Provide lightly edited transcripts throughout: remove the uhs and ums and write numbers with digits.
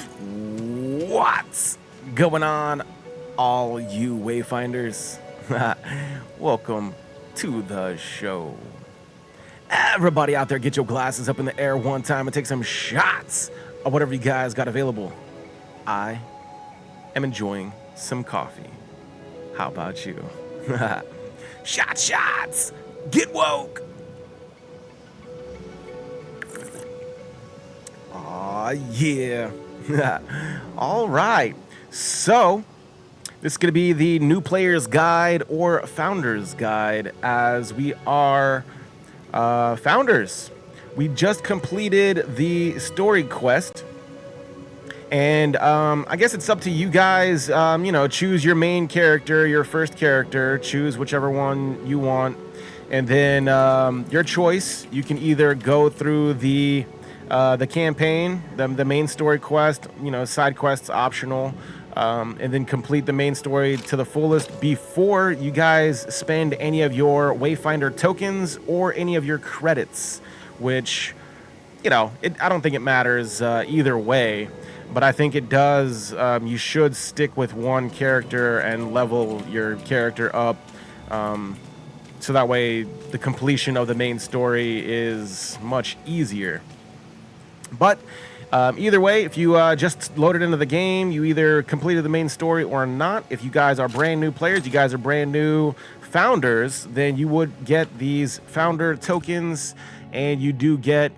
What's going on, all you Wayfinders? Welcome to the show. Everybody out there, get your glasses up in the air one time and take some shots of whatever you guys got available. I am enjoying some coffee. How about you? Shots! Get woke! Aw, yeah. All right. So, this is going to be the new player's guide or founder's guide, as we are founders. We just completed the story quest. And I guess it's up to you guys. Choose your main character, your first character. Choose whichever one you want. And then your choice. You can either go through the campaign, the main story quest, side quests optional, and then complete the main story to the fullest before you guys spend any of your Wayfinder tokens or any of your credits, which, I don't think it matters either way, but I think it does. You should stick with one character and level your character up, so that way the completion of the main story is much easier. But either way, if you just loaded into the game, you either completed the main story or not. If you guys are brand new players, you guys are brand new founders, then you would get these founder tokens, and you do get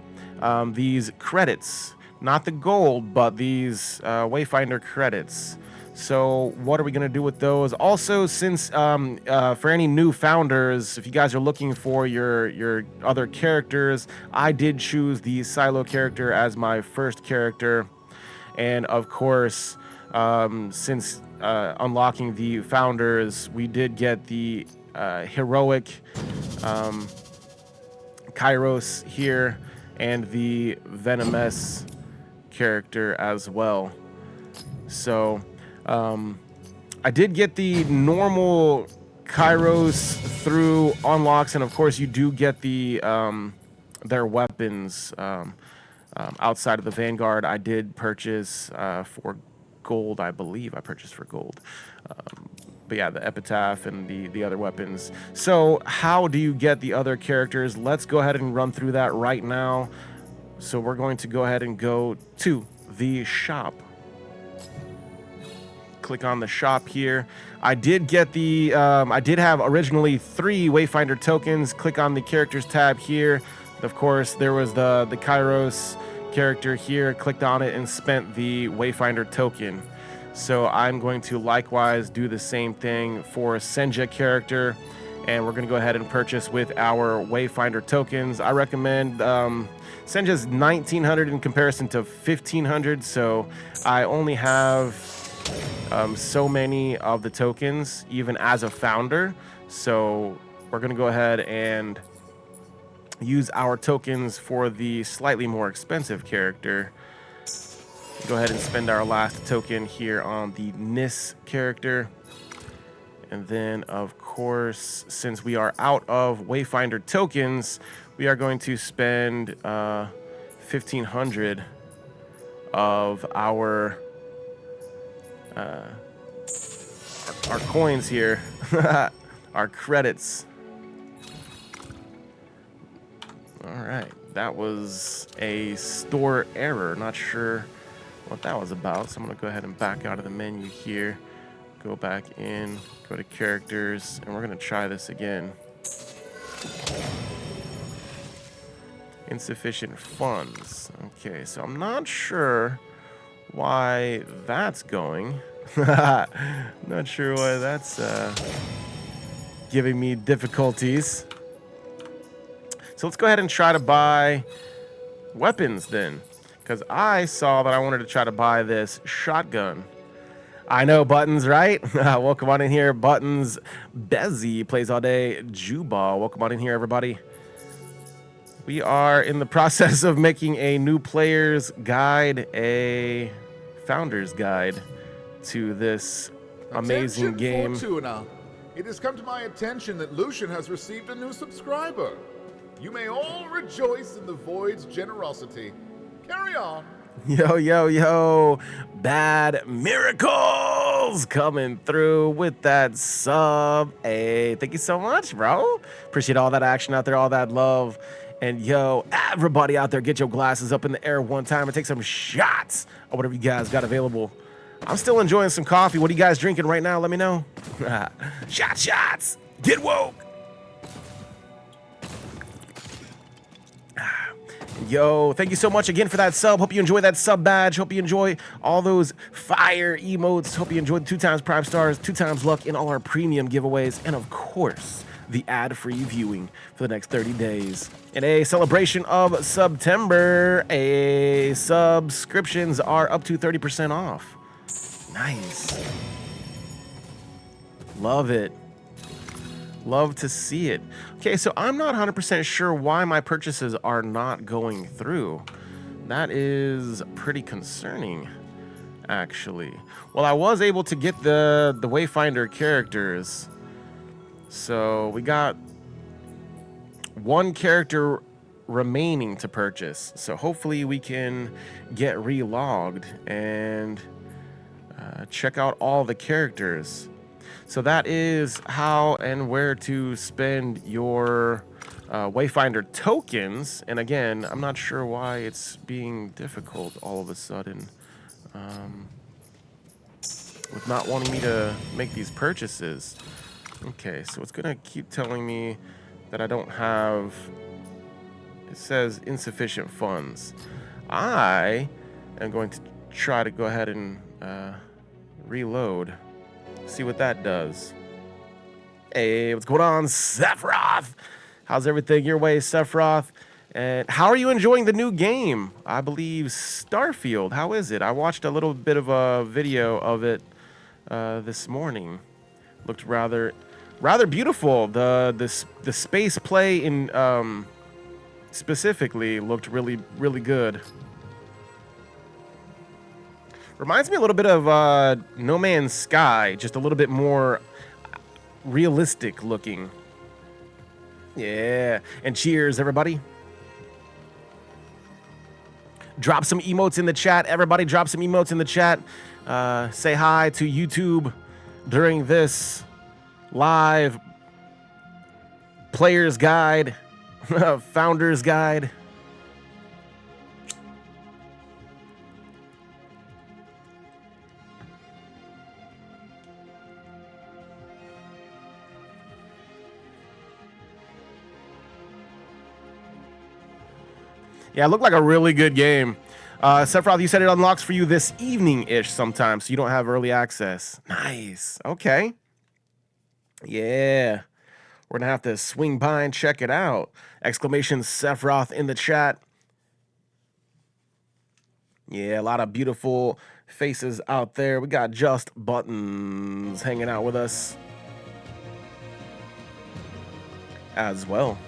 these credits. Not the gold, but these Wayfinder credits. So what are we going to do with those? Also, since for any new founders, if you guys are looking for your other characters, I did choose the Silo character as my first character. And of course, since unlocking the founders, we did get the heroic Kairos here and the Venomous character as well. So I did get the normal Kairos through unlocks, and of course you do get the their weapons outside of the Vanguard. I did purchase for gold, I believe I purchased for gold. But yeah, the Epitaph and the other weapons. So how do you get the other characters? Let's go ahead and run through that right now. So we're going to go ahead and go to the shop. Click on the shop here. I did get the I did have originally 3 Wayfinder tokens. Click on the characters tab here. Of course, there was the Kairos character here. Clicked on it and spent the Wayfinder token. So I'm going to likewise do the same thing for Senja character, and we're going to go ahead and purchase with our Wayfinder tokens. I recommend Senja's 1900 in comparison to 1500, so I only have so many of the tokens, even as a founder. So we're going to go ahead and use our tokens for the slightly more expensive character. Go ahead and spend our last token here on the Nis character. And then, of course, since we are out of Wayfinder tokens, we are going to spend 1,500 of our coins here, our credits. All right, that was a store error. Not sure what that was about, so I'm gonna go ahead and back out of the menu here, go back in, go to characters, and we're gonna try this again. Insufficient funds. Okay, so I'm not sure why that's going. Not sure why that's giving me difficulties. So let's go ahead and try to buy weapons then, because I saw that I wanted to try to buy this shotgun. I know, Buttons, right? Welcome on in here, Buttons. Bezzy plays all day. Juba, welcome on in here, everybody. We are in the process of making a new player's guide, a founder's guide to this amazing game. Fortuna. It has come to my attention that Lucian has received a new subscriber. You may all rejoice in the Void's generosity. Carry on. Yo, yo, yo. Bad Miracles coming through with that sub. Hey, thank you so much, bro. Appreciate all that action out there, all that love. And yo, everybody out there, get your glasses up in the air one time and take some shots of whatever you guys got available. I'm still enjoying some coffee. What are you guys drinking right now? Let me know. Shots. Get woke. Yo, thank you so much again for that sub. Hope you enjoy that sub badge. Hope you enjoy all those fire emotes. Hope you enjoyed 2 times Prime Stars, 2 times luck in all our premium giveaways, and of course, the ad-free viewing for the next 30 days. In a celebration of September, subscriptions are up to 30% off. Nice. Love it. Love to see it. Okay, so I'm not 100% sure why my purchases are not going through. That is pretty concerning, actually. Well, I was able to get the Wayfinder characters. So we got 1 character remaining to purchase. So hopefully we can get relogged and check out all the characters. So that is how and where to spend your Wayfinder tokens. And again, I'm not sure why it's being difficult all of a sudden with not wanting me to make these purchases. Okay, so it's gonna keep telling me that I don't have, it says insufficient funds. I am going to try to go ahead and reload. See what that does. Hey, what's going on, Sephiroth? How's everything your way, Sephiroth? And how are you enjoying the new game? I believe Starfield. How is it? I watched a little bit of a video of it this morning. Looked rather beautiful. The space play in specifically looked really good. Reminds me a little bit of No Man's Sky, just a little bit more realistic looking. Yeah, and cheers, everybody. Drop some emotes in the chat. Everybody drop some emotes in the chat. Say hi to YouTube during this live player's guide, founder's guide. Yeah, it looked like a really good game. Sephiroth, you said it unlocks for you this evening-ish sometime, so you don't have early access. Nice. Okay. Yeah. We're going to have to swing by and check it out. Exclamation Sephiroth in the chat. Yeah, a lot of beautiful faces out there. We got Just Buttons hanging out with us as well.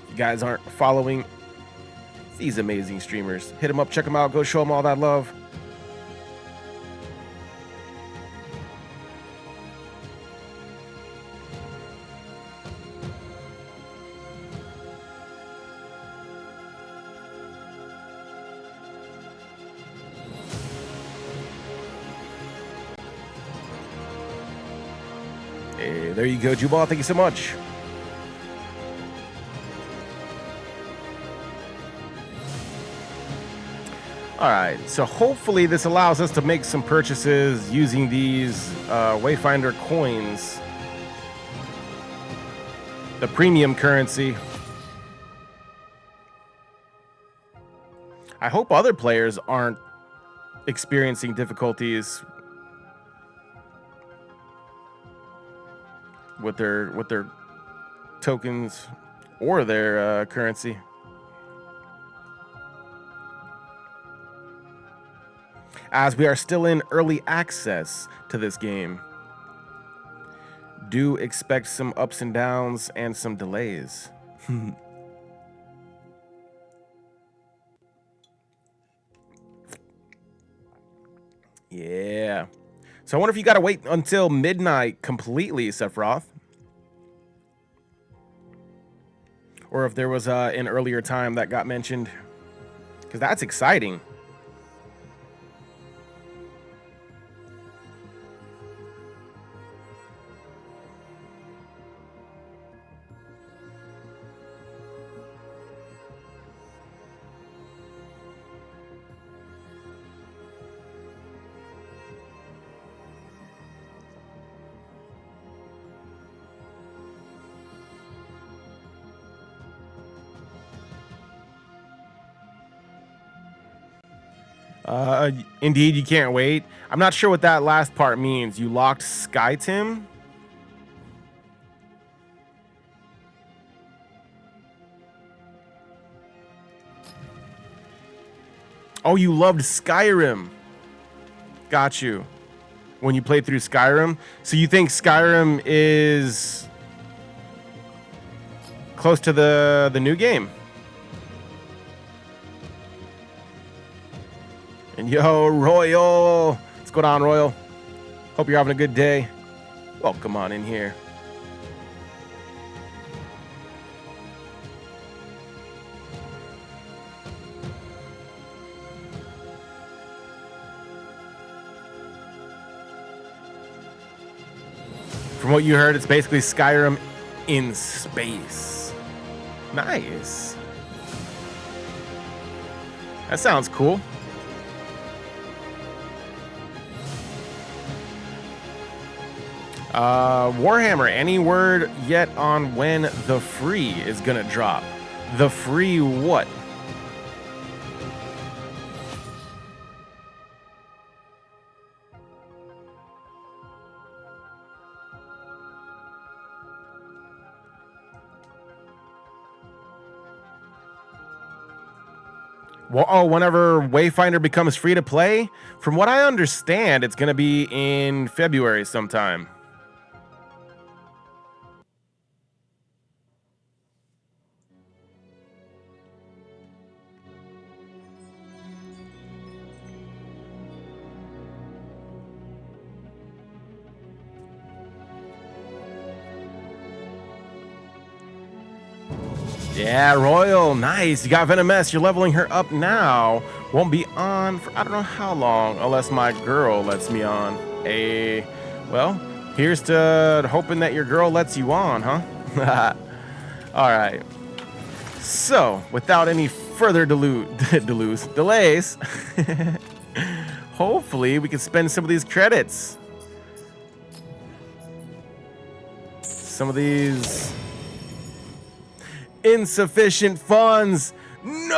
You guys aren't following these amazing streamers, hit them up, check them out, go show them all that love. Hey, there you go, Jubal. Thank you so much. All right, so hopefully this allows us to make some purchases using these Wayfinder coins, the premium currency. I hope other players aren't experiencing difficulties with their tokens or their currency. As we are still in early access to this game, do expect some ups and downs and some delays. Yeah. So I wonder if you got to wait until midnight completely, Sephiroth. Or if there was an earlier time that got mentioned. Because that's exciting. Indeed, you can't wait. I'm not sure what that last part means. You locked SkyTim? Oh, you loved Skyrim. Got you. When you played through Skyrim. So you think Skyrim is close to the new game? And yo, Royal. What's going on, Royal? Hope you're having a good day. Welcome on in here. From what you heard, it's basically Skyrim in space. Nice. That sounds cool. Warhammer, any word yet on when the free is gonna drop? The free what? Well, oh, whenever Wayfinder becomes free to play? From what I understand, it's gonna be in February sometime. Yeah, Royal, nice. You got Venom S. You're leveling her up now. Won't be on for I don't know how long, unless my girl lets me on. Well, here's to hoping that your girl lets you on, huh? All right. So, without any further delays, hopefully we can spend some of these credits. Some of these insufficient funds. No!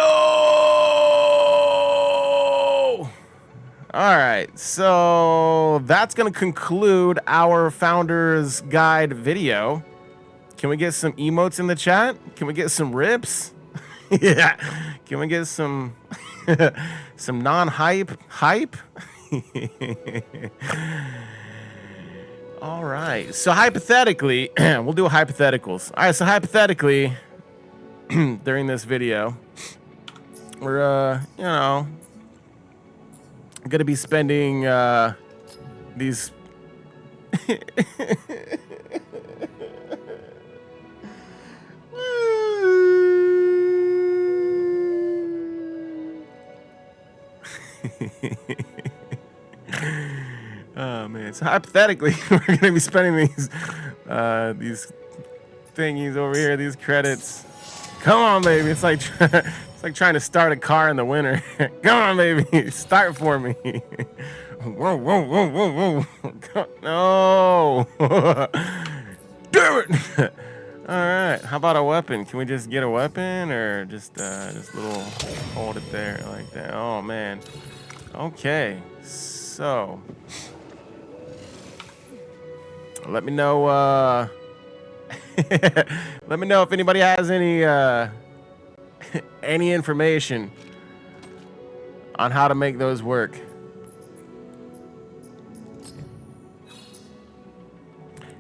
All right, so that's going to conclude our Founders Guide video. Can we get some emotes in the chat? Can we get some rips? Yeah. Can we get some some non-hype hype? All right. So hypothetically, we'll do hypotheticals. All right, so hypothetically, during this video, we're you know, gonna be spending these oh man, so hypothetically we're gonna be spending these thingies over here, these credits. Come on, baby. It's like it's like trying to start a car in the winter. Come on, baby. Start for me. Whoa, whoa, whoa, whoa, whoa. No. Damn it. All right. How about a weapon? Can we just get a weapon or just little hold it there like that? Oh, man. Okay. So let me know let me know if anybody has any any information on how to make those work.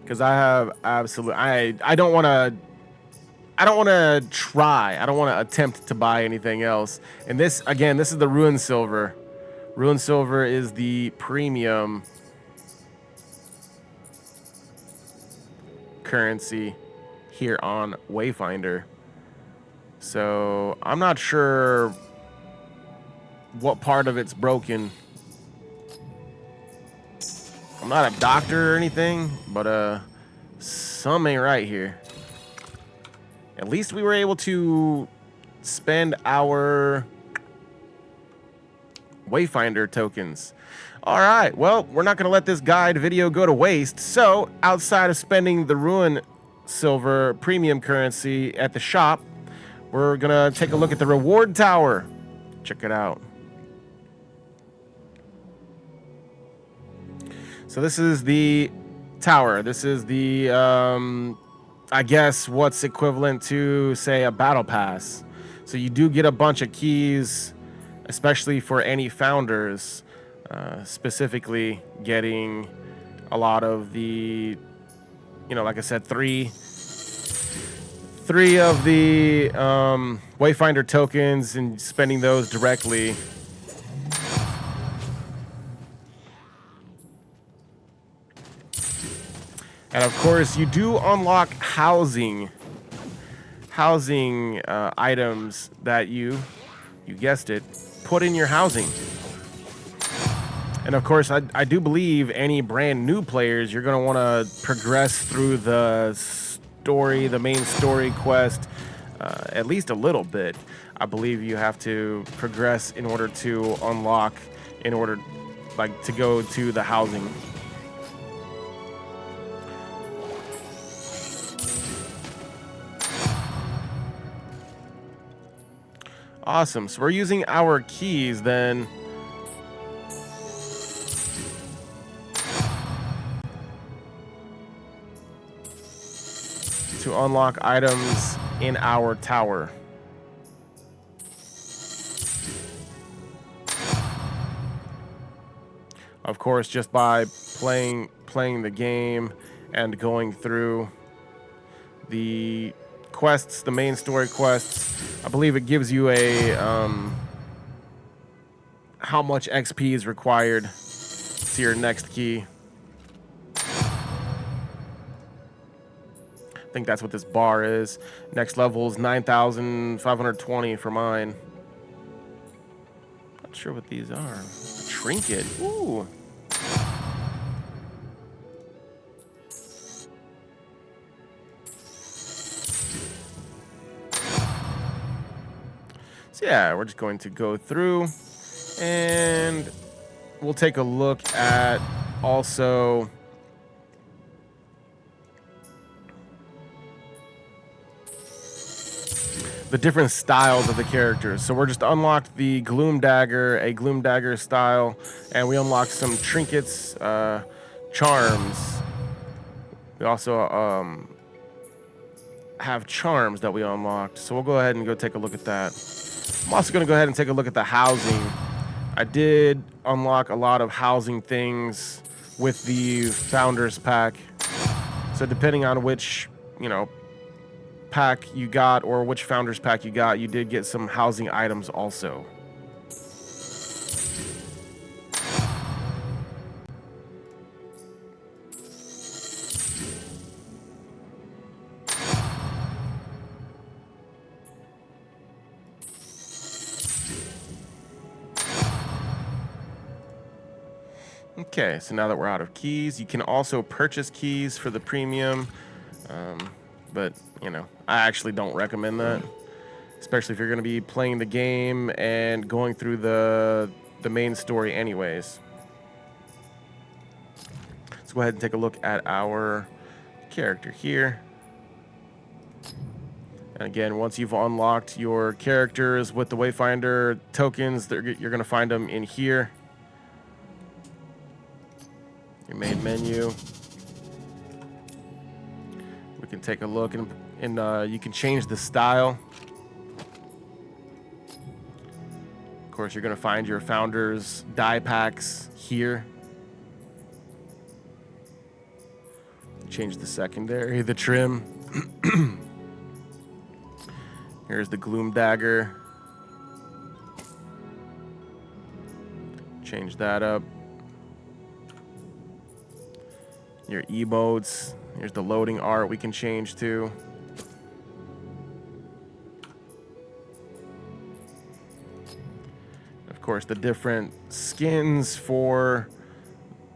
Because I have absolutely I don't want to try. I don't want to attempt to buy anything else. And this again, this is the Ruin Silver. Ruin Silver is the premium currency here on Wayfinder. So I'm not sure what part of it's broken. I'm not a doctor or anything, but some ain't right here. At least we were able to spend our Wayfinder tokens. All right, well, we're not going to let this guide video go to waste. So, outside of spending the Ruin Silver premium currency at the shop, we're going to take a look at the reward tower. Check it out. So this is the tower. This is the, I guess, what's equivalent to, say, a battle pass. So you do get a bunch of keys, especially for any founders, specifically getting a lot of the, you know, like I said, three of the Wayfinder tokens and spending those directly. And of course, you do unlock housing items that you guessed it, put in your housing. And of course, I do believe any brand new players, you're going to want to progress through the story, the main story quest, at least a little bit. I believe you have to progress in order to unlock, in order like to go to the housing. Awesome. So we're using our keys then to unlock items in our tower. Of course, just by playing the game and going through the quests, the main story quests, I believe it gives you a how much XP is required to your next key. I think that's what this bar is. Next level is 9,520 for mine. Not sure what these are. A trinket. Ooh. So yeah, we're just going to go through and we'll take a look at also the different styles of the characters. So we're just unlocked the Gloom Dagger, a Gloom Dagger style, and we unlocked some trinkets, charms. We also have charms that we unlocked. So we'll go ahead and go take a look at that. I'm also going to go ahead and take a look at the housing. I did unlock a lot of housing things with the Founders Pack. So depending on which, you know, pack you got or which Founders Pack you got, you did get some housing items also. Okay, so now that we're out of keys, you can also purchase keys for the premium, but, you know, I actually don't recommend that, especially if you're going to be playing the game and going through the main story anyways. Let's go ahead and take a look at our character here. And again, once you've unlocked your characters with the Wayfinder tokens, you're going to find them in here. Your main menu. We can take a look and you can change the style. Of course, you're going to find your Founders die packs here. Change the secondary, the trim. Here's the Gloom Dagger. Change that up. Your emotes. Here's the loading art we can change to. Of course, the different skins for,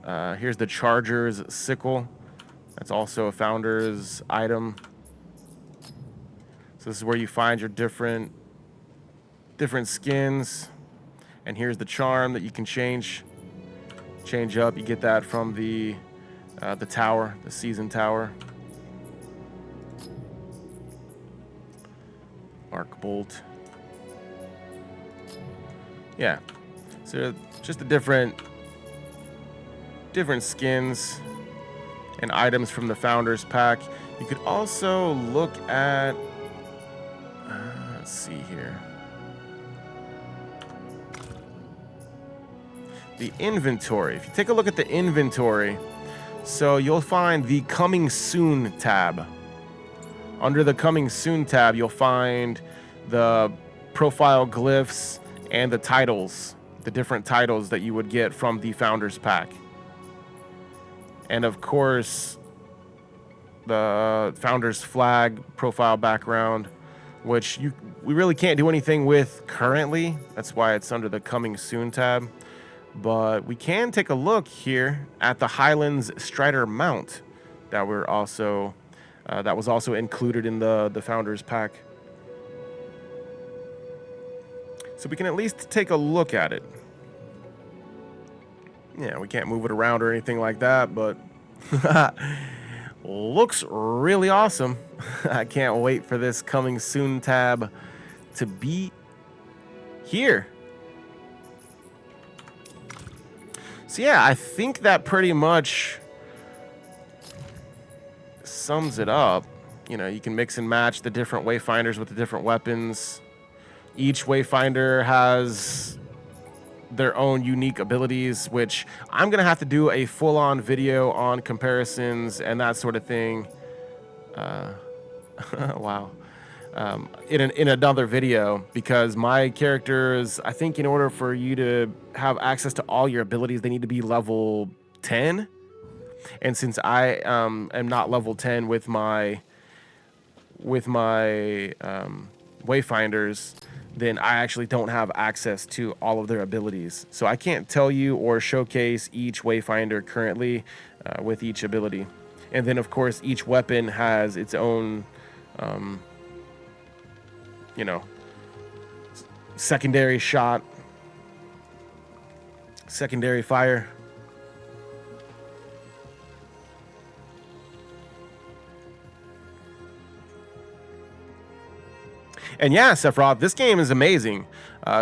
here's the Charger's sickle. That's also a founder's item. So this is where you find your different skins. And here's the charm that you can change up. You get that from the tower, the season tower. Arc bolt. Yeah. So just the different skins and items from the founders pack. You could also look at let's see here. The inventory. If you take a look at the inventory, so you'll find the Coming Soon tab. Under the Coming Soon tab, you'll find the profile glyphs and the titles, the different titles that you would get from the Founders Pack. And of course, the Founders flag profile background, which we really can't do anything with currently. That's why it's under the Coming Soon tab. But we can take a look here at the Highlands Strider mount that was also included in the Founders Pack. So we can at least take a look at it. Yeah, we can't move it around or anything like that, but looks really awesome. I can't wait for this Coming Soon tab to be here. So yeah, I think that pretty much sums it up. You know, you can mix and match the different wayfinders with the different weapons. Each wayfinder has their own unique abilities, which I'm gonna have to do a full-on video on comparisons and that sort of thing. Wow. In another video, because my characters, I think in order for you to have access to all your abilities, they need to be level 10. And since I am not level 10 with my wayfinders, then I actually don't have access to all of their abilities. So I can't tell you or showcase each wayfinder currently with each ability. And then of course each weapon has its own you know, secondary shot, secondary fire. And yeah, Sephiroth, this game is amazing.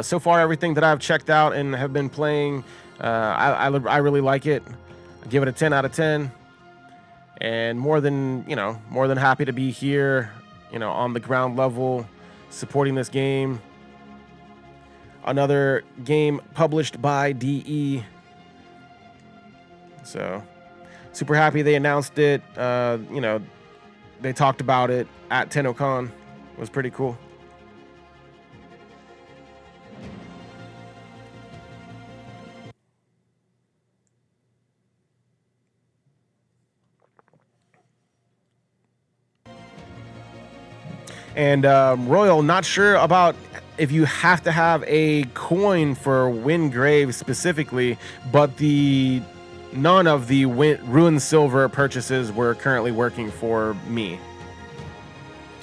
So far, everything that I've checked out and have been playing, I really like it. I give it a 10 out of 10. And more than happy to be here, on the ground level, supporting this game. Another game published by DE. So super happy they announced it. They talked about it at TennoCon. It was pretty cool. And Royal, not sure about if you have to have a coin for Wingrave specifically, but none of the Ruined Silver purchases were currently working for me.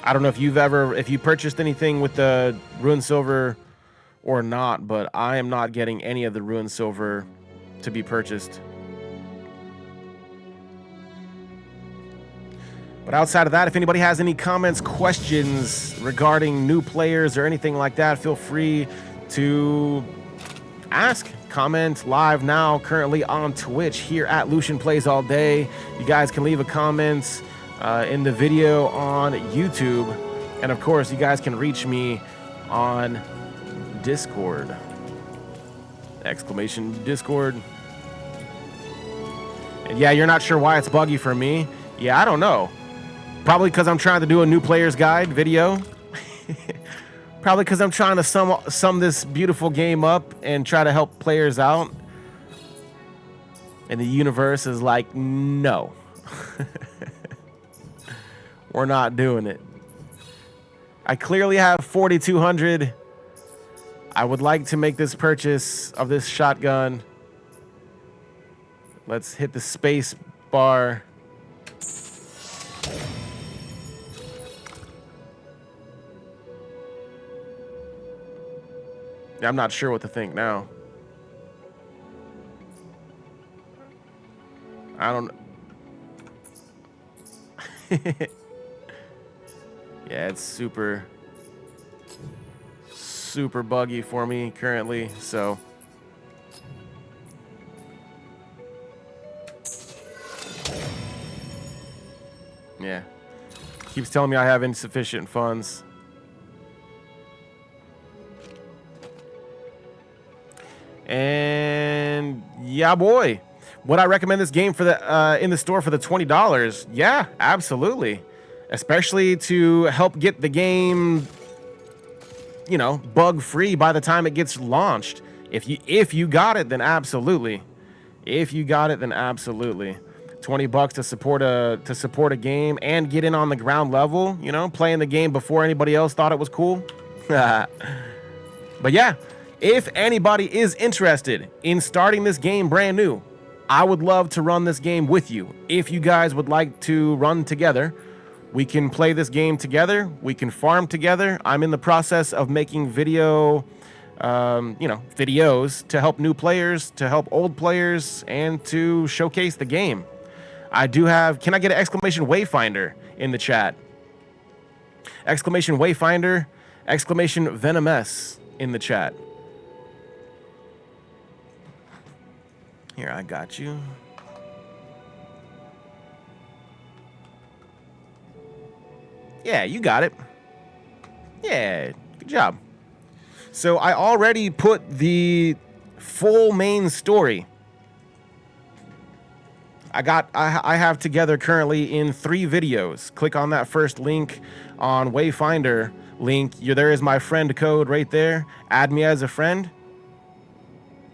I don't know if you purchased anything with the Ruined Silver or not, but I am not getting any of the Ruined Silver to be purchased. But outside of that, if anybody has any comments, questions regarding new players or anything like that, feel free to ask. Comment live now, currently on Twitch here at Lucian Plays All Day. You guys can leave a comment in the video on YouTube. And of course, you guys can reach me on Discord. !Discord. And yeah, you're not sure why it's buggy for me. Yeah, I don't know. Probably because I'm trying to do a new player's guide video. Probably because I'm trying to sum this beautiful game up and try to help players out. And the universe is like, no. We're not doing it. I clearly have 4,200. I would like to make this purchase of this shotgun. Let's hit the space bar. I'm not sure what to think now. I don't. Yeah, it's super buggy for me currently, so. Yeah. Keeps telling me I have insufficient funds. And yeah, boy. Would I recommend this game for the in the store for the $20? Yeah, absolutely. Especially to help get the game, you know, bug free by the time it gets launched. If you got it, then absolutely. If you got it, then absolutely. $20 to support a game and get in on the ground level, you know, playing the game before anybody else thought it was cool. But yeah, if anybody is interested in starting this game brand new, I would love to run this game with you. If you guys would like to run together, we can play this game together. We can farm together. I'm in the process of making videos to help new players, to help old players, and to showcase the game. I do have, can I get an exclamation Wayfinder in the chat? Exclamation Wayfinder, exclamation Venomous in the chat. Here, I got you. Yeah, you got it. Yeah, good job. So I already put the full main story. I have together currently in 3 videos. Click on that first link on Wayfinder link. There is my friend code right there. Add me as a friend.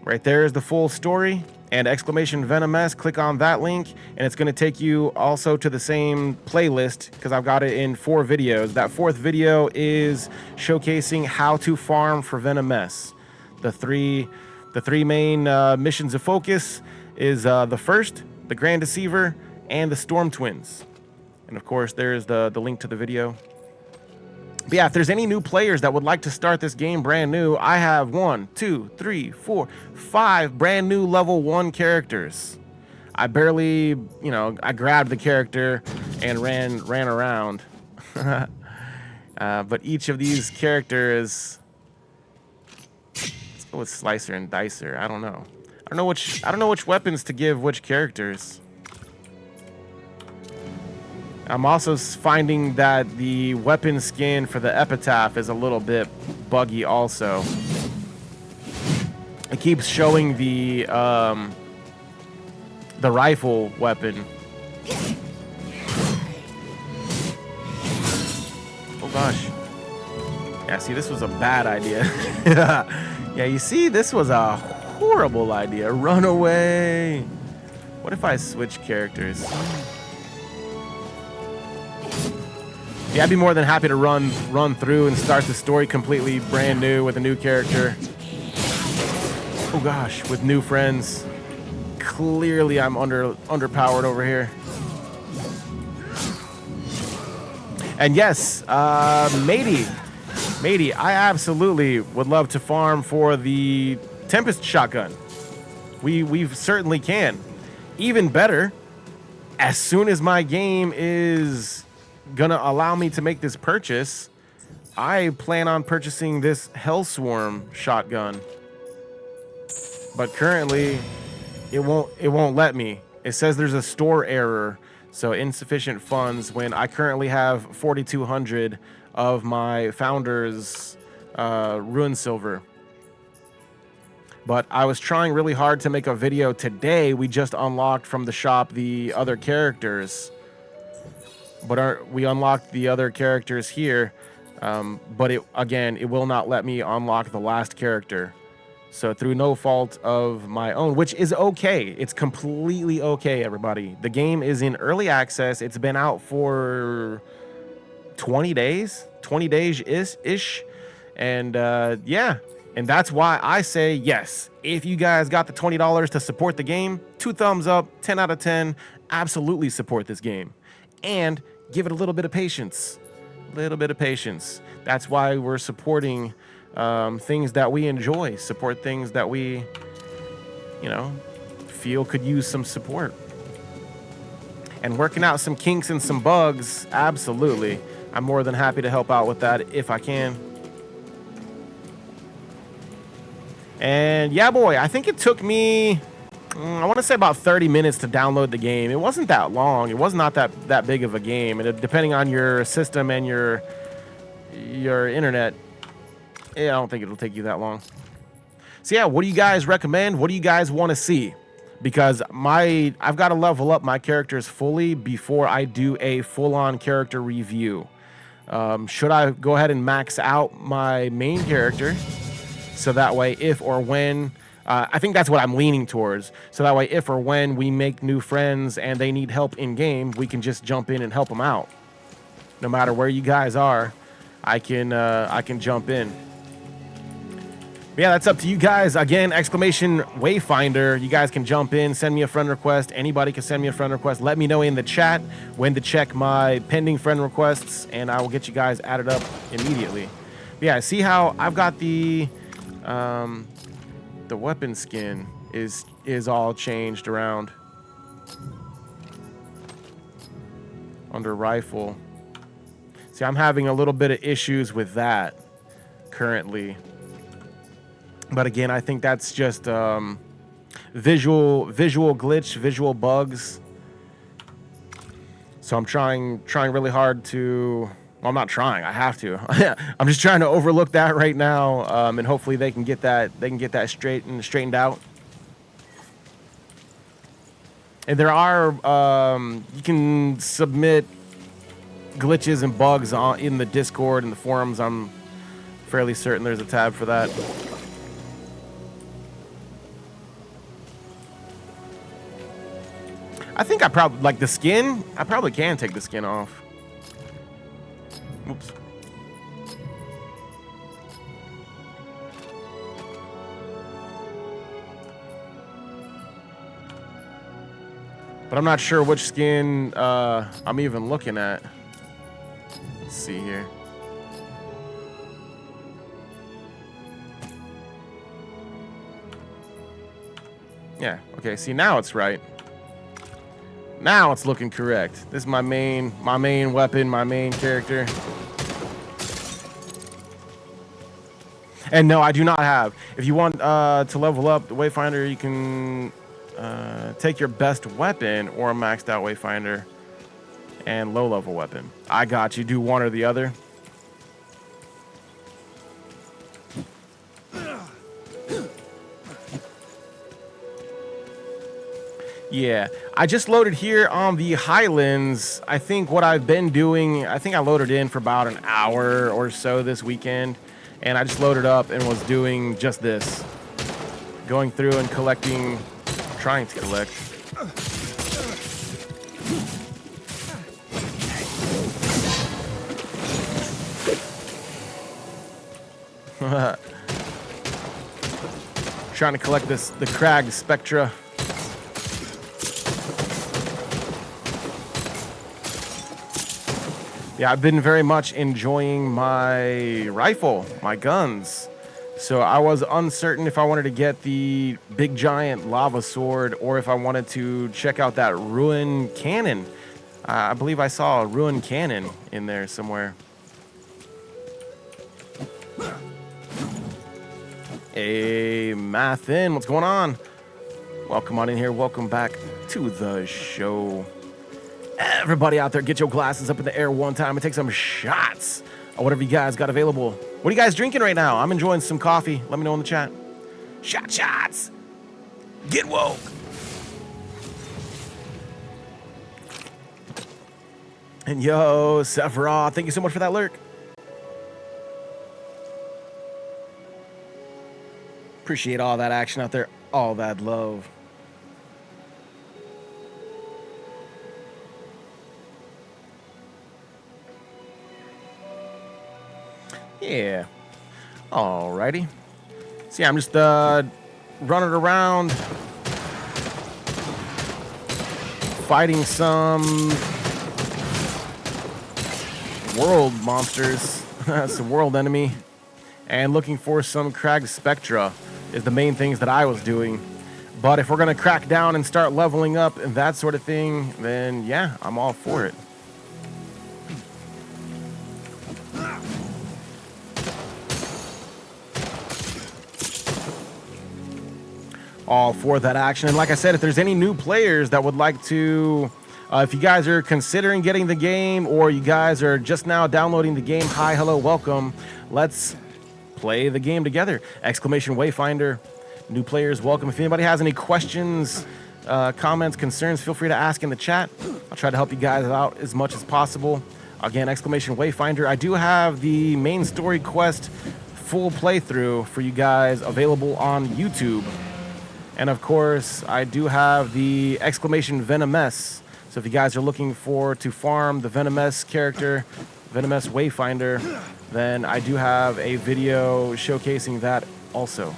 Right there is the full story. And exclamation Venomous, click on that link, and it's going to take you also to the same playlist because I've got it in 4 videos. That 4th video is showcasing how to farm for Venomous. The three main missions of focus is the first, the Grand Deceiver, and the Storm Twins. And of course, there's the link to the video. But yeah, if there's any new players that would like to start this game brand new, I have 1, 2, 3, 4, 5 brand new level 1 characters. I barely, I grabbed the character and ran around. But each of these characters, let's go with Slicer and Dicer. I don't know. I don't know which weapons to give which characters. I'm also finding that the weapon skin for the Epitaph is a little bit buggy also. It keeps showing the rifle weapon. Oh gosh. Yeah, see, this was a bad idea. Yeah, you see, this was a horrible idea. Run away. What if I switch characters? Yeah, I'd be more than happy to run through and start the story completely brand new with a new character. Oh gosh, with new friends. Clearly I'm underpowered over here. And yes, matey, I absolutely would love to farm for the Tempest shotgun. We certainly can. Even better, as soon as my game is gonna allow me to make this purchase, I plan on purchasing this Hellswarm shotgun. But currently, it won't let me. It says there's a store error, so insufficient funds when I currently have 4,200 of my Founder's Ruin Silver. But I was trying really hard to make a video today. We just unlocked from the shop the other characters. But we unlocked the other characters here, but it will not let me unlock the last character. So through no fault of my own, which is okay. It's completely okay, everybody. The game is in early access. It's been out for 20 days, 20 days ish. And yeah, And that's why I say yes. If you guys got the $20 to support the game, 2 thumbs up, 10 out of 10. Absolutely support this game. And give it a little bit of patience. A little bit of patience. That's why we're supporting things that we enjoy. Support things that we, you know, feel could use some support. And working out some kinks and some bugs, absolutely. I'm more than happy to help out with that if I can. And yeah, boy, I think it took me, I want to say about 30 minutes to download the game. It wasn't that long. It was not that big of a game. And depending on your system and your internet, I don't think it'll take you that long. So yeah, what do you guys recommend? What do you guys want to see? Because I've got to level up my characters fully before I do a full-on character review. Should I go ahead and max out my main character? So that way, if or when, I think that's what I'm leaning towards. So that way, if or when we make new friends and they need help in game, we can just jump in and help them out. No matter where you guys are, I can jump in. But yeah, that's up to you guys. Again, exclamation Wayfinder. You guys can jump in, send me a friend request. Anybody can send me a friend request. Let me know in the chat when to check my pending friend requests, and I will get you guys added up immediately. But yeah, see how I've got the weapon skin is all changed around under rifle. See, I'm having a little bit of issues with that currently. But again, I think that's just visual glitch, visual bugs. So I'm trying really hard to. Well, I'm not trying. I have to. I'm just trying to overlook that right now, and hopefully they can get that. They can get that straightened out. And there are you can submit glitches and bugs in the Discord and the forums. I'm fairly certain there's a tab for that. I think I probably like the skin. I probably can take the skin off. Oops. But I'm not sure which skin I'm even looking at. Let's see here. Yeah, okay, see now it's right. Now it's looking correct. This is my main weapon, my main character. And no, I do not have. If you want to level up the Wayfinder, you can take your best weapon or a maxed out Wayfinder and low level weapon. I got you. Do one or the other. Yeah, I just loaded here on the Highlands. I think what I've been doing, I think I loaded in for about an hour or so this weekend, and I just loaded up and was doing just this. Going through and collecting, trying to collect. Trying to collect the Krag Spectra. Yeah, I've been very much enjoying my rifle, my guns. So I was uncertain if I wanted to get the big giant lava sword or if I wanted to check out that ruin cannon. I believe I saw a ruin cannon in there somewhere. Hey, Mathin, what's going on? Welcome on in here. Welcome back to the show. Everybody out there, get your glasses up in the air one time and take some shots of whatever you guys got available. What are you guys drinking right now? I'm enjoying some coffee. Let me know in the chat. Shots. Get woke. And yo, Sephiroth, thank you so much for that lurk. Appreciate all that action out there. All that love. Yeah. Alrighty. So yeah, I'm just running around, fighting some world monsters. That's the world enemy. And looking for some Krag Spectra is the main things that I was doing. But if we're going to crack down and start leveling up and that sort of thing, then yeah, I'm all for it. All for that action. And like I said, if there's any new players that would like to, if you guys are considering getting the game or you guys are just now downloading the game, hi, hello, welcome. Let's play the game together. Exclamation Wayfinder. New players, welcome. If anybody has any questions, comments, concerns, feel free to ask in the chat. I'll try to help you guys out as much as possible. Again, Exclamation Wayfinder. I do have the main story quest full playthrough for you guys available on YouTube. And of course, I do have the Exclamation Venomess. So if you guys are looking to farm the Venomess character, Venomess Wayfinder, then I do have a video showcasing that also.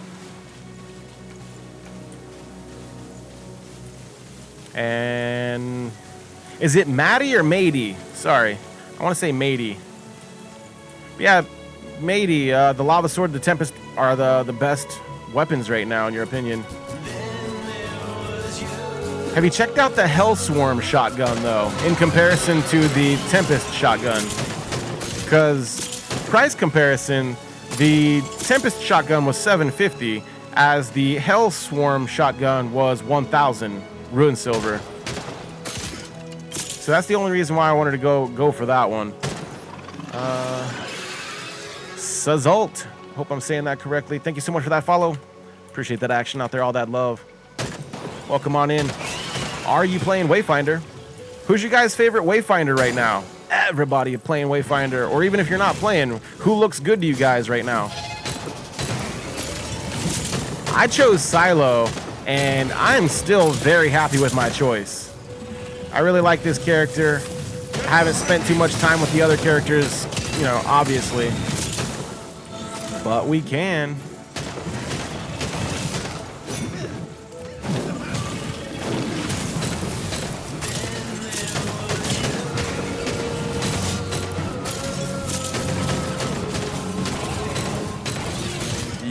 And is it Maddie or Mady? Sorry, I want to say Mady. Yeah, Mady, the Lava Sword, the Tempest are the best weapons right now, in your opinion. Have you checked out the Hellswarm shotgun, though, in comparison to the Tempest shotgun? Because price comparison, the Tempest shotgun was $750, as the Hellswarm shotgun was $1,000 Ruin Silver. So that's the only reason why I wanted to go for that one. Sazult, hope I'm saying that correctly. Thank you so much for that follow. Appreciate that action out there, all that love. Welcome on in. Are you playing Wayfinder? Who's your guys' favorite Wayfinder right now? Everybody playing Wayfinder, or even if you're not playing, who looks good to you guys right now? I chose Silo, and I'm still very happy with my choice. I really like this character. I haven't spent too much time with the other characters, you know, obviously. But we can.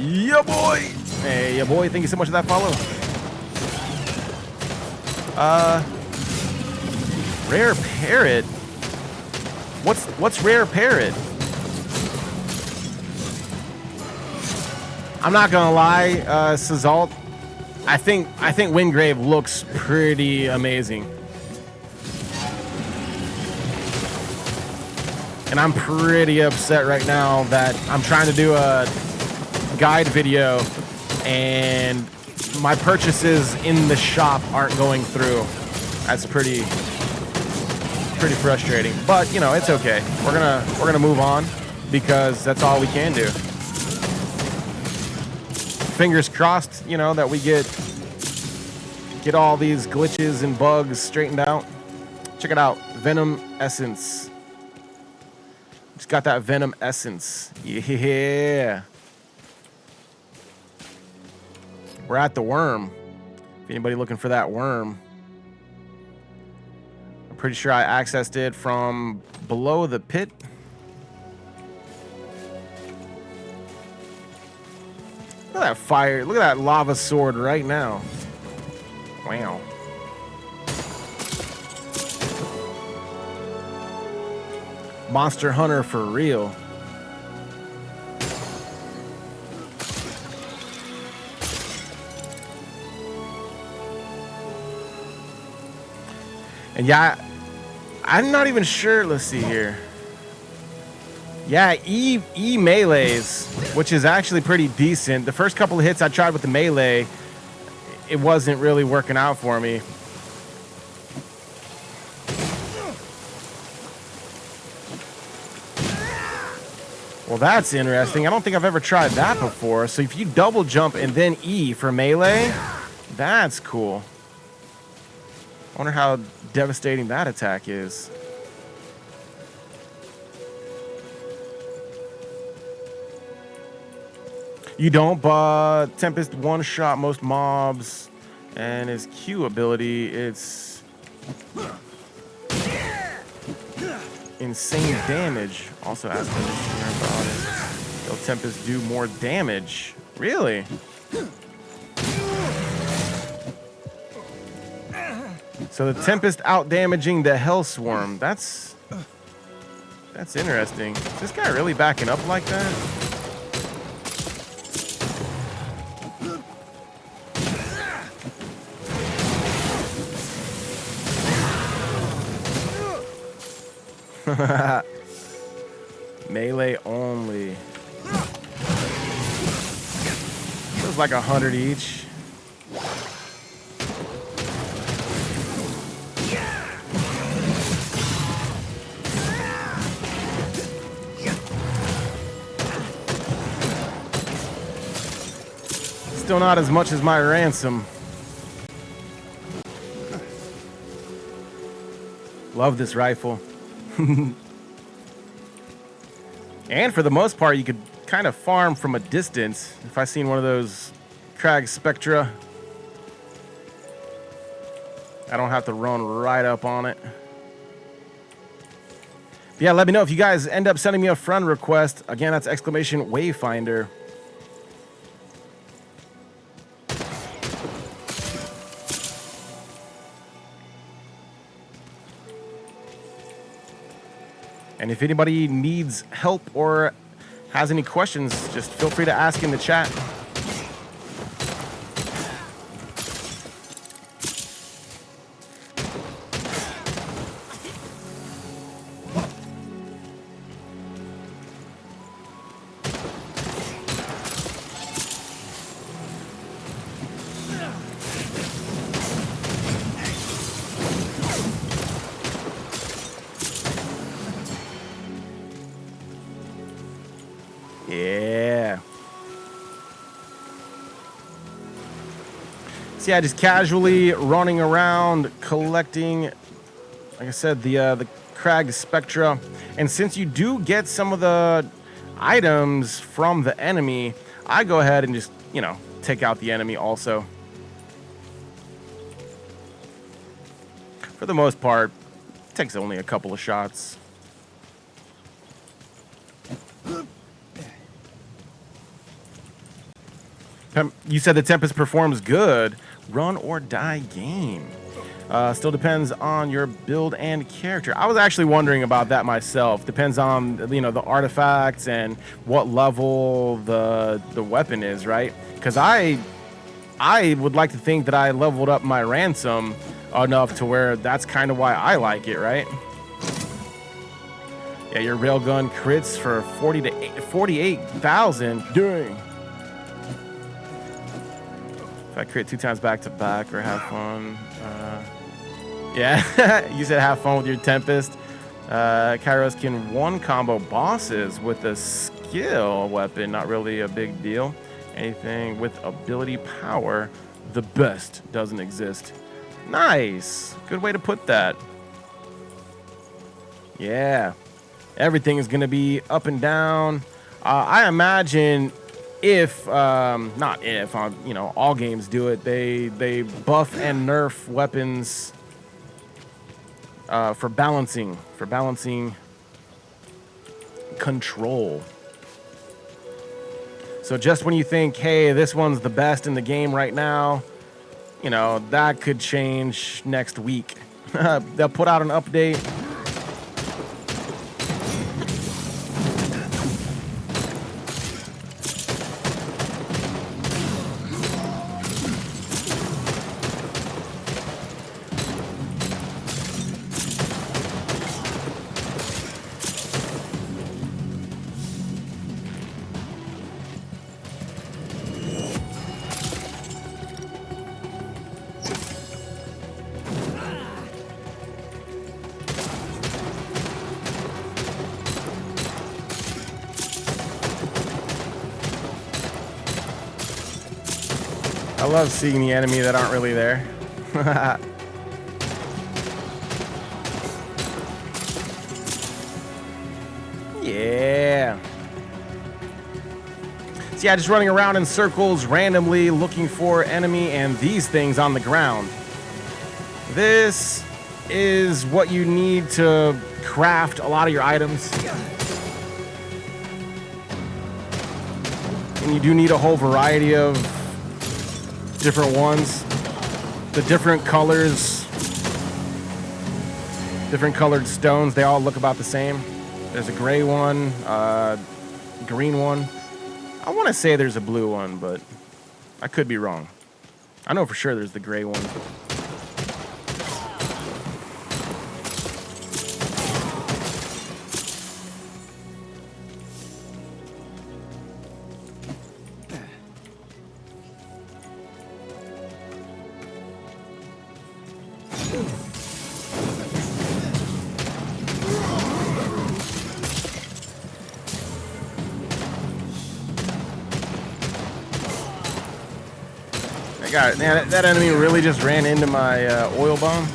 Yeah, boy. Hey, yeah, boy. Thank you so much for that follow. Rare Parrot. What's Rare Parrot? I'm not gonna lie, Sazalt. I think Wingrave looks pretty amazing, and I'm pretty upset right now that I'm trying to do a guide video and my purchases in the shop aren't going through. That's pretty frustrating, but you know, it's okay. We're gonna move on because that's all we can do. Fingers crossed, you know, that we get all these glitches and bugs straightened out. Check it out, Venom Essence. Just got that Venom Essence. Yeah. We're at the worm. If anybody looking for that worm. I'm pretty sure I accessed it from below the pit. Look at that fire. Look at that lava sword right now. Wow. Monster Hunter for real. And yeah, I'm not even sure. Let's see here. Yeah, E melees, which is actually pretty decent. The first couple of hits I tried with the melee, it wasn't really working out for me. Well, that's interesting. I don't think I've ever tried that before. So if you double jump and then E for melee, that's cool. I wonder how devastating that attack is. You don't, but Tempest one-shot most mobs, and his Q ability, it's insane damage. Also asked him about it. Will Tempest do more damage? Really? So the Tempest out-damaging the Hellswarm. That's interesting. Is this guy really backing up like that? Melee only. Feels like 100 each. Still not as much as my ransom. Love this rifle. And for the most part, you could kind of farm from a distance. If I seen one of those Krag Spectra, I don't have to run right up on it. But yeah, let me know if you guys end up sending me a friend request. Again, that's exclamation Wayfinder. And if anybody needs help or has any questions, just feel free to ask in the chat. Yeah. So yeah, just casually running around collecting, like I said, the Krag Spectra. And since you do get some of the items from the enemy, I go ahead and just, you know, take out the enemy also. For the most part, it takes only a couple of shots. You said the Tempest performs good. Run or die game. Still depends on your build and character. I was actually wondering about that myself. Depends on, you know, the artifacts and what level the weapon is, right? Because I would like to think that I leveled up my ransom enough to where that's kind of why I like it, right? Yeah, your railgun crits for 48,000. Dang. If I crit 2 times back to back or have fun. Yeah, you said have fun with your Tempest. Kairos can one combo bosses with a skill weapon. Not really a big deal. Anything with ability power, the best doesn't exist. Nice. Good way to put that. Yeah. Everything is going to be up and down. I imagine if, not if, you know, all games do it, they buff and nerf weapons for balancing control. So just when you think, hey, this one's the best in the game right now, you know, that could change next week. They'll put out an update. I love seeing the enemy that aren't really there. Yeah. So So yeah, just running around in circles randomly looking for enemy and these things on the ground. This is what you need to craft a lot of your items. And you do need a whole variety of different ones. The different colors, different colored stones, they all look about the same. There's a gray one, green one. I want to say there's a blue one, but I could be wrong. I know for sure there's the gray one. I got it. Man, that enemy really just ran into my oil bomb.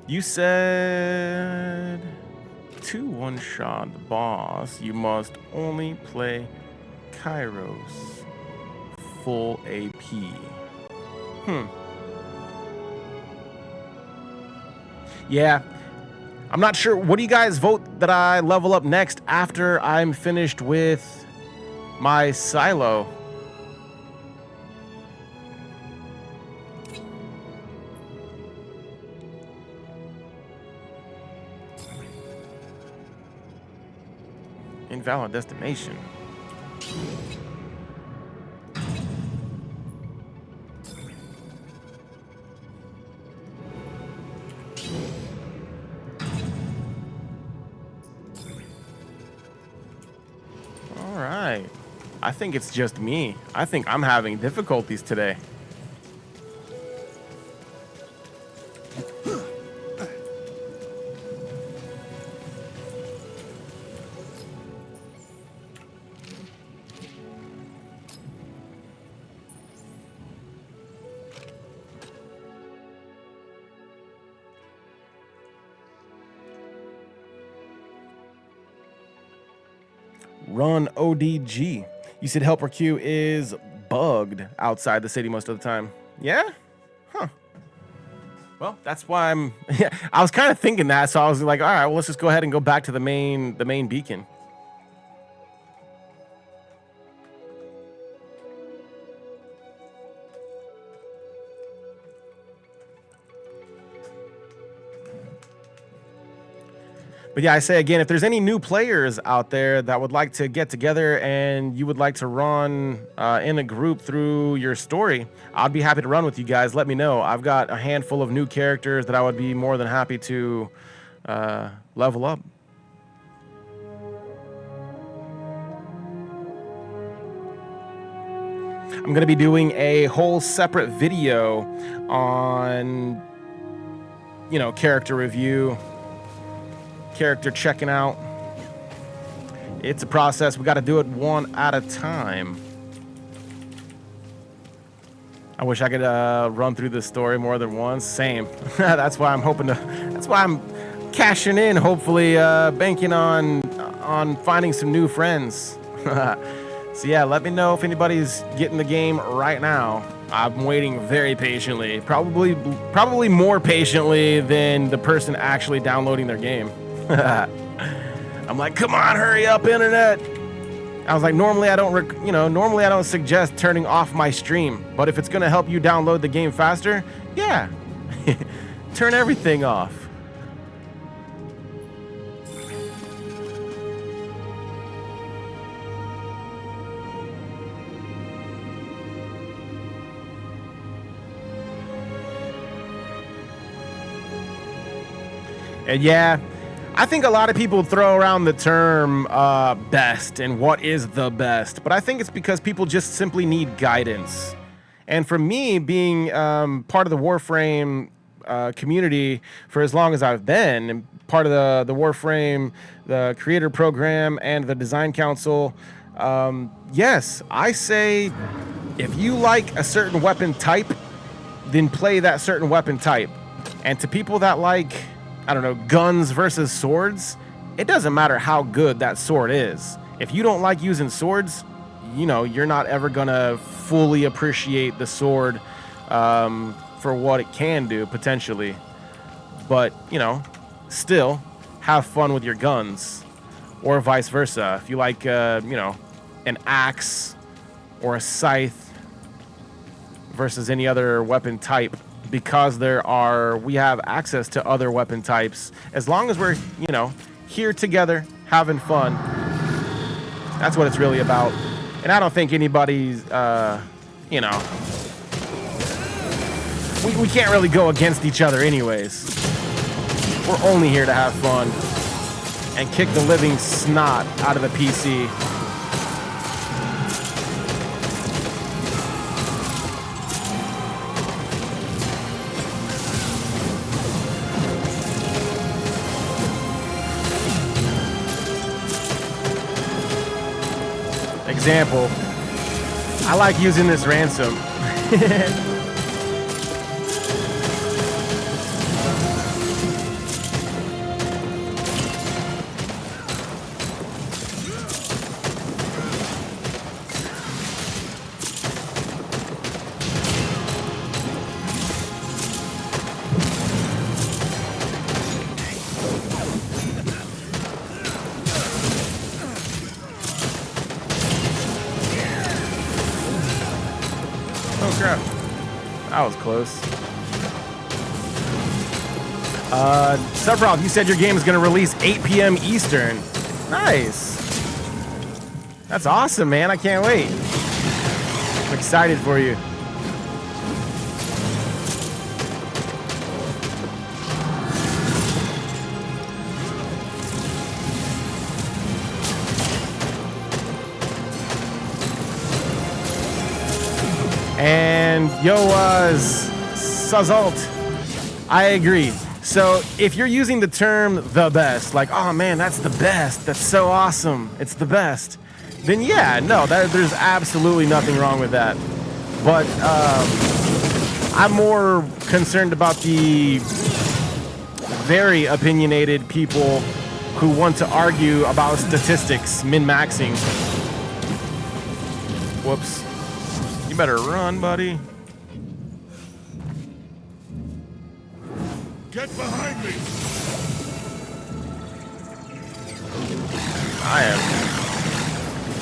You said to one-shot the boss, you must only play Kairos full AP. Yeah. I'm not sure. What do you guys vote that I level up next after I'm finished with my silo? Invalid destination. All right. I think it's just me. I think I'm having difficulties today. Run ODG. You said helper queue is bugged outside the city most of the time. Yeah? Huh. Well, that's why I'm yeah, I was kind of thinking that, so I was like, all right, well, let's just go ahead and go back to the main beacon. But yeah, I say again, if there's any new players out there that would like to get together and you would like to run in a group through your story, I'd be happy to run with you guys. Let me know. I've got a handful of new characters that I would be more than happy to level up. I'm going to be doing a whole separate video on, you know, character review, character checking out. It's a process. We got to do it one at a time. I wish I could run through this story more than once. Same. That's why I'm hoping to. That's why I'm cashing in. Hopefully, banking on finding some new friends. So yeah, let me know if anybody's getting the game right now. I'm waiting very patiently. Probably more patiently than the person actually downloading their game. I'm like, come on, hurry up, internet. I was like, normally I don't suggest turning off my stream, but if it's gonna help you download the game faster, yeah, turn everything off. And yeah, I think a lot of people throw around the term best and what is the best, but I think it's because people just simply need guidance. And for me, being part of the Warframe community for as long as I've been, and part of the Warframe, the creator program, and the design council, yes, I say if you like a certain weapon type, then play that certain weapon type. And to people that like, I don't know, guns versus swords, it doesn't matter how good that sword is. If you don't like using swords, you know, you're not ever gonna fully appreciate the sword for what it can do potentially. But, you know, still have fun with your guns, or vice versa. If you like, you know, an axe or a scythe versus any other weapon type, because we have access to other weapon types. As long as we're, you know, here together having fun, that's what it's really about. And I don't think anybody's, you know, we can't really go against each other anyways. We're only here to have fun and kick the living snot out of the PC. Example, I like using this ransom. Oh crap, that was close. Sephiroth, you said your game is going to release 8 p.m. Eastern. Nice. That's awesome, man. I can't wait. I'm excited for you. And yo, Sazalt, I agree. So if you're using the term the best, like, oh man, that's the best, that's so awesome, it's the best, then yeah, no, there's absolutely nothing wrong with that. But I'm more concerned about the very opinionated people who want to argue about statistics, min-maxing. Whoops. You better run, buddy. Get behind me!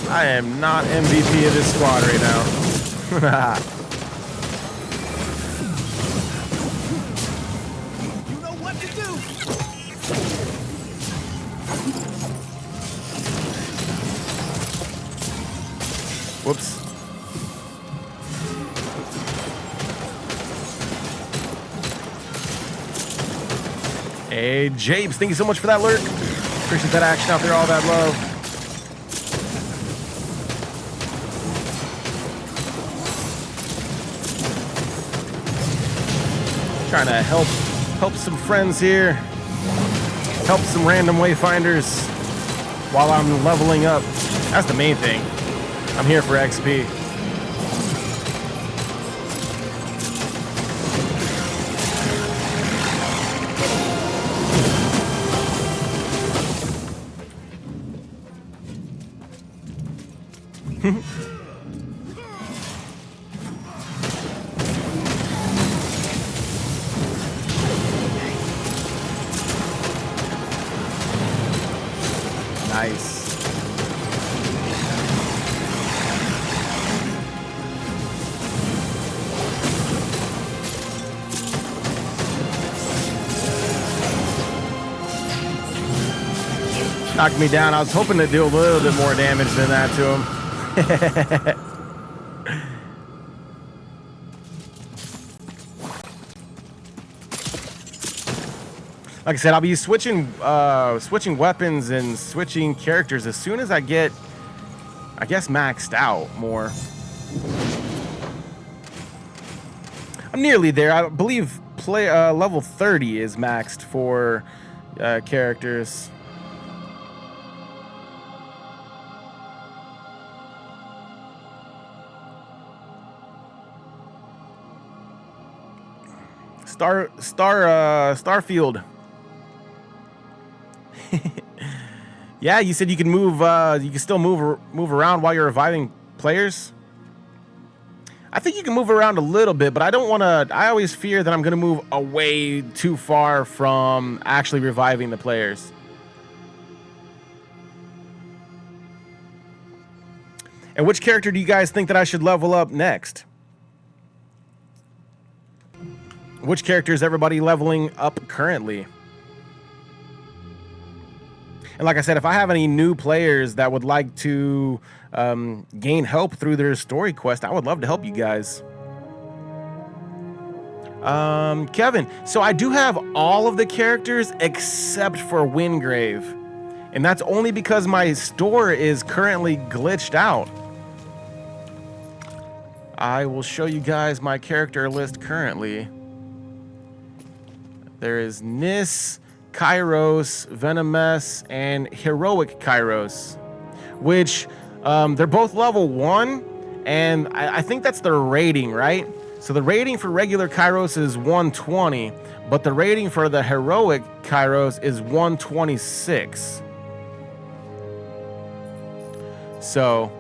I am not MVP of this squad right now. You know what to do. Whoops. Hey, Japes, thank you so much for that lurk. Appreciate that action out there, all that love. Trying to help some friends here. Help some random wayfinders while I'm leveling up. That's the main thing. I'm here for XP. Nice. Knocked me down. I was hoping to do a little bit more damage than that to him. Like I said, I'll be switching weapons and switching characters as soon as I get, I guess, maxed out more. I'm nearly there. I believe level 30 is maxed for characters. Starfield. Yeah, you said you can move. You can still move around while you're reviving players. I think you can move around a little bit, but I don't want to. I always fear that I'm going to move away too far from actually reviving the players. And which character do you guys think that I should level up next? Which character is everybody leveling up currently? And like I said, if I have any new players that would like to gain help through their story quest, I would love to help you guys. Kevin, so I do have all of the characters except for Wingrave. And that's only because my store is currently glitched out. I will show you guys my character list currently. There is Nis, Kairos, Venomess, and Heroic Kairos, which they're both level 1, and I think that's their rating, right? So the rating for regular Kairos is 120, but the rating for the Heroic Kairos is 126. So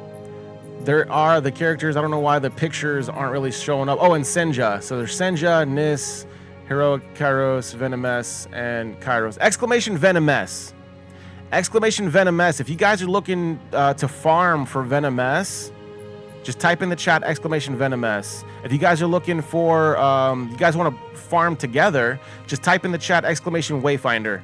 there are the characters. I don't know why the pictures aren't really showing up. Oh, and Senja. So there's Senja, Nis, Heroic Kairos, Venomess, and Kairos. Exclamation Venomess. Exclamation Venomess. If you guys are looking to farm for Venomess, just type in the chat exclamation Venomess. If you guys are looking for, you guys want to farm together, just type in the chat exclamation Wayfinder.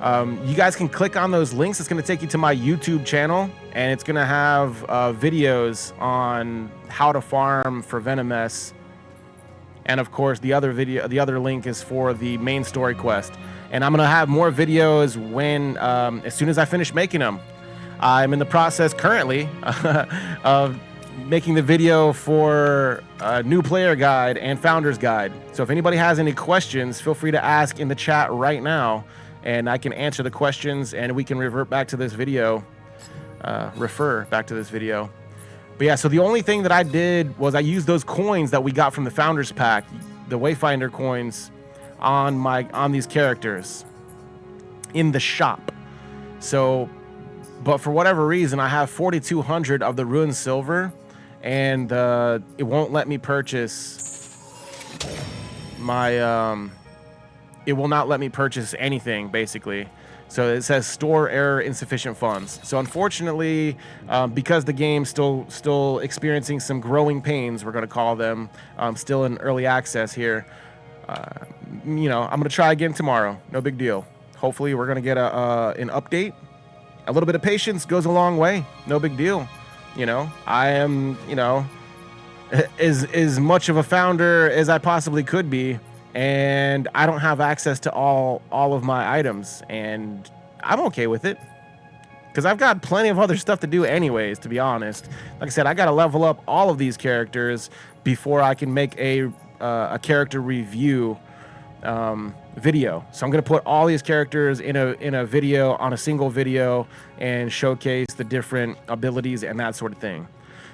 You guys can click on those links. It's going to take you to my YouTube channel, and it's going to have videos on how to farm for Venomess. And of course, the other link is for the main story quest. And I'm gonna have more videos when, as soon as I finish making them. I'm in the process currently of making the video for a new player guide and founder's guide. So if anybody has any questions, feel free to ask in the chat right now, and I can answer the questions, and we can refer back to this video. But yeah, so the only thing that I did was I used those coins that we got from the Founders Pack, the Wayfinder coins, on these characters in the shop. So, but for whatever reason, I have 4,200 of the Ruined Silver, and it won't let me purchase my. It will not let me purchase anything, basically. So it says store error, insufficient funds. So unfortunately, because the game's still experiencing some growing pains, we're going to call them, still in early access here. I'm going to try again tomorrow. No big deal. Hopefully we're going to get an update. A little bit of patience goes a long way. No big deal. I am, as much of a founder as I possibly could be. And I don't have access to all of my items, and I'm okay with it because I've got plenty of other stuff to do anyways, to be honest. Like I said, I got to level up all of these characters before I can make a character review video. So I'm going to put all these characters in a video, on a single video, and showcase the different abilities and that sort of thing.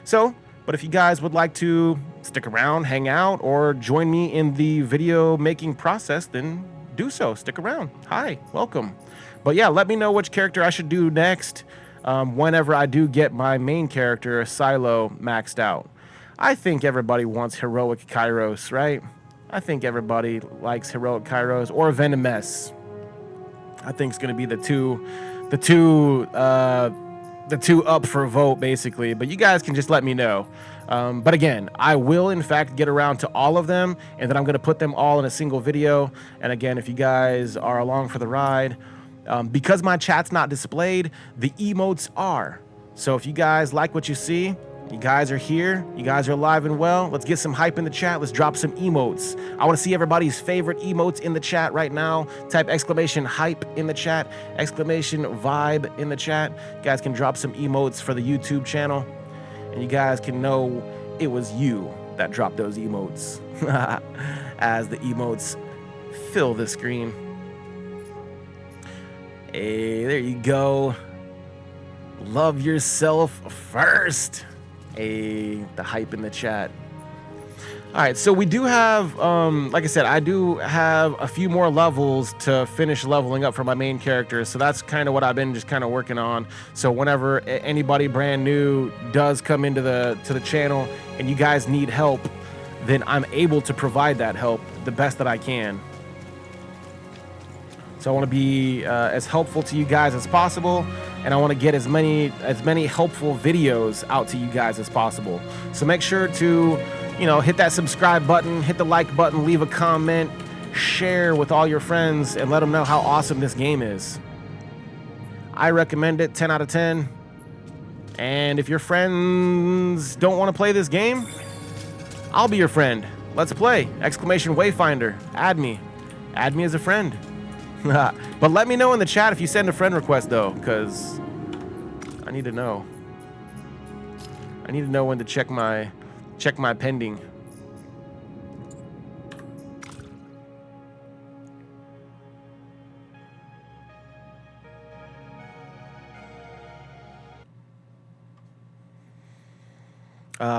So, but if you guys would like to stick around, hang out, or join me in the video making process, then do so. Stick around. Hi, welcome. But yeah, let me know which character I should do next whenever I do get my main character, Silo, maxed out. I think everybody wants Heroic Kairos, right? I think everybody likes Heroic Kairos or Venomess. I think it's going to be the two up for vote, basically, but you guys can just let me know. But again, I will in fact get around to all of them, and then I'm going to put them all in a single video. And again, if you guys are along for the ride, because my chat's not displayed, the emotes are. So if you guys like what you see, you guys are here, you guys are alive and well, let's get some hype in the chat. Let's drop some emotes. I want to see everybody's favorite emotes in the chat right now. Type exclamation hype in the chat, exclamation vibe in the chat. You guys can drop some emotes for the YouTube channel, and you guys can know it was you that drop those emotes as the emotes fill the screen. Hey, there you go. Love yourself first. Hey, the hype in the chat. All right, so we do have, like I said, I do have a few more levels to finish leveling up for my main character. So that's kind of what I've been just kind of working on. So whenever anybody brand new does come into the channel and you guys need help, then I'm able to provide that help the best that I can. So I want to be as helpful to you guys as possible, and I want to get as many helpful videos out to you guys as possible. So make sure to, you know, hit that subscribe button, hit the like button, leave a comment, share with all your friends, and let them know how awesome this game is. I recommend it, 10 out of 10. And if your friends don't want to play this game, I'll be your friend. Let's play! Exclamation Wayfinder. Add me as a friend. But let me know in the chat if you send a friend request, though, because I need to know. I need to know when to check my pending.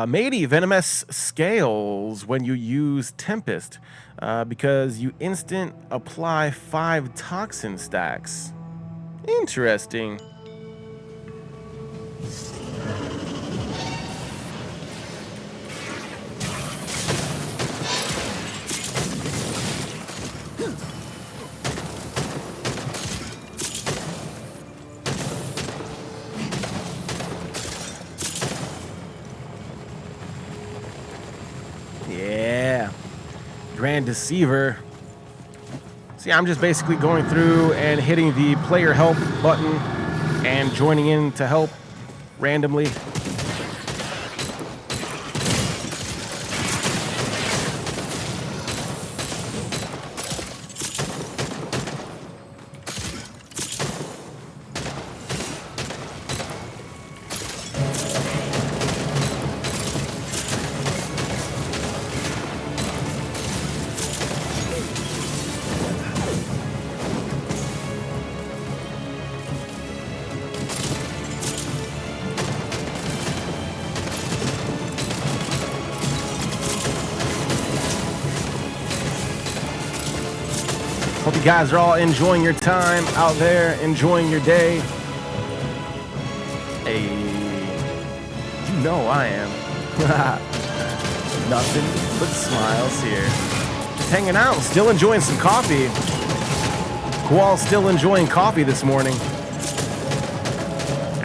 Matey, venomous scales when you use Tempest because you instant apply 5 toxin stacks. Interesting. Yeah, Grand Deceiver. See, I'm just basically going through and hitting the player help button and joining in to help randomly. Hope you guys are all enjoying your time out there, enjoying your day. Hey, you know I am. Nothing but smiles here. Just hanging out, still enjoying some coffee. Koal's still enjoying coffee this morning.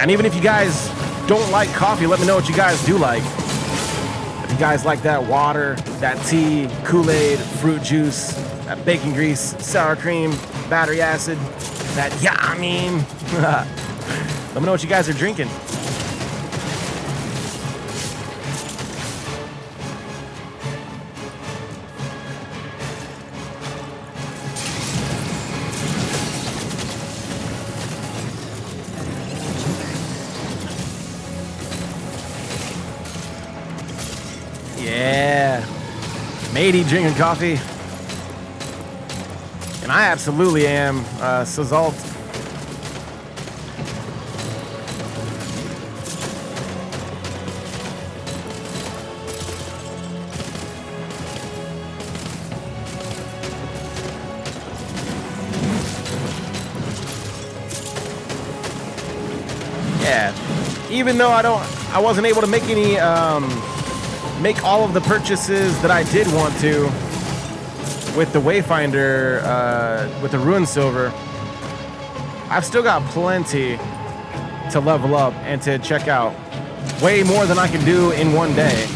And even if you guys don't like coffee, let me know what you guys do like. If you guys like that water, that tea, Kool-Aid, fruit juice, that bacon grease, sour cream, battery acid, that yamin. Let me know what you guys are drinking. Yeah, matey drinking coffee. And I absolutely am, Sazalt. Yeah, even though I wasn't able to make any, make all of the purchases that I did want to with the Wayfinder, with the Ruin Silver, I've still got plenty to level up and to check out. Way more than I can do in one day.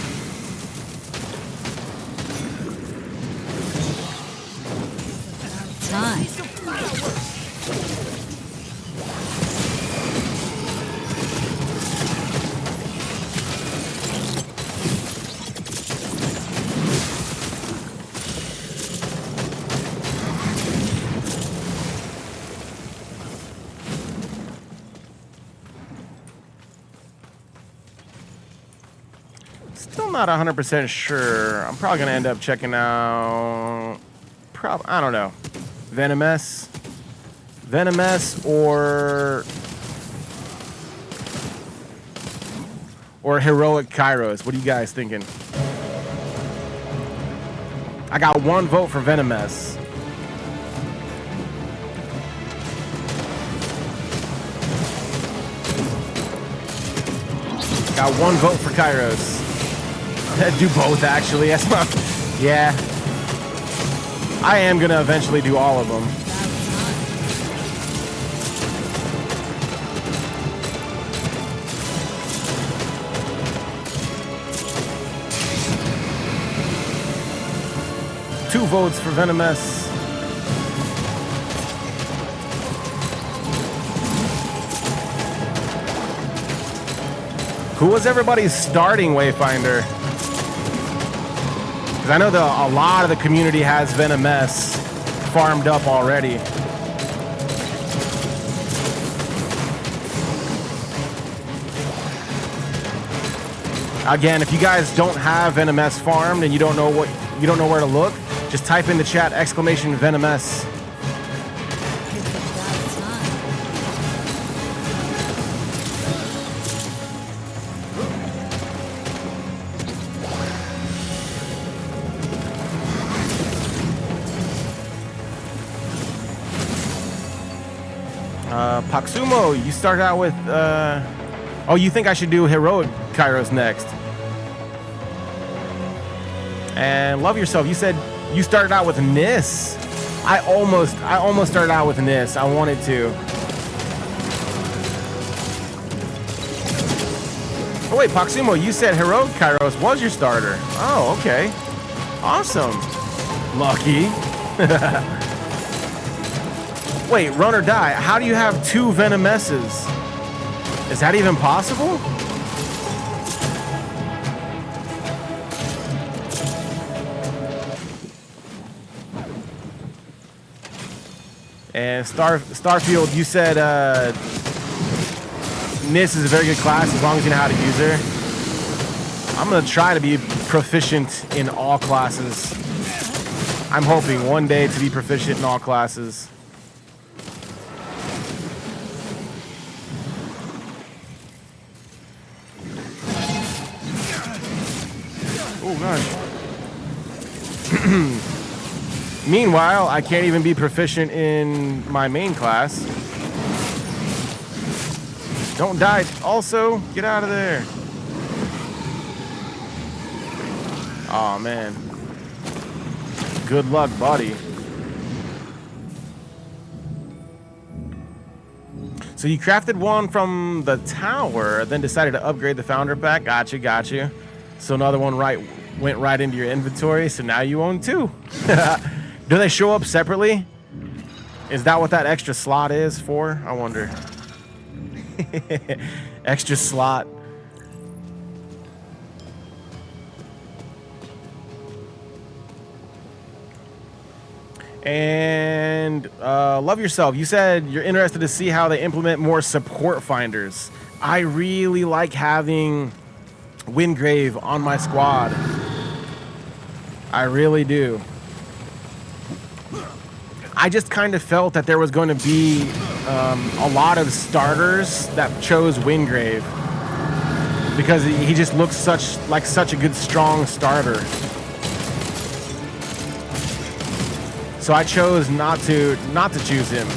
Time. Still not 100% sure. I'm probably gonna end up checking out. I don't know. Venomous, or Heroic Kairos. What are you guys thinking? I got 1 vote for Venomous. Got 1 vote for Kairos. Do both, actually. That's not. Yeah. I am gonna eventually do all of them. Two votes for Venomous. Who was everybody's starting Wayfinder? Because I know a lot of the community has Venomous farmed up already. Again, if you guys don't have Venomous farmed and you don't know where to look, just type in the chat !Venomous. Paxumo, you started out with, oh, you think I should do Heroic Kairos next? And Love Yourself, you said you started out with Nis. I almost started out with Nis. I wanted to. Oh wait, Paxumo, you said Heroic Kairos was your starter. Oh, okay. Awesome. Lucky. Wait, Run or Die. How do you have 2 Venomesses? Is that even possible? And Starfield, you said Nis is a very good class as long as you know how to use her. I'm gonna try to be proficient in all classes. I'm hoping one day to be proficient in all classes. Oh gosh. Meanwhile, I can't even be proficient in my main class. Don't die. Also, get out of there. Oh man. Good luck, buddy. So you crafted one from the tower, then decided to upgrade the founder pack. Gotcha. So another one went right into your inventory, so now you own 2. Do they show up separately? Is that what that extra slot is for? I wonder. Extra slot. And Love Yourself, you said you're interested to see how they implement more support finders. I really like having Wingrave on my squad. I really do. I just kind of felt that there was going to be a lot of starters that chose Wingrave because he just looks like such a good strong starter. So I chose not to choose him.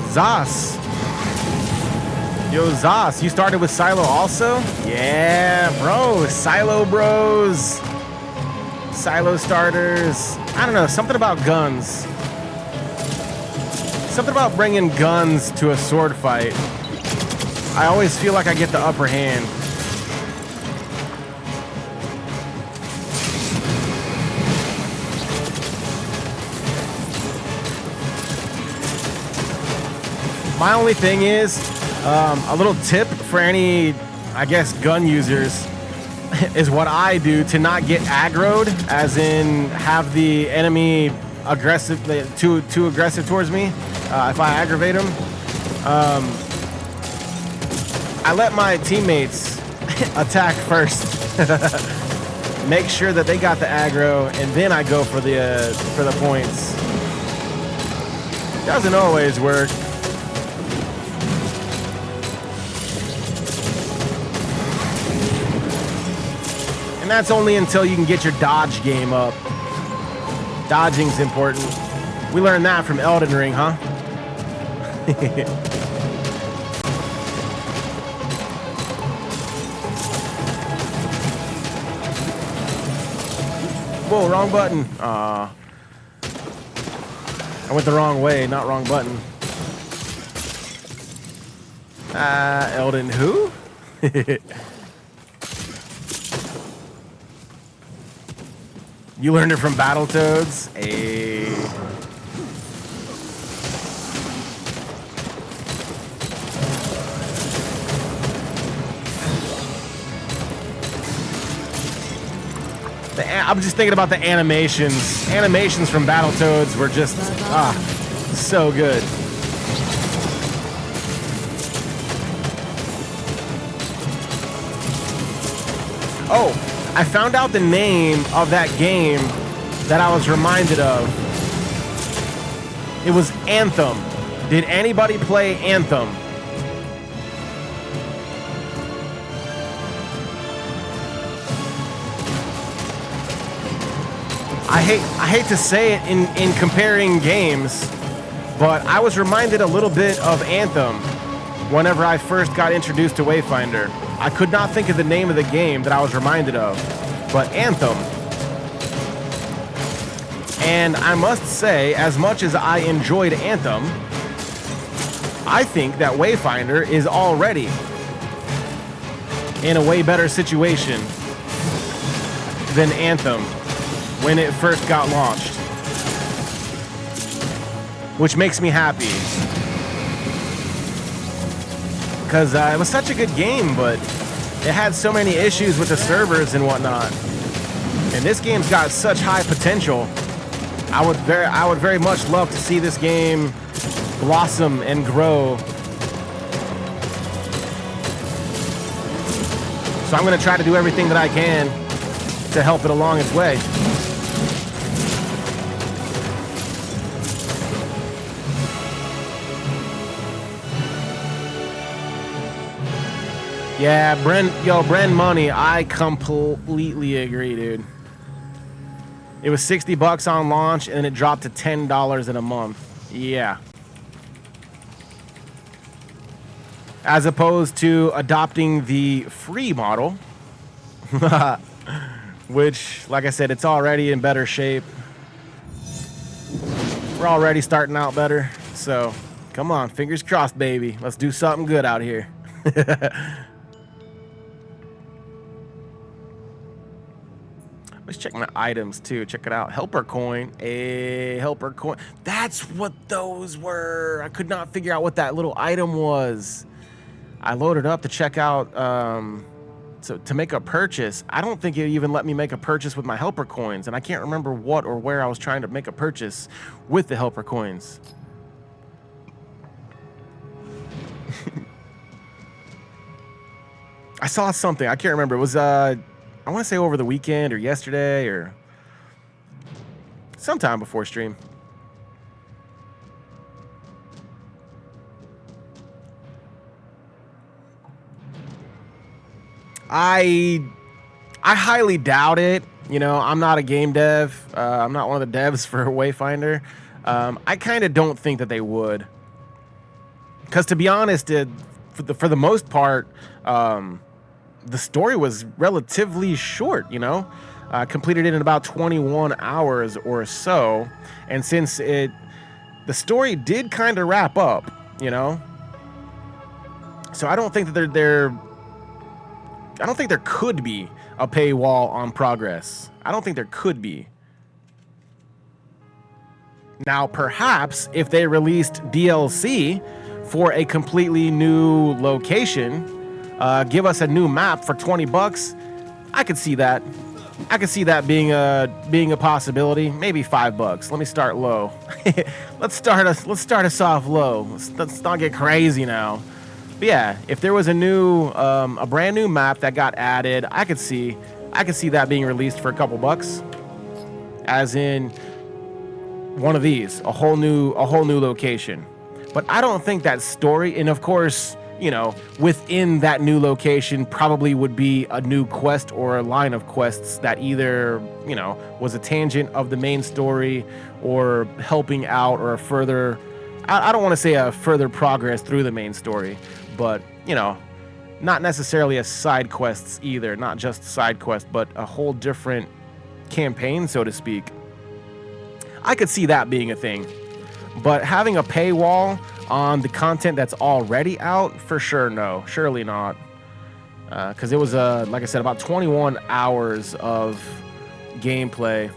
Zos. Yo, Zos, you started with Silo also? Yeah, bro. Silo bros. Silo starters. I don't know, something about guns. Something about bringing guns to a sword fight. I always feel like I get the upper hand. My only thing is, a little tip for any, I guess, gun users is what I do to not get aggroed, as in have the enemy aggressive, too aggressive towards me. If I aggravate them, I let my teammates attack first. Make sure that they got the aggro, and then I go for the points. Doesn't always work. And that's only until you can get your dodge game up. Dodging's important. We learned that from Elden Ring, huh? Whoa, wrong button. I went the wrong way, not wrong button. Elden who? You learned it from Battletoads? I'm just thinking about the animations. Animations from Battletoads were just, so good. Oh, I found out the name of that game that I was reminded of. It was Anthem. Did anybody play Anthem? I hate to say it in comparing games, but I was reminded a little bit of Anthem whenever I first got introduced to Wayfinder. I could not think of the name of the game that I was reminded of, but Anthem. And I must say, as much as I enjoyed Anthem, I think that Wayfinder is already in a way better situation than Anthem when it first got launched, which makes me happy, because it was such a good game, but it had so many issues with the servers and whatnot. And this game's got such high potential. I would very much love to see this game blossom and grow. So I'm going to try to do everything that I can to help it along its way. Yeah, Bren Money, I completely agree, dude. It was $60 on launch, and it dropped to $10 in a month. Yeah. As opposed to adopting the free model, which, like I said, it's already in better shape. We're already starting out better, so come on, fingers crossed, baby. Let's do something good out here. Let's check my items too. Check it out. Helper coin. A helper coin. That's what those were. I could not figure out what that little item was. I loaded up to check out, to make a purchase. I don't think it even let me make a purchase with my helper coins, and I can't remember what or where I was trying to make a purchase with the helper coins. I saw something. I can't remember. It was, I want to say over the weekend or yesterday or sometime before stream. I highly doubt it. You know, I'm not a game dev. I'm not one of the devs for Wayfinder. I kind of don't think that they would. Because to be honest, for the most part, the story was relatively short, you know? Completed it in about 21 hours or so. And since the story did kind of wrap up, you know? So I don't think that I don't think there could be a paywall on progress. I don't think there could be. Now, perhaps if they released DLC for a completely new location, give us a new map for 20 bucks, I could see that. I could see that being a possibility. Maybe $5. Let me start low. let's start us off low. Let's not get crazy now. But yeah, if there was a brand new map that got added, I could see that being released for a couple bucks. As in one of these, a whole new location. But I don't think that story, and of course, you know, within that new location probably would be a new quest or a line of quests that either, you know, was a tangent of the main story or helping out or a further, I don't want to say a further progress through the main story, but, you know, not necessarily a side quests either, not just side quest, but a whole different campaign, so to speak. I could see that being a thing. But having a paywall on the content that's already out, for sure, no. Surely not. Because it was, like I said, about 21 hours of gameplay.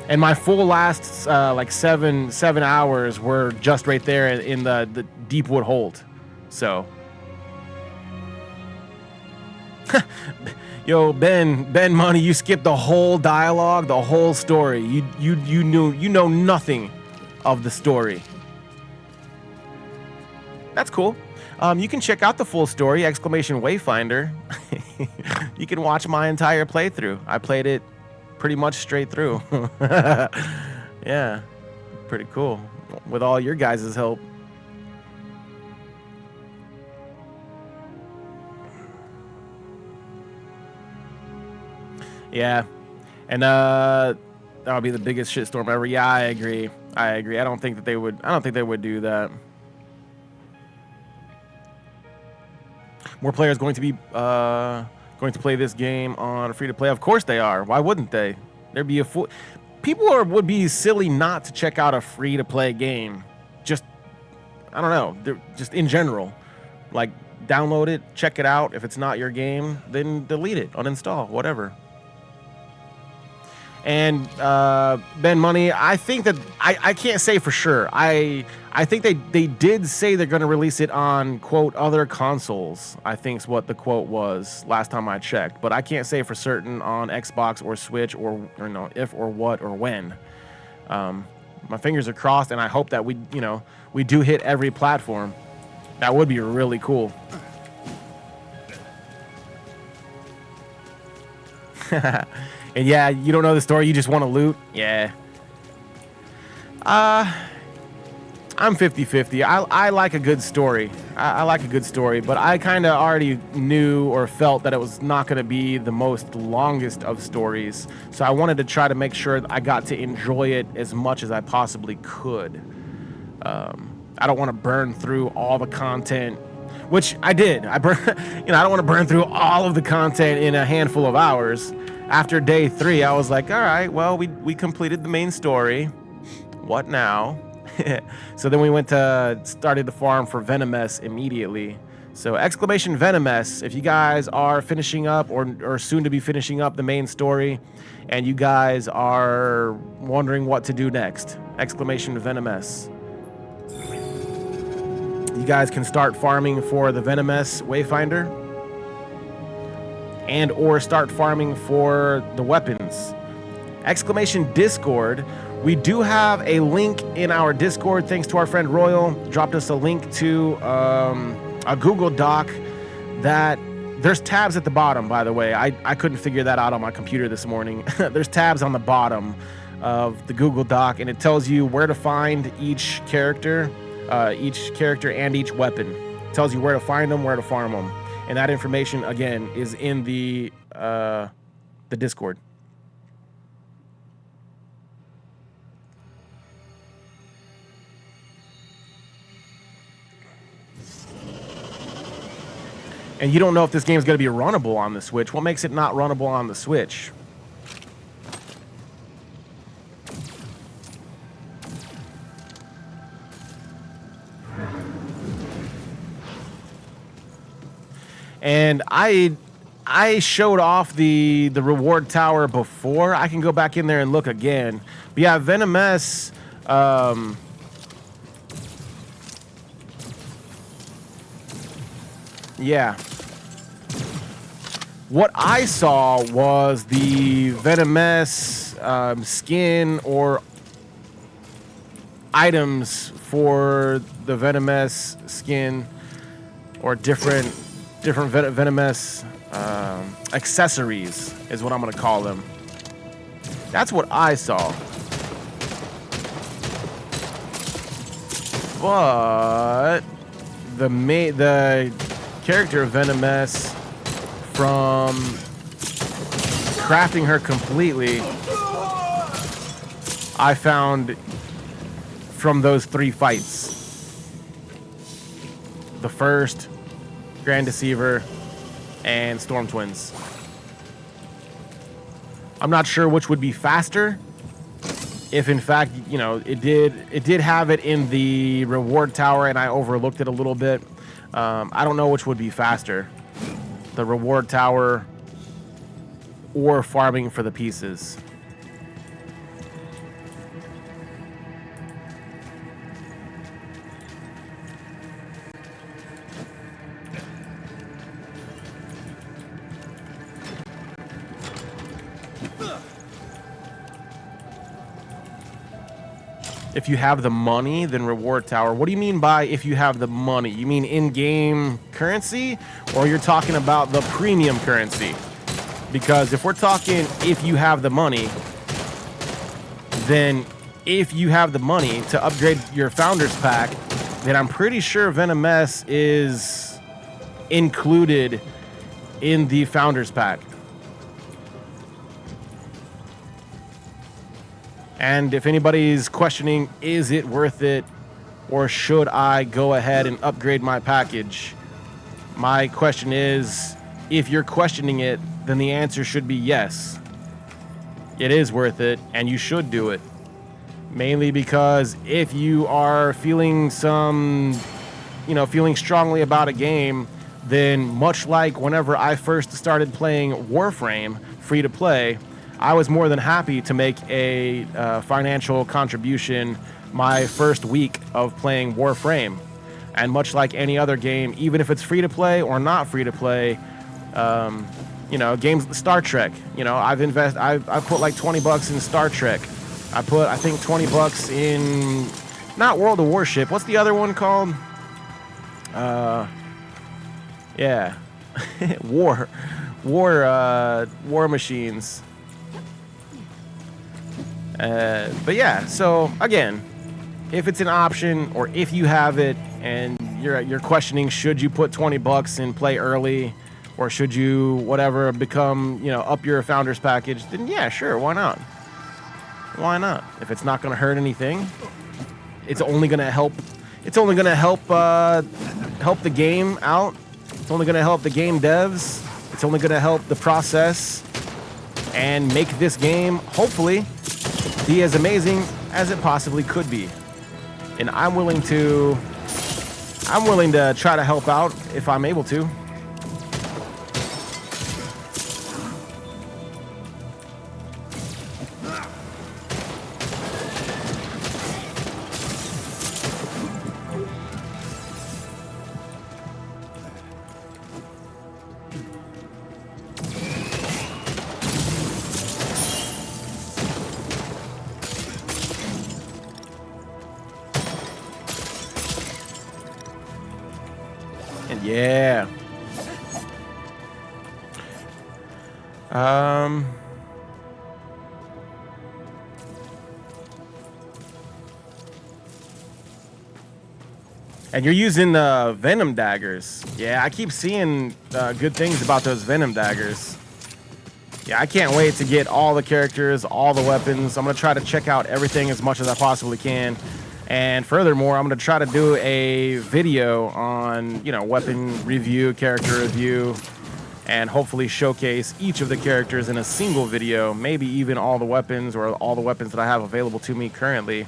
And my full last, like, seven hours were just right there in the Deepwood Hold. So. Yo, Ben Money, you skipped the whole dialogue, the whole story. You know nothing of the story. That's cool. You can check out the full story, Wayfinder. You can watch my entire playthrough. I played it pretty much straight through. Yeah, pretty cool. With all your guys' help. Yeah, and that would be the biggest shitstorm ever. Yeah, I agree. I don't think they would do that. More players going to be going to play this game on free to play. Of course they are. Why wouldn't they? There'd be people would be silly not to check out a free to play game. Just, I don't know. They're just in general, like, download it, check it out. If it's not your game, then delete it, uninstall, whatever. And Ben Money, I think that I can't say for sure. I think they did say they're going to release it on, quote, other consoles, I think's what the quote was last time I checked. But I can't say for certain on Xbox or Switch or no, if or what or when. My fingers are crossed, and I hope that we do hit every platform. That would be really cool. And yeah, you don't know the story, you just want to loot? Yeah. I'm 50-50. I like a good story. I like a good story, but I kind of already knew or felt that it was not going to be the most longest of stories. So I wanted to try to make sure that I got to enjoy it as much as I possibly could. I don't want to burn through all the content, which I did. I don't want to burn through all of the content in a handful of hours. After day 3, I was like, all right, well, we completed the main story. What now? So then we started the farm for Venomous immediately. So Venomous, if you guys are finishing up or soon to be finishing up the main story and you guys are wondering what to do next, Venomous. You guys can start farming for the Venomous Wayfinder and or start farming for the weapons. Discord. We do have a link in our Discord, thanks to our friend Royal. Dropped us a link to a Google Doc that there's tabs at the bottom, by the way. I couldn't figure that out on my computer this morning. There's tabs on the bottom of the Google Doc, and it tells you where to find each character and each weapon. It tells you where to find them, where to farm them. And that information, again, is in the Discord. And you don't know if this game is going to be runnable on the Switch. What makes it not runnable on the Switch? And I showed off the reward tower before. I can go back in there and look again. But yeah, Venomous. Yeah. What I saw was the Venomous skin or items for the Venomous skin or different Venomous accessories is what I'm gonna call them. That's what I saw. But the character of Venomous, from crafting her completely, I found from those 3 fights. The first, Grand Deceiver, and Storm Twins. I'm not sure which would be faster. If in fact, you know, it did have it in the reward tower and I overlooked it a little bit. I don't know which would be faster. The reward tower or farming for the pieces. If you have the money, then reward tower. What do you mean by if you have the money? You mean in-game currency, or you're talking about the premium currency? Because if we're talking if you have the money, then if you have the money to upgrade your Founders Pack, then I'm pretty sure Venomous is included in the Founders Pack. And if anybody's questioning, is it worth it, or should I go ahead and upgrade my package? My question is, if you're questioning it, then the answer should be yes. It is worth it, and you should do it. Mainly because if you are feeling feeling strongly about a game, then much like whenever I first started playing Warframe free to play, I was more than happy to make a financial contribution my first week of playing Warframe. And much like any other game, even if it's free to play or not free to play, games, Star Trek, I've put like $20 in Star Trek. I put, I think, $20 in, not World of Warship. What's the other one called? Yeah. War Machines. But yeah, so again, if it's an option or if you have it and you're questioning, should you put $20 and play early, or should you whatever become, up your Founders package, then yeah, sure, why not? Why not? If it's not going to hurt anything, it's only going to help. It's only going to help help the game out. It's only going to help the game devs. It's only going to help the process and make this game hopefully be as amazing as it possibly could be. And I'm willing to try to help out if I'm able to. Yeah. And you're using Venom daggers. Yeah, I keep seeing good things about those Venom daggers. Yeah, I can't wait to get all the characters, all the weapons. I'm going to try to check out everything as much as I possibly can. And furthermore, I'm going to try to do a video on, weapon review, character review, and hopefully showcase each of the characters in a single video, maybe even all the weapons or all the weapons that I have available to me currently.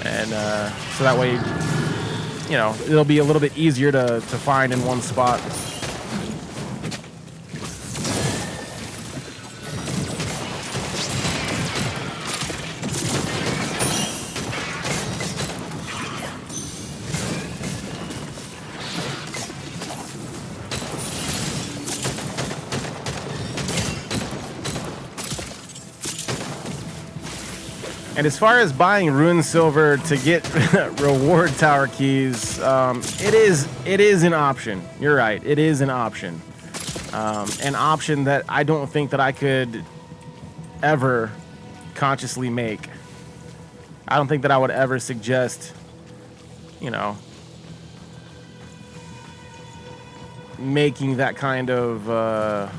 And so that way, it'll be a little bit easier to find in one spot. And as far as buying Rune Silver to get reward tower keys, it is an option. You're right, it is an option. An option that I don't think that I could ever consciously make. I don't think that I would ever suggest, you know, making that kind of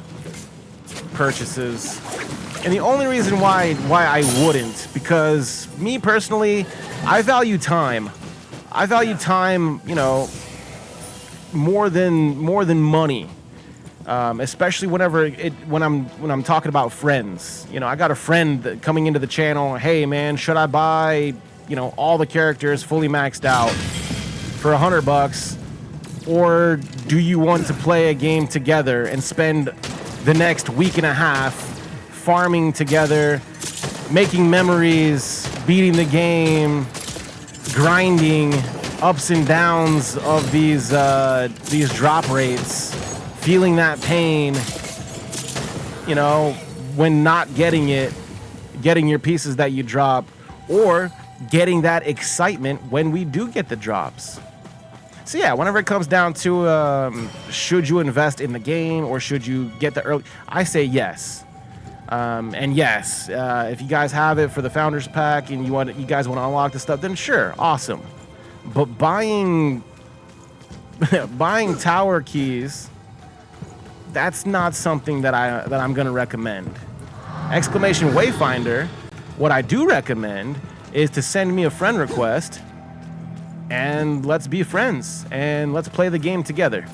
purchases. And the only reason why I wouldn't, because me personally, I value time. I value time, you know, more than money. Especially when I'm talking about friends. You know, I got a friend coming into the channel. Hey man, should I buy, you know, all the characters fully maxed out for $100, or do you want to play a game together and spend the next week and a half farming together, making memories, beating the game, grinding, ups and downs of these drop rates, feeling that pain, you know, when not getting it, getting your pieces that you drop, or getting that excitement when we do get the drops. So yeah, whenever it comes down to should you invest in the game or should you get the early, I say yes. And yes, if you guys have it for the Founders Pack and you guys want to unlock the stuff, then sure, awesome. But buying tower keys, that's not something that I'm gonna recommend. Exclamation Wayfinder, what I do recommend is to send me a friend request and let's be friends and let's play the game together.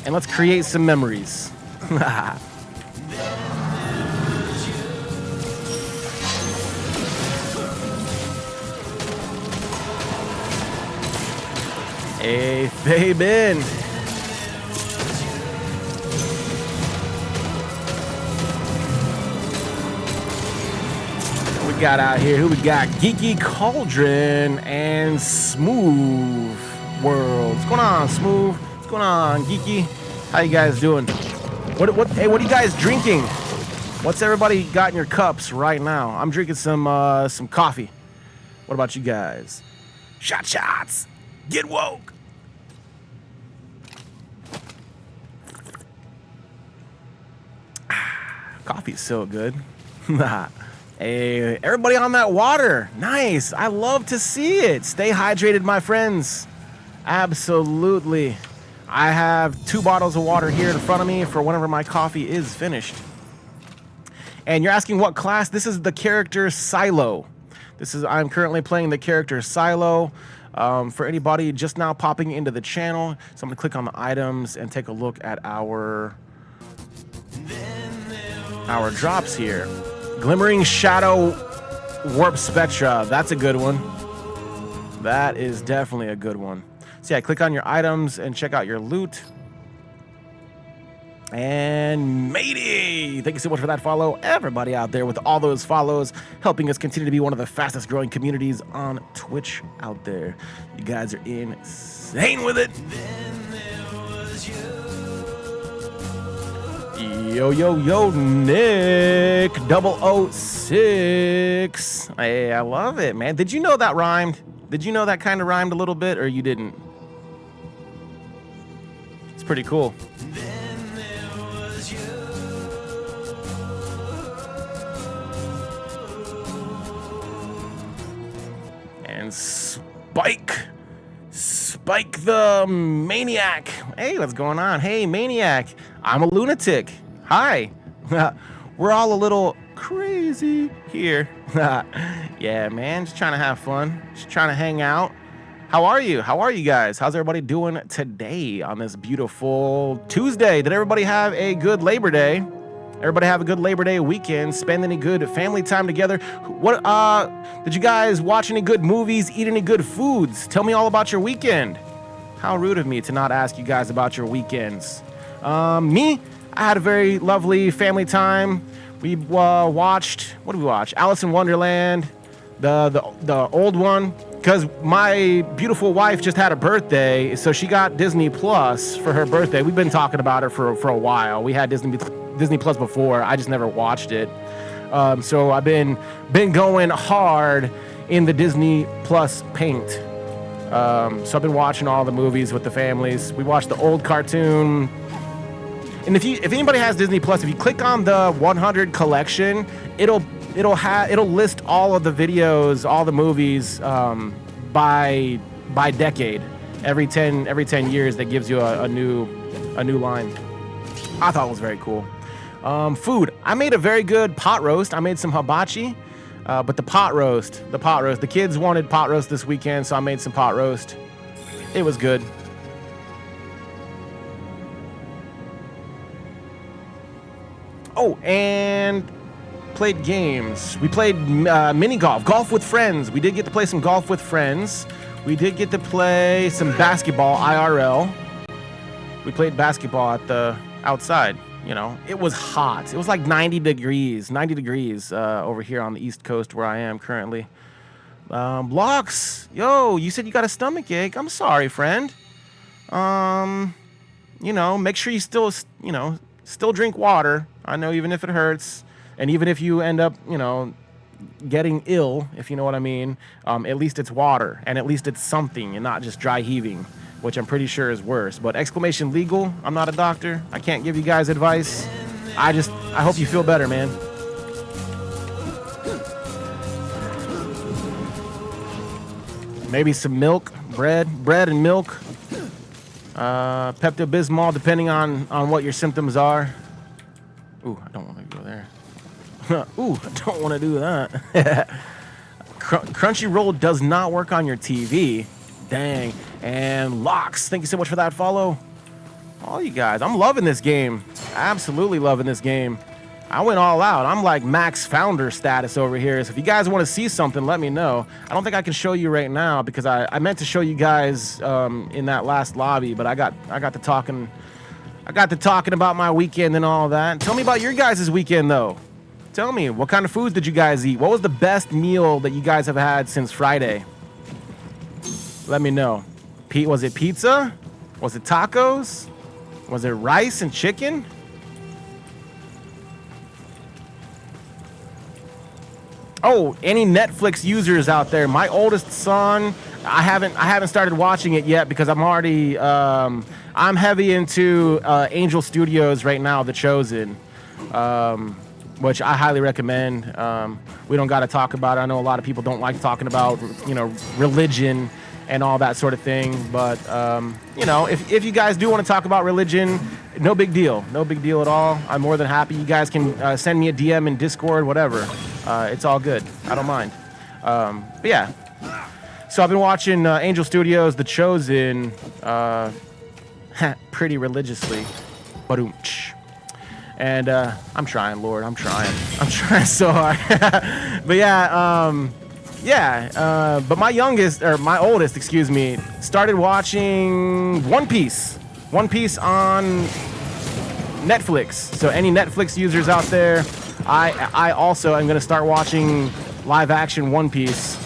And let's create some memories. Hey, Fabian. We got out here, who we got? Geeky Cauldron and Smooth World. What's going on, Smooth? What's going on, Geeky? How you guys doing? Hey, what are you guys drinking? What's everybody got in your cups right now? I'm drinking some coffee. What about you guys? Shots. Get woke. Coffee's so good. Hey, everybody on that water. Nice. I love to see it. Stay hydrated, my friends. Absolutely. I have 2 bottles of water here in front of me for whenever my coffee is finished. And you're asking what class? This is the character Silo. I'm currently playing the character Silo. For anybody just now popping into the channel, so I'm gonna click on the items and take a look at our drops here. Glimmering Shadow Warp Spectra. That's a good one. That is definitely a good one. So yeah, click on your items and check out your loot. And matey, thank you so much for that follow. Everybody out there with all those follows, helping us continue to be one of the fastest growing communities on Twitch out there. You guys are insane with it. Yo, Nick 006. Hey, I love it, man. Did you know that rhymed? Did you know that kind of rhymed a little bit, or you didn't? It's pretty cool. And Spike the Maniac. Hey, what's going on? Hey, Maniac. I'm a lunatic. Hi. We're all a little crazy here. Yeah, man, just trying to have fun. Just trying to hang out. How are you? How are you guys? How's everybody doing today on this beautiful Tuesday? Did everybody have a good Labor Day? Everybody have a good Labor Day weekend? Spend any good family time together? What? Did you guys watch any good movies? Eat any good foods? Tell me all about your weekend. How rude of me to not ask you guys about your weekends. Me, I had a very lovely family time. We watched. What did we watch? Alice in Wonderland, the old one. Because my beautiful wife just had a birthday, so she got Disney Plus for her birthday. We've been talking about it for a while. We had Disney Plus before. I just never watched it. So I've been going hard in the Disney Plus paint. So I've been watching all the movies with the families. We watched the old cartoon. And if anybody has Disney Plus, if you click on the 100 collection, it'll list all of the videos, all the movies by decade. Every 10 years, that gives you a new line. I thought it was very cool. Food. I made a very good pot roast. I made some hibachi, but the pot roast. The kids wanted pot roast this weekend, so I made some pot roast. It was good. Oh, and played games. We played mini golf with friends. We did get to play some golf with friends. We did get to play some basketball IRL. We played basketball at the outside. You know, it was hot. It was like 90 degrees over here on the East Coast where I am currently. Blocks, yo, you said you got a stomach ache. I'm sorry, friend. You know, make sure you still drink water. I know, even if it hurts, and even if you end up, getting ill, if you know what I mean, at least it's water, and at least it's something, and not just dry heaving, which I'm pretty sure is worse. But exclamation legal, I'm not a doctor. I can't give you guys advice. I hope you feel better, man. Maybe some milk, bread and milk. Pepto-Bismol, depending on what your symptoms are. Ooh, I don't want to go there. Ooh, I don't want to do that. Crunchyroll does not work on your TV. Dang. And Locks, thank you so much for that follow. All you guys, I'm loving this game. Absolutely loving this game. I went all out. I'm like max founder status over here. So if you guys want to see something, let me know. I don't think I can show you right now because I meant to show you guys in that last lobby, but I got to talking about my weekend and all that. Tell me about your guys' weekend though. Tell me, what kind of foods did you guys eat? What was the best meal that you guys have had since Friday? Let me know. Pete, was it pizza? Was it tacos? Was it rice and chicken? Oh, any Netflix users out there? My oldest son, I haven't started watching it yet because I'm already I'm heavy into Angel Studios right now, The Chosen, which I highly recommend. We don't got to talk about it. I know a lot of people don't like talking about religion and all that sort of thing, but if you guys do want to talk about religion, no big deal at all. I'm more than happy. You guys can send me a DM in Discord, whatever. It's all good. I don't mind. But yeah. So I've been watching Angel Studios, The Chosen, pretty religiously. Ba-doom-tsh. And I'm trying, Lord. I'm trying so hard. But yeah, but my oldest, started watching One Piece on Netflix. So any Netflix users out there, I also am going to start watching live action One Piece.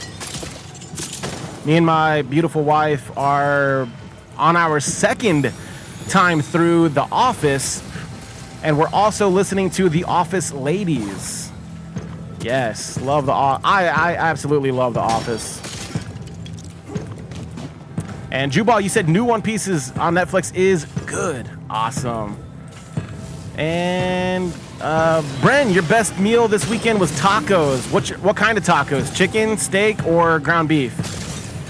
Me and my beautiful wife are on our second time through The Office, and we're also listening to The Office Ladies. Yes, love I absolutely love The Office. And Jubal, you said new One Piece on Netflix is good. Awesome. And Bren, your best meal this weekend was tacos. What kind of tacos? Chicken, steak, or ground beef?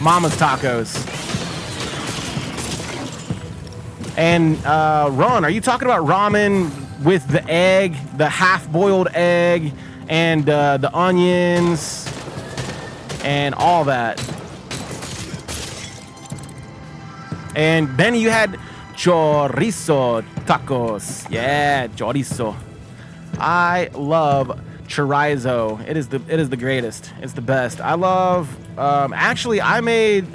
Mama's tacos. And Ron, are you talking about ramen with the egg, the half-boiled egg, and the onions, and all that? And Benny, you had chorizo tacos. Yeah, chorizo. I love chorizo. It is the greatest. It's the best. I love. Actually, I made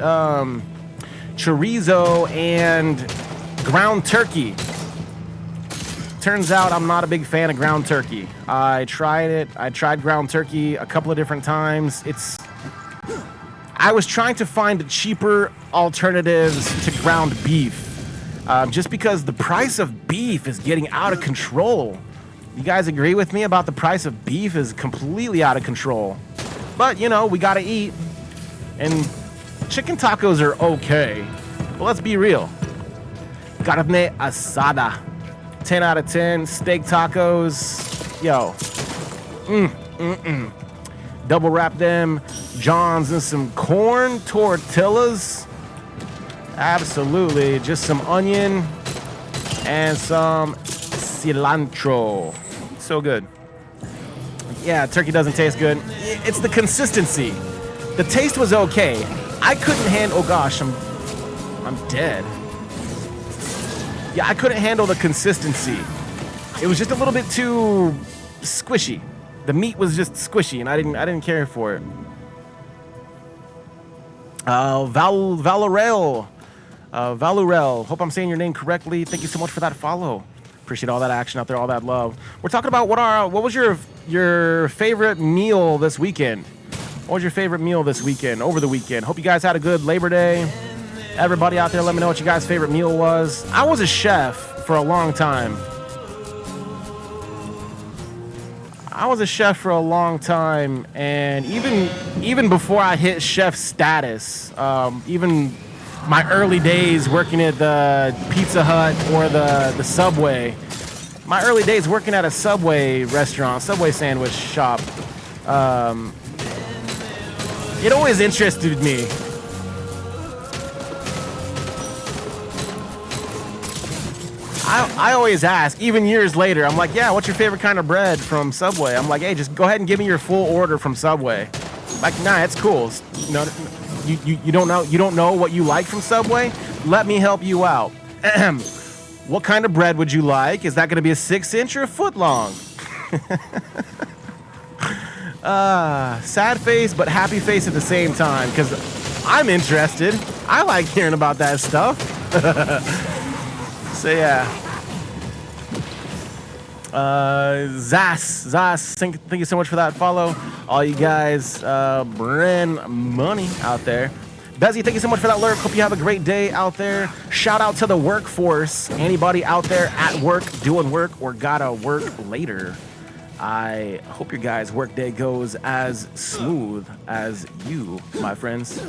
chorizo and ground turkey. Turns out I'm not a big fan of ground turkey. I tried it. I tried ground turkey a couple of different times. I was trying to find cheaper alternatives to ground beef, just because the price of beef is getting out of control. You guys agree with me about the price of beef is completely out of control. But, you know, we gotta eat. And chicken tacos are okay. But let's be real. Carne asada. 10 out of 10. Steak tacos. Yo. Double wrap them Johns in some corn tortillas. Absolutely. Just some onion and some cilantro. So good. Yeah, turkey doesn't taste good. It's the consistency. The taste was okay. I couldn't handle. Oh gosh, I'm dead. Yeah, I couldn't handle the consistency. It was just a little bit too squishy. The meat was just squishy, and I didn't care for it. Valorel. Hope I'm saying your name correctly. Thank you so much for that follow. Appreciate all that action out there, all that love. We're talking about what was your favorite meal this weekend? What was your favorite meal this weekend, over the weekend? Hope you guys had a good Labor Day. Everybody out there, let me know what your guys' favorite meal was. I was a chef for a long time. And even before I hit chef status, even my early days working at the Pizza Hut or the Subway, my early days working at a Subway restaurant, Subway sandwich shop, it always interested me. I always ask, even years later, I'm like, yeah, what's your favorite kind of bread from Subway? I'm like, hey, just go ahead and give me your full order from Subway. Like, nah, it's cool. No, you don't know what you like from Subway? Let me help you out. What kind of bread would you like? Is that going to be a 6-inch or a foot long? Sad face, but happy face at the same time, because I'm interested. I like hearing about that stuff. So yeah. Zas, thank you so much for that follow. All you guys, Bren Money out there. Bezzy, thank you so much for that lurk. Hope you have a great day out there. Shout out to the workforce. Anybody out there at work, doing work, or gotta work later. I hope your guys' workday goes as smooth as you, my friends.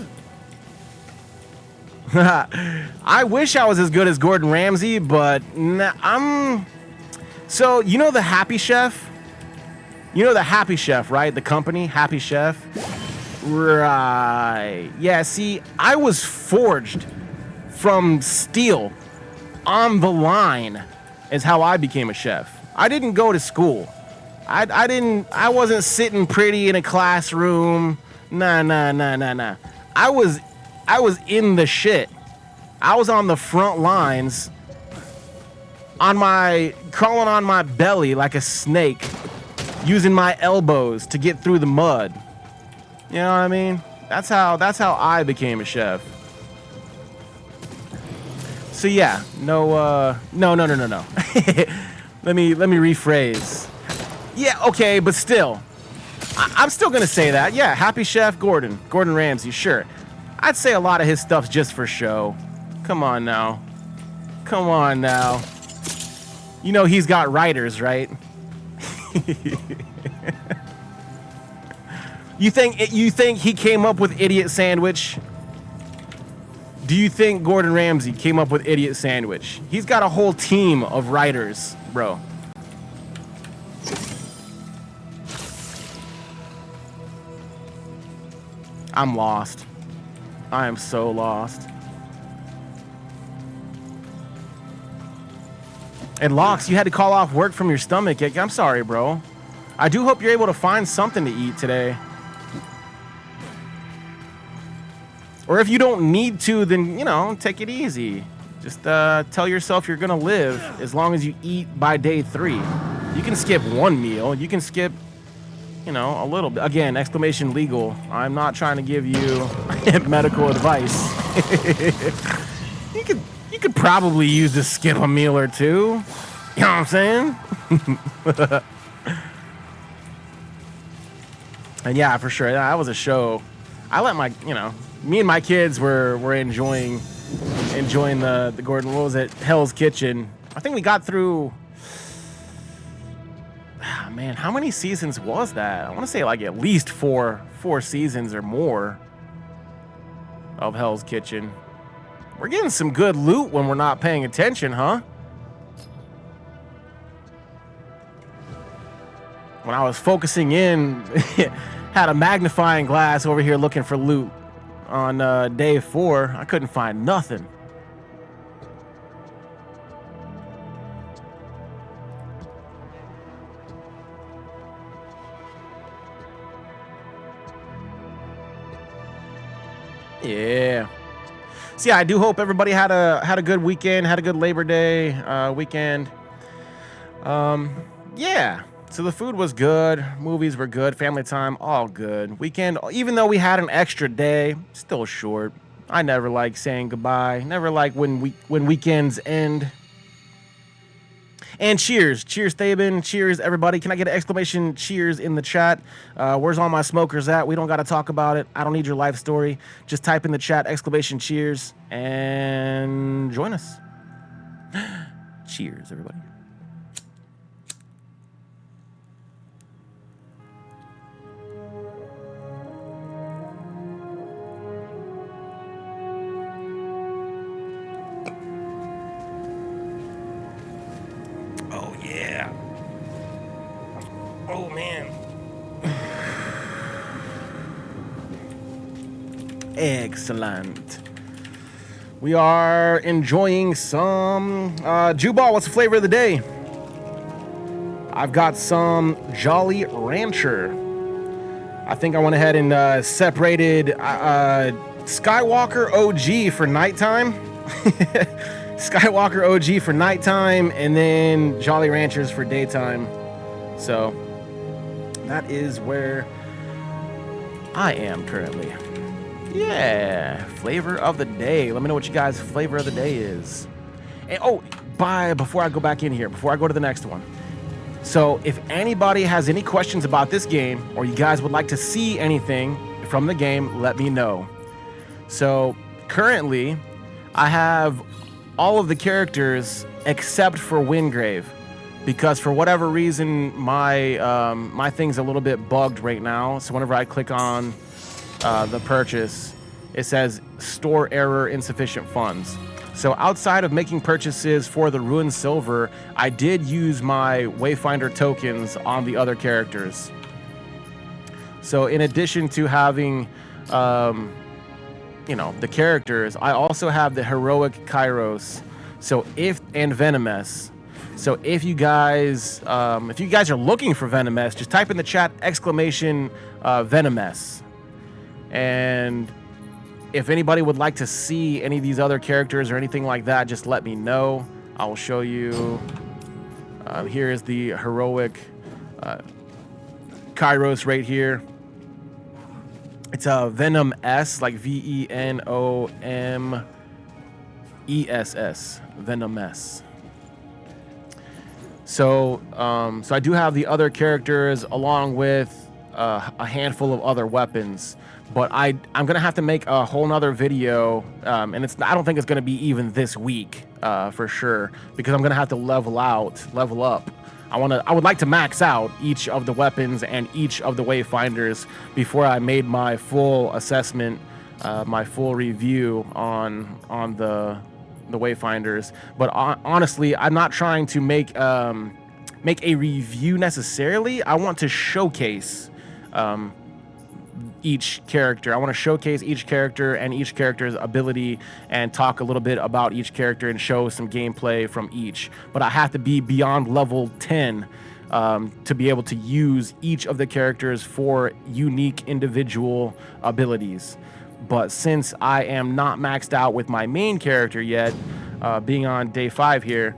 I wish I was as good as Gordon Ramsay, but so you know the Happy Chef? You know the Happy Chef, right? The company, Happy Chef. Right. Yeah, see, I was forged from steel on the line is how I became a chef. I didn't go to school. I wasn't sitting pretty in a classroom. Nah. I was in the shit. I was on the front lines, crawling on my belly like a snake, using my elbows to get through the mud. You know what I mean? That's how I became a chef. So yeah, no. Let me rephrase. Yeah, okay, but still, I'm still gonna say that. Yeah, Happy Chef Gordon Ramsay, sure. I'd say a lot of his stuff's just for show. Come on now. You know he's got writers, right? You think he came up with Idiot Sandwich? Do you think Gordon Ramsay came up with Idiot Sandwich? He's got a whole team of writers, bro. I'm lost. I am so lost. And Lox, you had to call off work from your stomach ache. I'm sorry, bro. I do hope you're able to find something to eat today. Or if you don't need to, then, you know, take it easy. Just tell yourself you're going to live as long as you eat by day 3. You can skip one meal. You can skip, you know, a little bit. Again, exclamation legal. I'm not trying to give you medical advice. You could probably use to skip a meal or two. You know what I'm saying? And yeah, for sure, that was a show. I let me and my kids were enjoying the Gordon, what was it, Hell's Kitchen. I think we got through Man, how many seasons was that? I want to say like at least four seasons or more of Hell's Kitchen. We're getting some good loot when we're not paying attention, huh? When I was focusing in, had a magnifying glass over here looking for loot on day 4. I couldn't find nothing. Yeah. So yeah, I do hope everybody had a good weekend, had a good Labor Day weekend. Yeah. So the food was good, movies were good, family time, all good. Weekend, even though we had an extra day, still short. I never like saying goodbye. Never like when weekends end. And cheers, Thabin, cheers everybody. Can I get an exclamation cheers in the chat? Where's all my smokers at? We don't got to talk about it. I don't need your life story. Just type in the chat exclamation cheers and join us. Cheers, everybody. Oh, yeah. Oh, man. Excellent. We are enjoying some Jubal. What's the flavor of the day? I've got some Jolly Rancher. I think I went ahead and separated Skywalker OG for nighttime. Skywalker OG for nighttime, and then Jolly Ranchers for daytime. So that is where I am currently. Yeah, flavor of the day. Let me know what you guys' flavor of the day is. And before I go back in here, before I go to the next one. So if anybody has any questions about this game, or you guys would like to see anything from the game, let me know. So currently, I have all of the characters except for Wingrave, because for whatever reason my thing's a little bit bugged right now. So whenever I click on the purchase, it says store error, insufficient funds. So outside of making purchases for the Ruined Silver, I did use my Wayfinder tokens on the other characters. So in addition to having the characters, I also have the heroic Kairos, and Venomous. So if you guys are looking for Venomous, just type in the chat exclamation Venomous. And if anybody would like to see any of these other characters or anything like that, just let me know. I will show you. Here is the heroic Kairos right here. It's a Venom S, like VENOMESS, Venom S. So I do have the other characters along with a handful of other weapons, but I'm gonna have to make a whole nother video, and I don't think it's gonna be even this week for sure, because I'm gonna have to level up. I would like to max out each of the weapons and each of the Wayfinders before I made my full assessment, my full review on the Wayfinders. But honestly, I'm not trying to make a review necessarily. I want to showcase each character. I want to showcase each character and each character's ability and talk a little bit about each character and show some gameplay from each. But I have to be beyond level 10 to be able to use each of the characters for unique individual abilities. But since I am not maxed out with my main character yet, being on day 5 here,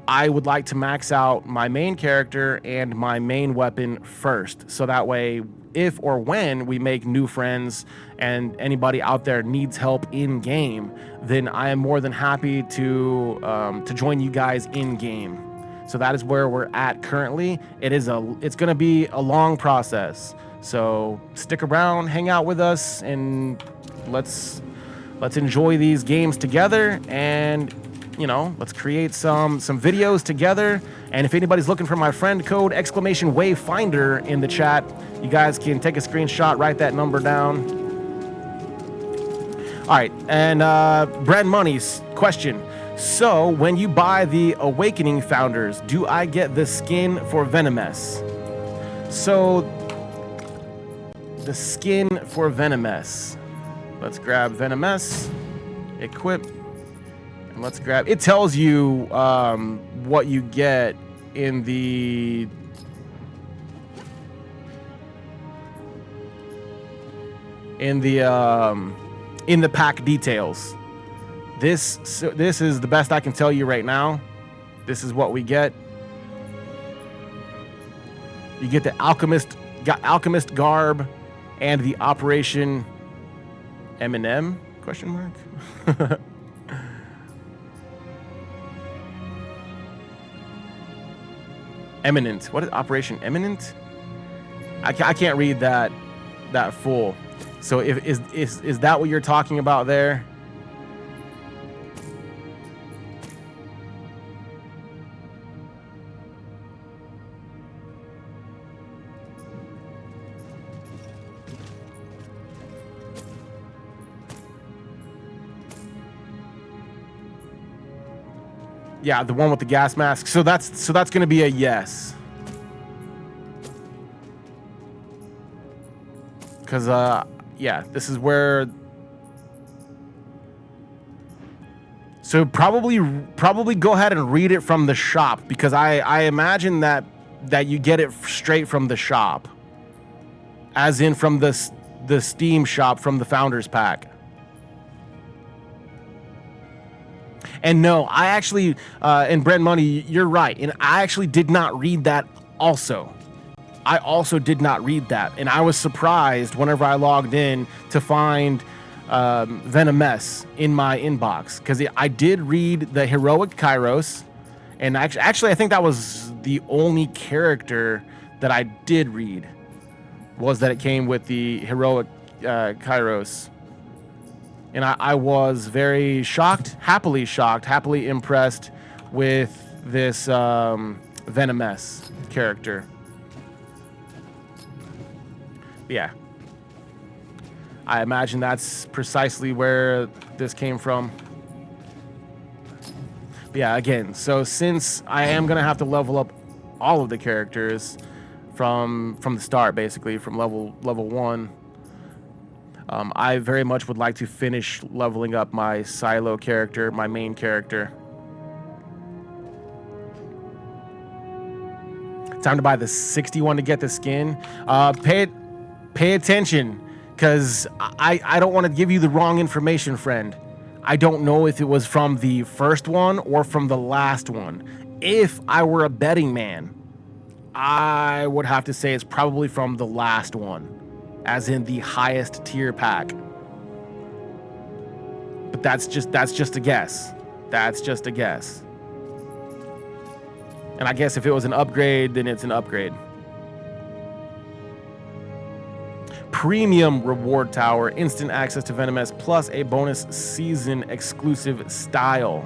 I would like to max out my main character and my main weapon first. So that way, if or when we make new friends and anybody out there needs help in game, then I am more than happy to join you guys in game. So that is where we're at currently. It's going to be a long process. So stick around, hang out with us, and let's enjoy these games together, and let's create some videos together And if anybody's looking for my friend code, !Wayfinder in the chat, you guys can take a screenshot, write that number down. All right, and Brad Money's question. So, when you buy the Awakening Founders, do I get the skin for Venomous? So, the skin for Venomous. Let's grab Venomous, equip, and let's grab... It tells you what you get in the... in the pack details. This is the best I can tell you right now. This is what we get. You get the alchemist garb and the Operation M&M question mark. Eminent. What is Operation Eminent? I can't read that full. So is that what you're talking about there? Yeah, the one with the gas mask. So that's going to be a yes. Cuz yeah, this is where... So probably go ahead and read it from the shop, because I imagine that you get it straight from the shop. As in from the Steam shop, from the Founders Pack. And no, I actually, and Brent Money, you're right. And I actually did not read that also. I also did not read that. And I was surprised whenever I logged in to find Venomous in my inbox. Because I did read the Heroic Kairos. And actually, I think that was the only character that I did read. Was that it came with the Heroic Kairos. And I was very shocked, happily impressed with this Venomous character. Yeah. I imagine that's precisely where this came from. But yeah, again, so since I am going to have to level up all of the characters from the start, basically, from level 1... I very much would like to finish leveling up my Silo character, my main character. Time to buy the 61 to get the skin. Pay attention, because I don't want to give you the wrong information, friend. I don't know if it was from the first one or from the last one. If I were a betting man, I would have to say it's probably from the last one. As in the highest tier pack. But that's just a guess. That's just a guess. And I guess if it was an upgrade, then it's an upgrade. Premium reward tower, instant access to Venomous, plus a bonus season exclusive style.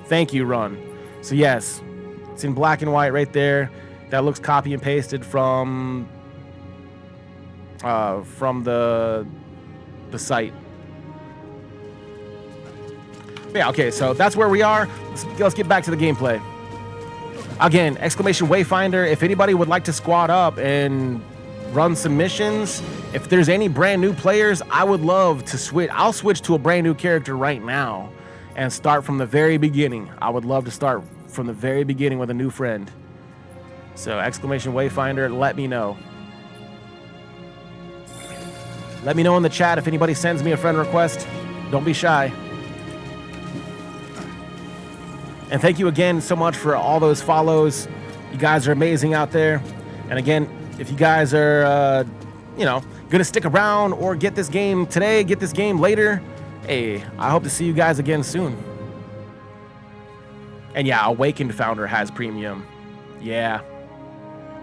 Thank you, Run. So yes, it's in black and white right there. That looks copy and pasted from the site. But yeah, okay, so that's where we are. Let's get back to the gameplay. Again, !Wayfinder, if anybody would like to squad up and run some missions, if there's any brand new players, I would love to switch. I'll switch to a brand new character right now and start from the very beginning. I would love to start from the very beginning with a new friend. So !Wayfinder, let me know. Let me know in the chat if anybody sends me a friend request. Don't be shy. And thank you again so much for all those follows. You guys are amazing out there. And again, if you guys are, going to stick around or get this game today, get this game later, hey, I hope to see you guys again soon. And yeah, Awakened Founder has premium. Yeah.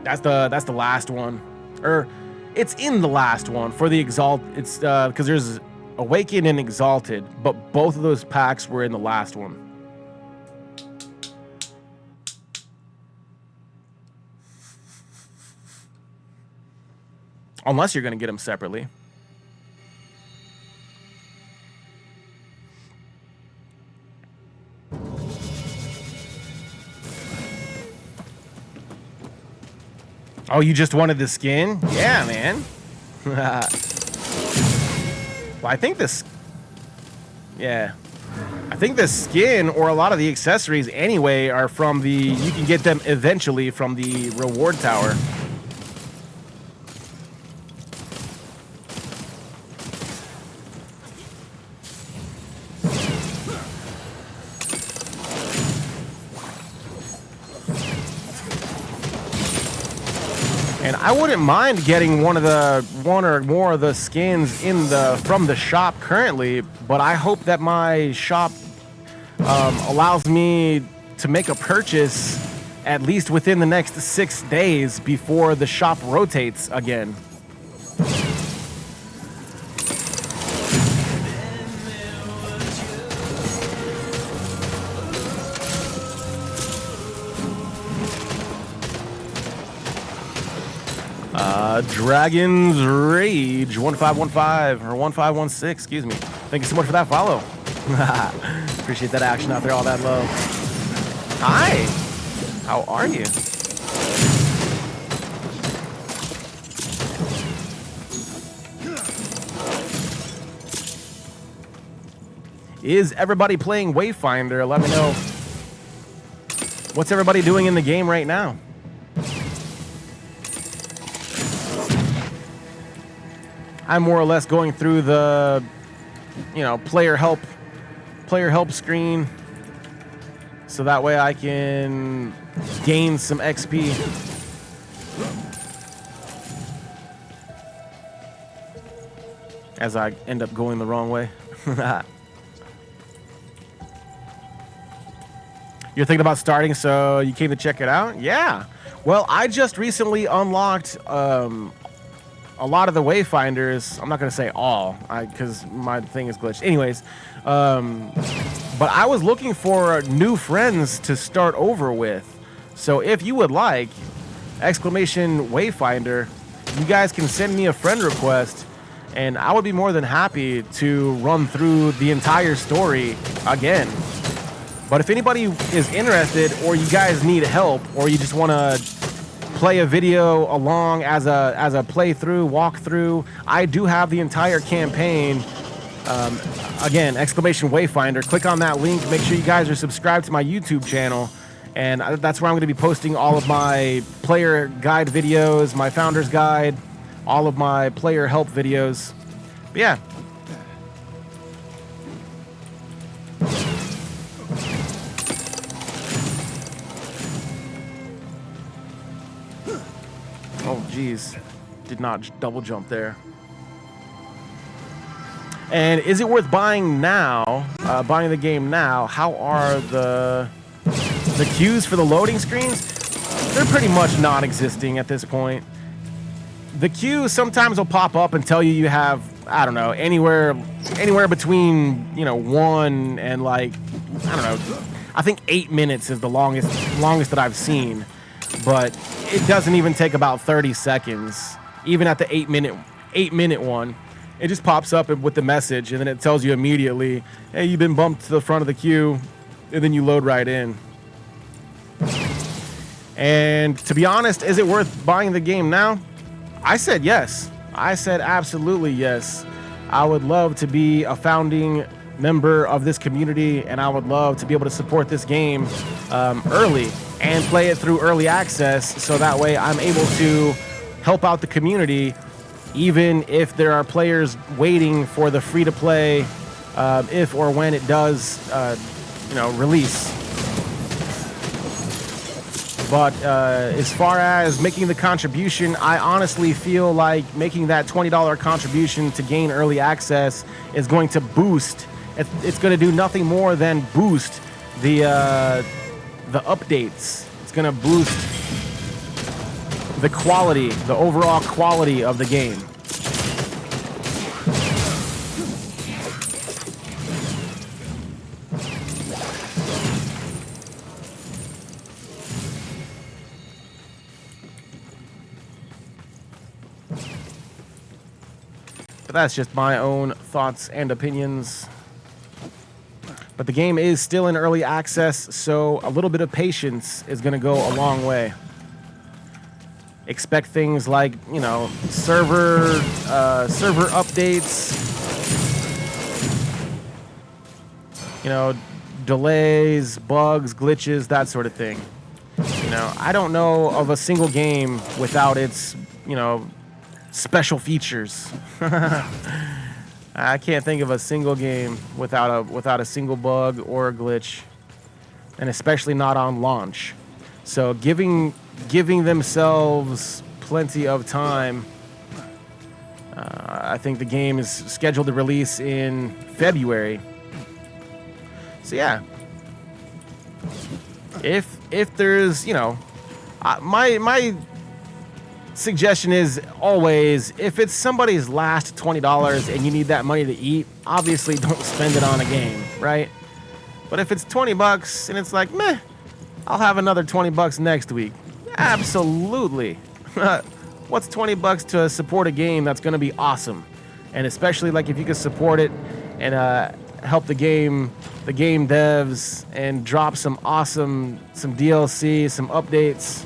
That's the last one. It's in the last one for the Exalt. It's because there's Awakened and Exalted, but both of those packs were in the last one. Unless you're going to get them separately. Oh, you just wanted the skin? Yeah, man. Well, I think this... Yeah. I think the skin or a lot of the accessories anyway are from the... You can get them eventually from the reward tower. And I wouldn't mind getting one or more of the skins from the shop currently, but I hope that my shop allows me to make a purchase at least within the next 6 days before the shop rotates again. Dragon's Rage 1515 or 1516, excuse me. Thank you so much for that follow. Appreciate that action out there, all that love. Hi, how are you? Is everybody playing Wayfinder? Let me know. What's everybody doing in the game right now? I'm more or less going through the, player help screen, so that way I can gain some XP. As I end up going the wrong way. You're thinking about starting, so you came to check it out? Yeah. Well, I just recently unlocked a lot of the Wayfinders. I'm not going to say all, because my thing is glitched. Anyways, but I was looking for new friends to start over with. So if you would like, exclamation Wayfinder, you guys can send me a friend request, and I would be more than happy to run through the entire story again. But if anybody is interested, or you guys need help, or you just want to play a video along as a playthrough, walkthrough, I do have the entire campaign. Again, exclamation Wayfinder. Click on that link. Make sure you guys are subscribed to my YouTube channel, and that's where I'm going to be posting all of my player guide videos, my founder's guide, all of my player help videos. But yeah. Oh, geez. Did not double jump there. And is it worth buying now? Buying the game now? How are the queues for the loading screens? They're pretty much non-existing at this point. The queue sometimes will pop up and tell you have, I don't know, anywhere between, 1 and I don't know. I think 8 minutes is the longest that I've seen. But it doesn't even take about 30 seconds, even at the 8 minute one. It just pops up with the message, and then it tells you immediately, hey, you've been bumped to the front of the queue, and then you load right in. And to be honest, is it worth buying the game now? I said yes. I said absolutely yes. I would love to be a founding member of this community, and I would love to be able to support this game early and play it through early access, so that way I'm able to help out the community, even if there are players waiting for the free-to-play, if or when it does, release. But as far as making the contribution, I honestly feel like making that $20 contribution to gain early access is going to boost. It's going to do nothing more than boost the updates. It's going to boost the quality, the overall quality of the game. But that's just my own thoughts and opinions. But the game is still in early access, so a little bit of patience is going to go a long way. Expect things like, you know, server updates, you know, delays, bugs, glitches, that sort of thing. You know, I don't know of a single game without its, you know, special features. I can't think of a single game without a single bug or a glitch, and especially not on launch. So giving themselves plenty of time. I think the game is scheduled to release in February. So yeah, if there's, you know, my suggestion is always, if it's somebody's last $20 and you need that money to eat, obviously don't spend it on a game, right? But if it's $20 and it's like, meh, I'll have another $20 next week, absolutely. What's $20 to support a game that's going to be awesome? And especially like if you can support it and help the game devs and drop some DLC, some updates,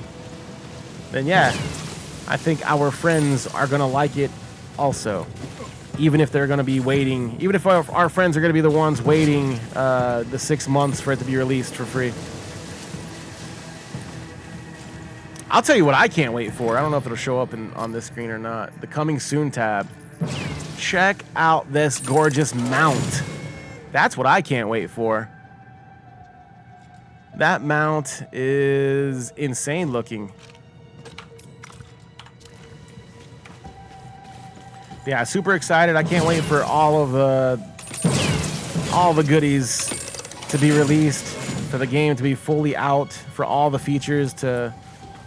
then yeah, I think our friends are going to like it also. Even if they're going to be waiting, even if our friends are going to be the ones waiting the 6 months for it to be released for free. I'll tell you what I can't wait for. I don't know if it'll show up on this screen or not. The Coming Soon tab. Check out this gorgeous mount. That's what I can't wait for. That mount is insane looking. Yeah, super excited. I can't wait for all the goodies to be released, for the game to be fully out, for all the features to,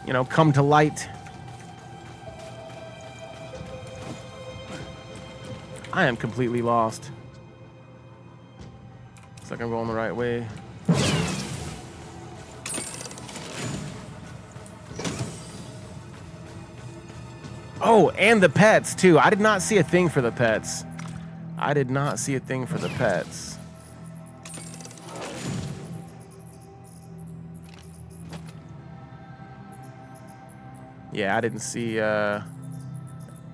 you know, come to light. I am completely lost. Looks like I'm going the right way. Oh, and the pets, too. I did not see a thing for the pets. I did not see a thing for the pets. Yeah, I didn't see... I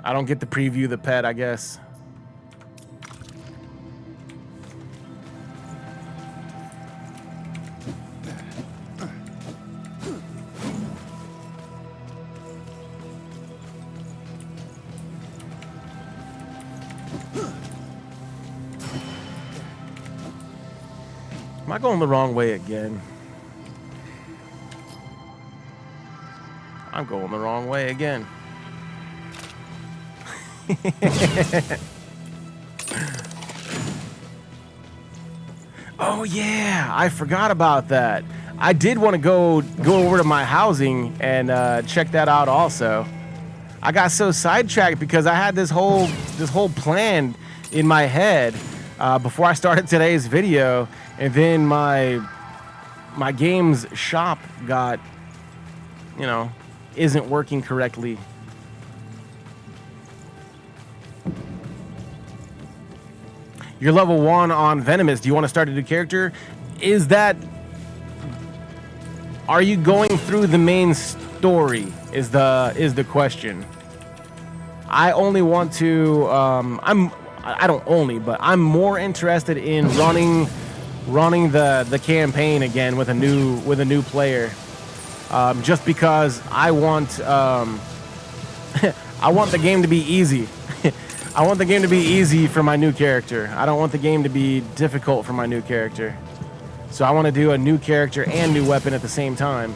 don't get to preview the pet, I guess. Am I going the wrong way again? I'm going the wrong way again. Oh yeah, I forgot about that. I did want to go over to my housing and check that out also. I got so sidetracked because I had this whole plan in my head before I started today's video, and then my game's shop got, you know, isn't working correctly. You're level 1 on Venomous. Do you want to start a new character? Are you going through the main story? Is the question. I only want to. I don't only, but I'm more interested in running the campaign again with a new player. Just because I want I want the game to be easy. I want the game to be easy for my new character. I don't want the game to be difficult for my new character. So I want to do a new character and new weapon at the same time.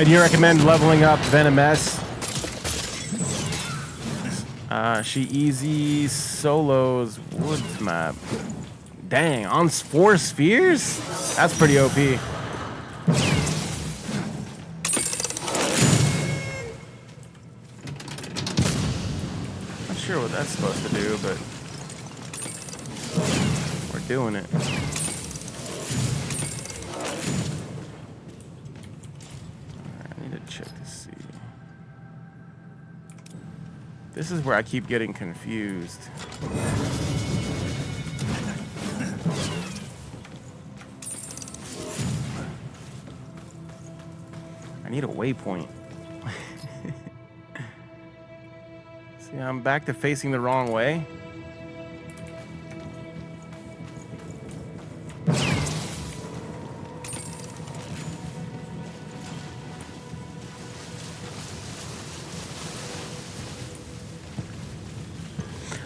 And you recommend leveling up Venomous? She easy solos woods map. Dang, on 4 spheres? That's pretty OP. Not sure what that's supposed to do, but we're doing it. I need to check to see. This is where I keep getting confused. I need a waypoint. See, I'm back to facing the wrong way.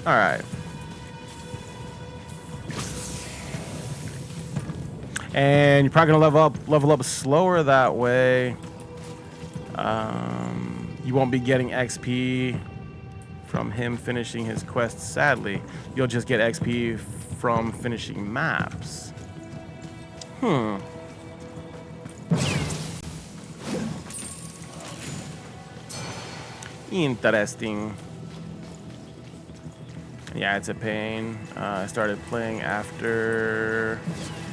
All right. And you're probably gonna level up slower that way. You won't be getting XP from him finishing his quest, sadly. You'll just get XP from finishing maps. Interesting. Yeah, it's a pain. I started playing after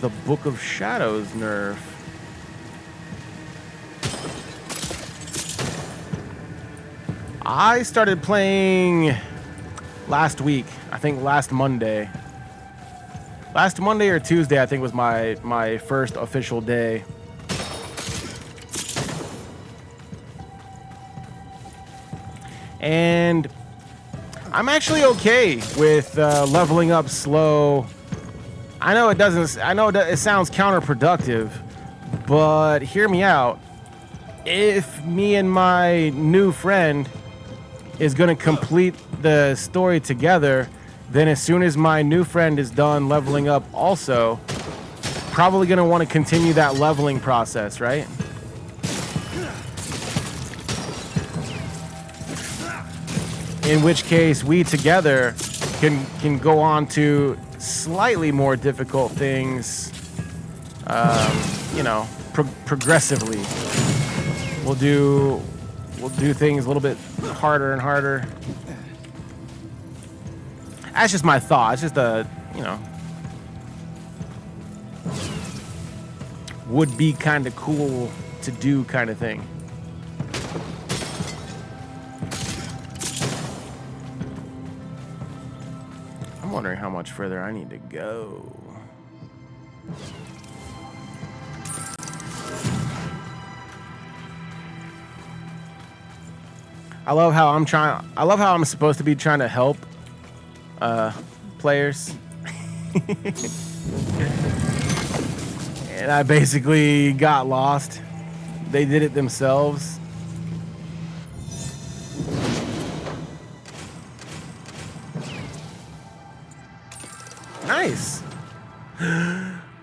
the Book of Shadows nerf. I started playing last week. I think last Monday. Last Monday or Tuesday, I think, was my first official day. And I'm actually okay with leveling up slow. I know it doesn't. I know it sounds counterproductive, but hear me out. If me and my new friend is going to complete the story together, then as soon as my new friend is done leveling up also, probably going to want to continue that leveling process, right? In which case we together can go on to slightly more difficult things, you know, progressively. We'll do things a little bit harder and harder. That's just my thought. It's just a, you know, would be kind of cool to do kind of thing. I'm wondering how much further I need to go. I love how I'm supposed to be trying to help players. And I basically got lost. They did it themselves. Nice.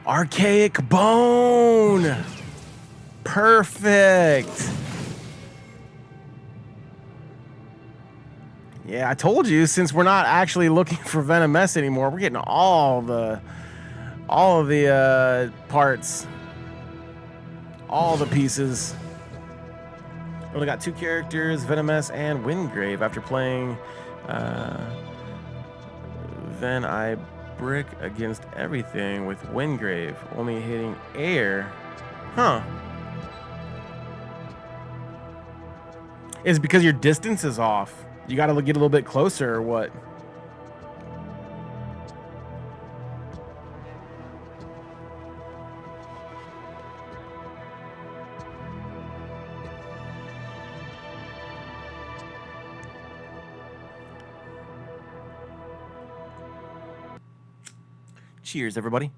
Archaic bone. Perfect. Yeah, I told you, since we're not actually looking for Venom S anymore, we're getting all of the parts, all the pieces. Only got 2 characters, Venom S and Windgrave. After playing, then I brick against everything with Windgrave, only hitting air. Huh. Is it because your distance is off? You gotta get a little bit closer or what? Cheers, everybody.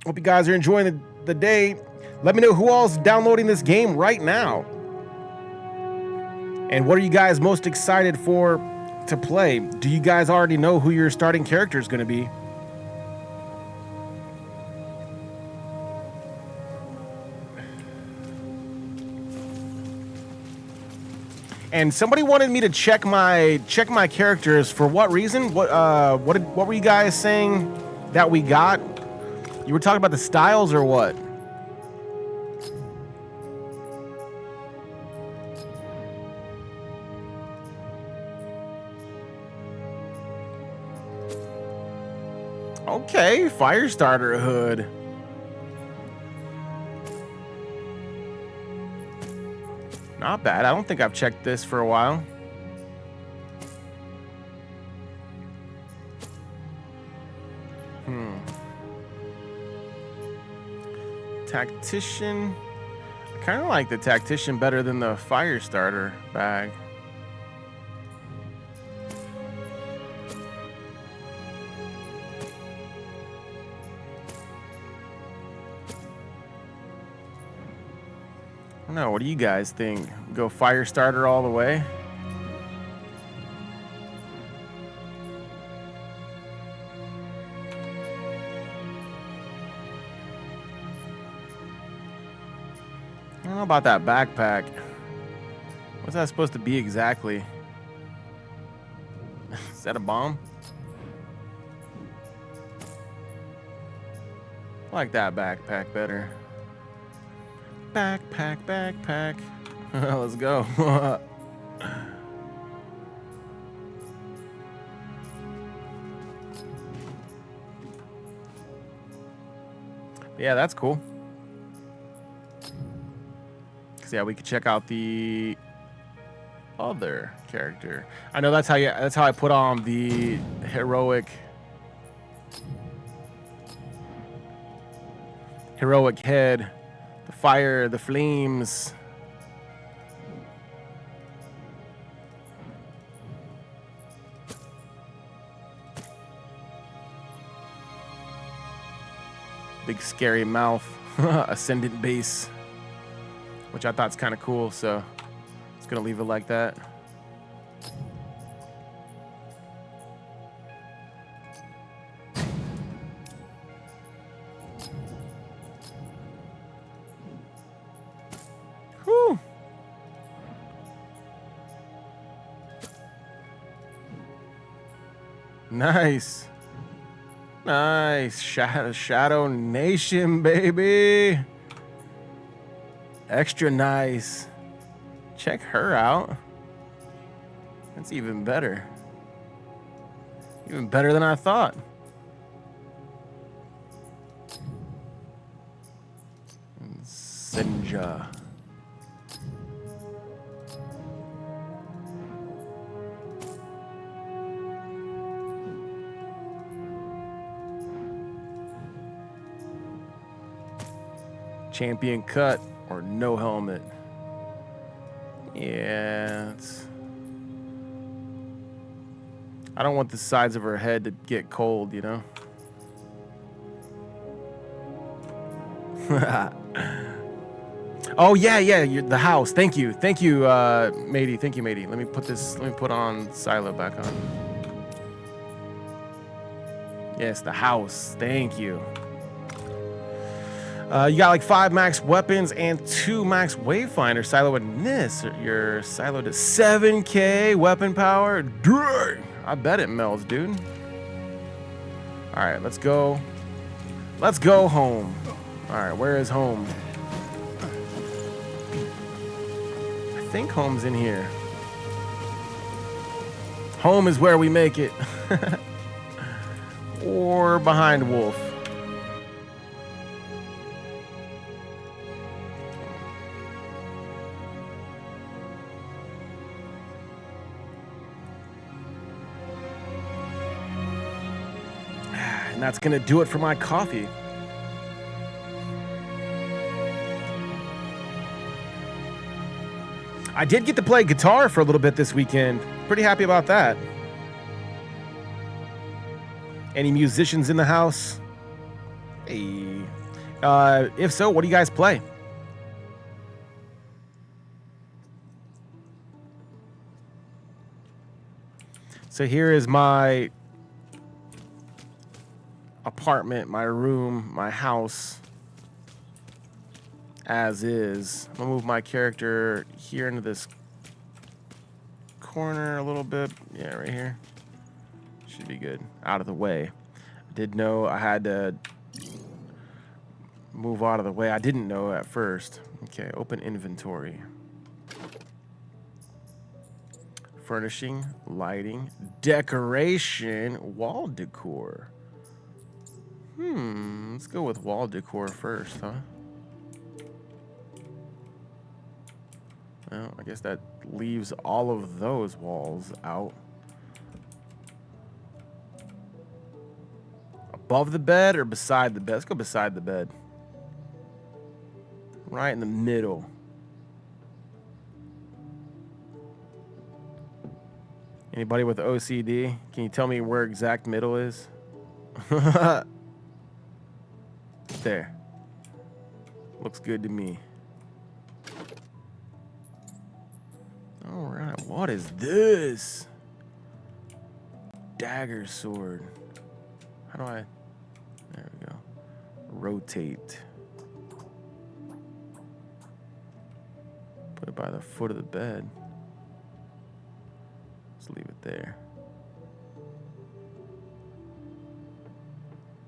Hope you guys are enjoying the day. Let me know who all's downloading this game right now. And what are you guys most excited for to play? Do you guys already know who your starting character is going to be? And somebody wanted me to check my characters for what reason? What were you guys saying that we got? You were talking about the styles or what? Okay, Firestarter hood. Not bad. I don't think I've checked this for a while. Tactician. I kind of like the Tactician better than the Firestarter bag. I don't know. What do you guys think? Go Firestarter all the way? I don't know about that backpack. What's that supposed to be exactly? Is that a bomb? I like that backpack better. Backpack. Let's go. Yeah, that's cool. Yeah, we could check out the other character. I know that's how I put on the heroic head, the fire, the flames. Big scary mouth, ascendant base. Which I thought's kind of cool, so it's gonna leave it like that. Whew. Nice. Nice. Shadow Nation, baby. Extra nice. Check her out. That's even better. Even better than I thought. Senja. Champion cut. Or no helmet. Yeah, I don't want the sides of her head to get cold, you know? Oh, yeah, the house. Thank you, matey. Thank you, matey. Let me put on Silo back on. Yes, the house. Thank you. You got like 5 max weapons and 2 max wayfinder. Silo with this. Your silo to 7k weapon power. Dang, I bet it melts, dude. All right, let's go. Let's go home. All right, where is home? I think home's in here. Home is where we make it. Or behind Wolf. And that's gonna do it for my coffee. I did get to play guitar for a little bit this weekend. Pretty happy about that. Any musicians in the house? Hey. If so, what do you guys play? So here is my apartment, my room, my house as is. I'm gonna move my character here into this corner a little bit. Yeah, right here. Should be good. Out of the way. I did know I had to move out of the way. I didn't know at first. Okay, open inventory. Furnishing, lighting, decoration, wall decor. Let's go with wall decor first, huh? Well, I guess that leaves all of those walls out. Above the bed or beside the bed? Let's go beside the bed. Right in the middle. Anybody with OCD? Can you tell me where exact middle is? There. Looks good to me. All right, what is this? Dagger sword. How do I? There we go. Rotate. Put it by the foot of the bed. Let's leave it there.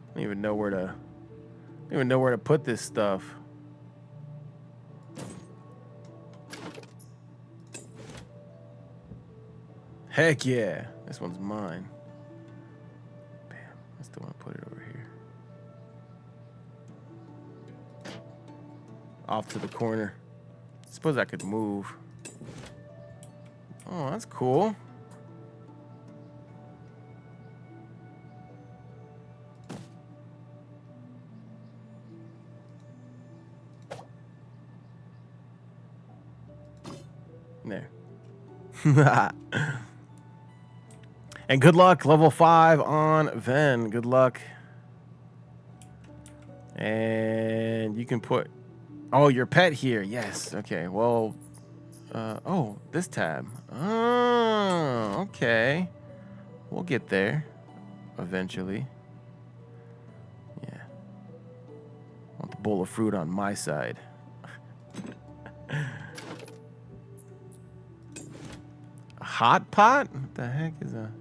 I don't even know where to put this stuff. Heck yeah, this one's mine. Bam, I still want to put it over here. Off to the corner. Suppose I could move. Oh, that's cool. There. And good luck, level 5 on Ven. Good luck. And you can put... Oh, your pet here. Yes. Okay. Well... oh, this tab. Oh, okay. We'll get there. Eventually. Yeah. I want the bowl of fruit on my side. A hot pot? What the heck is a...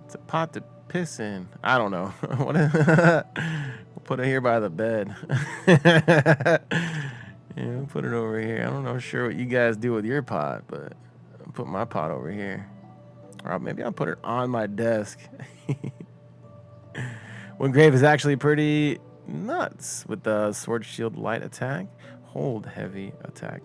It's a pot to piss in. I don't know. What? We'll put it here by the bed. Yeah, we'll put it over here. I don't know sure what you guys do with your pot, but I'll put my pot over here. Or maybe I'll put it on my desk. Wingrave is actually pretty nuts with the sword shield light attack. Hold heavy attack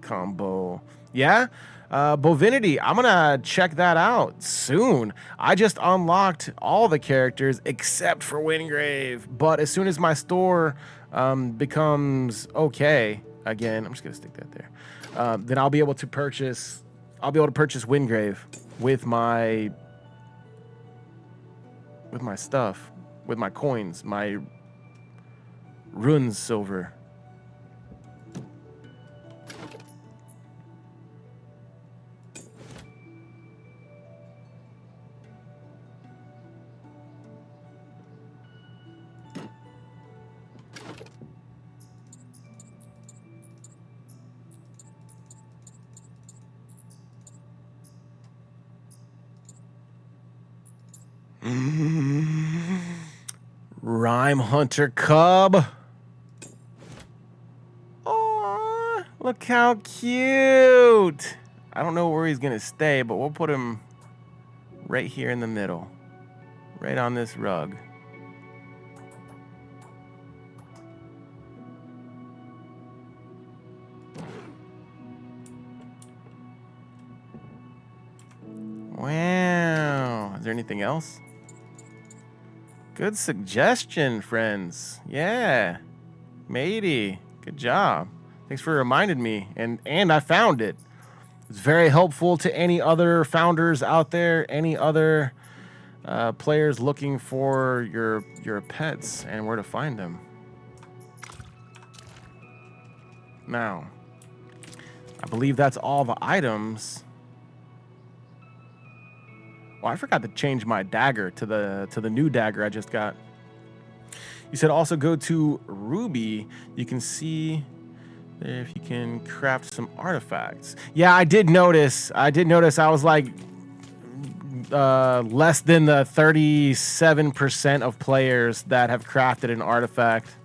combo. Yeah? Bovinity, I'm gonna check that out soon. I just unlocked all the characters except for Wingrave, but as soon as my store becomes okay again, I'm just gonna stick that there. Then I'll be able to purchase Wingrave with my stuff, with my coins, my runes silver. Rhyme Hunter Cub. Oh, look how cute. I don't know where he's going to stay, but we'll put him right here in the middle. Right on this rug. Wow. Is there anything else? Good suggestion, friends. Yeah. Matey. Good job. Thanks for reminding me. And I found it. It's very helpful to any other founders out there, any other players looking for your pets and where to find them. Now, I believe that's all the items. Oh, I forgot to change my dagger to the new dagger I just got. You said also go to Ruby. You can see If you can craft some artifacts. Yeah, I did notice. I was like less than the 37% of players that have crafted an artifact.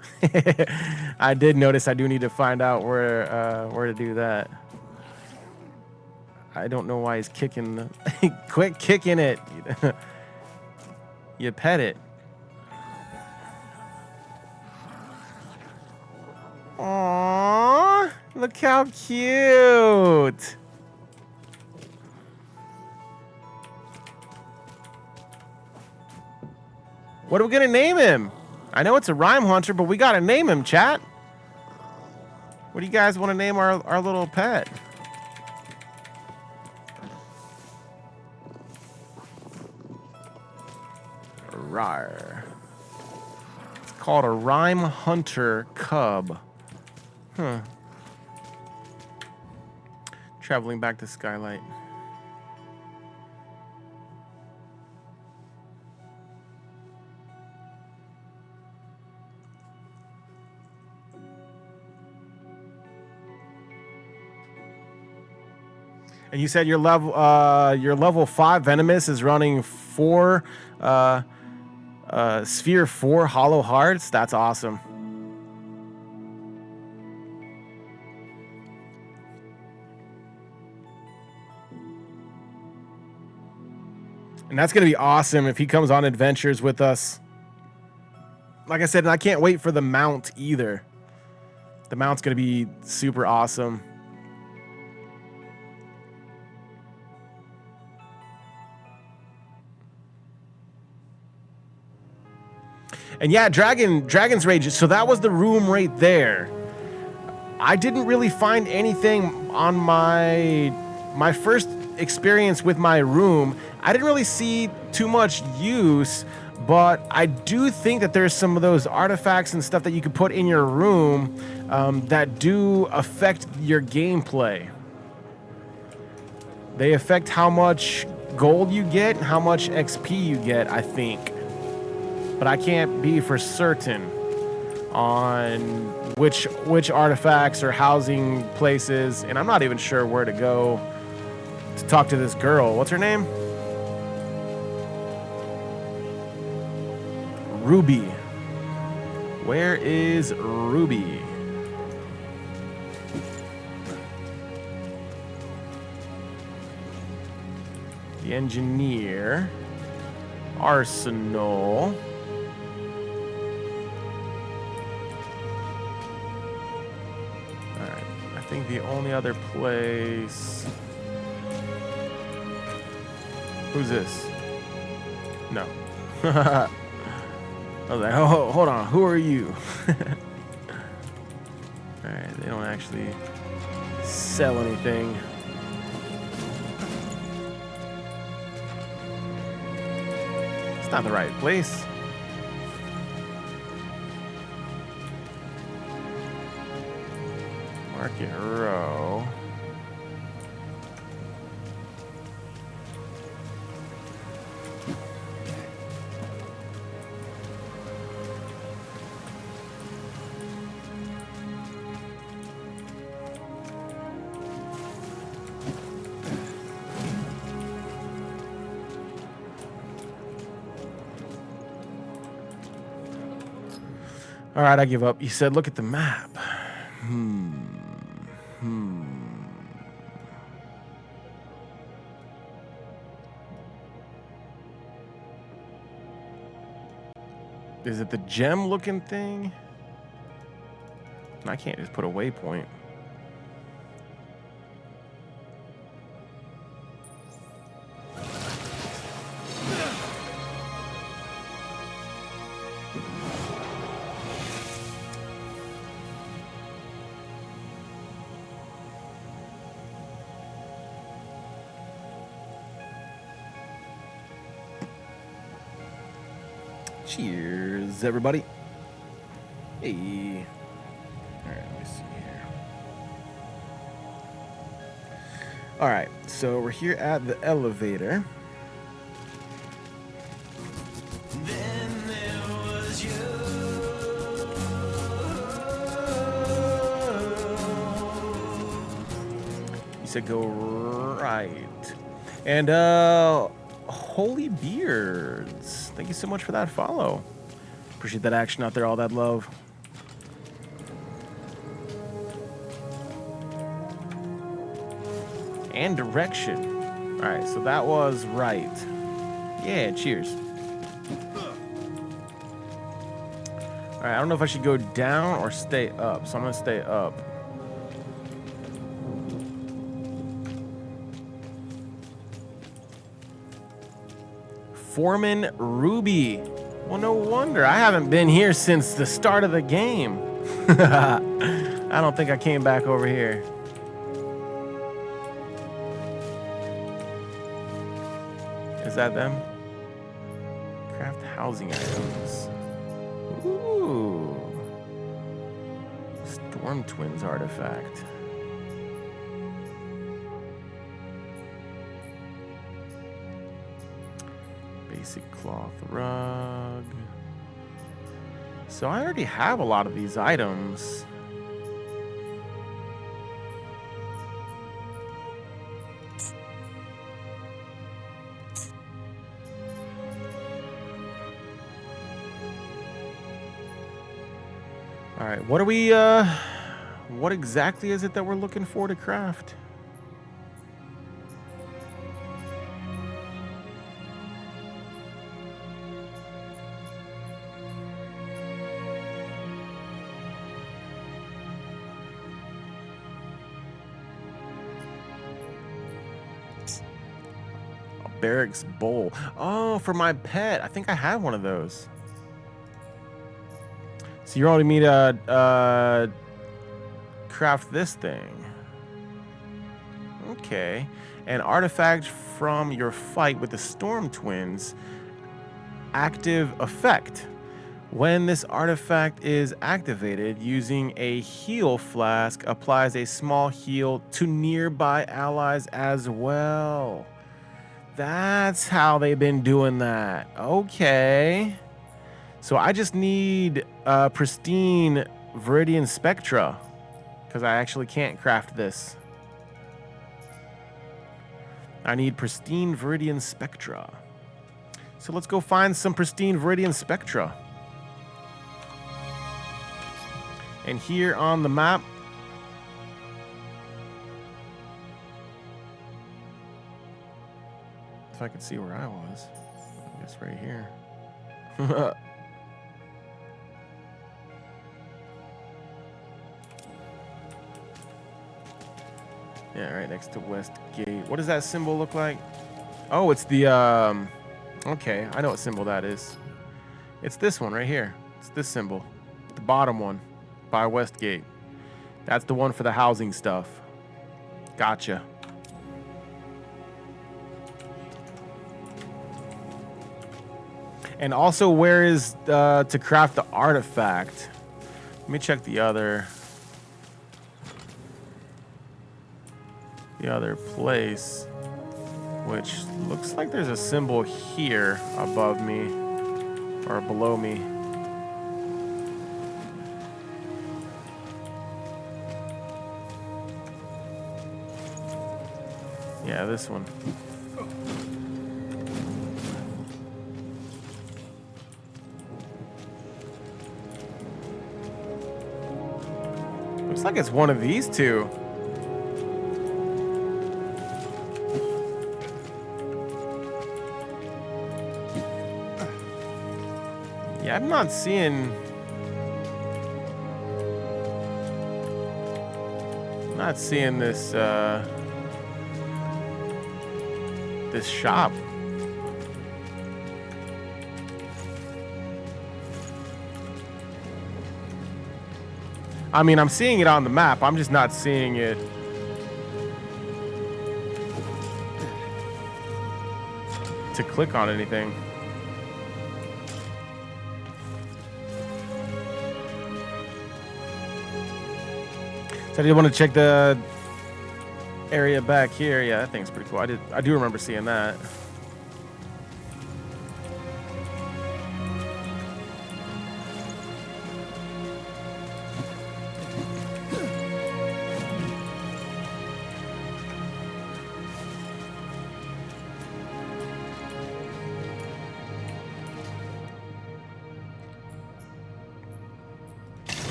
I did notice. I do need to find out where to do that. I don't know why he's kicking. Quit kicking it. You pet it. Aww, look how cute. What are we gonna name him? I know it's a rhyme hunter, but we gotta name him, chat. What do you guys want to name our little pet? Rawr. It's called a rhyme hunter cub. Huh. Traveling back to Skylight. And you said your level 5 Venomous is running 4 Sphere 4 Hollow Hearts. That's awesome. And that's going to be awesome if he comes on adventures with us. Like I said, and I can't wait for the mount either. The mount's going to be super awesome. And yeah, Dragon's Rage. So that was the room right there. I didn't really find anything on my first experience with my room. I didn't really see too much use, but I do think that there's some of those artifacts and stuff that you could put in your room that do affect your gameplay. They affect how much gold you get and how much XP you get, I think. But I can't be for certain on which artifacts or housing places, and I'm not even sure where to go to talk to this girl. What's her name? Ruby. Where is Ruby? The engineer. Arsenal. I think the only other place... Who's this? No. I was like, oh, hold on. Who are you? Alright, they don't actually sell anything. It's not the right place. Market Row. All right, I give up. You said, look at the map. Is it the gem looking thing? I can't just put a waypoint. Cheers, everybody. Hey. All right, let me see here. All right, so we're here at the elevator. Then there was you. said go right. And Holy Beards, thank you so much for that follow. Appreciate that action out there, all that love. And direction. All right, so that was right. Yeah, cheers. All right, I don't know if I should go down or stay up, so I'm gonna stay up. Foreman Ruby. Well, no wonder. I haven't been here since the start of the game. I don't think I came back over here. Is that them? Craft housing items. Ooh. Storm Twins artifact. Basic cloth rug. So I already have a lot of these items. All right, what are we, what exactly is it that we're looking for to craft? Barracks bowl. Oh, for my pet. I think I have one of those. So you're wanting me to craft this thing. Okay. An artifact from your fight with the Storm Twins. Active effect. When this artifact is activated, using a heal flask applies a small heal to nearby allies as well. That's how they've been doing that. Okay. So I just need pristine Viridian Spectra because I actually can't craft this. I need pristine Viridian Spectra. So let's go find some pristine Viridian Spectra. And here on the map, if I could see where I was, I guess right here. Yeah, right next to West Gate. What does that symbol look like? Oh, it's the, okay, I know what symbol that is. It's this one right here. It's this symbol. The bottom one by Westgate. That's the one for the housing stuff. Gotcha. And also, where is to craft the artifact? Let me check the other place, which looks like there's a symbol here above me or below me. Yeah, this one. Looks like it's one of these two. Yeah, I'm not seeing this this shop. I mean, I'm seeing it on the map. I'm just not seeing it to click on anything. So I did want to check the area back here. Yeah, that thing's pretty cool. I do remember seeing that.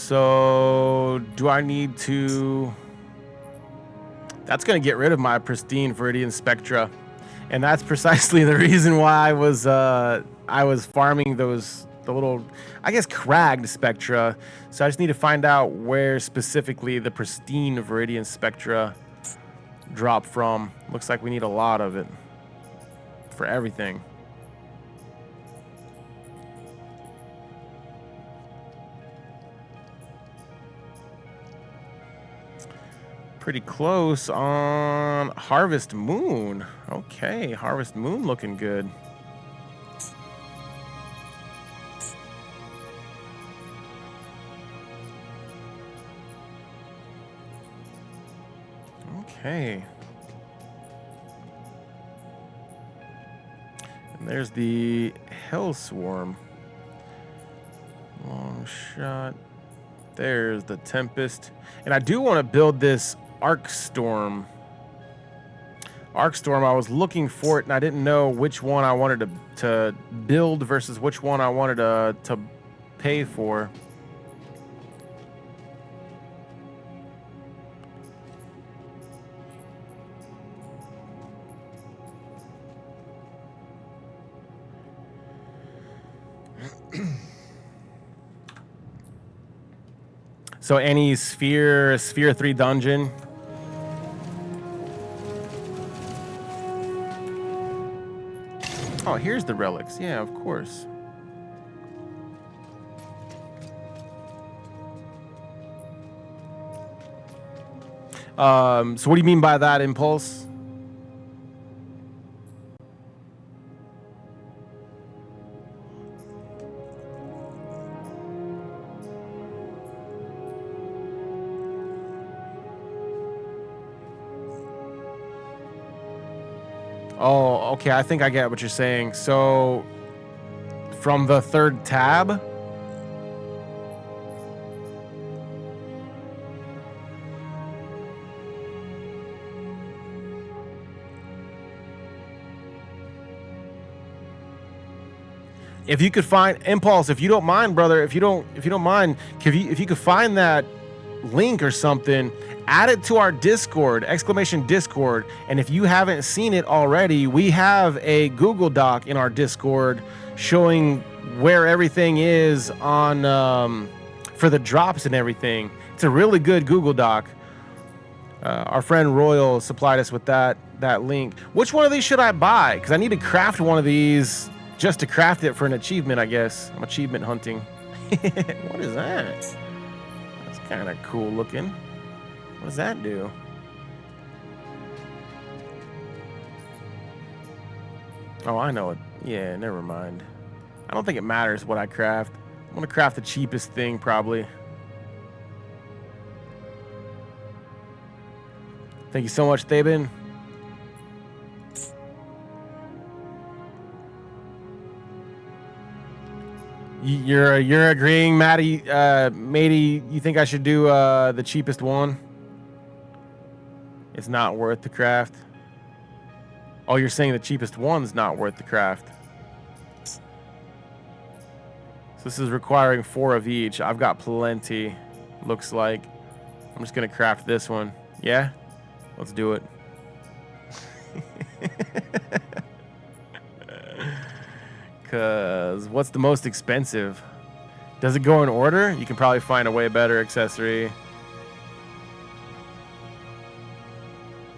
So do I need to... That's going to get rid of my pristine Viridian Spectra. And that's precisely the reason why I was farming the little, I guess, cragged Spectra. So I just need to find out where specifically the pristine Viridian Spectra drop from. Looks like we need a lot of it for everything. Pretty close on Harvest Moon. Okay, Harvest Moon looking good. Okay. And there's the Hellswarm. Long shot. There's the Tempest. And I do want to build this Arcstorm. Arcstorm, I was looking for it and I didn't know which one I wanted to build versus which one I wanted to pay for. So any Sphere 3 dungeon. Oh, here's the relics. Yeah, of course. So what do you mean by that, Impulse? Oh, okay. I think I get what you're saying. So, from the third tab? If you could find Impulse, if you don't mind, brother, if you don't mind, if you could find that link or something, add it to our Discord, !Discord. And if you haven't seen it already, we have a Google Doc in our Discord showing where everything is on for the drops and everything. It's a really good Google Doc. Our friend Royal supplied us with that link. Which one of these should I buy? Because I need to craft one of these just to craft it for an achievement, I guess. I'm achievement hunting. What is that? That's kind of cool looking. What does that do? Oh, I know it. Yeah, never mind. I don't think it matters what I craft. I'm gonna craft the cheapest thing, probably. Thank you so much, Thabin. You're agreeing, Matty, matey, you think I should do the cheapest one? It's not worth the craft. Oh, you're saying the cheapest one's not worth the craft. So this is requiring 4 of each. I've got plenty, looks like. I'm just gonna craft this one. Yeah? Let's do it. Cause what's the most expensive? Does it go in order? You can probably find a way better accessory.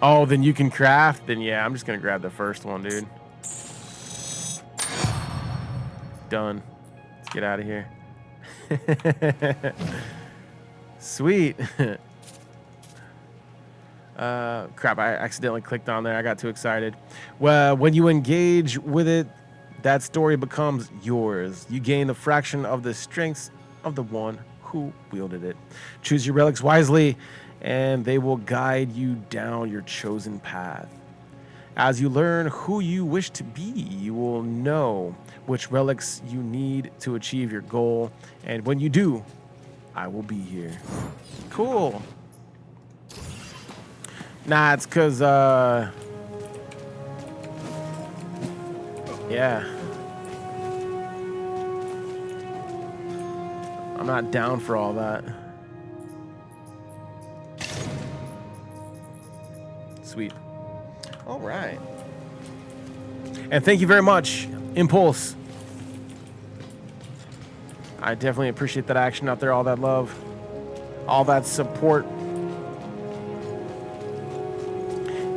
Oh, then you can craft? Then yeah, I'm just gonna grab the first one, dude. Done. Let's get out of here. Sweet. Crap, I accidentally clicked on there. I got too excited. Well, when you engage with it, that story becomes yours. You gain a fraction of the strengths of the one who wielded it. Choose your relics wisely, and they will guide you down your chosen path. As you learn who you wish to be, you will know which relics you need to achieve your goal. And when you do, I will be here. Cool. Nah, it's because, yeah. I'm not down for all that. Sweet. All right. And thank you very much, Impulse. I definitely appreciate that action out there, all that love, all that support.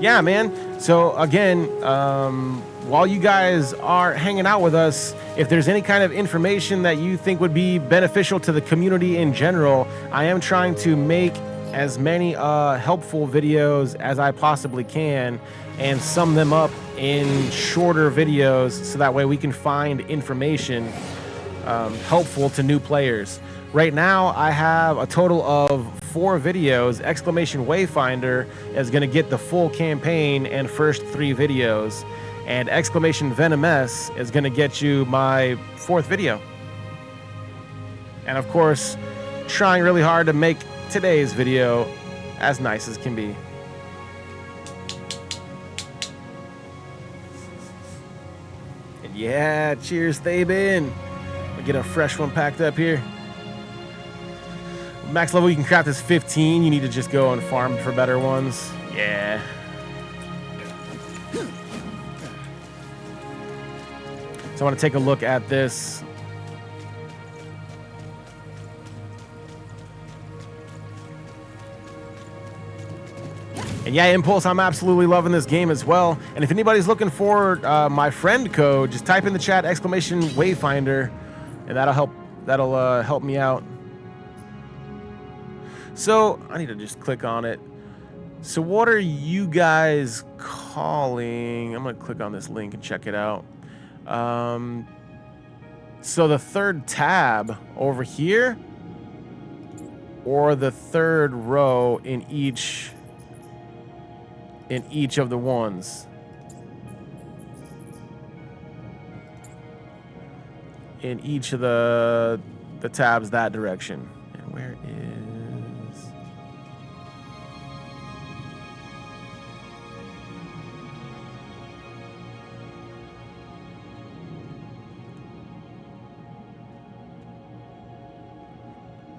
Yeah, man. So again, while you guys are hanging out with us, if there's any kind of information that you think would be beneficial to the community in general, I am trying to make as many helpful videos as I possibly can and sum them up in shorter videos so that way we can find information helpful to new players. Right now, I have a total of 4 videos. Exclamation Wayfinder is going to get the full campaign and first 3 videos. And Exclamation Venom S is going to get you my 4th video. And of course, trying really hard to make today's video as nice as can be. And yeah, cheers, Thabin. We get a fresh one packed up here. Max level you can craft is 15. You need to just go and farm for better ones. Yeah. So I want to take a look at this. And yeah, Impulse, I'm absolutely loving this game as well. And if anybody's looking for my friend code, just type in the chat exclamation Wayfinder, and that'll help me out. So I need to just click on it. So what are you guys calling? I'm gonna click on this link and check it out. So the third tab over here, or the third row in each of the ones. In each of the tabs that direction. And where is...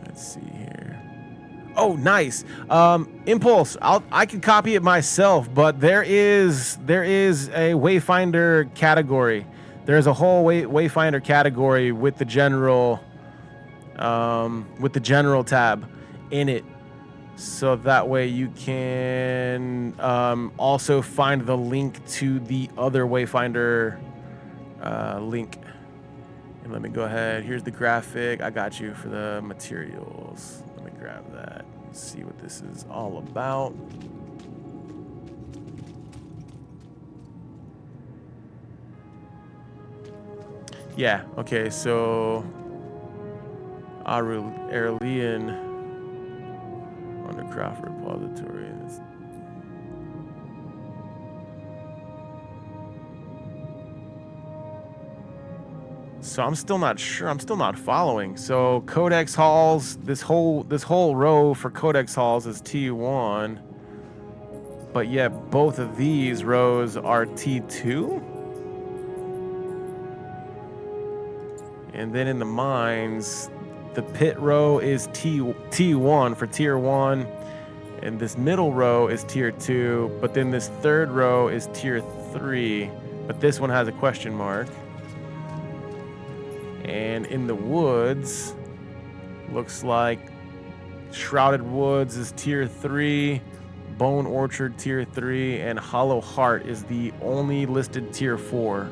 Let's see here. Oh, nice. Impulse. I can copy it myself, but there is a Wayfinder category. There's a whole Wayfinder category with the general tab in it, so that way you can also find the link to the other Wayfinder link. And let me go ahead. Here's the graphic. I got you for the materials. Let me grab that and see what this is all about. Yeah, okay, so Aurelian Undercraft repository. So I'm still not sure. I'm still not following. So Codex Halls, this whole row for Codex Halls is T1. But yet both of these rows are T2. And then in the mines, the pit row is T1 for tier 1. And this middle row is tier 2. But then this third row is tier 3. But this one has a question mark. And in the woods, looks like Shrouded Woods is tier 3, Bone Orchard tier 3, and Hollow Heart is the only listed tier 4.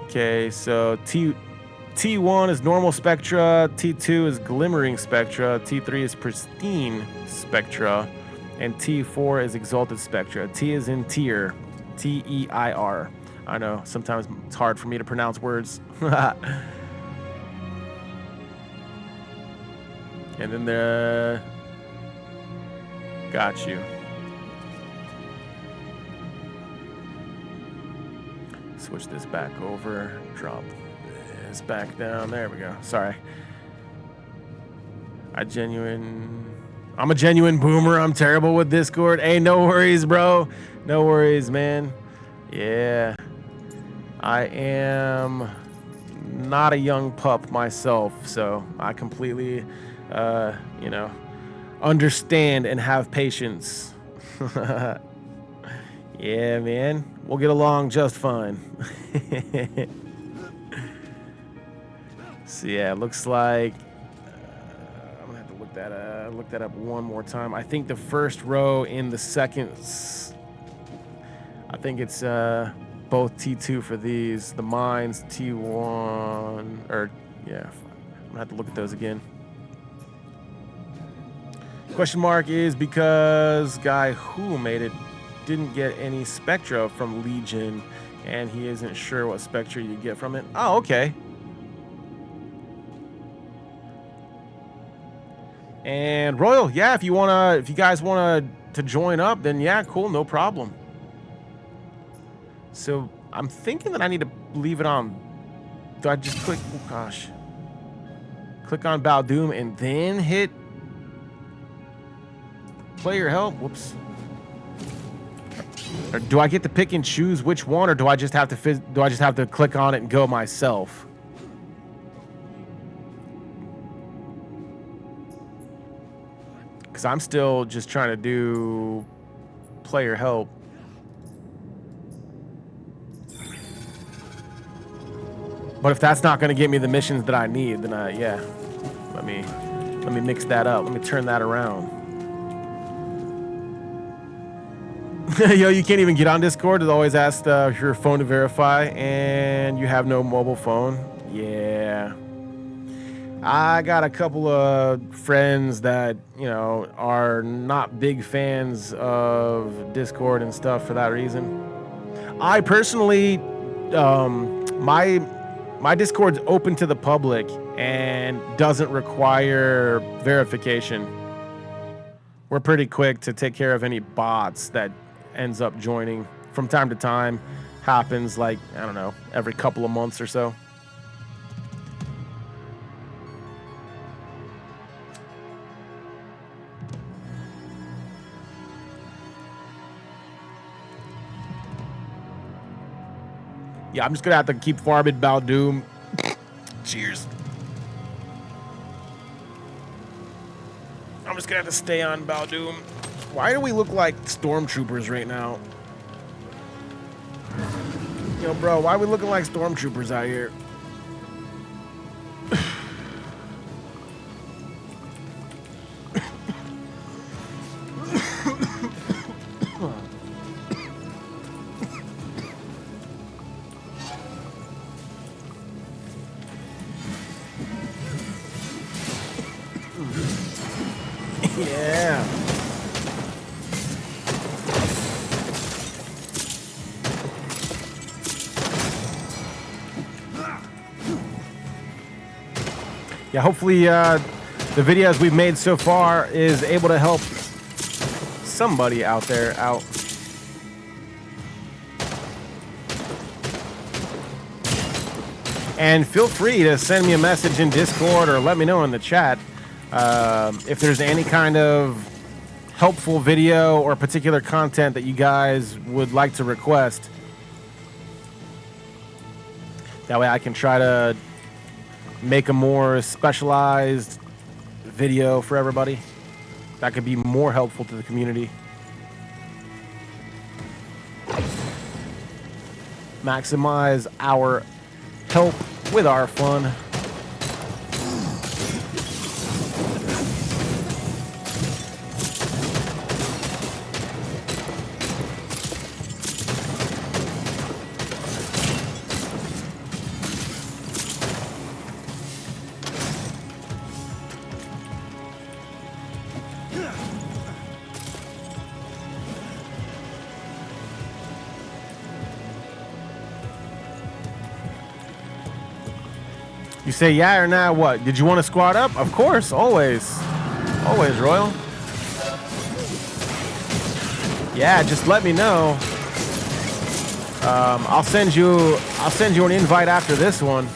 Okay, so T1 is Normal Spectra, T2 is Glimmering Spectra, T3 is Pristine Spectra, and T4 is Exalted Spectra. T is in tier, T-E-I-R. I know, sometimes it's hard for me to pronounce words. And then the... Got you. Switch this back over. Drop this back down. There we go. Sorry. I'm a genuine boomer. I'm terrible with Discord. Hey, no worries, bro. No worries, man. Yeah. I am not a young pup myself, so I completely, understand and have patience. Yeah, man. We'll get along just fine. So yeah, it looks like I'm gonna have to look that up one more time. I think the first row in the second, I think it's both T2 for these. The mines T1, or yeah, I'm gonna have to look at those again. Question mark is because guy who made it didn't get any Spectra from Legion, and he isn't sure what Spectra you get from it. Oh, okay. And Royal, yeah, if you guys wanna to join up, then yeah, cool, no problem. So I'm thinking that I need to leave it on. Do I just click? Oh gosh, click on Baldoom and then hit player help. Whoops. Or do I get to pick and choose which one, or do I just have to click on it and go myself? Because I'm still just trying to do player help. But if that's not going to get me the missions that I need, then yeah, let me mix that up. Let me turn that around. Yo, you can't even get on Discord. It always asks your phone to verify, and you have no mobile phone. Yeah. I got a couple of friends that, you know, are not big fans of Discord and stuff for that reason. I personally, my Discord's open to the public and doesn't require verification. We're pretty quick to take care of any bots that ends up joining from time to time. Happens like, I don't know, every couple of months or so. Yeah, I'm just gonna have to keep farming Baldoom. Cheers. I'm just gonna have to stay on Baldoom. Why do we look like stormtroopers right now? Yo, bro, why are we looking like stormtroopers out here? Yeah. Yeah, hopefully the videos we've made so far is able to help somebody out there out. And feel free to send me a message in Discord or let me know in the chat if there's any kind of helpful video or particular content that you guys would like to request. That way I can try to make a more specialized video for everybody that could be more helpful to the community. Maximize our help with our fun. You say yeah or nah, what? Did you want to squad up? Of course, always. Always, Royal. Yeah, just let me know. I'll send you an invite after this one.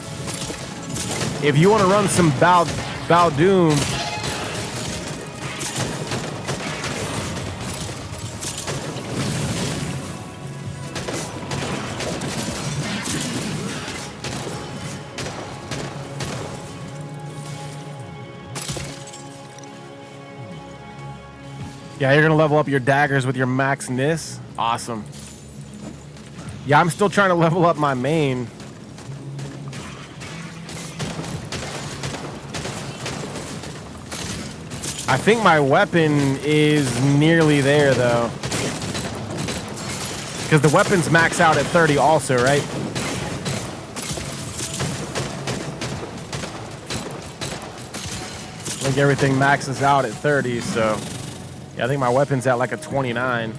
If you want to run some Baldoom. Yeah, you're gonna level up your daggers with your max Nis. Awesome. Yeah, I'm still trying to level up my main. I think my weapon is nearly there though. Because the weapons max out at 30 also, right? I think everything maxes out at 30, so yeah, I think my weapon's at like a 29.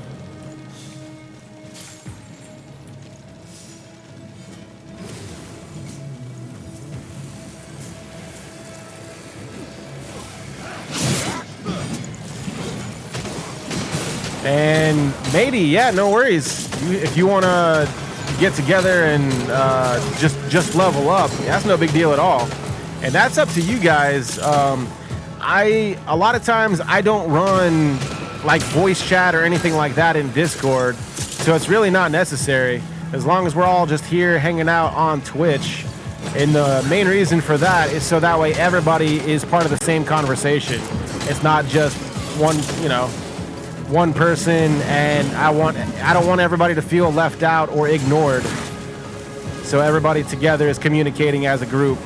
And matey, yeah, no worries. If you want to get together and just level up, that's no big deal at all. And that's up to you guys. A lot of times I don't run like voice chat or anything like that in Discord, so it's really not necessary as long as we're all just here hanging out on Twitch. And the main reason for that is so that way everybody is part of the same conversation. It's not just one person, and I don't want everybody to feel left out or ignored. So everybody together is communicating as a group.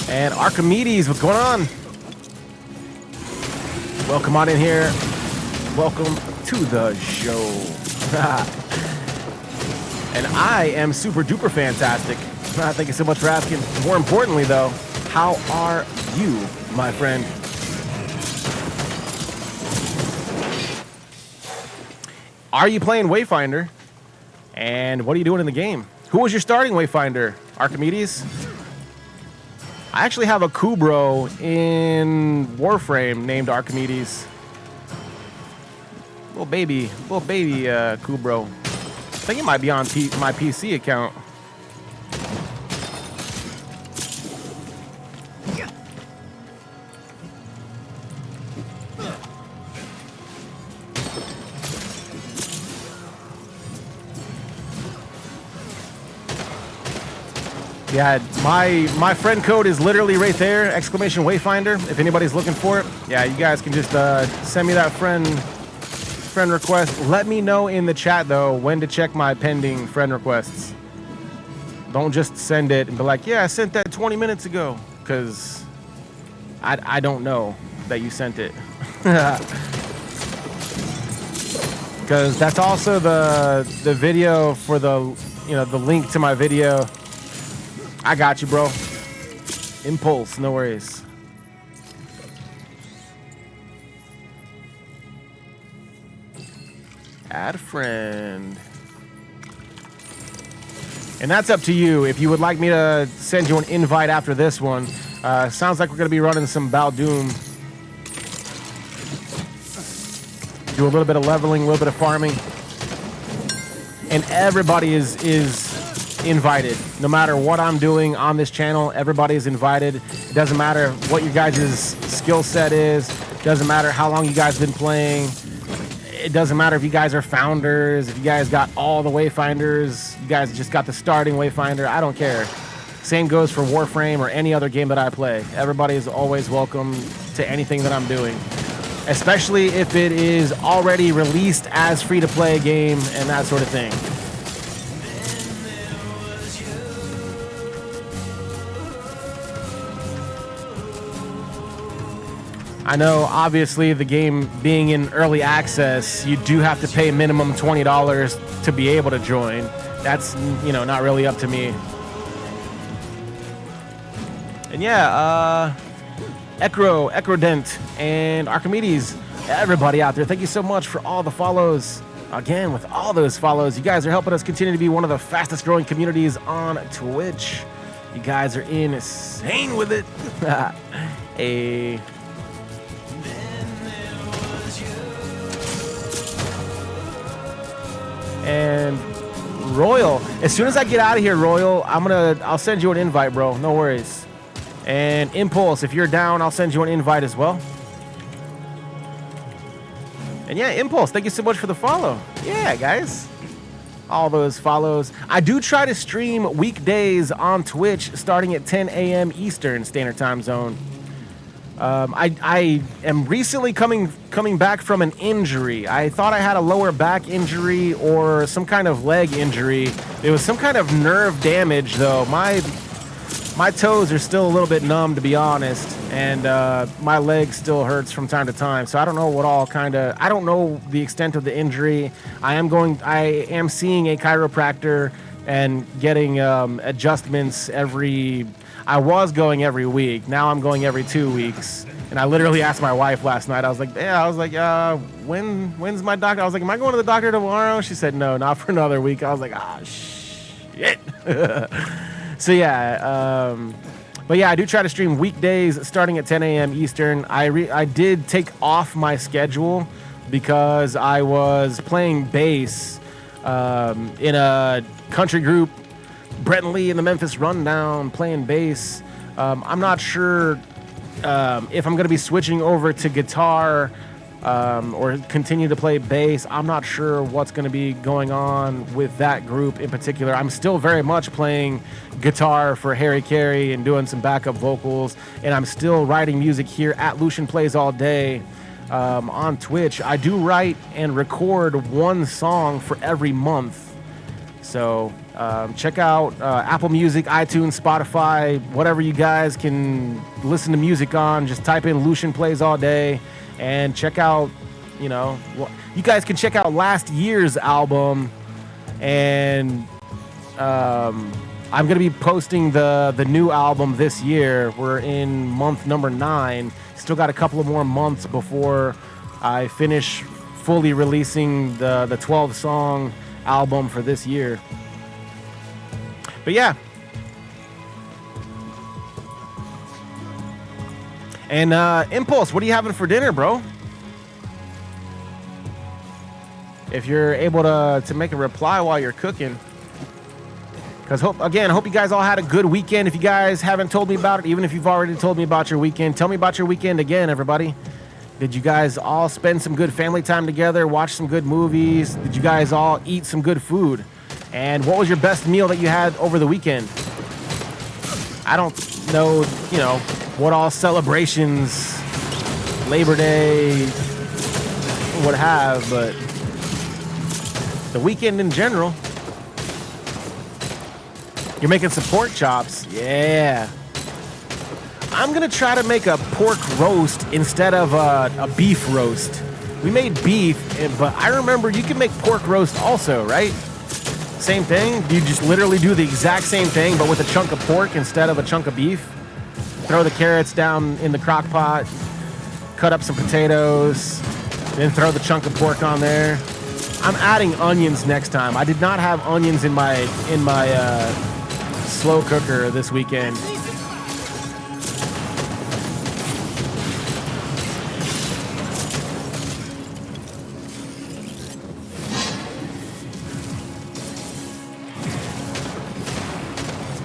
And Archimedes, what's going on? Welcome on in here. Welcome to the show. And I am super duper fantastic. Thank you so much for asking. More importantly though, how are you, my friend? Are you playing Wayfinder? And what are you doing in the game? Who was your starting Wayfinder? Archimedes? I actually have a Kubro in Warframe named Archimedes. Little baby Kubro. I think it might be on my PC account. Yeah, my friend code is literally right there, exclamation Wayfinder. If anybody's looking for it, yeah, you guys can just send me that friend request. Let me know in the chat though when to check my pending friend requests. Don't just send it and be like, yeah, I sent that 20 minutes ago, because I don't know that you sent it. Because that's also the video for the link to my video. I got you, bro. Impulse, no worries. Add friend. And that's up to you. If you would like me to send you an invite after this one, sounds like we're going to be running some Baldoom. Do a little bit of leveling, a little bit of farming. And everybody is invited. No matter what I'm doing on this channel, everybody is invited. It doesn't matter what your guys' skill set is. It doesn't matter how long you guys have been playing. It doesn't matter if you guys are founders, if you guys got all the Wayfinders, you guys just got the starting Wayfinder. I don't care. Same goes for Warframe or any other game that I play. Everybody is always welcome to anything that I'm doing, especially if it is already released as free-to-play game and that sort of thing. I know, obviously, the game being in early access, you do have to pay minimum $20 to be able to join. That's, not really up to me. And yeah, Ecrodent, and Archimedes, everybody out there, thank you so much for all the follows. Again, with all those follows, you guys are helping us continue to be one of the fastest growing communities on Twitch. You guys are insane with it. Hey. And Royal, as soon as I get out of here, Royal, I'll send you an invite, bro. No worries. And Impulse, if you're down, I'll send you an invite as well. And yeah, Impulse, thank you so much for the follow. Yeah, guys. All those follows. I do try to stream weekdays on Twitch starting at 10 a.m. Eastern Standard Time Zone. I am recently coming back from an injury. I thought I had a lower back injury or some kind of leg injury. It was some kind of nerve damage, though. My toes are still a little bit numb, to be honest, and my leg still hurts from time to time. So I don't know I don't know the extent of the injury. I am seeing a chiropractor and getting adjustments I was going every week. Now I'm going every 2 weeks. And I literally asked my wife last night. I was like, when's my doctor? I was like, am I going to the doctor tomorrow? She said, no, not for another week. I was like, shit. So yeah, but yeah, I do try to stream weekdays starting at 10 a.m. Eastern. I did take off my schedule because I was playing bass in a country group, Brett and Lee and the Memphis Rundown, playing bass. I'm not sure if I'm going to be switching over to guitar or continue to play bass. I'm not sure what's going to be going on with that group in particular. I'm still very much playing guitar for Harry Carey and doing some backup vocals, and I'm still writing music here at Lucian Plays All Day on Twitch. I do write and record one song for every month. So check out Apple Music, iTunes, Spotify, whatever you guys can listen to music on. Just type in Lucian Plays All Day and check out, you guys can check out last year's album. And I'm going to be posting the new album this year. We're in month number 9. Still got a couple of more months before I finish fully releasing the 12-song album for this year. But yeah. And Impulse, what are you having for dinner, bro? If you're able to make a reply while you're cooking. Because hope you guys all had a good weekend. If you guys haven't told me about it, even if you've already told me about your weekend, tell me about your weekend again, everybody. Did you guys all spend some good family time together, watch some good movies? Did you guys all eat some good food? And what was your best meal that you had over the weekend? I don't know, what all celebrations, Labor Day would have, but the weekend in general. You're making some pork chops. Yeah. I'm going to try to make a pork roast instead of a beef roast. We made beef, but I remember you can make pork roast also, right? Same thing? You just literally do the exact same thing, but with a chunk of pork instead of a chunk of beef? Throw the carrots down in the crock pot, cut up some potatoes, then throw the chunk of pork on there. I'm adding onions next time. I did not have onions in my slow cooker this weekend.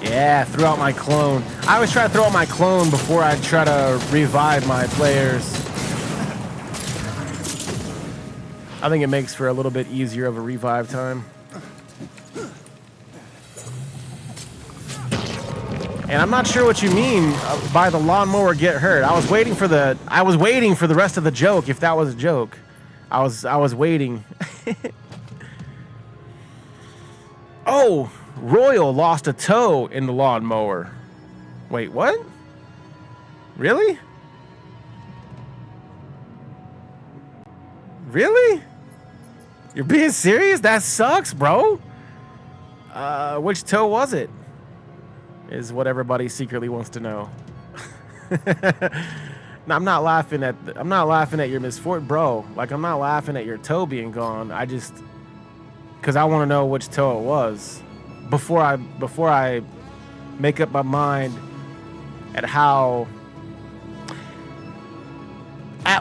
Yeah, threw out my clone. I always try to throw out my clone before I try to revive my players. I think it makes for a little bit easier of a revive time. And I'm not sure what you mean by the lawnmower get hurt. I was waiting for the rest of the joke, if that was a joke. I was waiting. Oh, Royal lost a toe in the lawnmower. Wait, what? Really? Really? You're being serious? That sucks, bro. Which toe was it? Is what everybody secretly wants to know. No, I'm not laughing at your misfortune, bro. Like, I'm not laughing at your toe being gone. Because I want to know which toe it was before I make up my mind at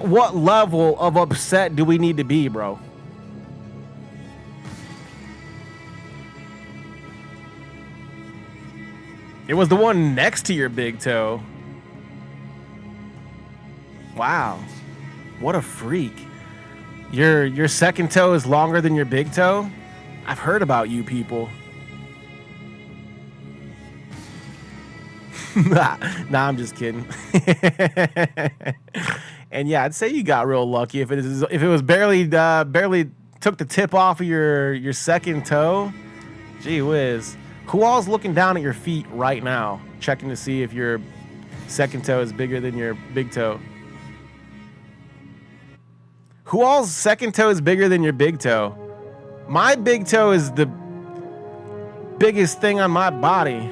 what level of upset do we need to be, bro? It was the one next to your big toe. Wow. What a freak. Your second toe is longer than your big toe? I've heard about you people. Nah, I'm just kidding. And yeah, I'd say you got real lucky if it was barely took the tip off of your second toe. Gee whiz. Who all's looking down at your feet right now, checking to see if your second toe is bigger than your big toe? Who all's second toe is bigger than your big toe? My big toe is the biggest thing on my body.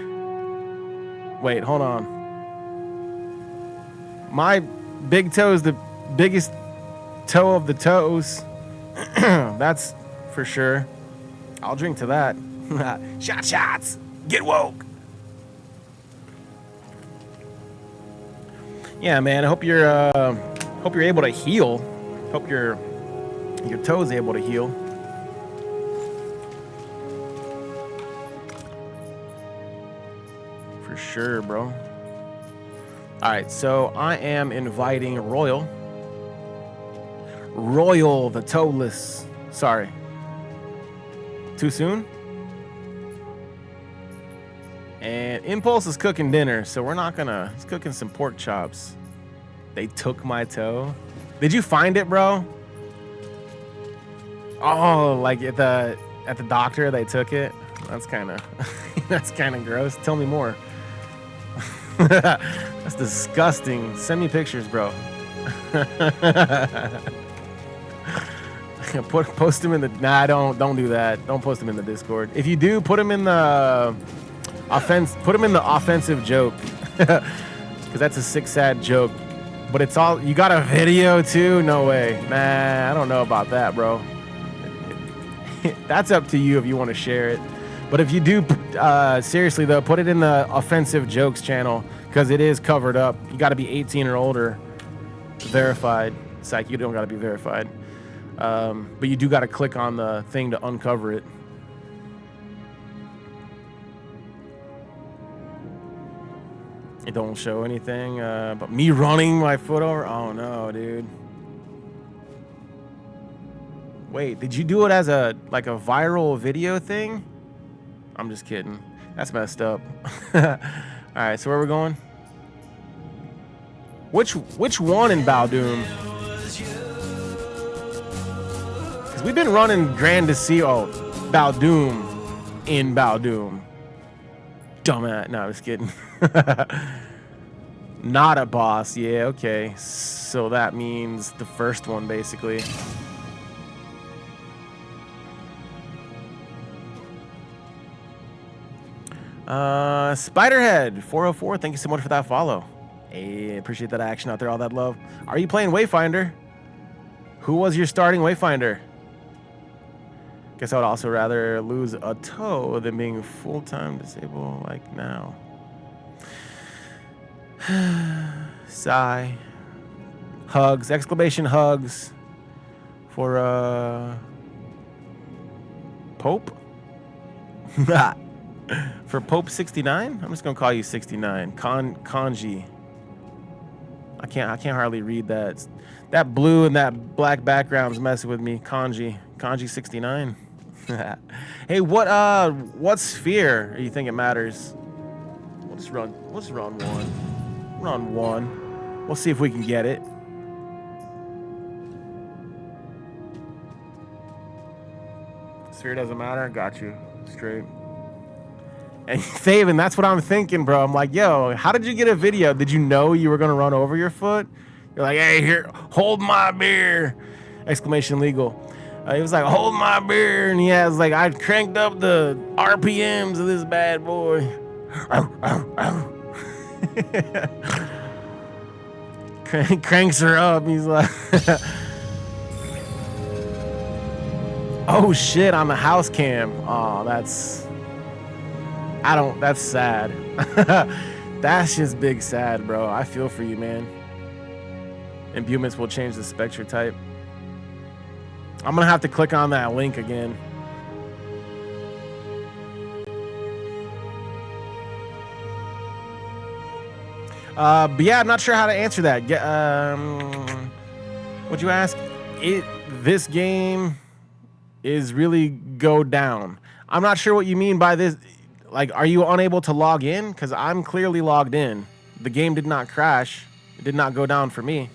Wait, hold on. My big toe is the biggest toe of the toes. That's for sure. I'll drink to that. Shots. Get woke. Yeah, man. I hope you're able to heal. Hope your toe is able to heal. For sure, bro. All right, so I am inviting Royal the toeless. Sorry. Too soon? And Impulse is cooking dinner, so we're not gonna. He's cooking some pork chops. They took my toe. Did you find it, bro? Oh, like at the doctor they took it. That's kind of gross. Tell me more. That's disgusting. Send me pictures, bro. Post them in the. Nah, don't do that. Don't post them in the Discord. If you do, put them in the Put them in the offensive joke, because that's a sick, sad joke. But it's all. You got a video too? No way. Nah, I don't know about that, bro. That's up to you if you want to share it. But if you do, seriously though, put it in the offensive jokes channel, because it is covered up. You got to be 18 or older, verified. Psych, you don't got to be verified. But you do got to click on the thing to uncover it. It don't show anything but me running my foot over. Oh no, dude. Wait, did you do it as a viral video thing? I'm just kidding. That's messed up. All right, so where we going? Which one in Baldoom? Because we've been running Grand Baldoom in Baldoom. Dumbass. No, I'm just kidding. Not a boss. Yeah, okay. So that means the first one, basically. Spiderhead 404, thank you so much for that follow. Hey, appreciate that action out there, all that love. Are you playing Wayfinder? Who was your starting Wayfinder? Guess I would also rather lose a toe than being full-time disabled like now. Sigh. Hugs, exclamation hugs for Pope. For Pope 69, I'm just gonna call you 69. Kanji. I can't hardly read that. That blue and that black background's messing with me. Kanji 69. Hey, what sphere do you think it matters? Let's run one. Run one. We'll see if we can get it. Sphere doesn't matter. Got you. Straight. And Faven, that's what I'm thinking, bro. I'm like, yo, how did you get a video? Did you know you were gonna run over your foot? You're like, hey, here, hold my beer! Exclamation legal. He was like, hold my beer, and he has like, I cranked up the RPMs of this bad boy. Cranks her up. He's like, oh shit, on the house cam. Oh, that's sad. That's just big sad, bro. I feel for you, man. Imbuements will change the spectre type. I'm gonna have to click on that link again. But yeah, I'm not sure how to answer that. What'd you ask? this game is really go down. I'm not sure what you mean by this. Like, are you unable to log in? Because I'm clearly logged in. The game did not crash. It did not go down for me.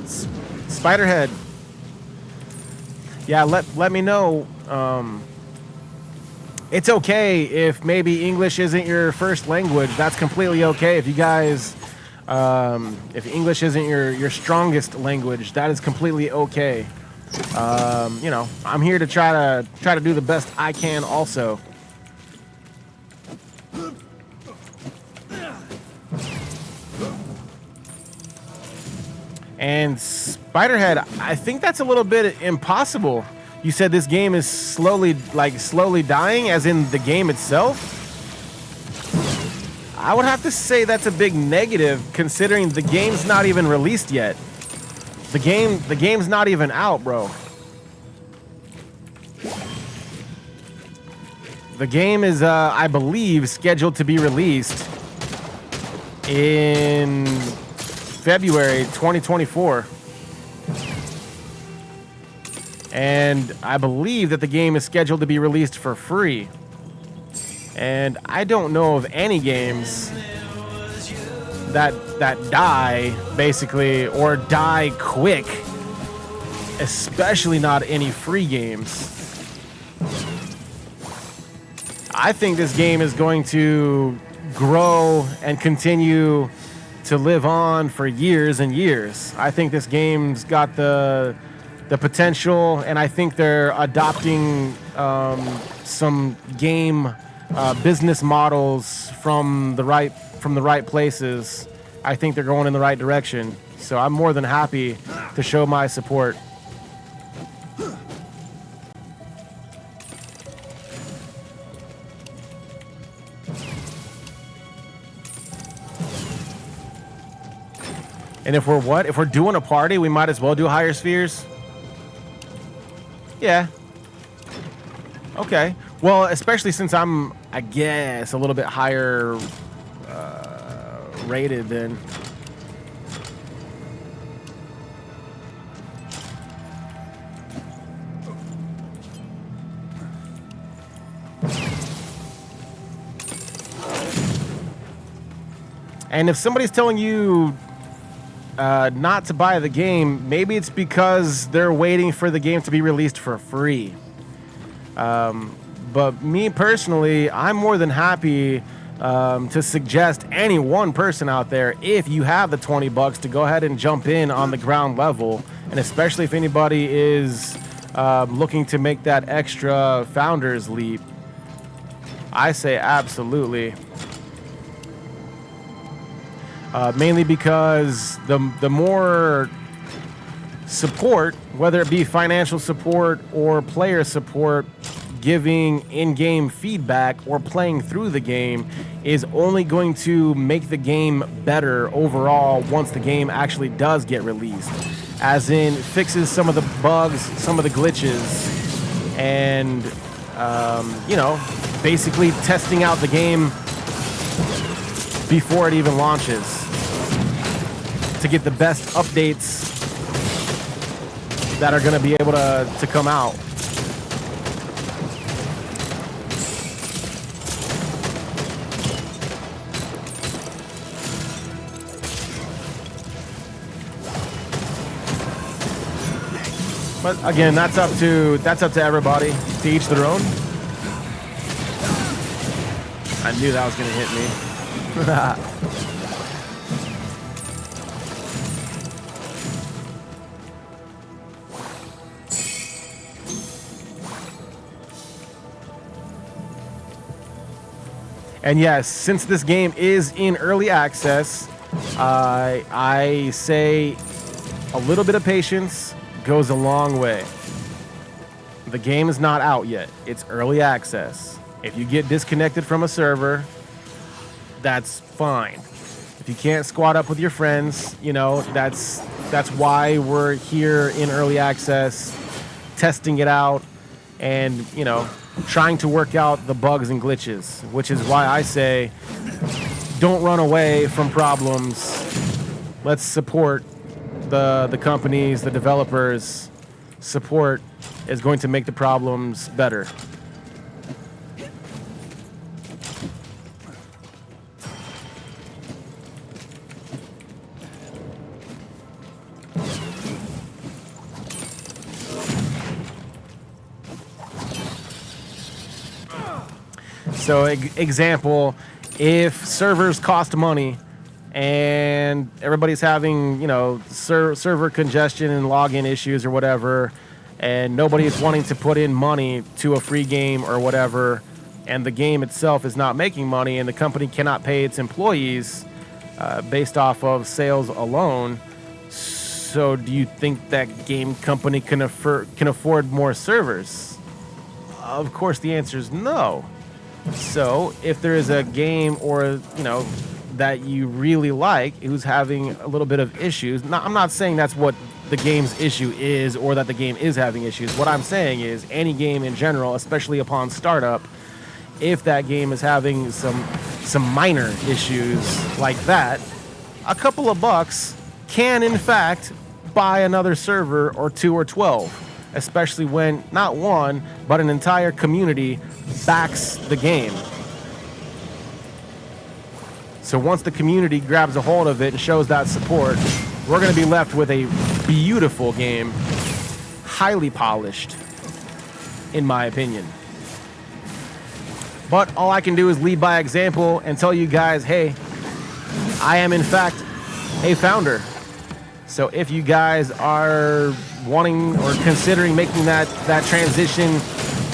It's Spiderhead. Yeah, let me know. It's okay if maybe English isn't your first language. That's completely okay. If you guys, if English isn't your strongest language, that is completely okay. You know, I'm here to try to do the best I can also. And Spiderhead, I think that's a little bit impossible. You said this game is slowly dying, as in the game itself? I would have to say that's a big negative, considering the game's not even released yet. The game's not even out, bro. The game is, I believe, scheduled to be released in February 2024. And I believe that the game is scheduled to be released for free. And I don't know of any games that die, basically, or die quick. Especially not any free games. I think this game is going to grow and continue to live on for years and years. I think this game's got the potential, and I think they're adopting some game business models from the right places. I think they're going in the right direction. So I'm more than happy to show my support. And if we're doing a party, we might as well do higher spheres. Yeah. Okay. Well, especially since I'm, I guess, a little bit higher rated than. And if somebody's telling you not to buy the game, maybe it's because they're waiting for the game to be released for free. But me personally, I'm more than happy to suggest any one person out there, if you have the $20, to go ahead and jump in on the ground level. And especially if anybody is looking to make that extra founder's leap, I say absolutely. Mainly because the more support, whether it be financial support or player support, giving in-game feedback or playing through the game, is only going to make the game better overall once the game actually does get released. As in, fixes some of the bugs, some of the glitches, and you know, basically testing out the game before it even launches to get the best updates that are going to be able to come out. But again, that's up to everybody, to each their own. I knew that was going to hit me. And yes, since this game is in early access, I say a little bit of patience goes a long way. The game is not out yet. It's early access. If you get disconnected from a server, that's fine. If you can't squad up with your friends, you know, that's why we're here in early access, testing it out, and, you know, trying to work out the bugs and glitches, which is why I say don't run away from problems. Let's support the companies, the developers. Support is going to make the problems better. So, example, if servers cost money and everybody's having, you know, server congestion and login issues or whatever, and nobody's wanting to put in money to a free game or whatever, and the game itself is not making money and the company cannot pay its employees based off of sales alone, so do you think that game company can afford more servers? Of course, the answer is no. So if there is a game or, you know, that you really like who's having a little bit of issues, I'm not saying that's what the game's issue is or that the game is having issues. What I'm saying is any game in general, especially upon startup, if that game is having some minor issues like that, a couple of bucks can in fact buy another server or 2 or 12. Especially when not one, but an entire community backs the game. So once the community grabs a hold of it and shows that support, we're going to be left with a beautiful game, highly polished, in my opinion. But all I can do is lead by example and tell you guys, hey, I am in fact a founder. So if you guys are wanting or considering making that transition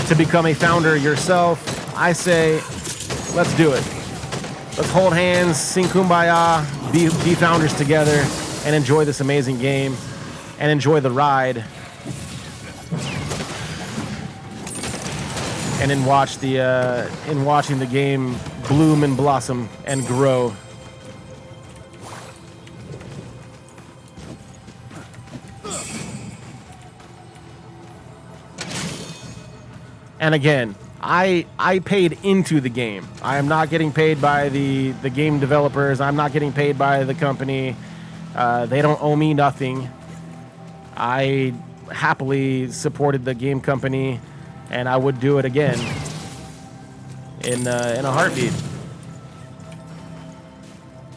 to become a founder yourself, I say, let's do it. Let's hold hands, sing Kumbaya, be founders together, and enjoy this amazing game, and enjoy the ride, and in watching the game bloom and blossom and grow. And again, I paid into the game. I am not getting paid by the game developers. I'm not getting paid by the company. They don't owe me nothing. I happily supported the game company, and I would do it again in a heartbeat.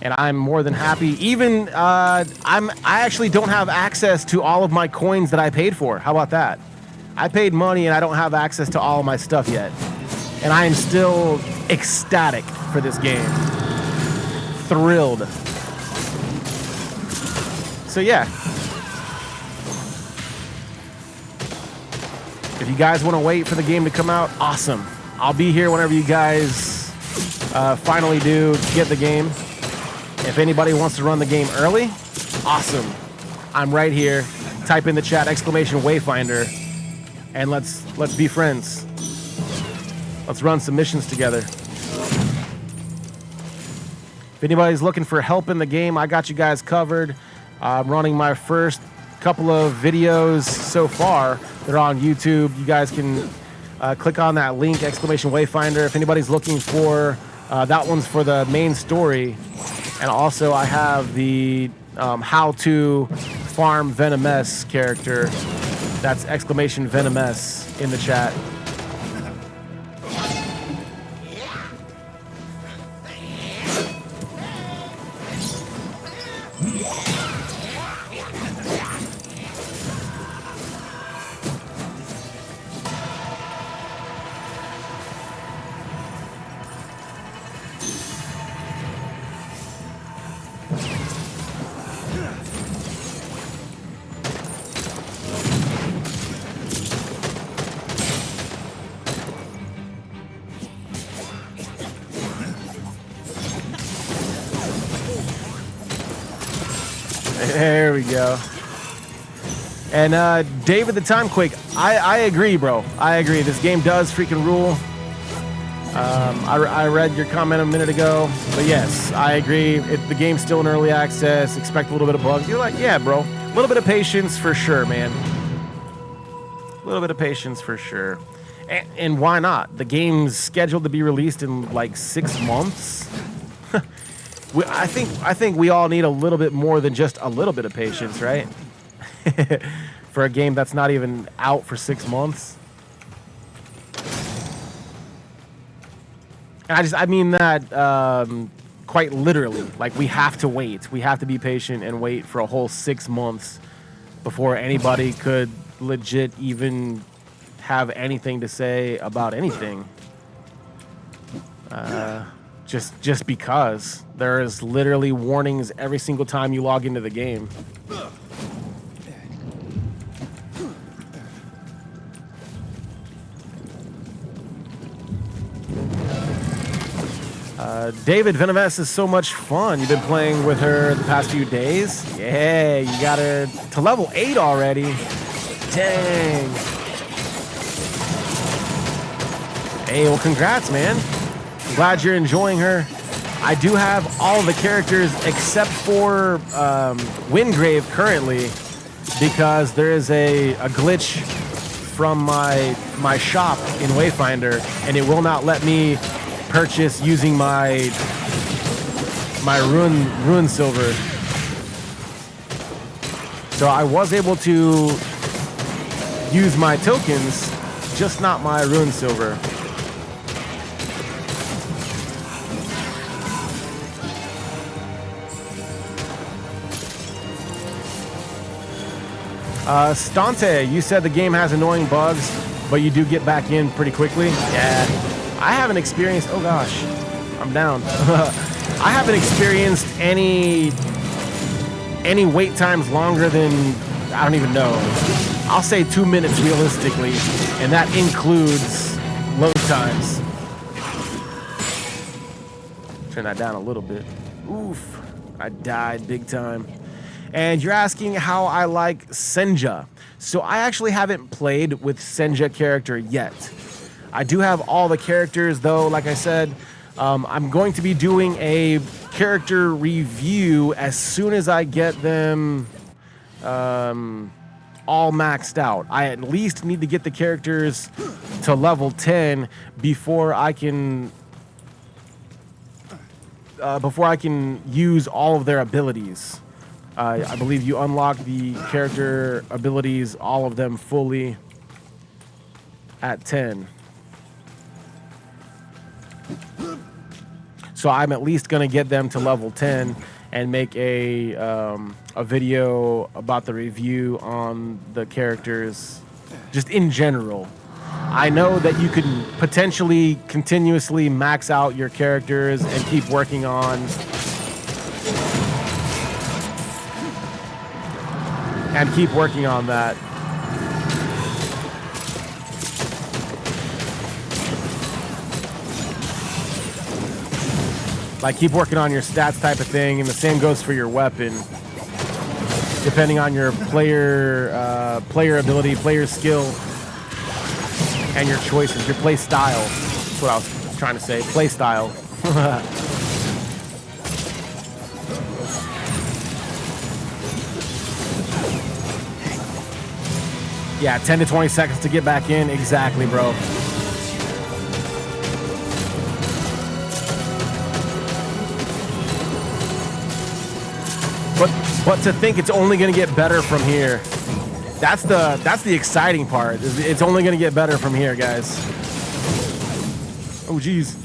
And I'm more than happy. Even I actually don't have access to all of my coins that I paid for. How about that? I paid money and I don't have access to all of my stuff yet. And I am still ecstatic for this game. Thrilled. So yeah. If you guys want to wait for the game to come out, awesome. I'll be here whenever you guys finally do get the game. If anybody wants to run the game early, awesome. I'm right here. Type in the chat !Wayfinder. And let's be friends. Let's run some missions together. If anybody's looking for help in the game, I got you guys covered. I'm running my first couple of videos so far. They're on YouTube. You guys can click on that link, !Wayfinder. If anybody's looking for, that one's for the main story. And also I have the how to farm Venomous character. That's !Venomous in the chat. There we go. And David the Timequake, I agree, bro. I agree. This game does freaking rule. I read your comment a minute ago, but yes, I agree. The game's still in early access. Expect a little bit of bugs. You're like, yeah, bro. A little bit of patience for sure, man. A little bit of patience for sure. And why not? The game's scheduled to be released in like 6 months. I think we all need a little bit more than just a little bit of patience, right? For a game that's not even out for 6 months. And I mean that quite literally. Like, we have to wait. We have to be patient and wait for a whole 6 months before anybody could legit even have anything to say about anything. Just because there is literally warnings every single time you log into the game. David Venomous is so much fun. You've been playing with her the past few days. Yeah, you got her to level 8 already. Dang. Hey, well, congrats, man. I'm glad you're enjoying her. I do have all the characters except for Wingrave currently, because there is a glitch from my shop in Wayfinder, and it will not let me purchase using my rune silver. So I was able to use my tokens, just not my rune silver. Stante, you said the game has annoying bugs, but you do get back in pretty quickly. Yeah, I haven't experienced, oh gosh, I'm down. I haven't experienced any wait times longer than, I don't even know. I'll say 2 minutes realistically, and that includes load times. Turn that down a little bit. Oof, I died big time. And you're asking how I like Senja. So I actually haven't played with Senja character yet. I do have all the characters though, like I said. I'm going to be doing a character review as soon as I get them all maxed out. I at least need to get the characters to level 10 before I can use all of their abilities. I believe you unlock the character abilities, all of them fully, at 10. So I'm at least going to get them to level 10 and make a video about the review on the characters, just in general. I know that you can potentially continuously max out your characters and keep working on that. Like, keep working on your stats type of thing, and the same goes for your weapon. Depending on your player ability, player skill, and your choices, your play style. That's what I was trying to say, play style. Yeah, 10 to 20 seconds to get back in. Exactly, bro. But to think it's only going to get better from here. That's the exciting part. It's only going to get better from here, guys. Oh, geez.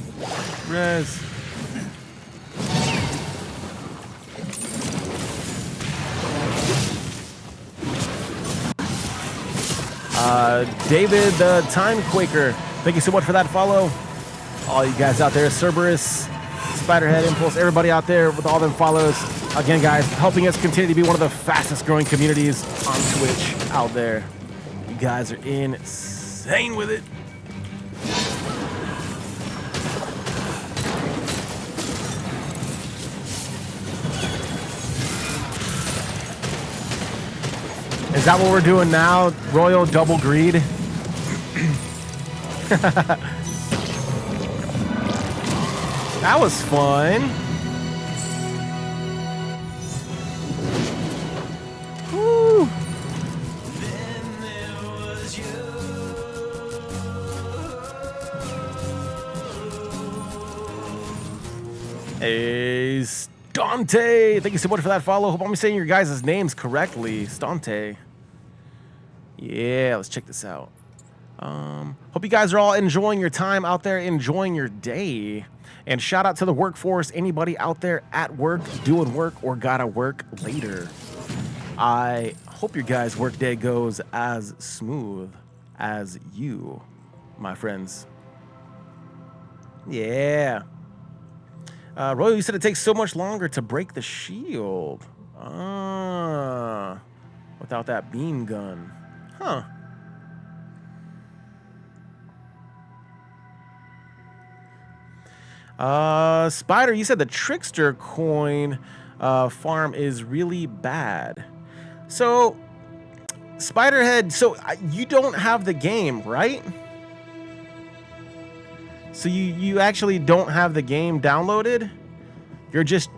Res. David the Time Quaker, thank you so much for that follow. All you guys out there, Cerberus, Spiderhead, Impulse, everybody out there with all them follows. Again, guys, helping us continue to be one of the fastest growing communities on Twitch out there. You guys are insane with it. Is that what we're doing now? Royal double greed? That was fun. Woo. Then there was you. Hey, Stante. Thank you so much for that follow. Hope I'm saying your guys' names correctly. Stante. Yeah, let's check this out. Hope you guys are all enjoying your time out there, enjoying your day. And shout out to the workforce, anybody out there at work, doing work, or gotta work later. I hope your guys' workday goes as smooth as you, my friends. Yeah. Royal, you said it takes so much longer to break the shield. Without that beam gun. Huh. Spider, you said the trickster coin farm is really bad. So, Spiderhead, so you don't have the game, right? So you actually don't have the game downloaded? You're just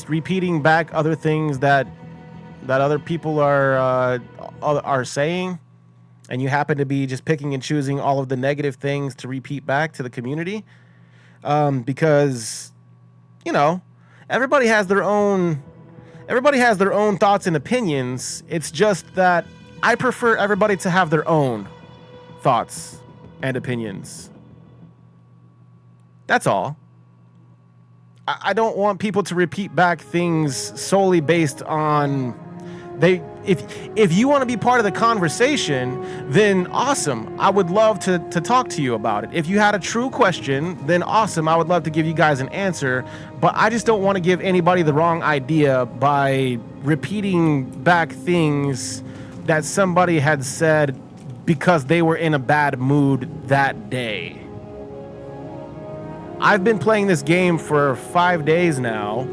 repeating back other things that other people are saying, and you happen to be just picking and choosing all of the negative things to repeat back to the community. Because, you know, everybody has their own thoughts and opinions. It's just that I prefer everybody to have their own thoughts and opinions. That's all. I don't want people to repeat back things solely based on if you want to be part of the conversation, then awesome. I would love to talk to you about it. If you had a true question, then awesome. I would love to give you guys an answer, but I just don't want to give anybody the wrong idea by repeating back things that somebody had said because they were in a bad mood that day. I've been playing this game for 5 days now.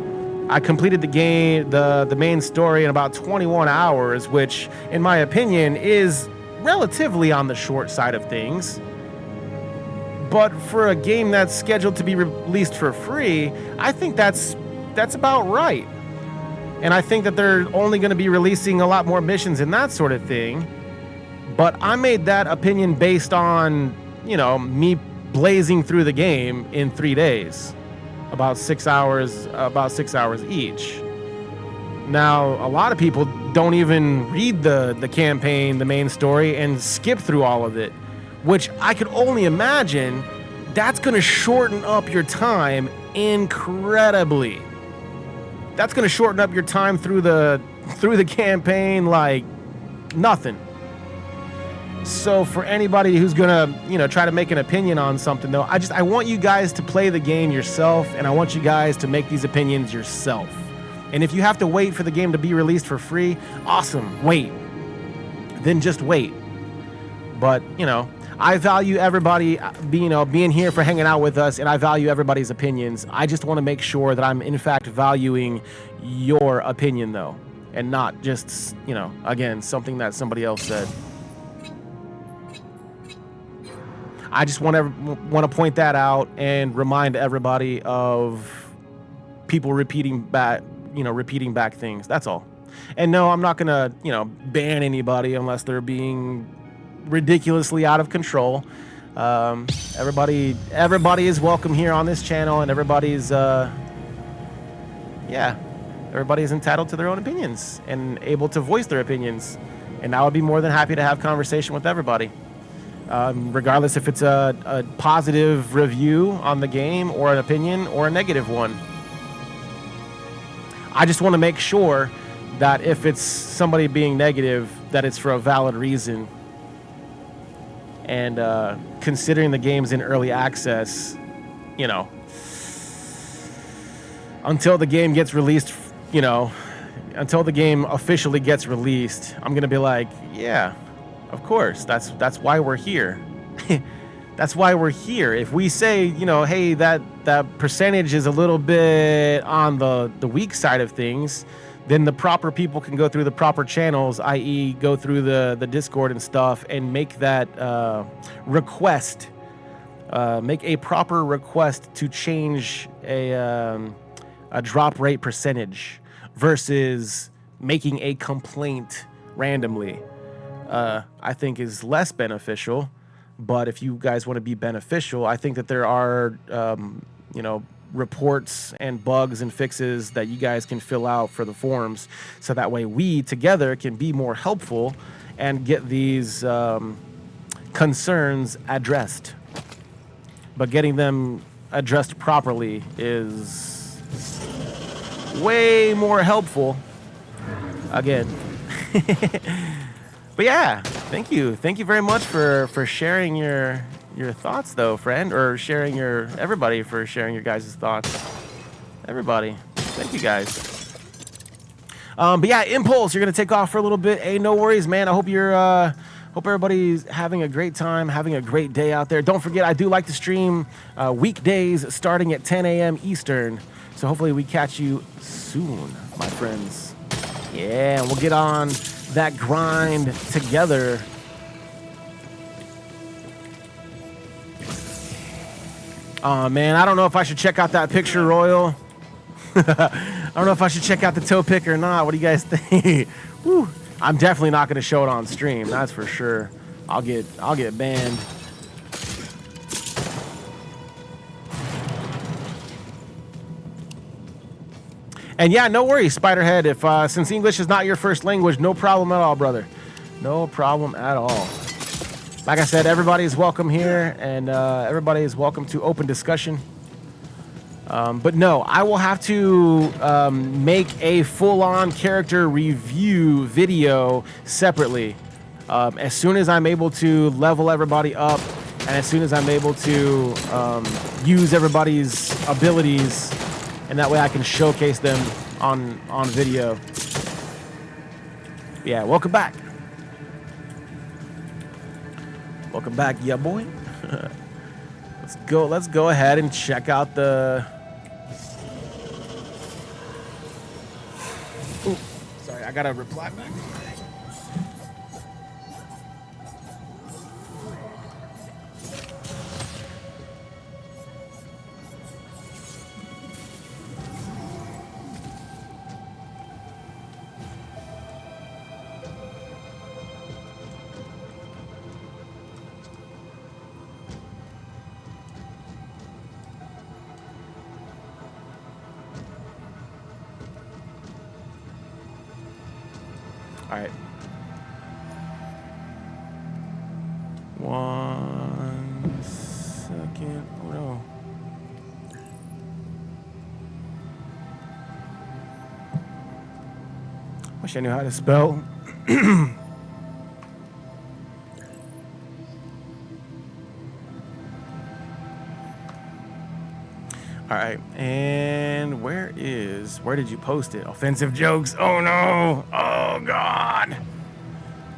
I completed the game, the main story in about 21 hours, which, in my opinion, is relatively on the short side of things. But for a game that's scheduled to be released for free, I think that's about right. And I think that they're only going to be releasing a lot more missions and that sort of thing. But I made that opinion based on, you know, me blazing through the game in 3 days. About 6 hours each. Now, a lot of people don't even read the campaign, the main story, and skip through all of it, which I could only imagine that's going to shorten up your time incredibly. That's going to shorten up your time through the campaign like nothing. So for anybody who's gonna, you know, try to make an opinion on something, though, I want you guys to play the game yourself, and I want you guys to make these opinions yourself. And if you have to wait for the game to be released for free, awesome, wait. Then just wait. But, you know, I value everybody being here for hanging out with us, and I value everybody's opinions. I just want to make sure that I'm in fact valuing your opinion, though, and not just, you know, again, something that somebody else said. I just want to point that out and remind everybody of people repeating back things. That's all. And no, I'm not gonna, you know, ban anybody unless they're being ridiculously out of control. Everybody is welcome here on this channel, and everybody's entitled to their own opinions and able to voice their opinions. And I would be more than happy to have conversation with everybody. Regardless if it's a positive review on the game or an opinion or a negative one. I just want to make sure that if it's somebody being negative, that it's for a valid reason. And considering the game's in early access, you know, until the game gets released, you know, until the game officially gets released, I'm going to be like, yeah, of course, that's why we're here. That's why we're here. If we say, you know, hey, that percentage is a little bit on the weak side of things, then the proper people can go through the proper channels, i.e. go through the Discord and stuff, and make that request make a proper request to change a drop rate percentage versus making a complaint randomly. I think is less beneficial. But if you guys want to be beneficial, I think that there are, you know, reports and bugs and fixes that you guys can fill out for the forums, so that way we together can be more helpful and get these concerns addressed. But getting them addressed properly is way more helpful. Again. But yeah, thank you very much for sharing your thoughts, though, friend, or sharing everybody for sharing your guys' thoughts. Everybody, thank you guys. But yeah, Impulse, you're gonna take off for a little bit. Hey, no worries, man. I hope hope everybody's having a great time, having a great day out there. Don't forget, I do like to stream weekdays starting at 10 a.m. Eastern. So hopefully we catch you soon, my friends. Yeah, we'll get on that grind together. Oh man, I don't know if I should check out that picture, Royal. I don't know if I should check out the toe pick or not. What do you guys think? Woo. I'm definitely not going to show it on stream. That's for sure. I'll get banned. And yeah, no worries, Spiderhead. If since English is not your first language, no problem at all, brother. No problem at all. Like I said, everybody is welcome here, and everybody is welcome to open discussion. But no, I will have to make a full-on character review video separately. As soon as I'm able to level everybody up, and as soon as I'm able to use everybody's abilities, and that way I can showcase them on video. Yeah, welcome back. Welcome back, yeah, boy. Let's go ahead and check out the... Ooh, sorry, I gotta reply back. All right. 1 second. Oh no. Wish I knew how to spell. All right, and where did you post it? Offensive jokes. Oh no. Oh God.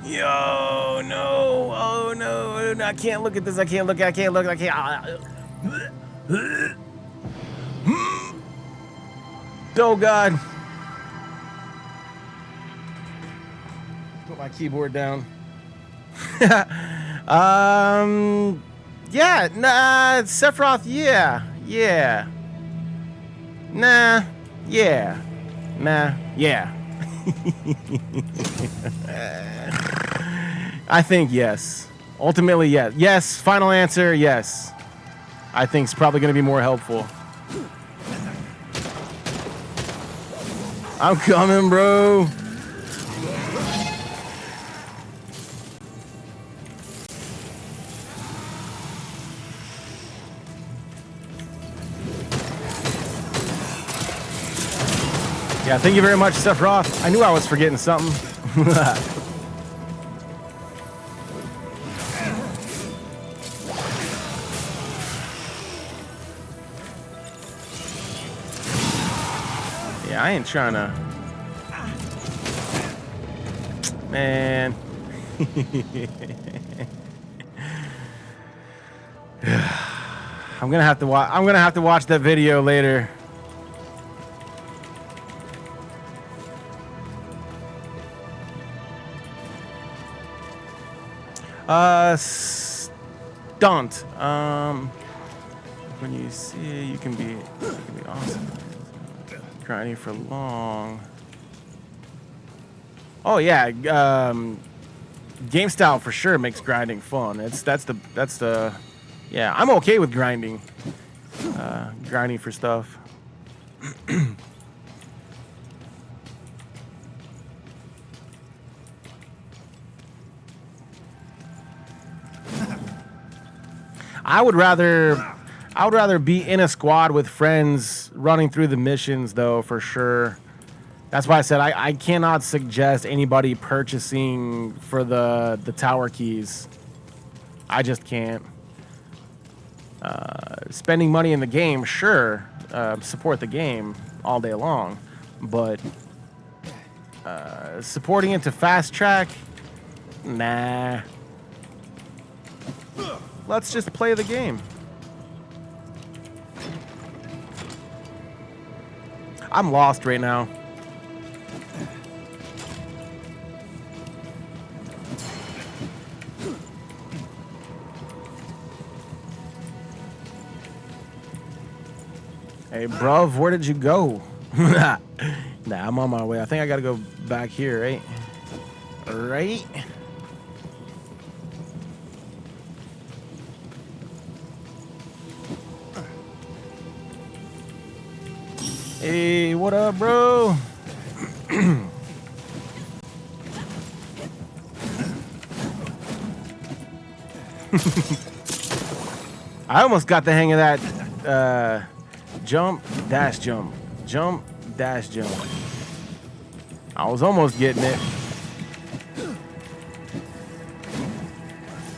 Yo, no. Oh no. I can't look at this. I can't. Oh God. Put my keyboard down. Yeah, nah, Sephiroth, yeah. Nah, yeah. I think yes. Ultimately, yes. Yes, final answer, yes. I think it's probably going to be more helpful. I'm coming, bro. Yeah, thank you very much, Sephiroth. I knew I was forgetting something. Yeah, I ain't trying to... Man. I'm gonna have to watch that video later. Stunt. when you see you can be awesome. Grinding for long. Oh yeah, game style for sure makes grinding fun. That's the yeah. I'm okay with grinding for stuff. I would rather be in a squad with friends running through the missions, though, for sure. That's why I said I cannot suggest anybody purchasing for the tower keys. I just can't. Spending money in the game, sure, support the game all day long, but supporting it to fast track, nah. Let's just play the game. I'm lost right now. Hey, bruv, where did you go? Nah, I'm on my way. I think I gotta go back here, right? Right? Hey, what up, bro? I almost got the hang of that jump, dash, jump. Jump, dash, jump. I was almost getting it.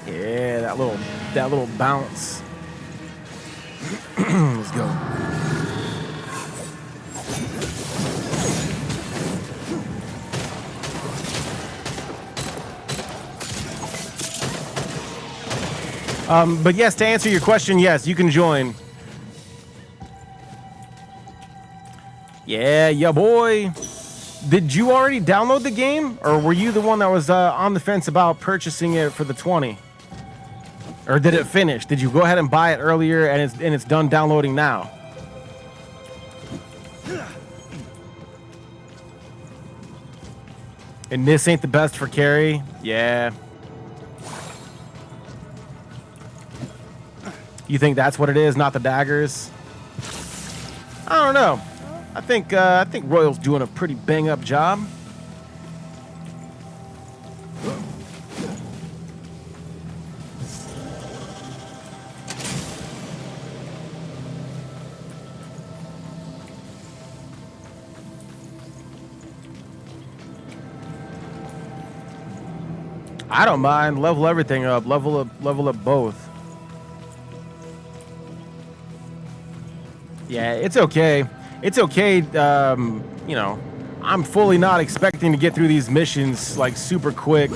Yeah, that little bounce. Let's go. But yes, to answer your question, yes, you can join. Yeah, boy. Did you already download the game, or were you the one that was on the fence about purchasing it for the 20? Or did it finish? Did you go ahead and buy it earlier and it's done downloading now? And this ain't the best for carry? Yeah. You think that's what it is, not the daggers? I don't know. I think Royal's doing a pretty bang up job. I don't mind. Level everything up. Level up both. Yeah, it's okay. It's okay. You know, I'm fully not expecting to get through these missions like super quick.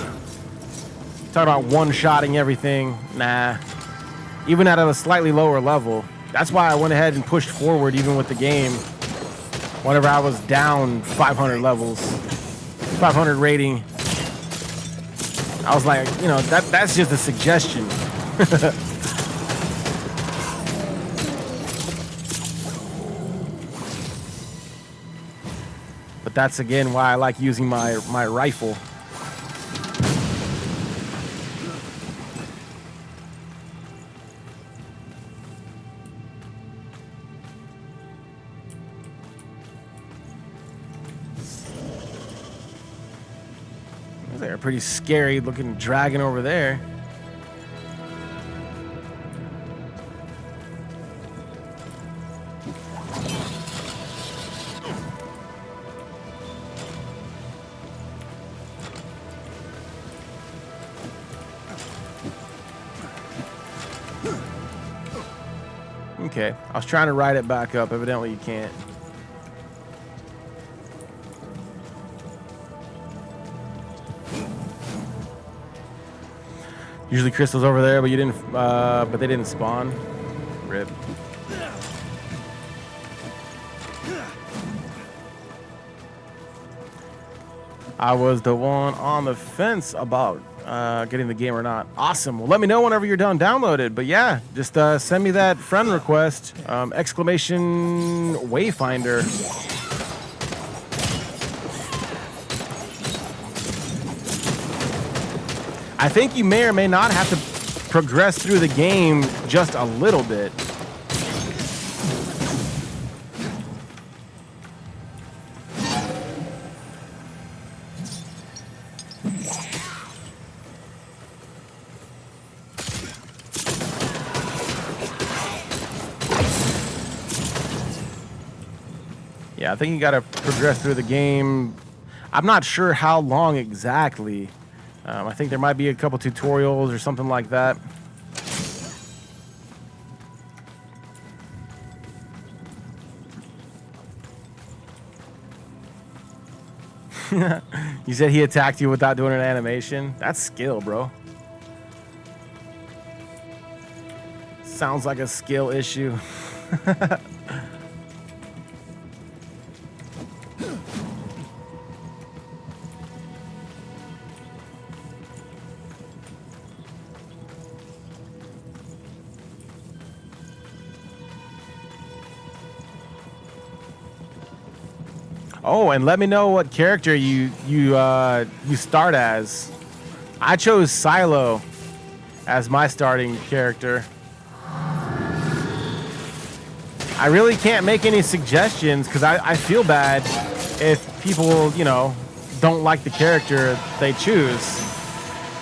Talking about one-shotting everything. Nah. Even at a slightly lower level. That's why I went ahead and pushed forward even with the game. Whenever I was down 500 levels, 500 rating. I was like, you know, that's just a suggestion. But that's again why I like using my rifle. They're a pretty scary looking dragon over there. Okay, I was trying to ride it back up. Evidently you can't. Usually crystals over there, but you didn't. But they didn't spawn. Rip. I was the one on the fence about getting the game or not. Awesome. Well, let me know whenever you're done downloaded. But yeah, just send me that friend request. Exclamation Wayfinder. I think you may or may not have to progress through the game just a little bit. Yeah, I think you gotta progress through the game. I'm not sure how long exactly. I think there might be a couple tutorials or something like that. You said he attacked you without doing an animation? That's skill, bro. Sounds like a skill issue. Oh, and let me know what character you start as. I chose Silo as my starting character. I really can't make any suggestions because I feel bad if people, you know, don't like the character they choose.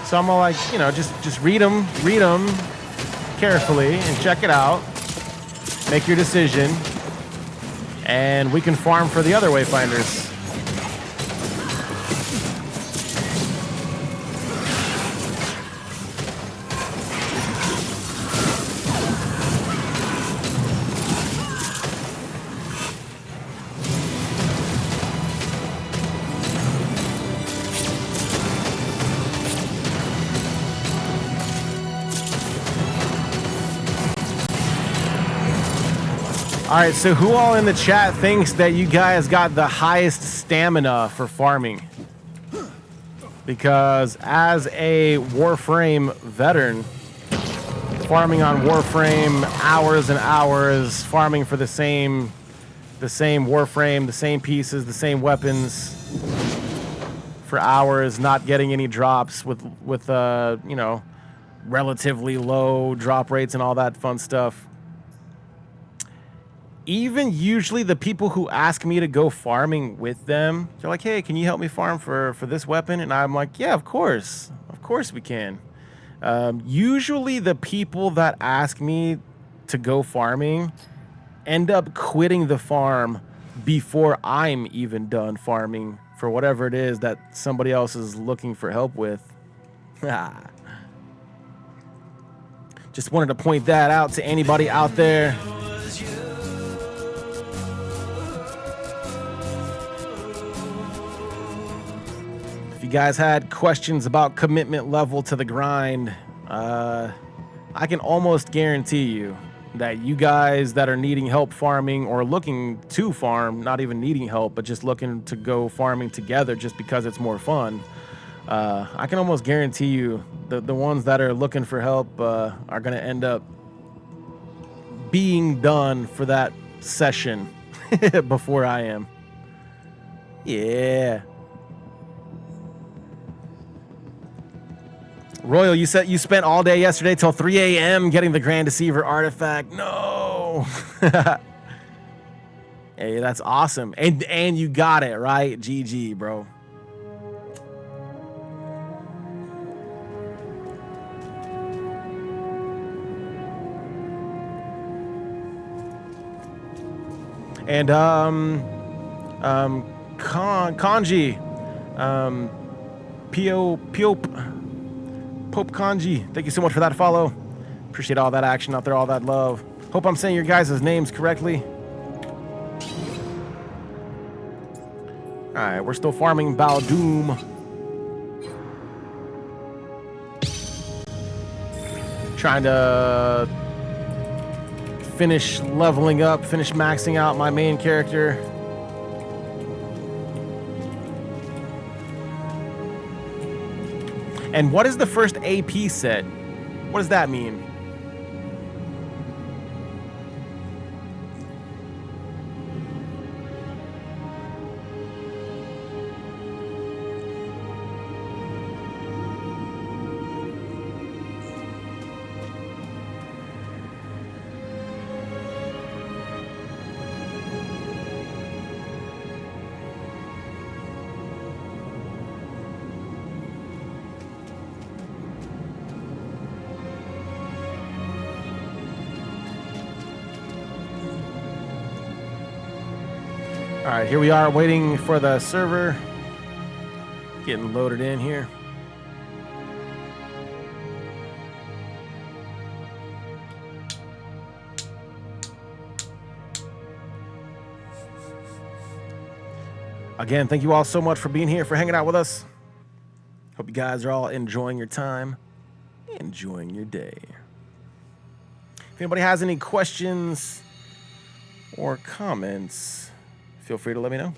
So I'm all like, you know, just read them carefully and check it out. Make your decision. And we can farm for the other Wayfinders. All right, so who all in the chat thinks that you guys got the highest stamina for farming? Because as a Warframe veteran, farming on Warframe hours and hours, farming for the same Warframe, the same pieces, the same weapons for hours, not getting any drops with you know, relatively low drop rates and all that fun stuff. Even usually the people who ask me to go farming with them, they're like, hey, can you help me farm for this weapon? And I'm like, yeah, of course we can. Usually the people that ask me to go farming end up quitting the farm before I'm even done farming for whatever it is that somebody else is looking for help with. Just wanted to point that out to anybody out there. If you guys had questions about commitment level to the grind, I can almost guarantee you that you guys that are needing help farming or looking to farm, not even needing help, but just looking to go farming together just because it's more fun, I can almost guarantee you the ones that are looking for help are going to end up being done for that session before I am. Yeah. Royal, you said you spent all day yesterday till 3 a.m. getting the Grand Deceiver artifact. No. Hey, that's awesome. And you got it, right? GG, bro. And Kanji, Pope Kanji, thank you so much for that follow. Appreciate all that action out there, all that love. Hope I'm saying your guys' names correctly. All right, we're still farming Baldoom. Trying to finish leveling up, finish maxing out my main character. And what is the first AP set? What does that mean? All right, here we are waiting for the server. Getting loaded in here. Again, thank you all so much for being here, for hanging out with us. Hope you guys are all enjoying your time, enjoying your day. If anybody has any questions or comments, feel free to let me know.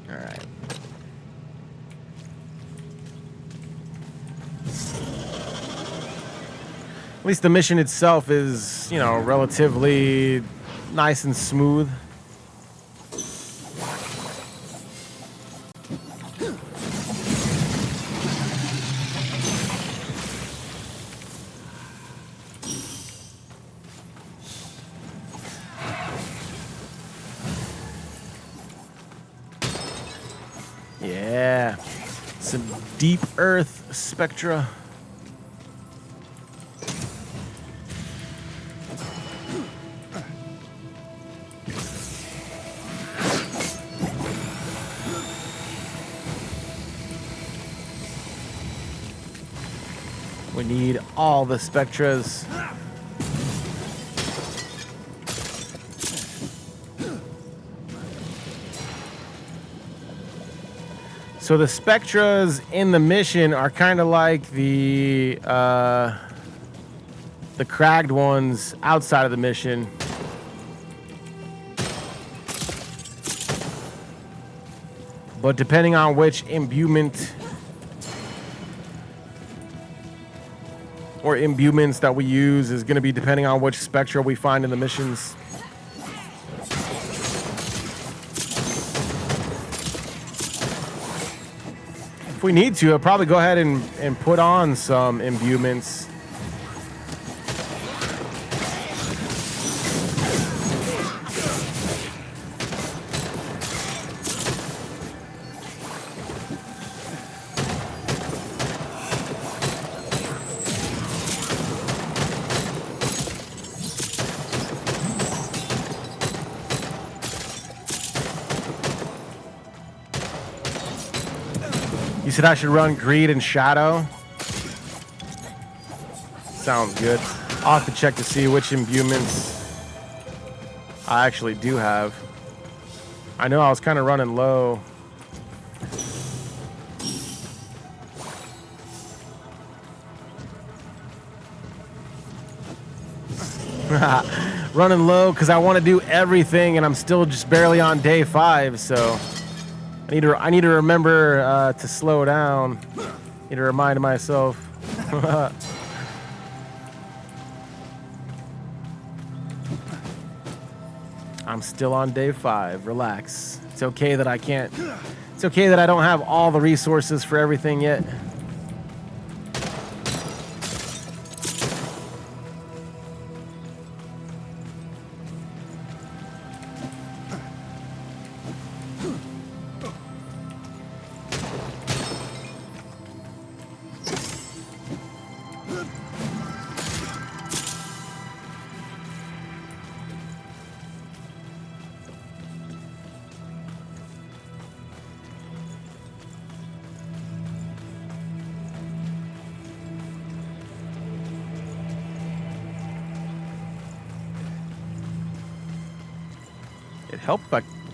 All right. At least the mission itself is, you know, relatively nice and smooth. Yeah, some deep earth spectra. We need all the spectras. So the spectras in the mission are kind of like the cragged ones outside of the mission. But depending on which imbuement or imbuements that we use is going to be depending on which spectra we find in the missions. If we need to, I'll probably go ahead and put on some imbuements. You said I should run Greed and Shadow? Sounds good. I'll have to check to see which imbuements I actually do have. I know I was kind of running low. Running low because I want to do everything and I'm still just barely on day 5, so I need to remember to slow down. Need to remind myself. I'm still on day 5. Relax. It's okay that I can't. It's okay that I don't have all the resources for everything yet.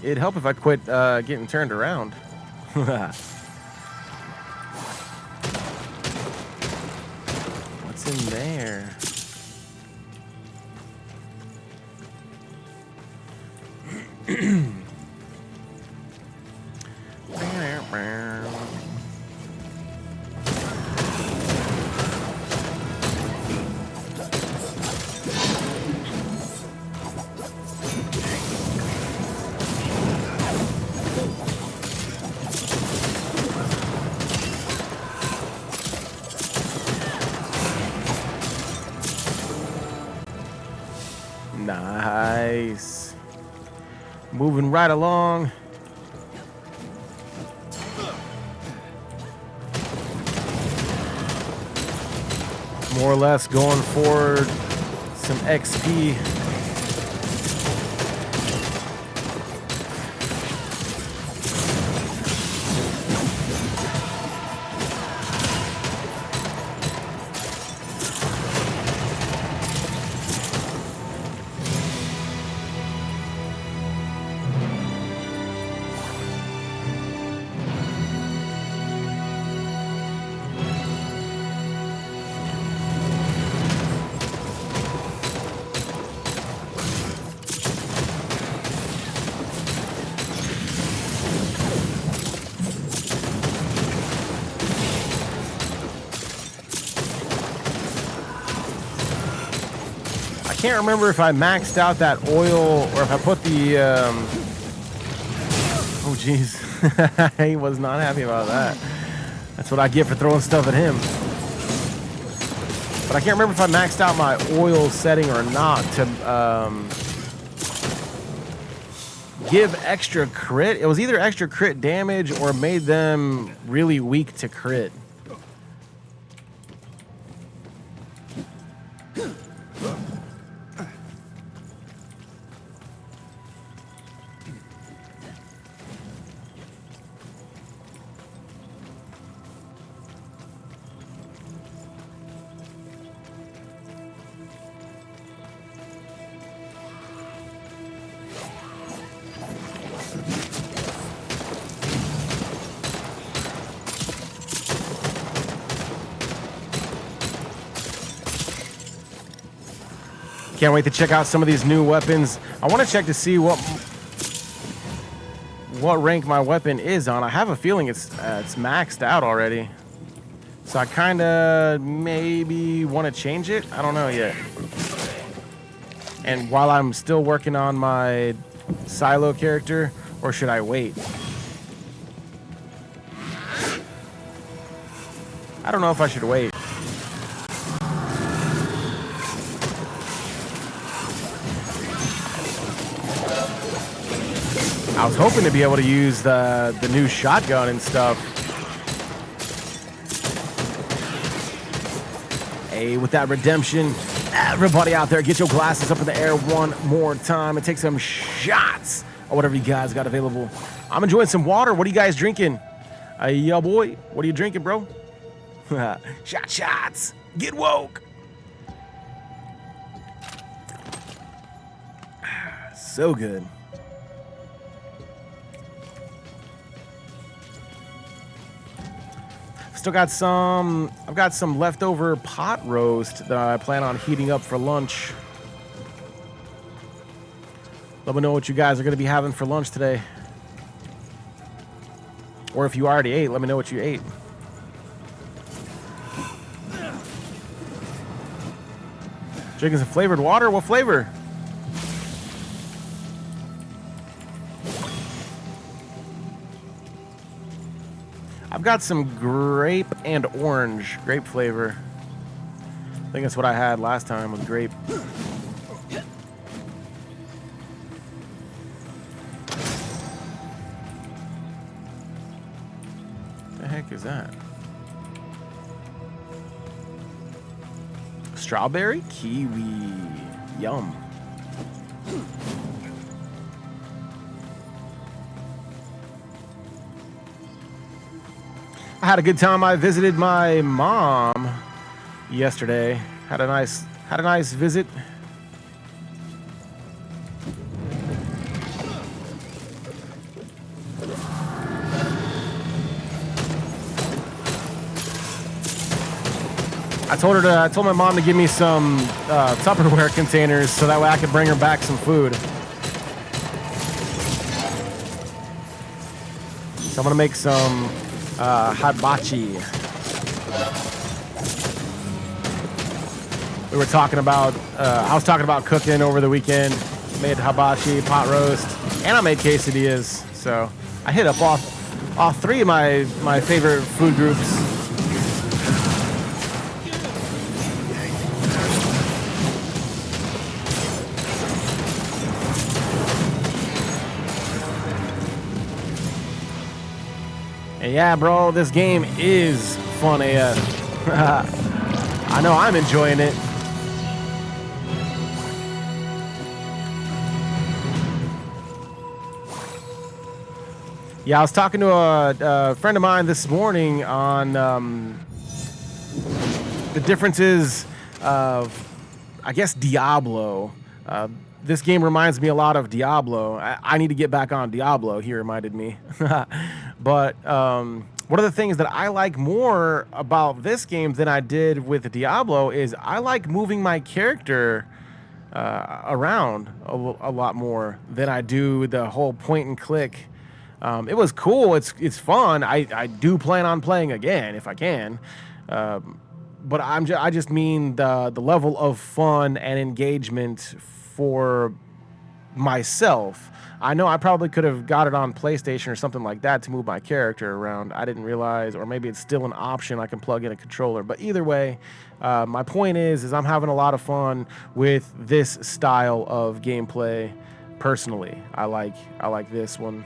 It'd help if I quit getting turned around. What's in there? Nice. Moving right along. More or less going for some XP. I can't remember if I maxed out that oil or if I put the oh geez. He was not happy about that. That's what I get for throwing stuff at him. But I can't remember if I maxed out my oil setting or not to give extra crit. It was either extra crit damage or made them really weak to crit. Can't wait to check out some of these new weapons. I want to check to see what rank my weapon is on. I have a feeling it's maxed out already. So I kind of maybe want to change it. I don't know yet. And while I'm still working on my Silo character, or should I wait? I don't know if I should wait. I was hoping to be able to use the new shotgun and stuff. Hey, with that redemption, everybody out there, get your glasses up in the air one more time and take some shots or whatever you guys got available. I'm enjoying some water. What are you guys drinking? Yo, boy, what are you drinking, bro? Shots. Get woke. So good. I've got some leftover pot roast that I plan on heating up for lunch. Let me know what you guys are going to be having for lunch today. Or if you already ate, let me know what you ate. Drinking some flavored water? What flavor? I've got some grape and orange. Grape flavor. I think that's what I had last time with grape. The heck is that? Strawberry? Kiwi. Yum. I had a good time. I visited my mom yesterday. Had a nice visit. I told my mom to give me some Tupperware containers so that way I could bring her back some food. So I'm gonna make some hibachi. We were talking about, I was talking about cooking over the weekend. Made hibachi, pot roast, and I made quesadillas. So I hit up all three of my favorite food groups. Yeah, bro, this game is fun AF. I know I'm enjoying it. Yeah, I was talking to a friend of mine this morning on the differences of, I guess, Diablo. This game reminds me a lot of Diablo. I need to get back on Diablo, he reminded me. But one of the things that I like more about this game than I did with Diablo is I like moving my character around a lot more than I do the whole point and click. It was cool. It's fun. I do plan on playing again if I can. But I just mean the level of fun and engagement for myself. I know I probably could have got it on PlayStation or something like that to move my character around. I didn't realize, or maybe it's still an option. I can plug in a controller. But either way, my point is I'm having a lot of fun with this style of gameplay. Personally, I like this one.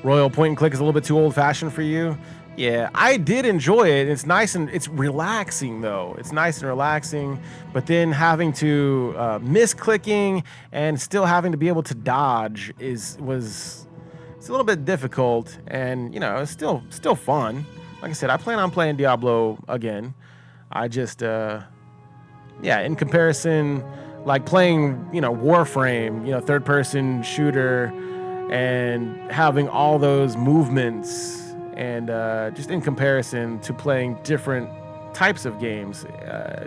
Royal point and click is a little bit too old-fashioned for you. Yeah, I did enjoy it. It's nice and it's relaxing though. It's nice and relaxing, but then having to misclicking and still having to be able to dodge it's a little bit difficult, and you know, it's still fun. Like I said, I plan on playing Diablo again. I just yeah, in comparison, like playing, you know, Warframe, you know, third person shooter, and having all those movements, and just in comparison to playing different types of games,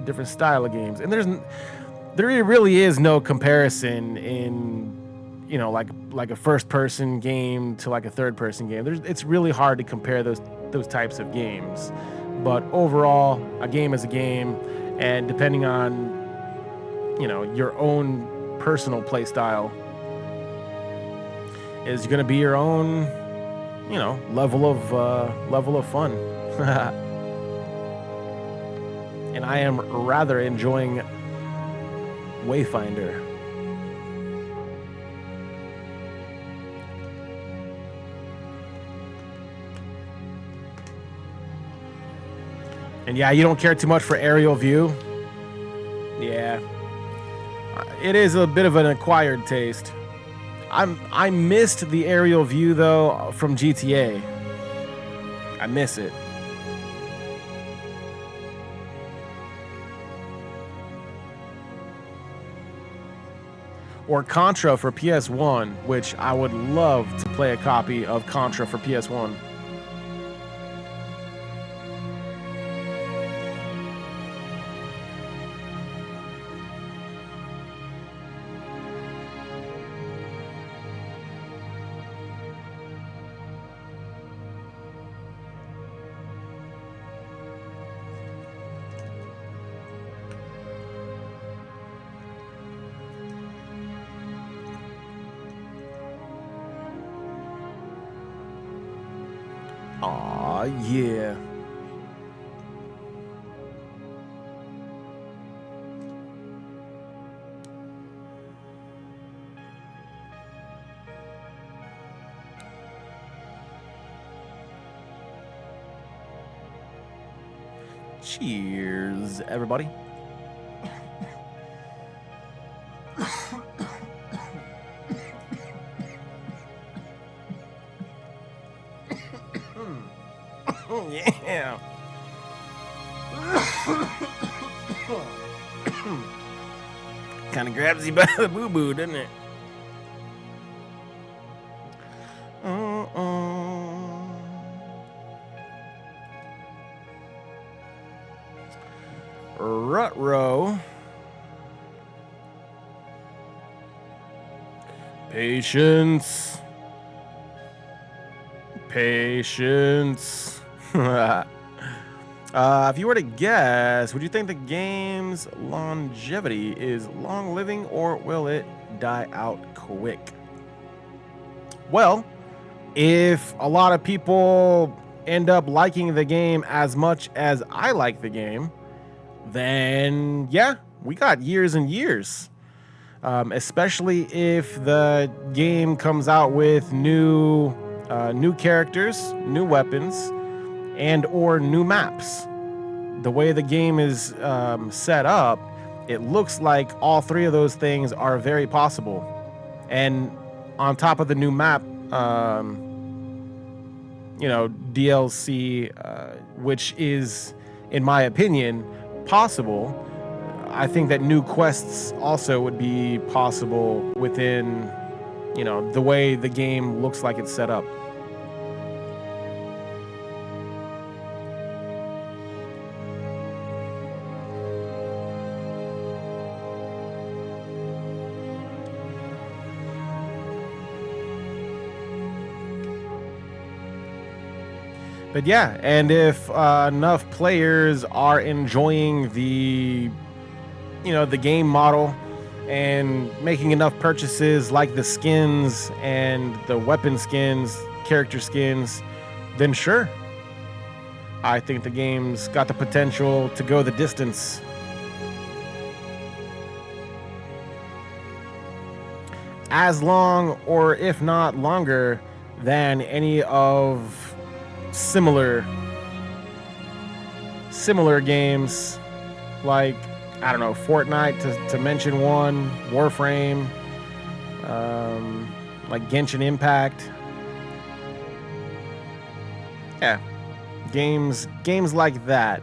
different style of games, and there really is no comparison in, you know, like a first person game to like a third person game. It's really hard to compare those types of games, but overall, a game is a game, and depending on, you know, your own personal play style is going to be your own, you know, level of fun. And I am rather enjoying Wayfinder. And yeah, you don't care too much for aerial view. Yeah, it is a bit of an acquired taste. I missed the aerial view though from GTA. I miss it. Or Contra for PS1, which I would love to play a copy of Contra for PS1. Aw, yeah. Cheers, everybody. Yeah. Kind of grabs you by the boo-boo, doesn't it? Rut-row. Patience. Patience. If you were to guess, would you think the game's longevity is long living, or will it die out quick? Well, if a lot of people end up liking the game as much as I like the game, then yeah, we got years and years. Especially if the game comes out with new new characters, new weapons, and or new maps. The way the game is set up, it looks like all three of those things are very possible. And on top of the new map, DLC, which is, in my opinion, possible, I think that new quests also would be possible within, the way the game looks like it's set up. But yeah, and if enough players are enjoying the game model and making enough purchases like the skins and the weapon skins, character skins, then sure. I think the game's got the potential to go the distance. As long, or if not longer, than any of similar games like, I don't know, Fortnite to mention one, Warframe, like Genshin Impact. Yeah, games like that,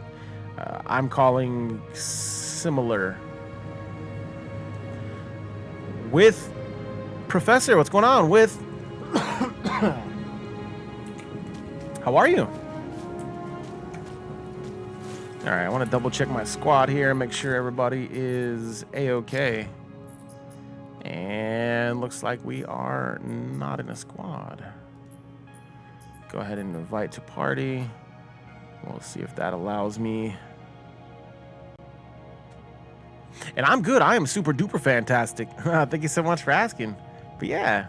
I'm calling similar. With Professor, what's going on? With how are you? All right, I want to double check my squad here, make sure everybody is A-okay. And looks like we are not in a squad. Go ahead and invite to party. We'll see if that allows me. And I'm good. I am super duper fantastic. Thank you so much for asking. But yeah,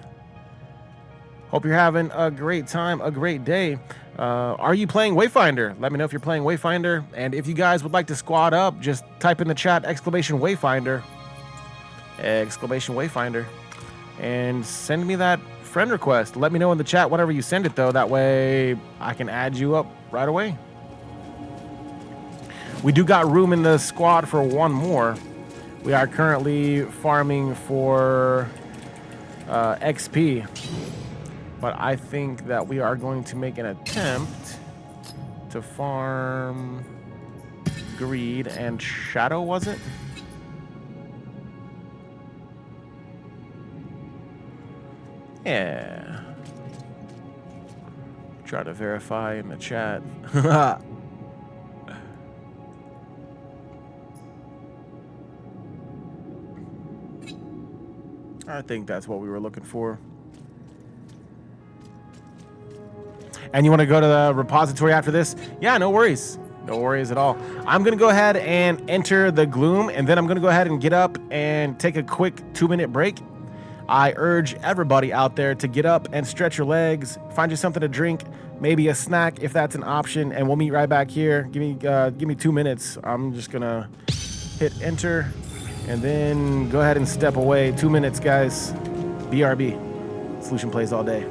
hope you're having a great time, a great day. Are you playing Wayfinder? Let me know if you're playing Wayfinder. And if you guys would like to squad up, just type in the chat !Wayfinder. !Wayfinder. And send me that friend request. Let me know in the chat whenever you send it, though. That way I can add you up right away. We do got room in the squad for one more. We are currently farming for XP. But I think that we are going to make an attempt to farm Greed and Shadow, was it? Yeah. Try to verify in the chat. I think that's what we were looking for. And you want to go to the repository after this? Yeah, no worries. No worries at all. I'm going to go ahead and enter the Gloom, and then I'm going to go ahead and get up and take a quick 2-minute break. I urge everybody out there to get up and stretch your legs, find you something to drink, maybe a snack if that's an option, and we'll meet right back here. Give me 2 minutes. I'm just going to hit enter and then go ahead and step away. 2 minutes, guys. BRB. Solution plays all day.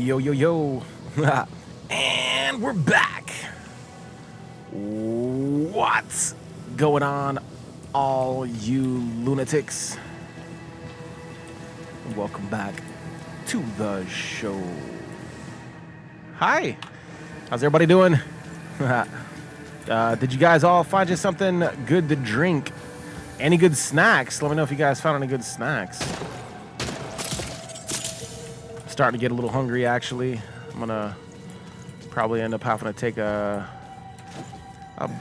Yo, yo, yo. And we're back. What's going on, all you lunatics? Welcome back to the show. Hi. How's everybody doing? Did you guys all find you something good to drink? Any good snacks? Let me know if you guys found any good snacks. Starting to get a little hungry, actually. I'm gonna probably end up having to take a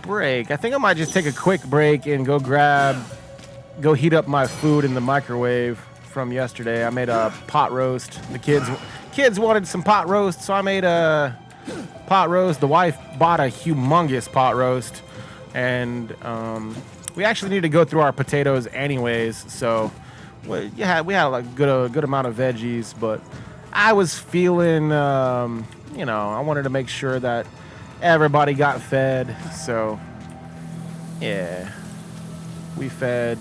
break. I think I might just take a quick break and go heat up my food in the microwave from yesterday. I made a pot roast. The kids wanted some pot roast, so I made a pot roast. The wife bought a humongous pot roast, and we actually need to go through our potatoes anyways. So we had like a good amount of veggies, but I was feeling, I wanted to make sure that everybody got fed. So, yeah, we fed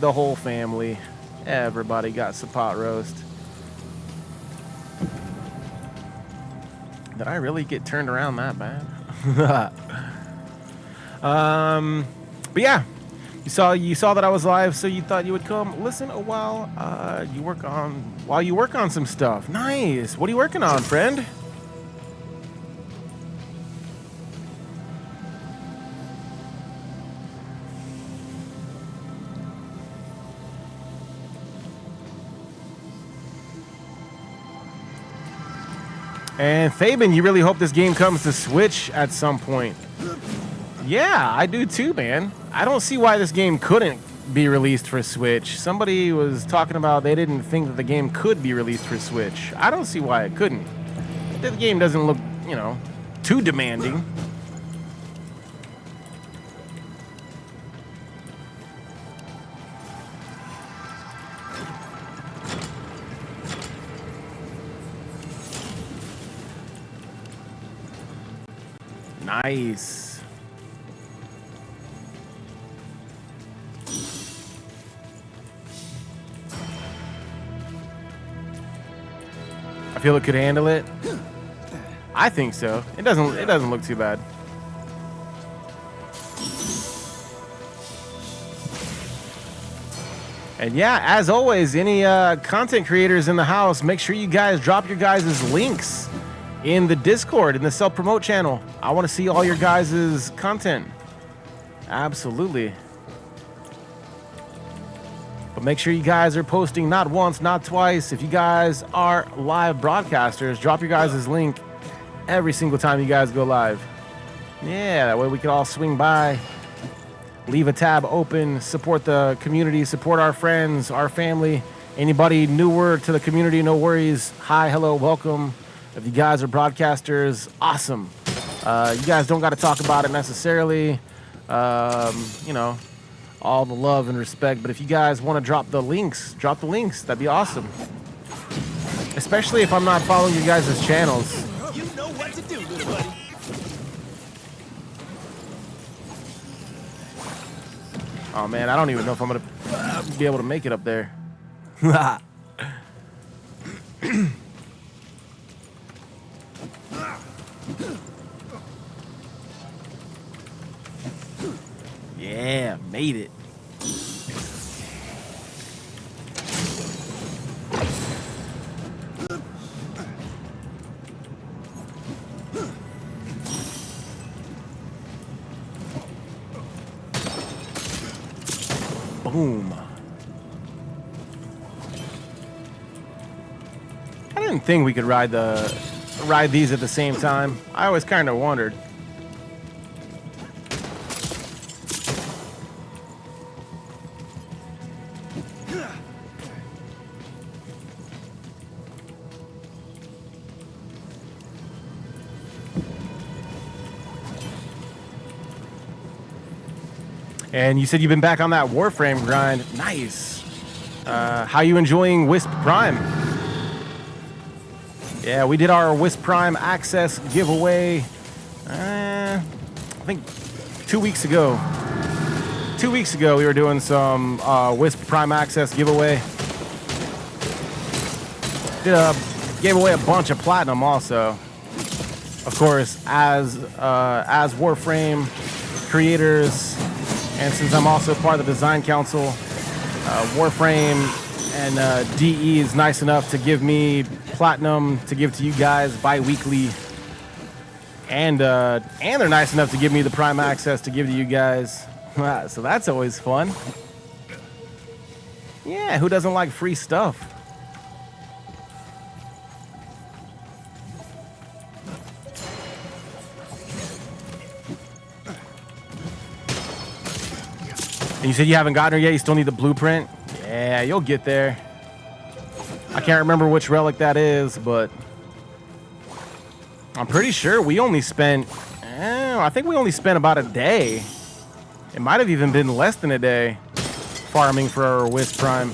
the whole family. Everybody got some pot roast. Did I really get turned around that bad? But yeah. You saw that I was live, so you thought you would come listen while you work on some stuff. Nice. What are you working on, friend? And Fabian, you really hope this game comes to Switch at some point. Yeah, I do too, man. I don't see why this game couldn't be released for Switch. Somebody was talking about they didn't think that the game could be released for Switch. I don't see why it couldn't. The game doesn't look, too demanding. Nice. I feel it could handle it. I think so. It doesn't look too bad. And yeah, as always, any content creators in the house, make sure you guys drop your guys' links in the Discord, in the self-promote channel. I want to see all your guys' content. Absolutely. But make sure you guys are posting not once, not twice. If you guys are live broadcasters, drop your guys' link every single time you guys go live. Yeah, that way we can all swing by, leave a tab open, support the community, support our friends, our family. Anybody newer to the community, no worries. Hi, hello, welcome. If you guys are broadcasters, awesome. You guys don't got to talk about it necessarily. All the love and respect, but if you guys want to drop the links. That'd be awesome. Especially if I'm not following you guys' channels. You know what to do, little buddy. Oh man, I don't even know if I'm gonna be able to make it up there. Yeah, made it. Boom. I didn't think we could ride these at the same time. I always kind of wondered. And you said you've been back on that Warframe grind. Nice. How you enjoying Wisp Prime? Yeah, we did our Wisp Prime Access giveaway, I think 2 weeks ago. 2 weeks ago, we were doing some Wisp Prime Access giveaway. Did a Gave away a bunch of platinum also. Of course, as Warframe creators, and since I'm also part of the design council, Warframe and DE is nice enough to give me platinum to give to you guys bi-weekly, and they're nice enough to give me the Prime access to give to you guys. So that's always fun. Yeah, who doesn't like free stuff? And you said you haven't gotten her yet? You still need the blueprint? Yeah, you'll get there. I can't remember which relic that is, but I'm pretty sure we only spent... I think we only spent about a day. It might have even been less than a day farming for our Wisp Prime.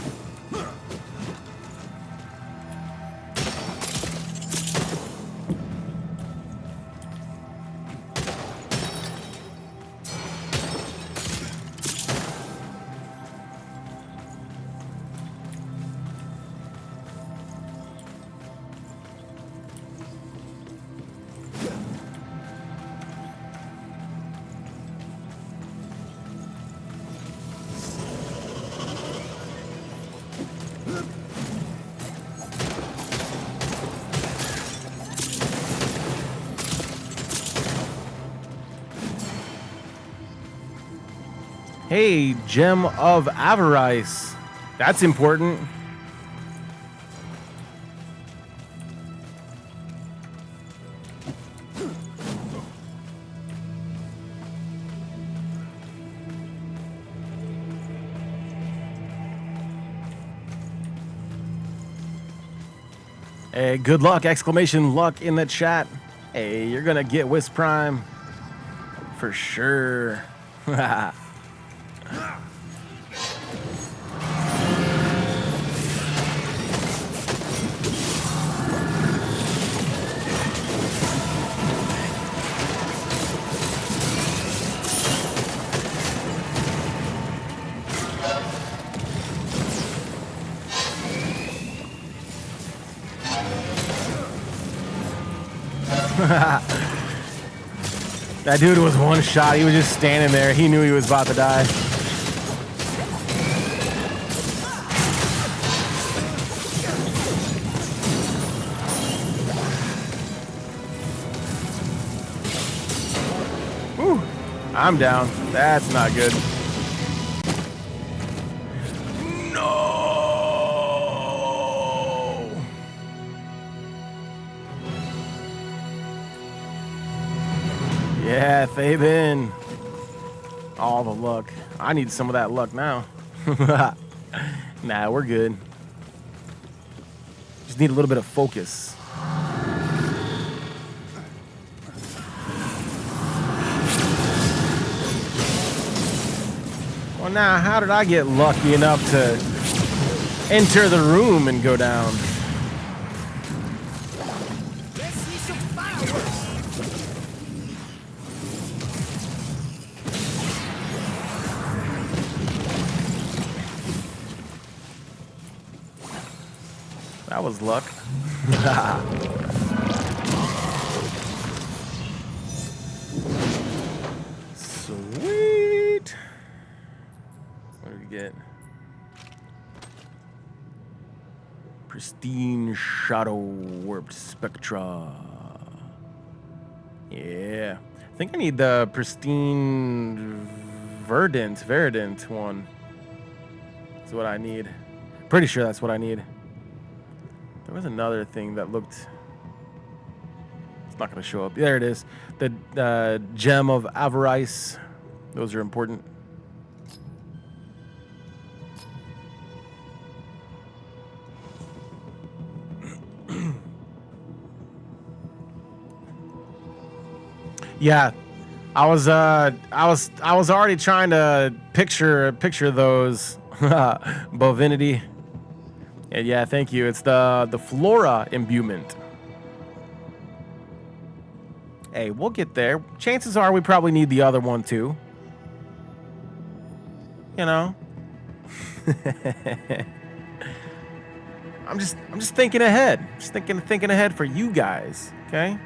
Hey, Gem of Avarice. That's important. Hey, good luck! Exclamation luck in the chat. Hey, you're gonna get Wisp Prime for sure. That dude was one shot. He was just standing there. He knew he was about to die. Whew. I'm down. That's not good. Yeah, Thaven. All the luck. I need some of that luck now. Nah, we're good. Just need a little bit of focus. Well, now, how did I get lucky enough to enter the room and go down? That was luck. Sweet. What did we get? Pristine Shadow Warped Spectra. Yeah. I think I need the Pristine Verdant one. That's what I need. Pretty sure that's what I need. There was another thing that looked... It's not going to show up. There it is. The Gem of Avarice. Those are important. Yeah. I was already trying to picture those Bovinity. And yeah, thank you. It's the Flora imbuement. Hey, we'll get there. Chances are we probably need the other one too. You know? I'm just thinking ahead. Just thinking ahead for you guys, okay?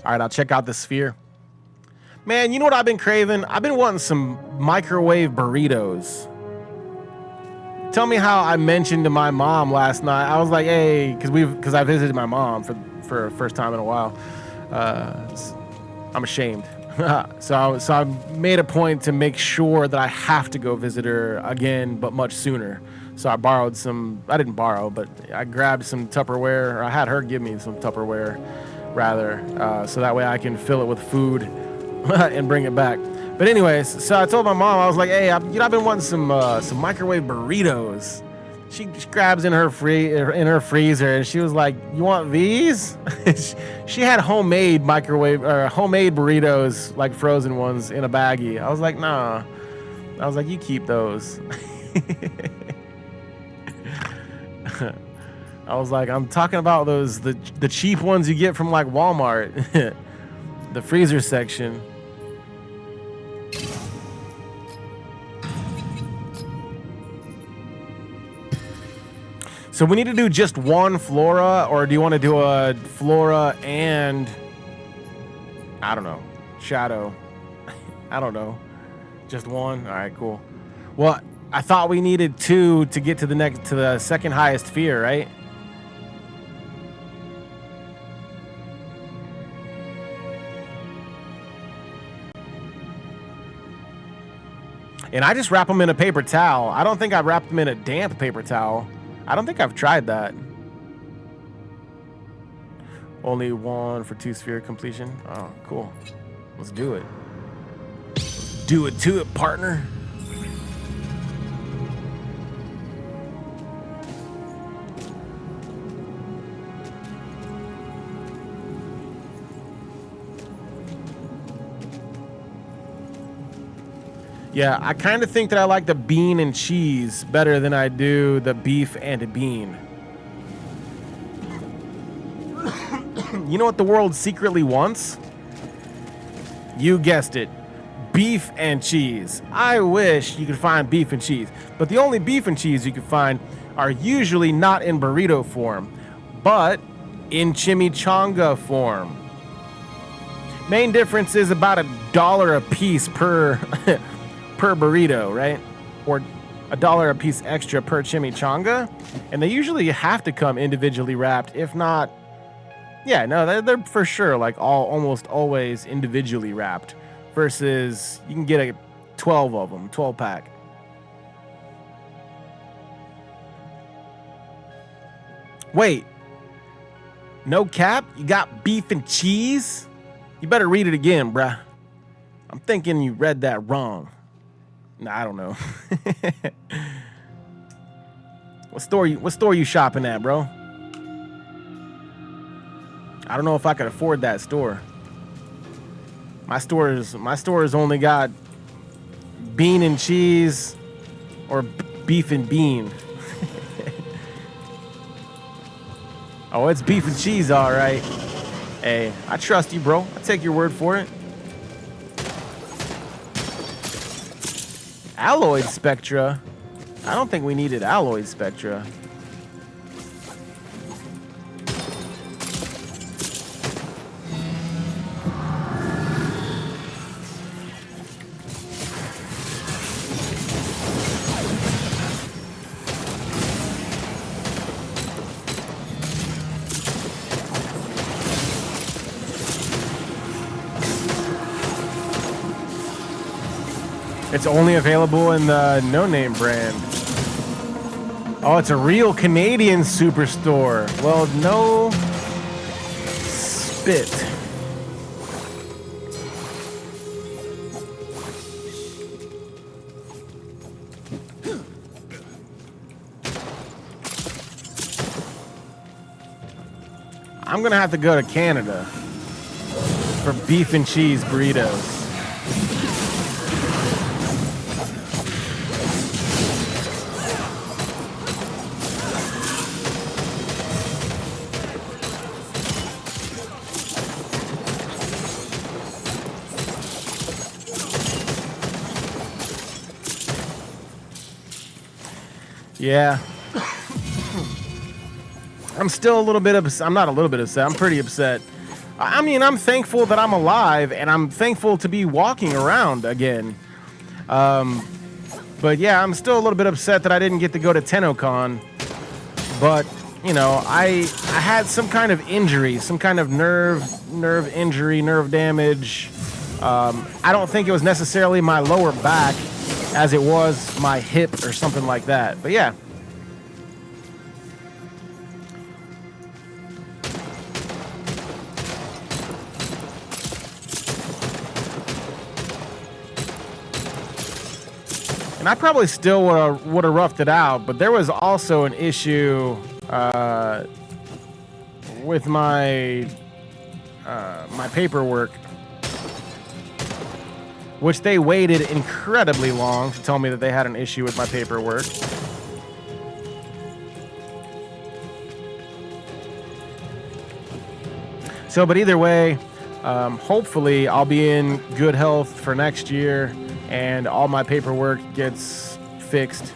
All right, I'll check out the sphere. Man, you know what I've been craving? I've been wanting some microwave burritos. Tell me how I mentioned to my mom last night. I was like, hey, because I visited my mom for the first time in a while. I'm ashamed. So I made a point to make sure that I have to go visit her again, but much sooner. So I borrowed some, I didn't borrow, but I grabbed some Tupperware, or I had her give me some Tupperware, rather, so that way I can fill it with food and bring it back. But anyways, so I told my mom, I was like, hey, I've been wanting some microwave burritos. She grabs in her freezer and she was like, you want these? She had homemade burritos, like frozen ones, in a baggie. I was like, nah. I was like, you keep those. I was like, I'm talking about those, the cheap ones you get from like Walmart, the freezer section. So we need to do just one flora, or do you want to do a flora and, I don't know, shadow? I don't know. Just one? All right, cool. Well, I thought we needed two to get to the second highest sphere, right? And I just wrap them in a paper towel. I don't think I wrapped them in a damp paper towel. I don't think I've tried that. Only one for 2 sphere completion. Oh, cool. Let's do it. Do it to it, partner. Yeah, I kind of think that I like the bean and cheese better than I do the beef and bean. You know what the world secretly wants? You guessed it. Beef and cheese. I wish you could find beef and cheese, but the only beef and cheese you can find are usually not in burrito form, but in chimichanga form. Main difference is about $1 a piece per per burrito, right? Or $1 a piece extra per chimichanga, and they usually have to come individually wrapped. If not, yeah, no, they're for sure like almost always individually wrapped. Versus you can get a 12 of them, 12 pack. Wait, no cap? You got beef and cheese? You better read it again, bruh. I'm thinking you read that wrong. Nah, I don't know. What store you shopping at, bro? I don't know if I could afford that store. My store's only got bean and cheese or beef and bean. Oh, it's beef and cheese, all right. Hey, I trust you, bro. I take your word for it. Alloyed Spectra. I don't think we needed alloyed Spectra. It's only available in the No Name brand. Oh, it's a real Canadian superstore. Well, no spit. I'm gonna have to go to Canada for beef and cheese burritos. Yeah. I'm still a little bit upset. I'm not a little bit upset. I'm pretty upset. I mean, I'm thankful that I'm alive, and I'm thankful to be walking around again. But yeah, I'm still a little bit upset that I didn't get to go to TennoCon. But, you know, I had some kind of injury, some kind of nerve injury, nerve damage. I don't think it was necessarily my lower back as it was my hip or something like that. But yeah. And I probably still would have roughed it out, but there was also an issue with my my paperwork, which they waited incredibly long to tell me that they had an issue with my paperwork. So, but either way, hopefully I'll be in good health for next year and all my paperwork gets fixed.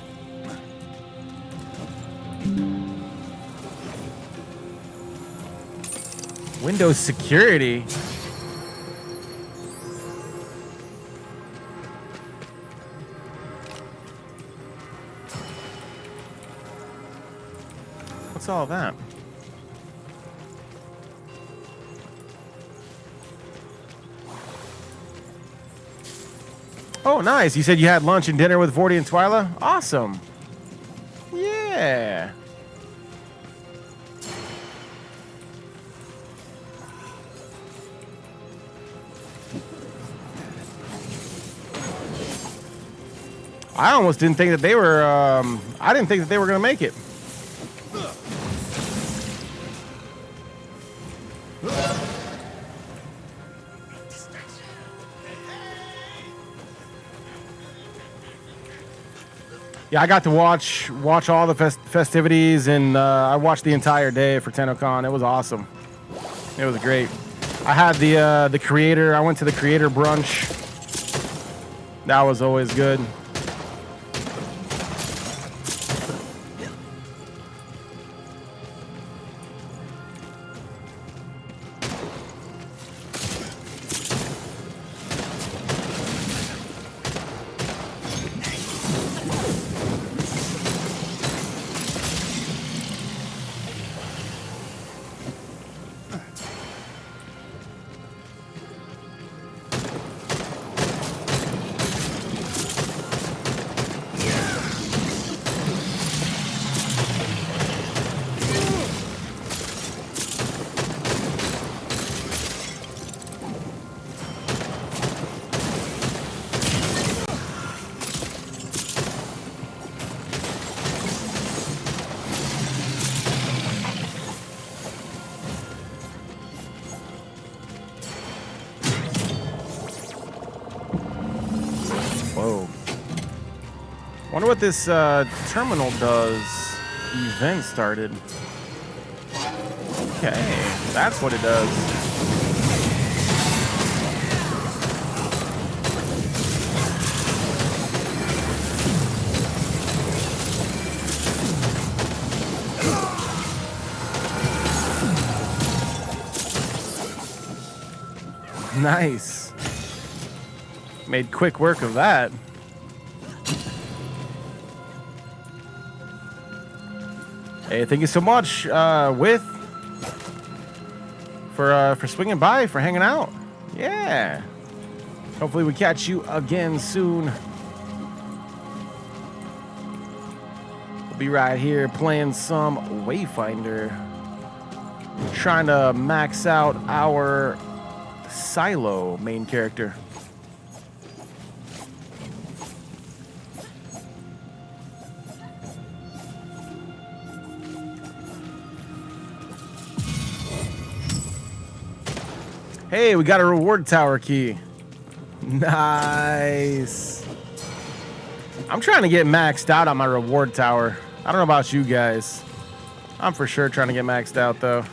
Windows security. What's all that? Oh, nice. You said you had lunch and dinner with Vorty and Twyla? Awesome. Yeah. I almost didn't think that they were, I didn't think that they were going to make it. Yeah, I got to watch all the festivities, and I watched the entire day for TennoCon. It was awesome. It was great. I had the creator. I went to the creator brunch. That was always good. Whoa. Wonder what this terminal does. Event started. Okay, that's what it does. Nice. Made quick work of that. Hey, thank you so much, for swinging by, for hanging out. Yeah. Hopefully we catch you again soon. We'll be right here playing some Wayfinder, trying to max out our Silo main character. Hey, we got a reward tower key. Nice. I'm trying to get maxed out on my reward tower. I don't know about you guys. I'm for sure trying to get maxed out though.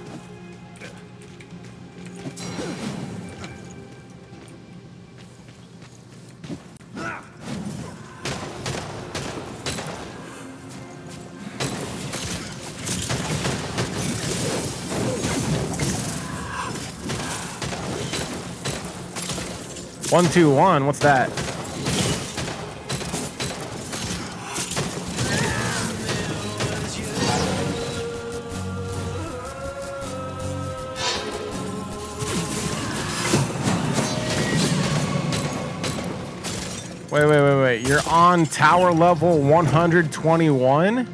121. What's that? Wait. You're on tower level 121?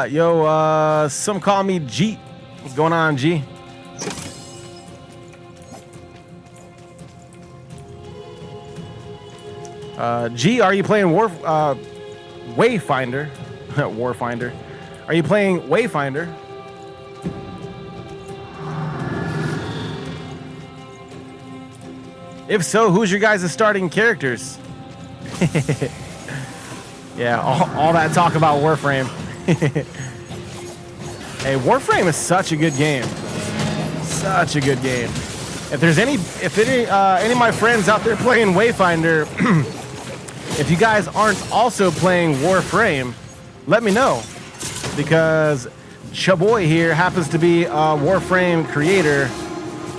Yo, some call me G. What's going on, G? G, are you playing Wayfinder? Warfinder. Are you playing Wayfinder? If so, who's your guys' starting characters? Yeah, all that talk about Warframe. Hey, Warframe is such a good game. Such a good game. If any of my friends out there playing Wayfinder, if you guys aren't also playing Warframe, let me know, because Chaboy here happens to be a Warframe creator,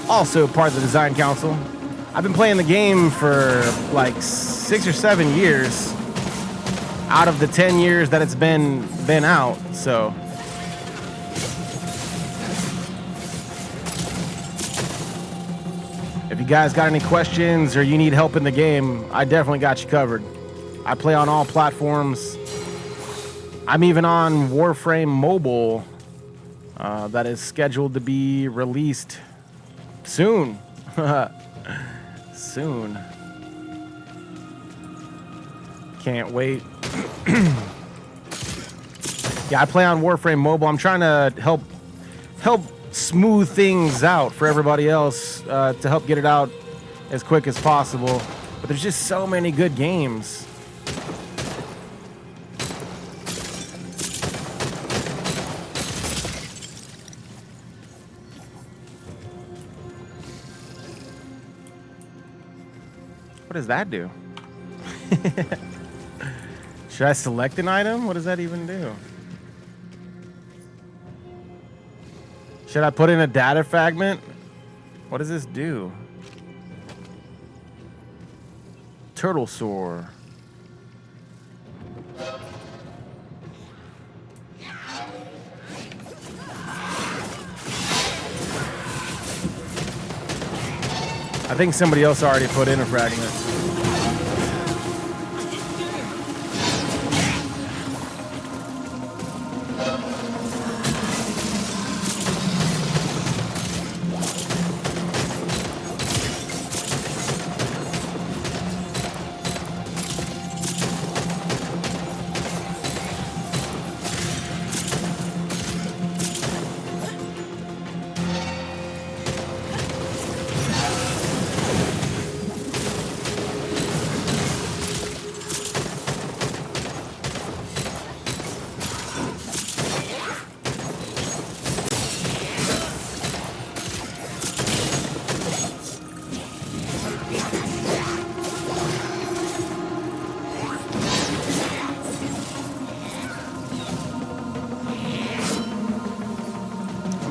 also part of the design council. I've been playing the game for like 6 or 7 years out of the 10 years that it's been out, so. If you guys got any questions or you need help in the game, I definitely got you covered. I play on all platforms. I'm even on Warframe Mobile, that is scheduled to be released soon. Soon. Can't wait. Yeah, I play on Warframe Mobile. I'm trying to help smooth things out for everybody else, to help get it out as quick as possible. But there's just so many good games. What does that do? Should I select an item? What does that even do? Should I put in a data fragment? What does this do? Turtle Soar. I think somebody else already put in a fragment.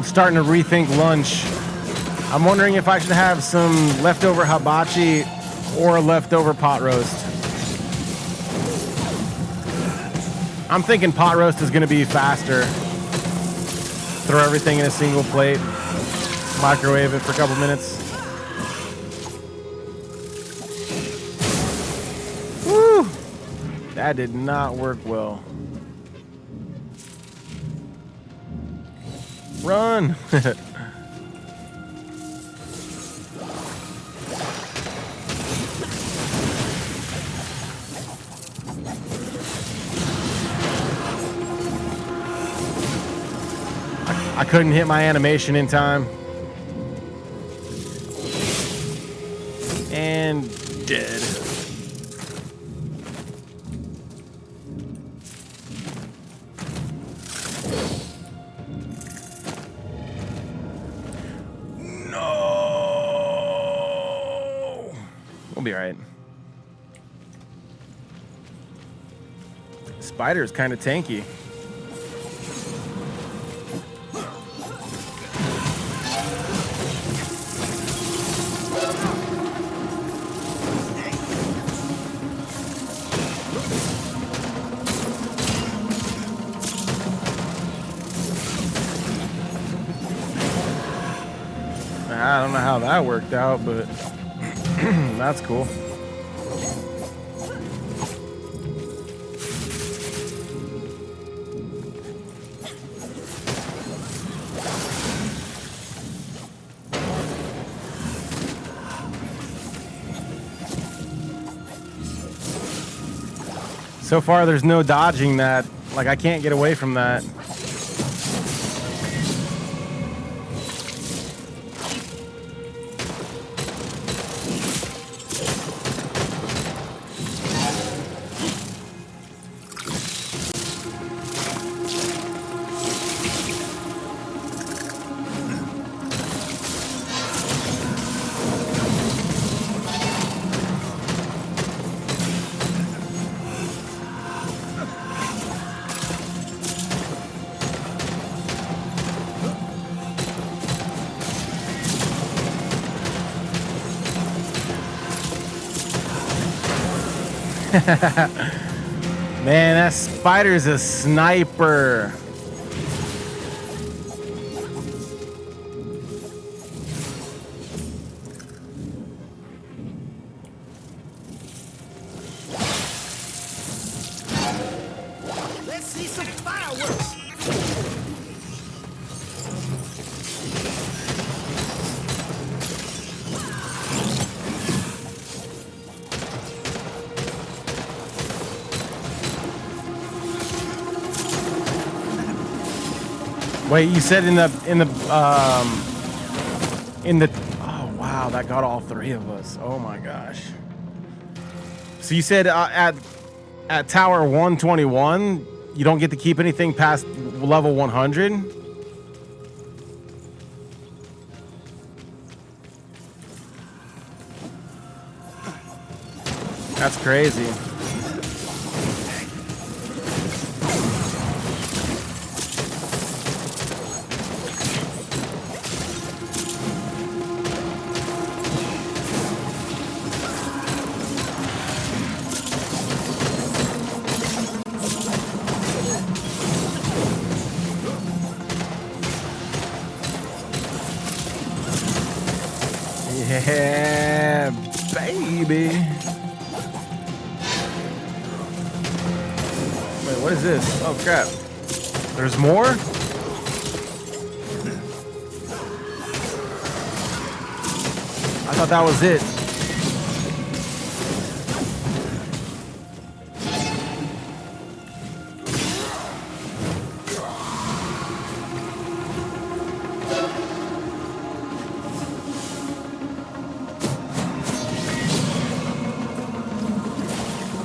Starting to rethink lunch. I'm wondering if I should have some leftover hibachi or leftover pot roast. I'm thinking pot roast is going to be faster. Throw everything in a single plate, microwave it for a couple minutes. Woo! That did not work well. Run! I couldn't hit my animation in time. And dead. No! We'll be all right. Spider's kind of tanky. I don't know how that worked out, but that's cool. So far, there's no dodging that. Like, I can't get away from that. Man, that spider's a sniper. Let's see some fireworks. Wait, you said in the oh wow, that got all three of us. Oh my gosh. So you said at tower 121, you don't get to keep anything past level 100? That's crazy. Yeah, baby. Wait, what is this? Oh, crap. There's more? I thought that was it.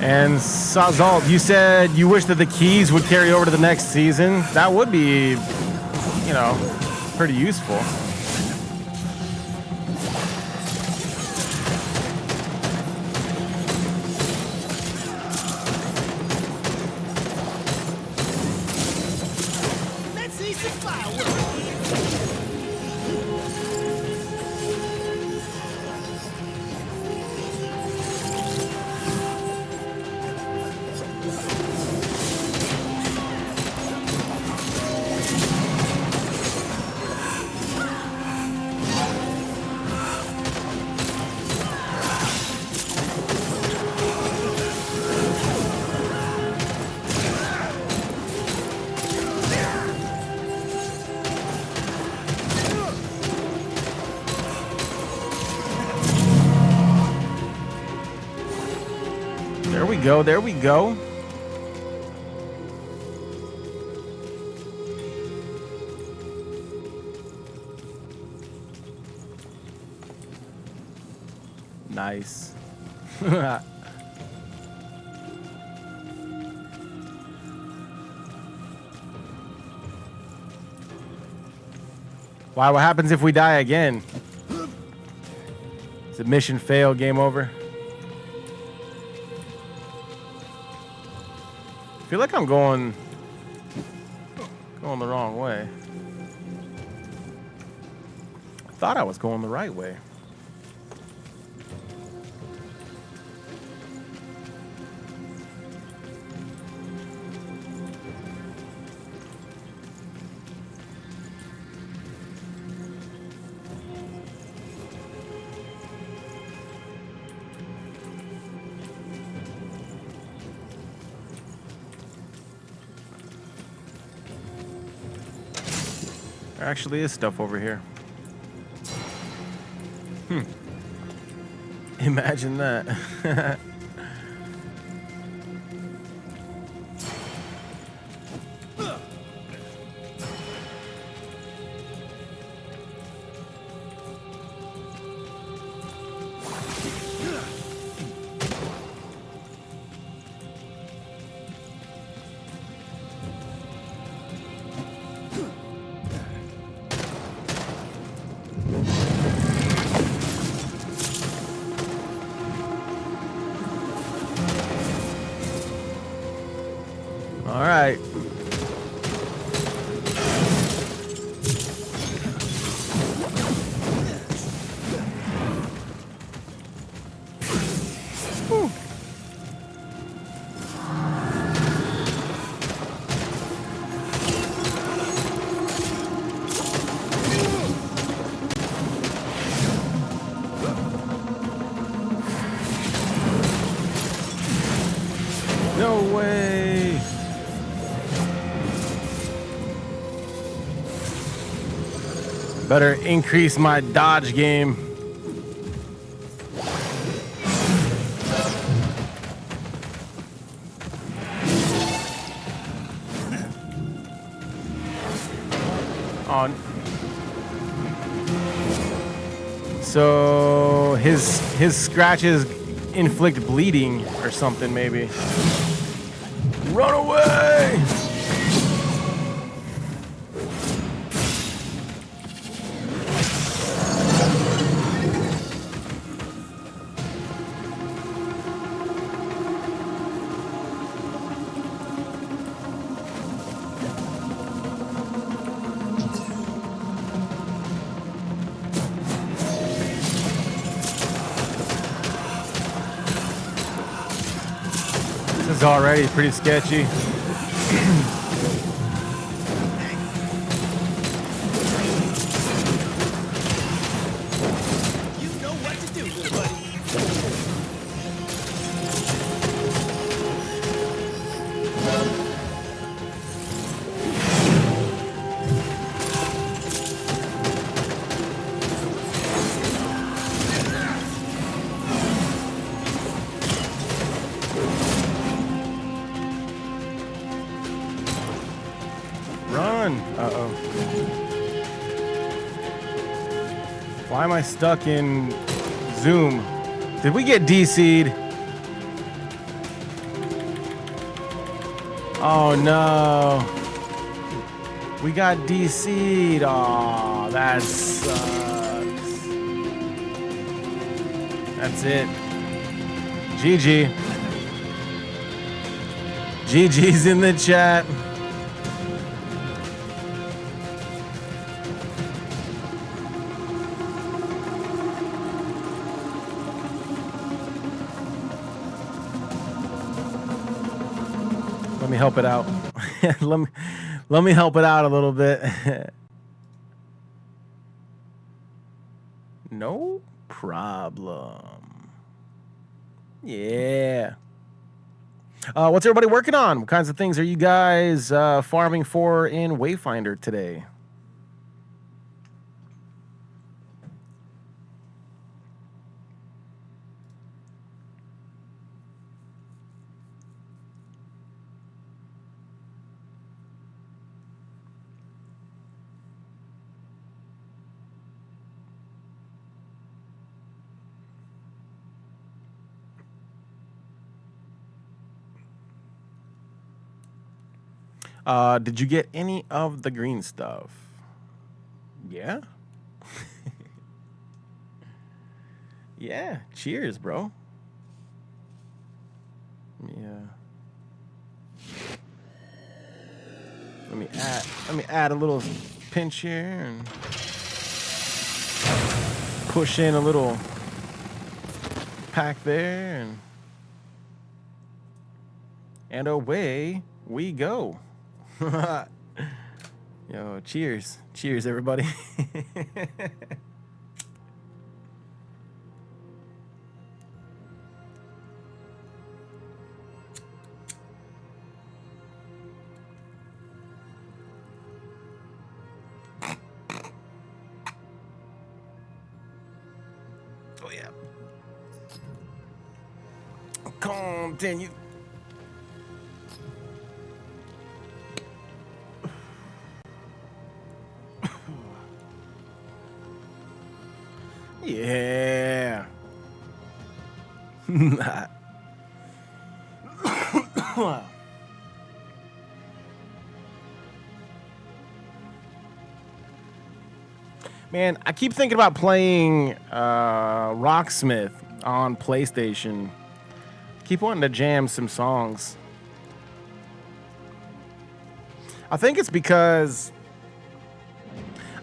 And Sazalt, you said you wish that the keys would carry over to the next season. That would be, you know, pretty useful. Let's see some fireworks. There we go, there we go. Nice. Why, what happens if we die again? Is it mission fail, game over? feel like I'm going the wrong way. I thought I was going the right way. There actually is stuff over here. Imagine that. All right. Whew. No way. Better increase my dodge game. On. So his scratches inflict bleeding or something, maybe. Run away! This is already pretty sketchy. You know what to do, little buddy. Run! Uh-oh. Why am I stuck in Zoom? Did we get DC'd? Oh no. We got DC'd. Aw, that sucks. That's it. GG. GG's in the chat. Let me help it out. let me help it out a little bit. No problem. Yeah. What's everybody working on? What kinds of things are you guys farming for in Wayfinder today? Did you get any of the green stuff? Yeah? Yeah, cheers, bro. Yeah. Let me add a little pinch here and push in a little pack there, and away we go. Yo, cheers. Cheers, everybody. Oh, yeah. Continue. Yeah. Man, I keep thinking about playing Rocksmith on PlayStation. Keep wanting to jam some songs. I think it's because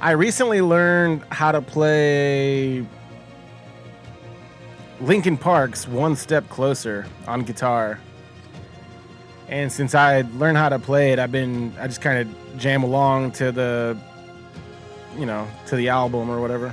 I recently learned how to play Linkin Park's One Step Closer on guitar. And since I learned how to play it, I just kind of jam along to the, to the album or whatever.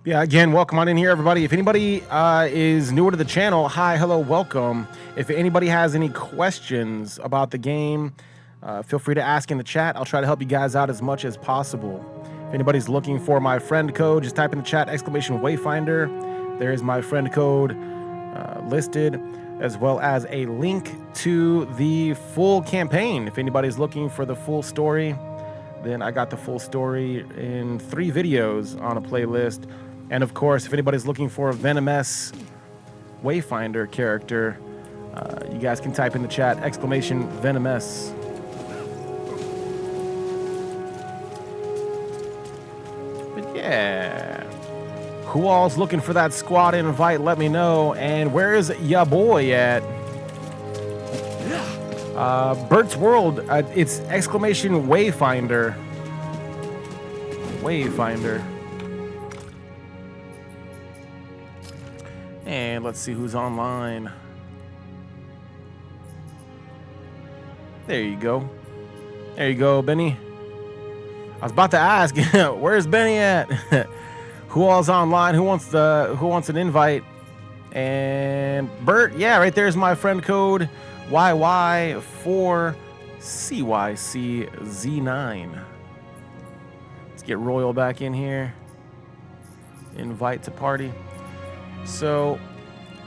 Yeah, again, welcome on in here, everybody. If anybody is newer to the channel, hi, hello, welcome. If anybody has any questions about the game, feel free to ask in the chat. I'll try to help you guys out as much as possible. If anybody's looking for my friend code, just type in the chat, !Wayfinder. There is my friend code listed, as well as a link to the full campaign. If anybody's looking for the full story, then I got the full story in 3 videos on a playlist. And of course, if anybody's looking for a Venomous Wayfinder character, you guys can type in the chat, !Venomous. But yeah, who all's looking for that squad invite, let me know. And where's ya boy at? Bert's World, it's !Wayfinder. Wayfinder. And let's see who's online. There you go. There you go, Benny. I was about to ask, where's Benny at? Who all's online? Who wants an invite? And Bert, yeah, right there's my friend code YY4CYCZ9. Let's get Royal back in here. Invite to party. So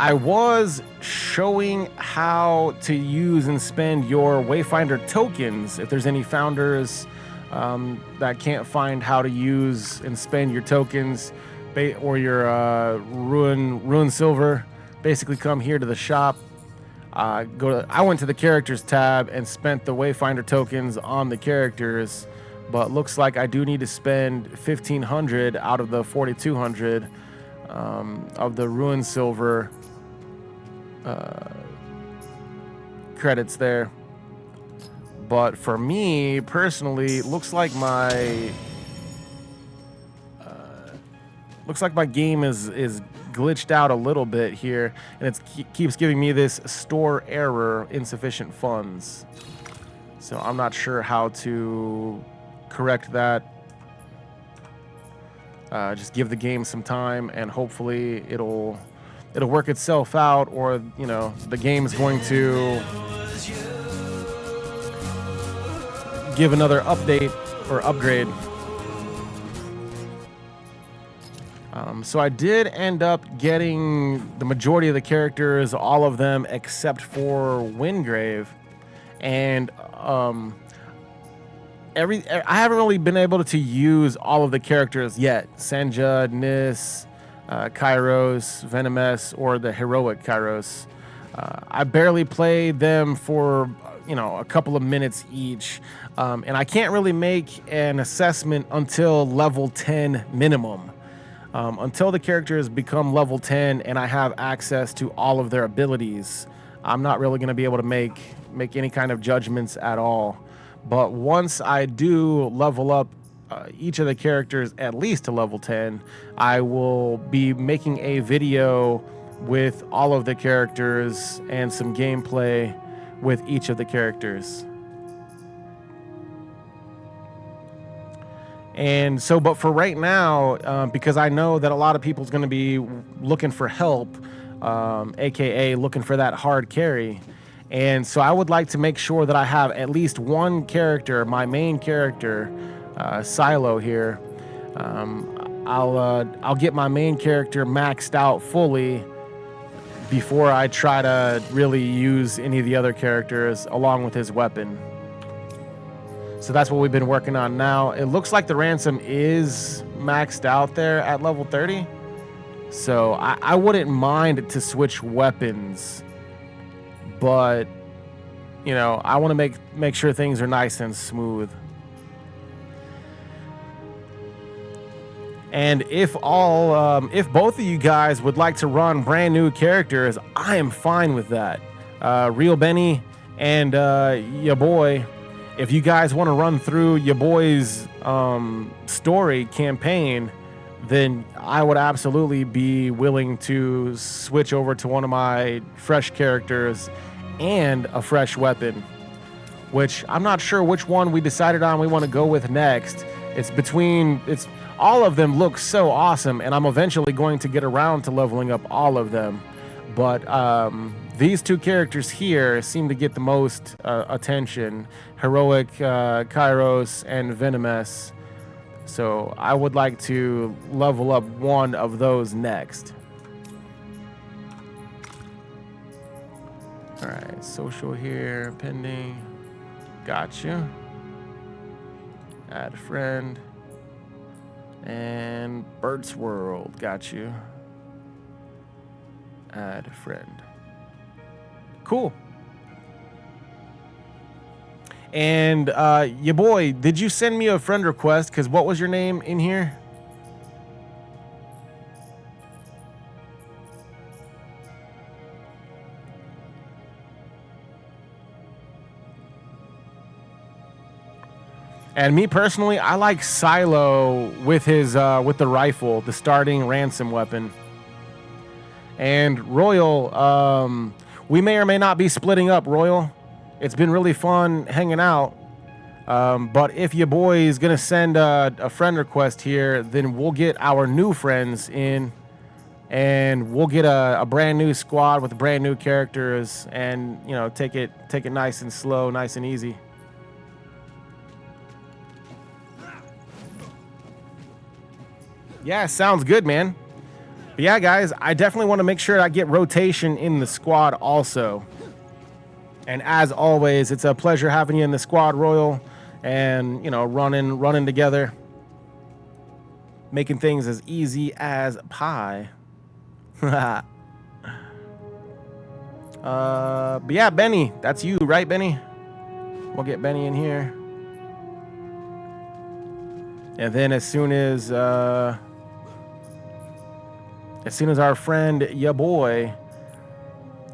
I was showing how to use and spend your Wayfinder tokens. If there's any founders that can't find how to use and spend your tokens or your Ruin Silver, basically come here to the shop. I went to the characters tab and spent the Wayfinder tokens on the characters, but looks like I do need to spend 1,500 out of the 4,200 of the Ruin Silver credits there. But for me personally, looks like my game is glitched out a little bit here, and it keeps giving me this store error, insufficient funds. So I'm not sure how to correct that. Just give the game some time, and hopefully it'll work itself out, or the game is going to give another update or upgrade. So I did end up getting the majority of the characters, all of them except for Wingrave, and I haven't really been able to use all of the characters yet. Senja, Nis, Kairos, Venomous, or the heroic Kairos. I barely played them for a couple of minutes each, and I can't really make an assessment until level 10 minimum. Until the characters become level 10 and I have access to all of their abilities, I'm not really going to be able to make any kind of judgments at all. But once I do level up each of the characters at least to level 10, I will be making a video with all of the characters and some gameplay with each of the characters. And so, but for right now, because I know that a lot of people's going to be looking for help, aka looking for that hard carry. And so I would like to make sure that I have at least one character, my main character, Silo here. I'll get my main character maxed out fully before I try to really use any of the other characters along with his weapon. So that's what we've been working on now. It looks like the Ransom is maxed out there at level 30. So I wouldn't mind to switch weapons, but I want to make sure things are nice and smooth. And if both of you guys would like to run brand new characters, I am fine with that. Real Benny and your boy, if you guys want to run through your boy's story campaign, then I would absolutely be willing to switch over to one of my fresh characters and a fresh weapon, which I'm not sure which one we decided on we want to go with next. It's all of them look so awesome, and I'm eventually going to get around to leveling up all of them. But these two characters here seem to get the most attention: Heroic, Kairos, and Venomous. So I would like to level up one of those next. All right, social here, pending. Gotcha. Add friend. And Bert's World, got you. Add friend. Cool. And your boy, did you send me a friend request? Because what was your name in here? And me personally, I like Silo with his with the rifle, the starting Ransom weapon. And Royal, we may or may not be splitting up, Royal. It's been really fun hanging out. But if your boy is gonna send a friend request here, then we'll get our new friends in, and we'll get a brand new squad with brand new characters, and take it nice and slow, nice and easy. Yeah, sounds good, man. But yeah, guys, I definitely want to make sure I get rotation in the squad also. And as always, it's a pleasure having you in the squad, Royal, and running together, making things as easy as pie. But yeah, Benny, that's you, right, Benny? We'll get Benny in here. And then as soon as our friend, ya boy,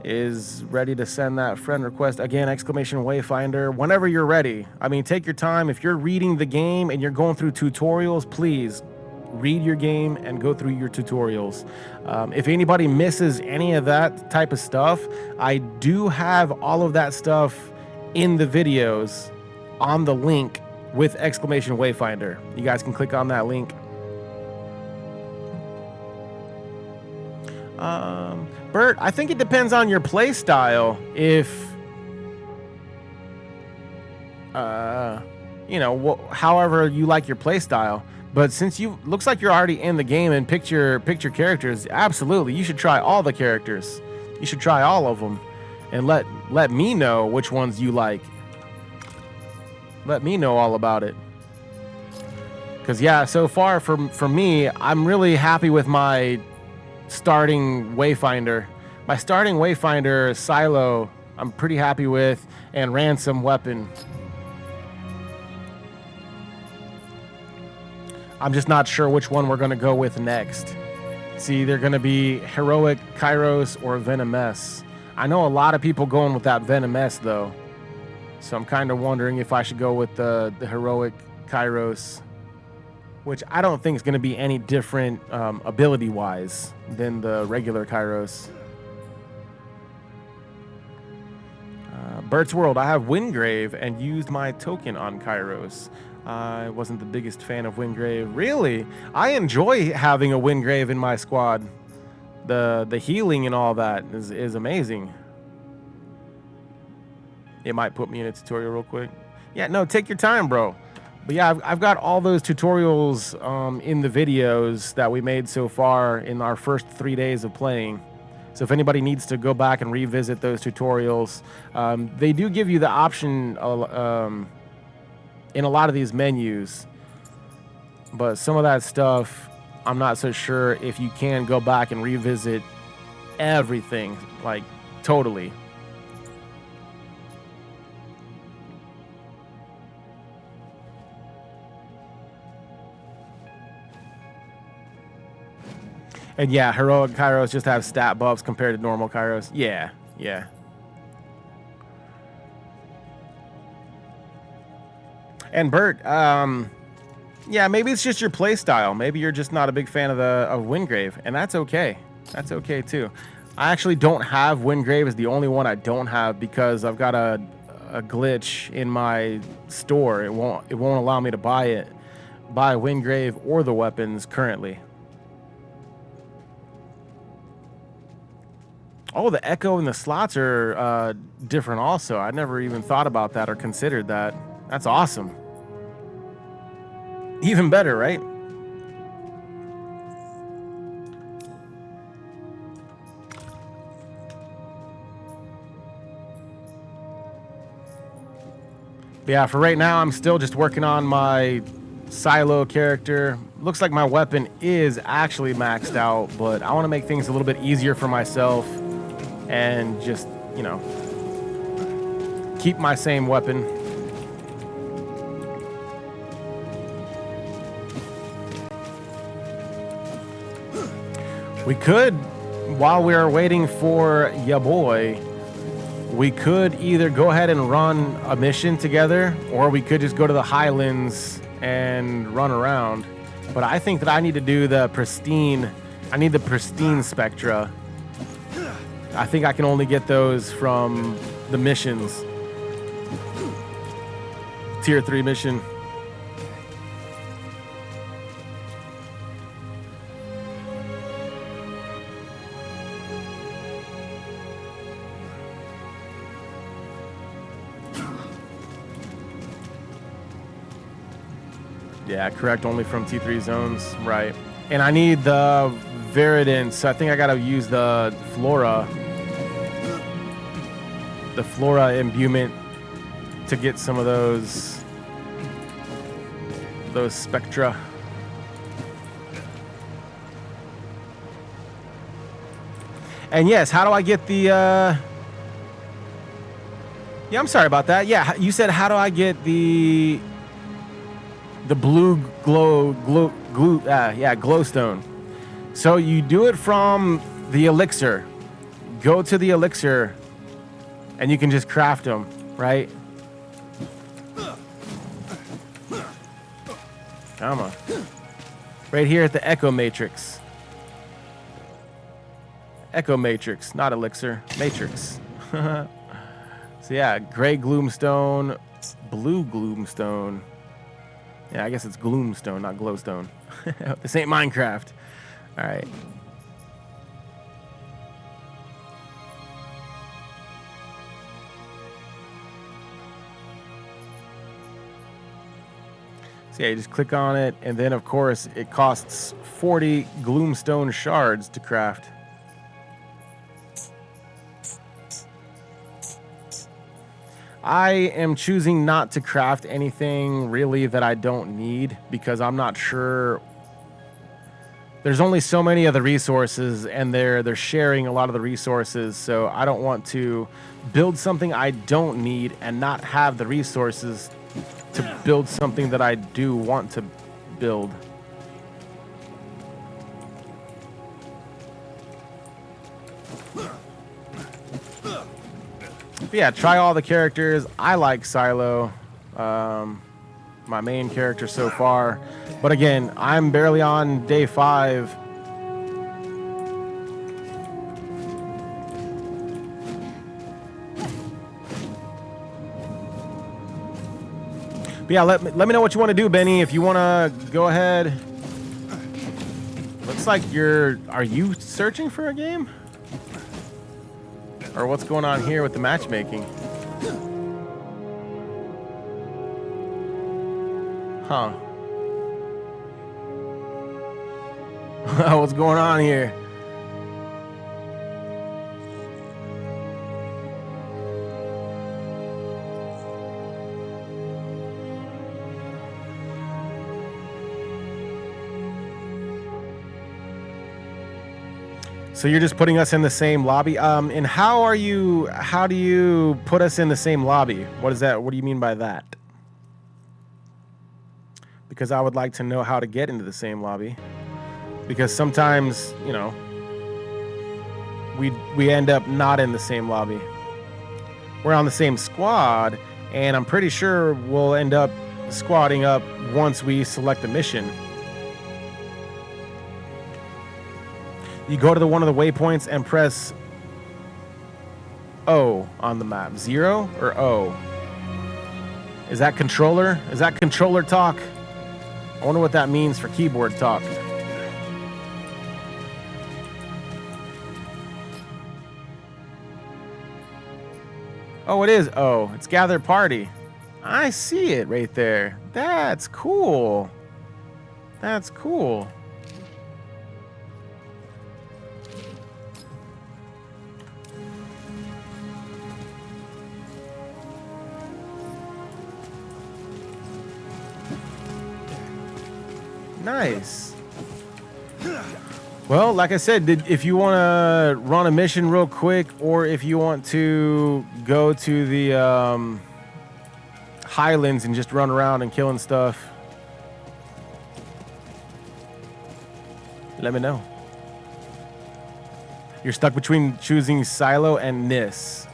is ready to send that friend request, again, exclamation Wayfinder, whenever you're ready. I mean, take your time. If you're reading the game and you're going through tutorials, please read your game and go through your tutorials. If anybody misses any of that type of stuff, I do have all of that stuff in the videos on the link with exclamation Wayfinder. You guys can click on that link. Bert, I think it depends on your play style. If however you like your play style. But since looks like you're already in the game and picked your characters, absolutely, you should try all the characters. You should try all of them, and let me know which ones you like. Let me know all about it. Because yeah, so far for me, I'm really happy with my starting Wayfinder. My starting Wayfinder Silo, I'm pretty happy with, and Ransom weapon. I'm just not sure which one we're going to go with next. It's either going to be Heroic Kairos or Venomess. I know a lot of people going with that Venomess though, so I'm kind of wondering if I should go with the Heroic Kairos, which I don't think is going to be any different ability-wise than the regular Kairos. Bert's World, I have Wingrave and used my token on Kairos. I wasn't the biggest fan of Wingrave. Really? I enjoy having a Wingrave in my squad. The healing and all that is amazing. It might put me in a tutorial real quick. Yeah, no, take your time, bro. But yeah, I've got all those tutorials in the videos that we made so far in our first 3 days of playing. So if anybody needs to go back and revisit those tutorials, they do give you the option in a lot of these menus. But some of that stuff, I'm not so sure if you can go back and revisit everything, like totally. And yeah, Heroic Kairos just have stat buffs compared to normal Kairos. Yeah, yeah. And Bert, yeah, maybe it's just your play style. Maybe you're just not a big fan of Wingrave, and that's okay. That's okay too. I actually don't have Wingrave as the only one I don't have because I've got a glitch in my store. It won't allow me to buy Wingrave or the weapons currently. Oh, the echo and the slots are different also. I never even thought about that or considered that. That's awesome. Even better, right? But yeah, for right now, I'm still just working on my Silo character. Looks like my weapon is actually maxed out, but I want to make things a little bit easier for myself and just, you know, keep my same weapon. We could, while we are waiting for ya boy, we could either go ahead and run a mission together, or we could just go to the Highlands and run around. But I think that I need to do the pristine. I need the pristine Spectra. I think I can only get those from the missions. Tier 3 mission. Yeah, correct. Only from T3 zones. Right. And I need the Viridance. So I think I got to use the Flora. The Flora imbuement to get some of those Spectra. And yes, how do I get the yeah, I'm sorry about that. Yeah, you said how do I get the blue glowstone. So you do it from the elixir. Go to the elixir and you can just craft them, right? Come on. Right here at the Echo Matrix. Echo Matrix, not elixir, matrix. So yeah, gray gloomstone, blue gloomstone. Yeah, I guess it's gloomstone, not glowstone. This ain't Minecraft. All right. So yeah, you just click on it, and then of course it costs 40 gloomstone shards to craft. I am choosing not to craft anything really that I don't need because I'm not sure there's only so many of the resources, and they're sharing a lot of the resources. So I don't want to build something I don't need and not have the resources to build something that I do want to build. But yeah, try all the characters. I like Silo, my main character so far. But again, I'm barely on day 5. But yeah, let me know what you want to do, Benny. If you want to go ahead. Looks like are you searching for a game? Or what's going on here with the matchmaking? Huh. What's going on here? So you're just putting us in the same lobby. And how do you put us in the same lobby? What is that? What do you mean by that? Because I would like to know how to get into the same lobby. Because sometimes, you know, we end up not in the same lobby. We're on the same squad, and I'm pretty sure we'll end up squadding up once we select a mission. You go to one of the waypoints and press O on the map. 0 or O? Is that controller? Is that controller talk? I wonder what that means for keyboard talk. Oh, it is O. It's gather party. I see it right there. That's cool. That's cool. Nice. Well, like I said, if you want to run a mission real quick, or if you want to go to the Highlands and just run around and killing stuff, let me know. You're stuck between choosing Silo and Nis.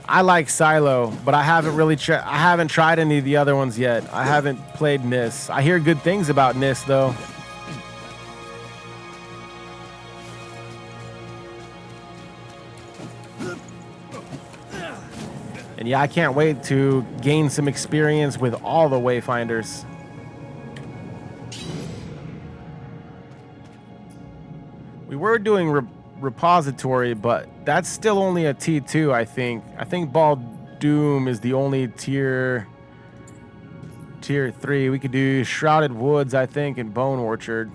I like Silo, but I haven't tried any of the other ones yet. I haven't played Nis. I hear good things about Nis though. And yeah, I can't wait to gain some experience with all the Wayfinders. We were doing repository, but that's still only a T2, I think. I think Baldoom is the only tier 3. We could do Shrouded Woods, I think, and Bone Orchard.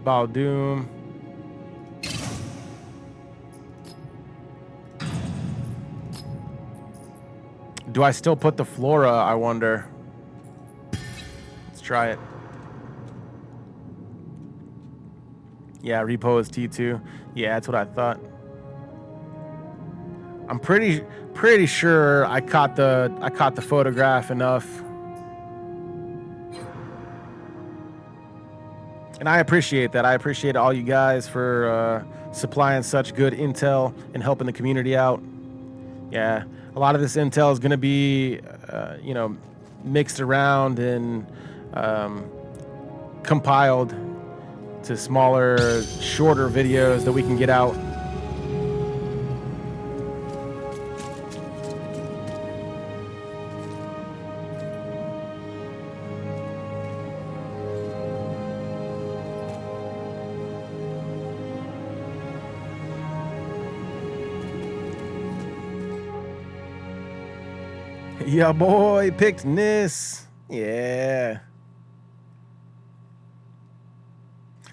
Baldoom. Do I still put the Flora, I wonder? Let's try it. Yeah, repo is T2. Yeah, that's what I thought. I'm pretty sure I caught the photograph enough. And I appreciate that. I appreciate all you guys for supplying such good intel and helping the community out. Yeah, a lot of this intel is going to be, you know, mixed around and compiled to smaller, shorter videos that we can get out. Yeah, boy, picked Nis. Yeah.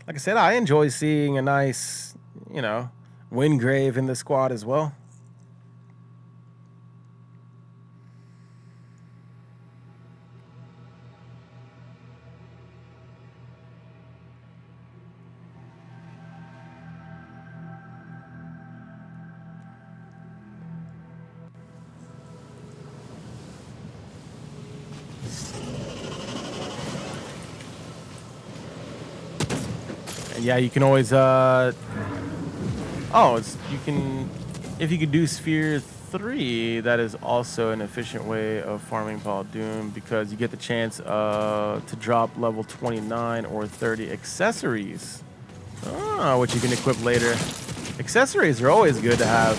Like I said, I enjoy seeing a nice, you know, Wingrave in the squad as well. And yeah, you can always you can, if you could do sphere 3, that is also an efficient way of farming Paul Doom, because you get the chance to drop level 29 or 30 accessories, which you can equip later. Accessories are always good to have.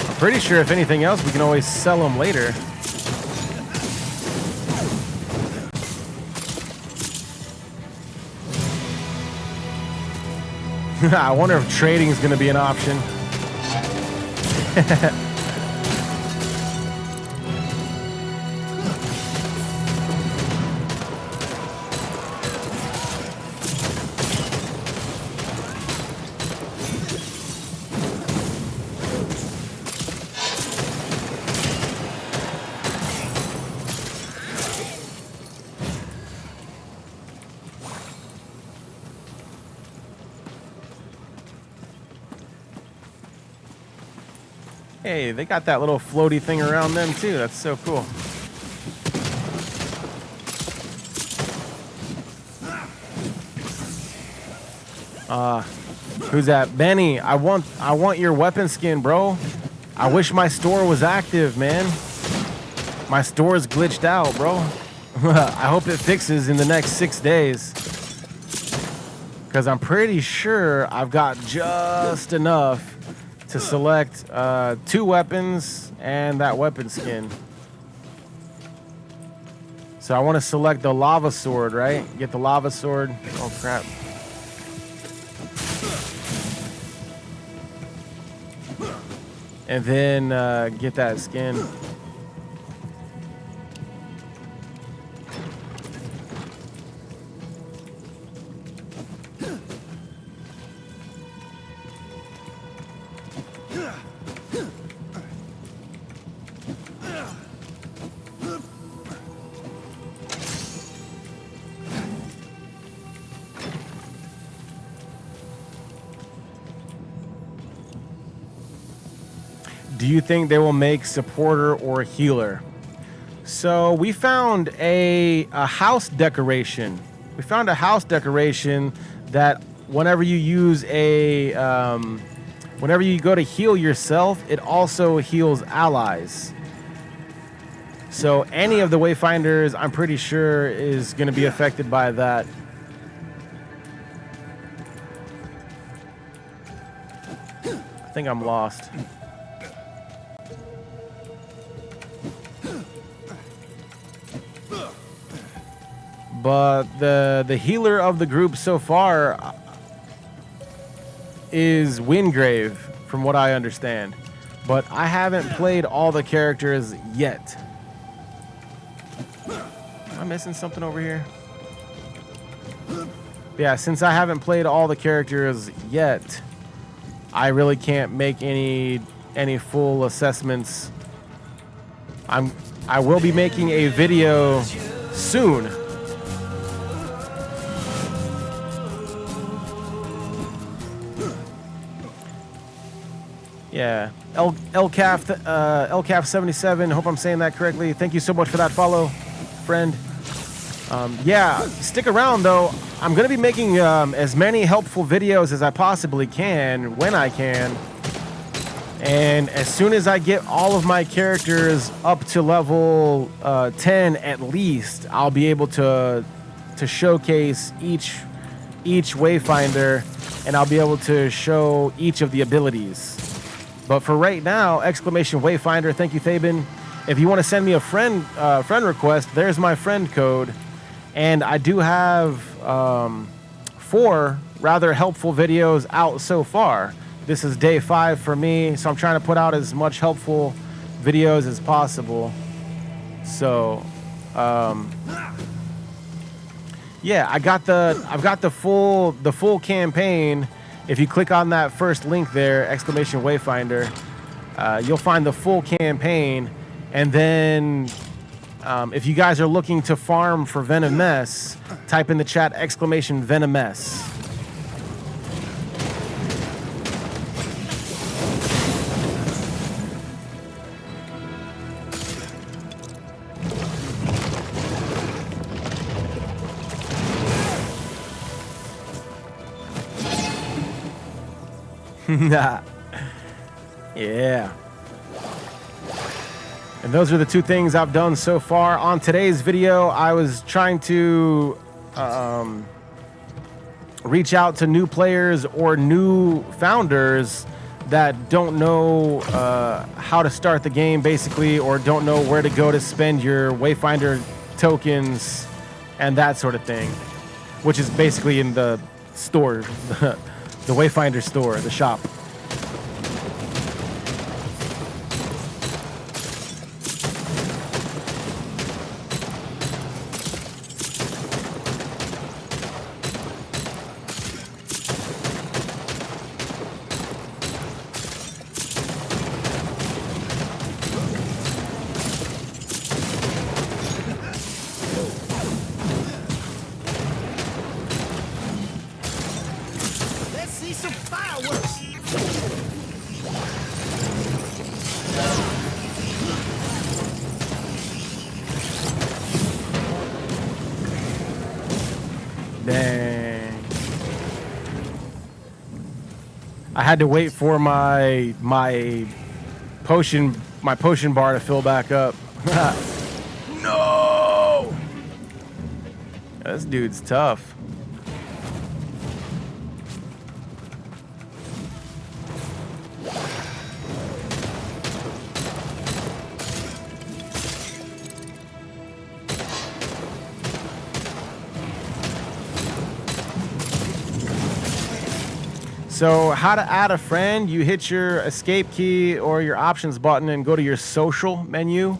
I'm pretty sure if anything else, we can always sell them later. I wonder if trading is going to be an option. Hey, they got that little floaty thing around them too. That's so cool. Who's that? Benny, I want your weapon skin, bro. I wish my store was active, man. My store is glitched out, bro. I hope it fixes in the next 6 days. Because I'm pretty sure I've got just enough to select 2 weapons and that weapon skin. So I want to select the lava sword, right? Get the lava sword. Oh crap. And then get that skin. Do you think they will make supporter or healer? So we found a house decoration. We found a house decoration that whenever you use a, whenever you go to heal yourself, it also heals allies. So any of the Wayfinders, I'm pretty sure, is going to be affected by that. I think I'm lost. But the healer of the group so far is Wingrave, from what I understand. But I haven't played all the characters yet. Am I missing something over here? Yeah, since I haven't played all the characters yet, I really can't make any full assessments. I will be making a video soon. Yeah, LCAF77. Hope I'm saying that correctly. Thank you so much for that follow, friend. Yeah, stick around though. I'm gonna be making as many helpful videos as I possibly can when I can. And as soon as I get all of my characters up to level 10 at least, I'll be able to showcase each Wayfinder, and I'll be able to show each of the abilities. But for right now, exclamation Wayfinder. Thank you, Thabin. If you want to send me a friend request, there's my friend code. And I do have 4 rather helpful videos out so far. This is day 5 for me, so I'm trying to put out as much helpful videos as possible. So, yeah, I've got the full campaign. If you click on that first link there, exclamation Wayfinder, you'll find the full campaign. And then if you guys are looking to farm for Venomess, type in the chat exclamation Venomess. Yeah. And those are the two things I've done so far. On today's video, I was trying to reach out to new players or new founders that don't know how to start the game, basically, or don't know where to go to spend your Wayfinder tokens and that sort of thing, which is basically in the store, the Wayfinder store, the shop. Let's see some fireworks. Dang. I had to wait for my potion bar to fill back up. No! This dude's tough. So how to add a friend, you hit your escape key or your options button and go to your social menu.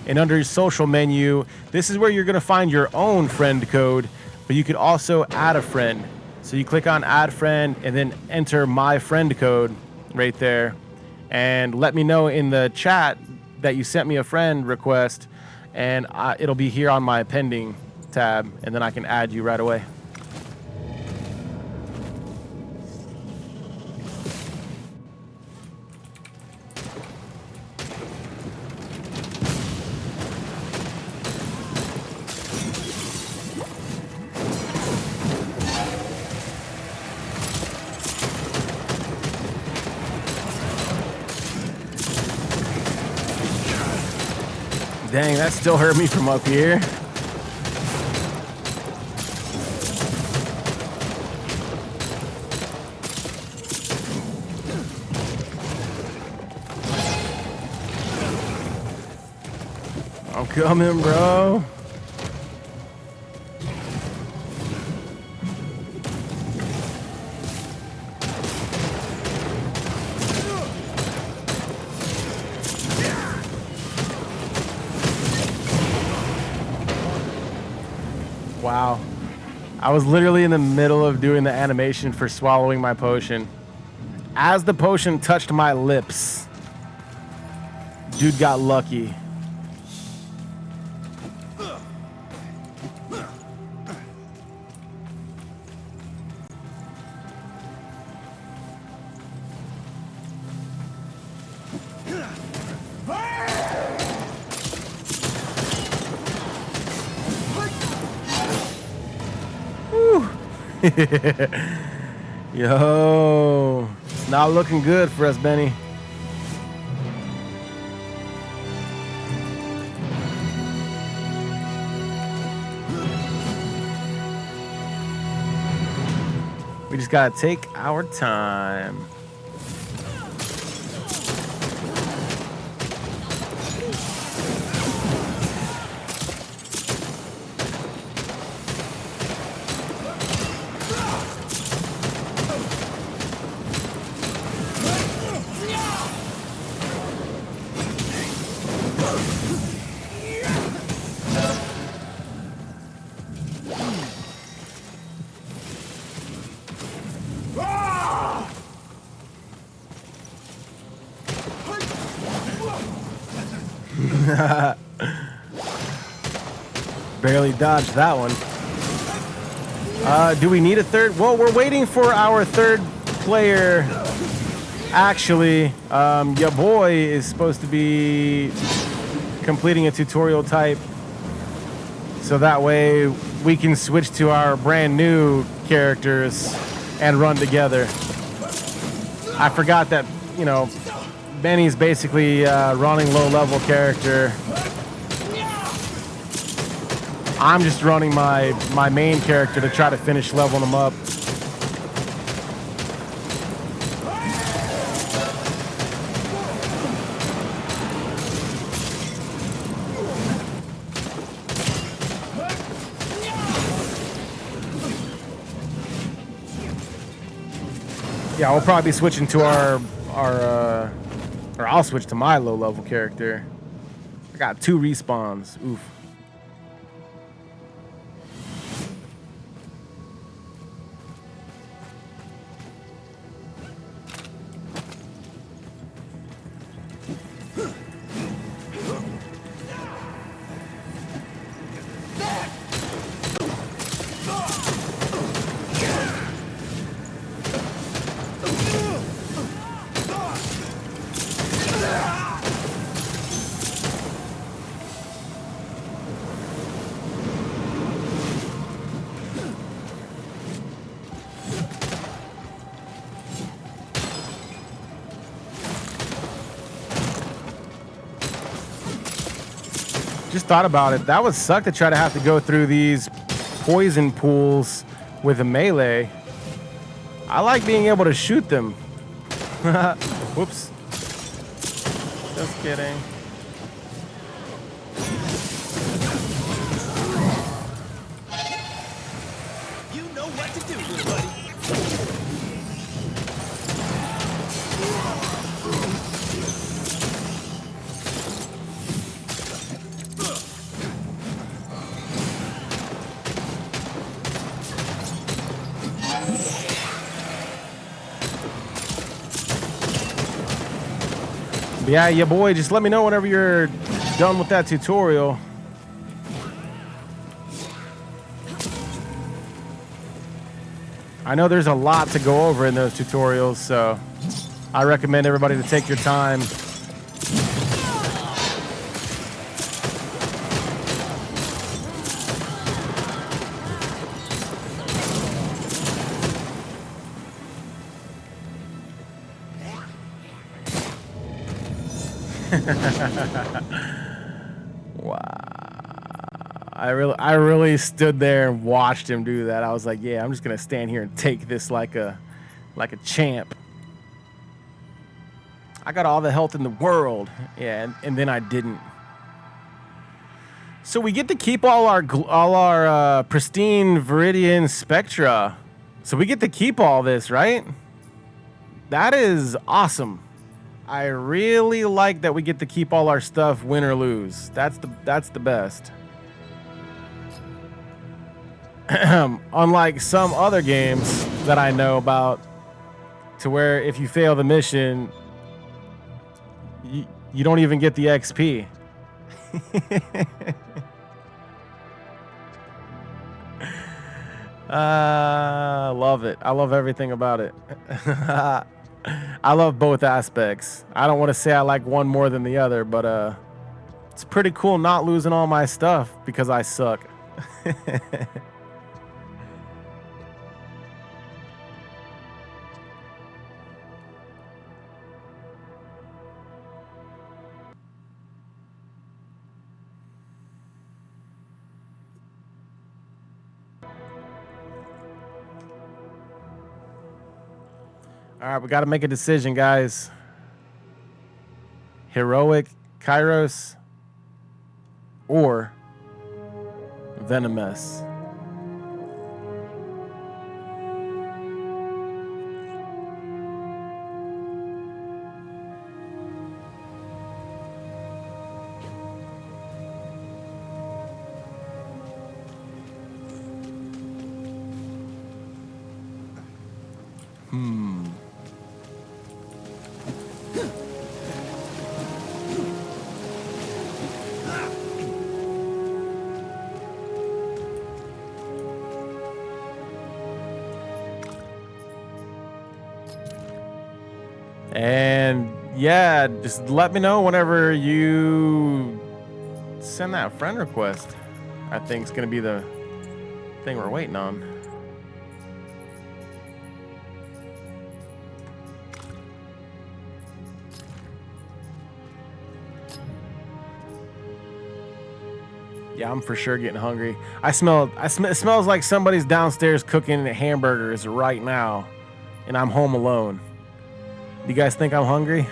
And under your social menu, this is where you're gonna find your own friend code, but you could also add a friend. So you click on add friend and then enter my friend code right there. And let me know in the chat that you sent me a friend request, and it'll be here on my pending tab, and then I can add you right away. Dang, that still hurt me from up here. I'm coming, bro. Wow. I was literally in the middle of doing the animation for swallowing my potion. As the potion touched my lips, dude got lucky. Yo, it's not looking good for us, Benny. We just gotta take our time. Barely dodged that one. Do we need a third? Well, we're waiting for our third player. Actually, your boy is supposed to be completing a tutorial type, so that way we can switch to our brand new characters and run together. I forgot that, you know, Benny's basically running low-level character. I'm just running my main character to try to finish leveling him up. Yeah, we'll probably be switching to or I'll switch to my low-level character. I got 2 respawns. Oof. Just thought about it. That would suck to try to have to go through these poison pools with a melee. I like being able to shoot them. Whoops. Just kidding. You know what to do, little buddy. Yeah, yeah, boy. Just let me know whenever you're done with that tutorial. I know there's a lot to go over in those tutorials, so I recommend everybody to take your time. Wow. I really stood there and watched him do that. I was like, yeah, I'm just gonna stand here and take this like a champ. I got all the health in the world. Yeah, and then I didn't. So we get to keep all our pristine Viridian Spectra. So we get to keep all this, right? That is awesome. I really like that we get to keep all our stuff, win or lose. That's the best. Unlike some other games that I know about, to where if you fail the mission, you don't even get the XP. Love it. I love everything about it. I love both aspects. I don't want to say I like one more than the other, but it's pretty cool not losing all my stuff because I suck. All right, we got to make a decision, guys. Heroic Kairos or Venomous. And yeah, just let me know whenever you send that friend request. I think it's going to be the thing we're waiting on. Yeah, I'm for sure getting hungry. It smells like somebody's downstairs cooking hamburgers right now, and I'm home alone. Do you guys think I'm hungry?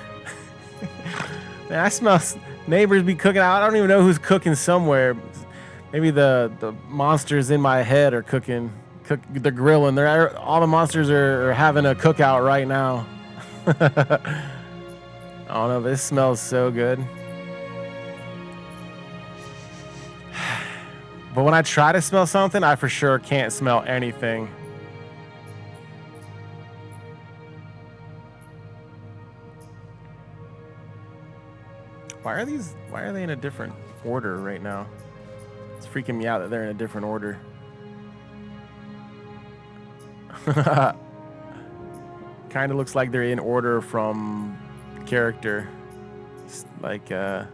Man, I smell neighbors be cooking out. I don't even know who's cooking somewhere. Maybe the monsters in my head are cooking. They're grilling. All the monsters are having a cookout right now. I don't know. This smells so good. But when I try to smell something, I for sure can't smell anything. Why are they in a different order right now? It's freaking me out that they're in a different order. Kind of looks like they're in order from character. It's like I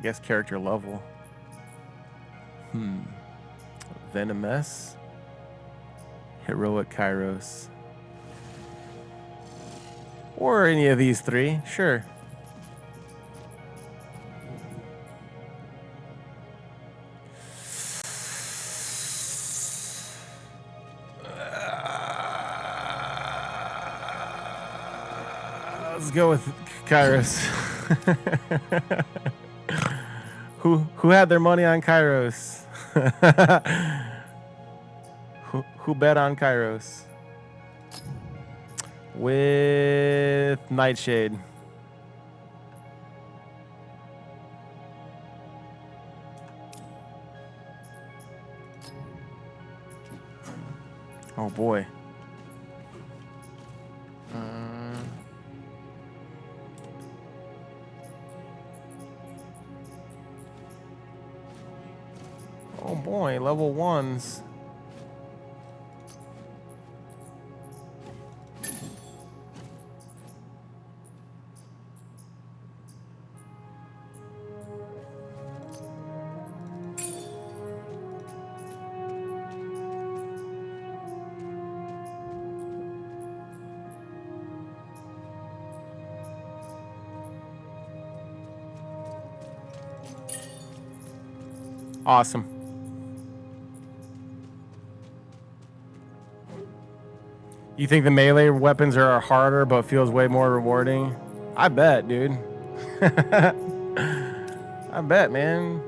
guess character level. Venomous. Heroic Kairos. Or any of these three, sure. Let's go with Kairos. Who had their money on Kairos? Who bet on Kairos? With Nightshade. Oh boy. Oh boy, level 1s. Awesome. You think the melee weapons are harder but feels way more rewarding? I bet, dude. I bet, man.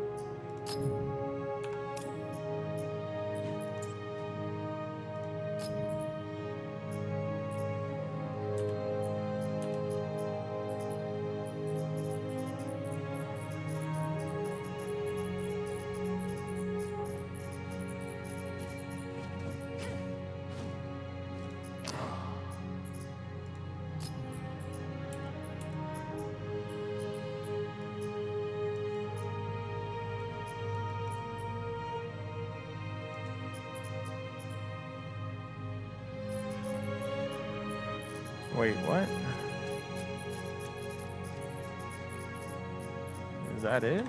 Wait, what? Is that it?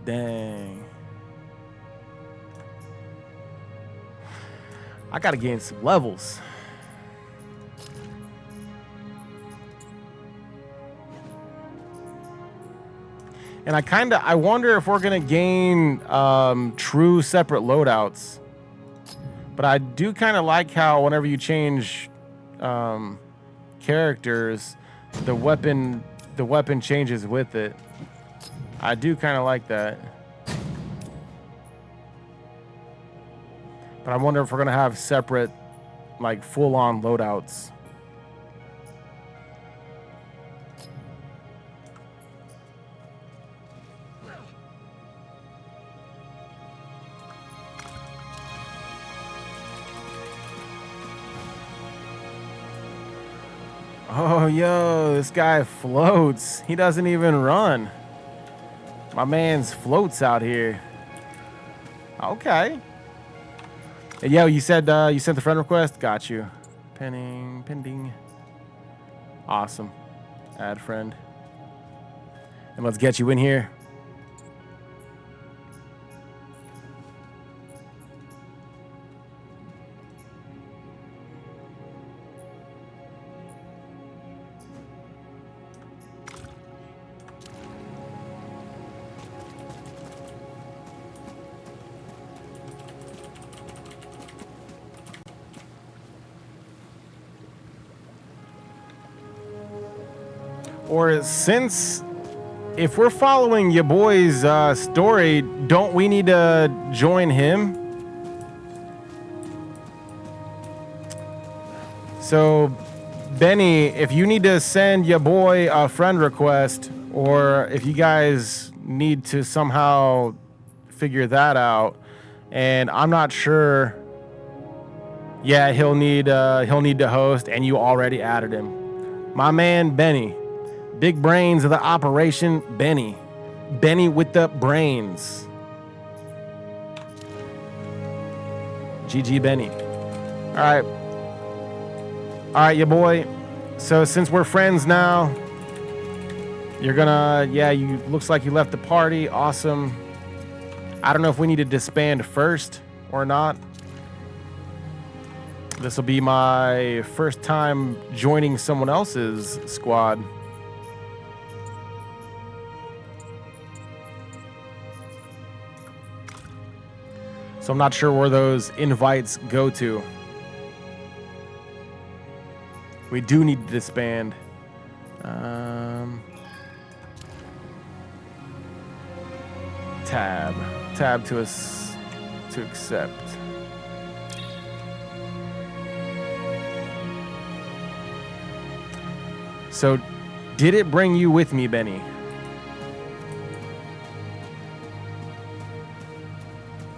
Dang. I gotta gain some levels. And I wonder if we're gonna gain true separate loadouts. But I do kind of like how whenever you change characters, the weapon changes with it. I do kind of like that. But I wonder if we're gonna have separate, like, full-on loadouts. Oh, yo, this guy floats. He doesn't even run. My man's floats out here. Okay. Yeah, you said you sent the friend request. Got you. Pending. Awesome. Add friend. And let's get you in here. Or since, if we're following your boy's story, don't we need to join him? So, Benny, if you need to send your boy a friend request, or if you guys need to somehow figure that out, and I'm not sure, yeah, he'll need to host, and you already added him. My man, Benny. Big brains of the operation, Benny. Benny with the brains. GG, Benny. All right. All right, your boy. So since we're friends now, you're gonna, yeah, you looks like you left the party. Awesome. I don't know if we need to disband first or not. This will be my first time joining someone else's squad. So I'm not sure where those invites go to. We do need to disband. Tab to us to accept. So, did it bring you with me, Benny?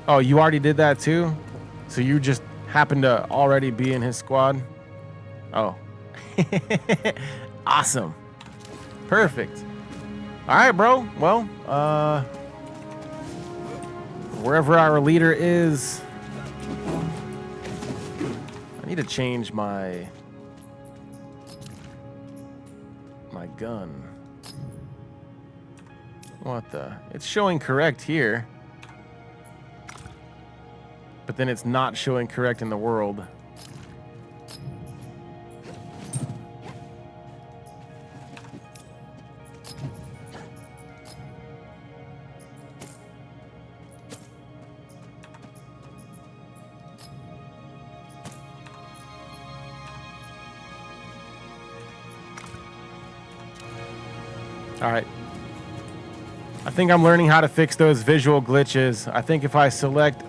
Oh, you already did that too? So you just happened to already be in his squad? Oh. Awesome. Perfect. All right, bro. Well, wherever our leader is, I need to change my gun. What the? It's showing correct here. But then it's not showing correct in the world. All right. I think I'm learning how to fix those visual glitches. I think if I select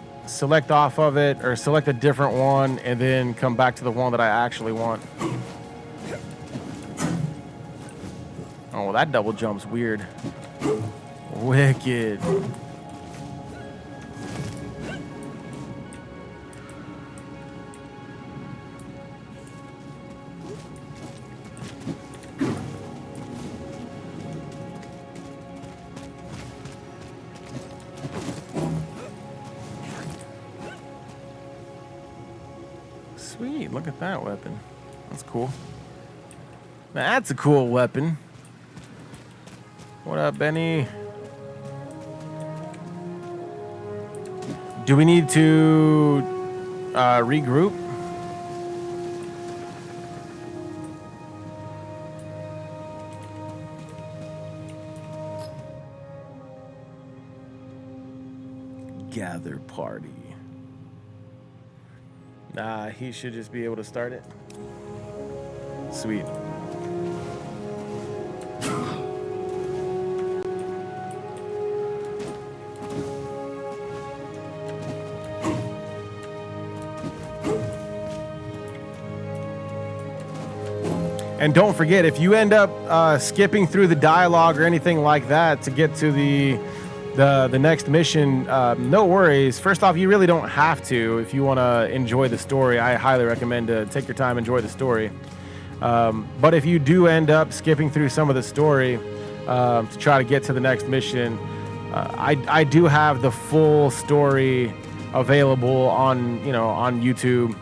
off of it or select a different one and then come back to the one that I actually want. Oh, that double jump's weird. Wicked. Sweet, look at that weapon. That's cool. That's a cool weapon. What up, Benny? Do we need to regroup? Gather party. Nah, he should just be able to start it. Sweet. And don't forget, if you end up skipping through the dialogue or anything like that to get to the next mission, no worries. First off, you really don't have to if you want to enjoy the story. I highly recommend to take your time, enjoy the story. But if you do end up skipping through some of the story to try to get to the next mission, I do have the full story available on, on YouTube.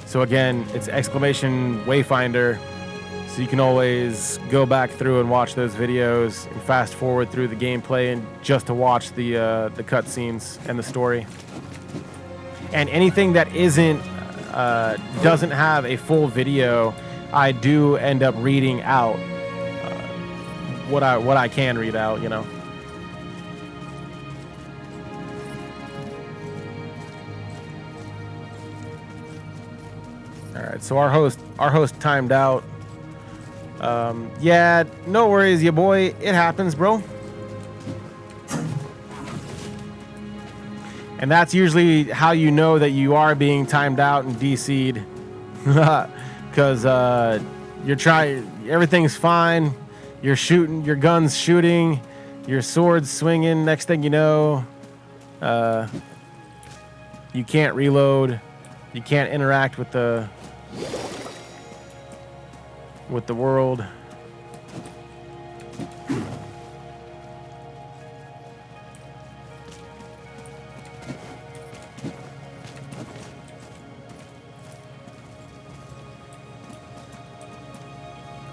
So again, it's exclamation Wayfinder. So you can always go back through and watch those videos and fast forward through the gameplay and just to watch the cutscenes and the story. And anything that doesn't have a full video, I do end up reading out what I can read out, All right, so our host timed out. Yeah, no worries, ya boy. It happens, bro. And that's usually how you know that you are being timed out and DC'd. Because you're trying, everything's fine. You're shooting, your gun's shooting, your sword's swinging. Next thing you know, you can't reload. You can't interact with the world.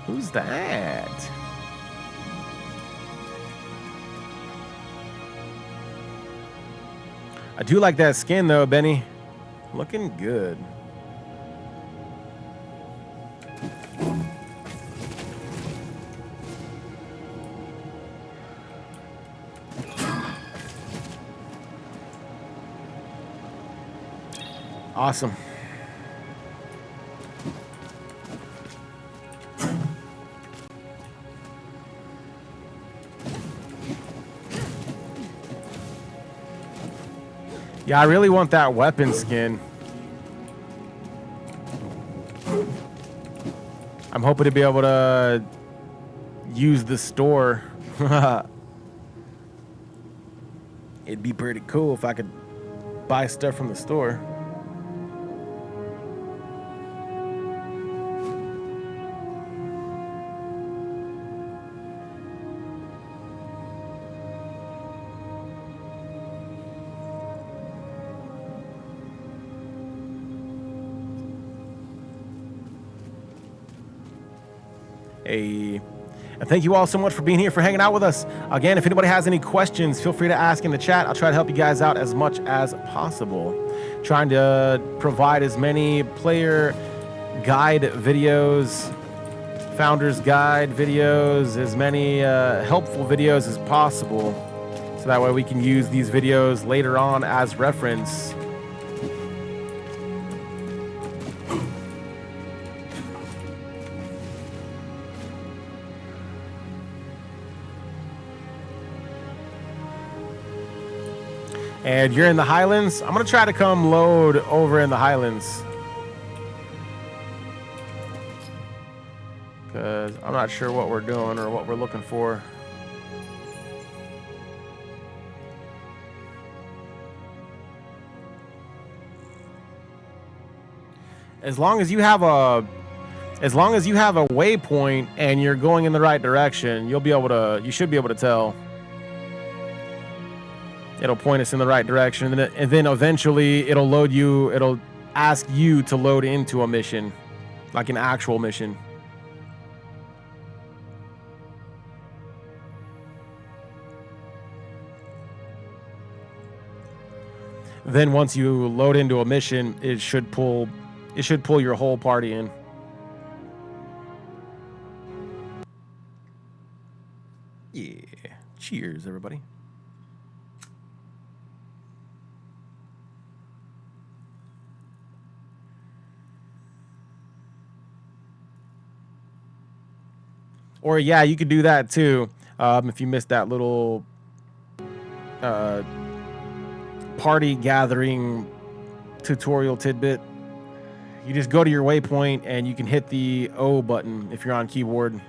Who's that? I do like that skin though, Benny. Looking good. Awesome. Yeah, I really want that weapon skin. I'm hoping to be able to use the store. It'd be pretty cool if I could buy stuff from the store. And thank you all so much for being here, for hanging out with us. Again, if anybody has any questions, feel free to ask in the chat. I'll try to help you guys out as much as possible. Trying to provide as many player guide videos, founder's guide videos, as many helpful videos as possible. So that way we can use these videos later on as reference. And you're in the Highlands. I'm going to try to come load over in the Highlands. Because I'm not sure what we're doing or what we're looking for. As long as you have a waypoint and you're going in the right direction, you should be able to tell. It'll point us in the right direction, and then eventually it'll ask you to load into a mission, like an actual mission. Then once you load into a mission, it should pull your whole party in. Yeah. Cheers, everybody. Or yeah, you could do that too. If you missed that little party gathering tutorial tidbit, you just go to your waypoint and you can hit the O button if you're on keyboard.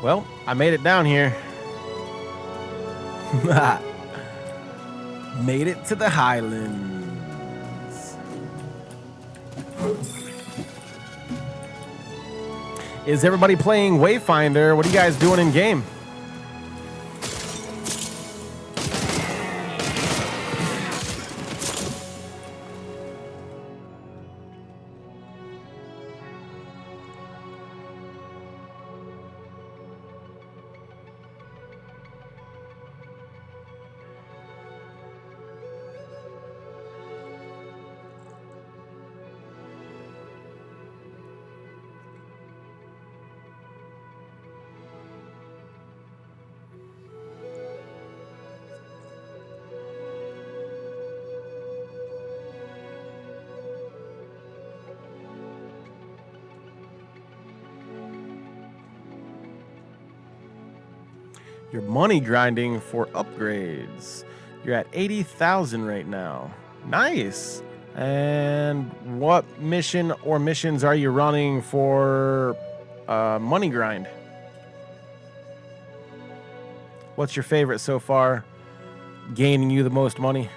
Well, I made it down here. Made it to the Highlands. Is everybody playing Wayfinder? What are you guys doing in game? You're money grinding for upgrades. You're at 80,000 right now. Nice. And what mission or missions are you running for money grind? What's your favorite so far? Gaining you the most money?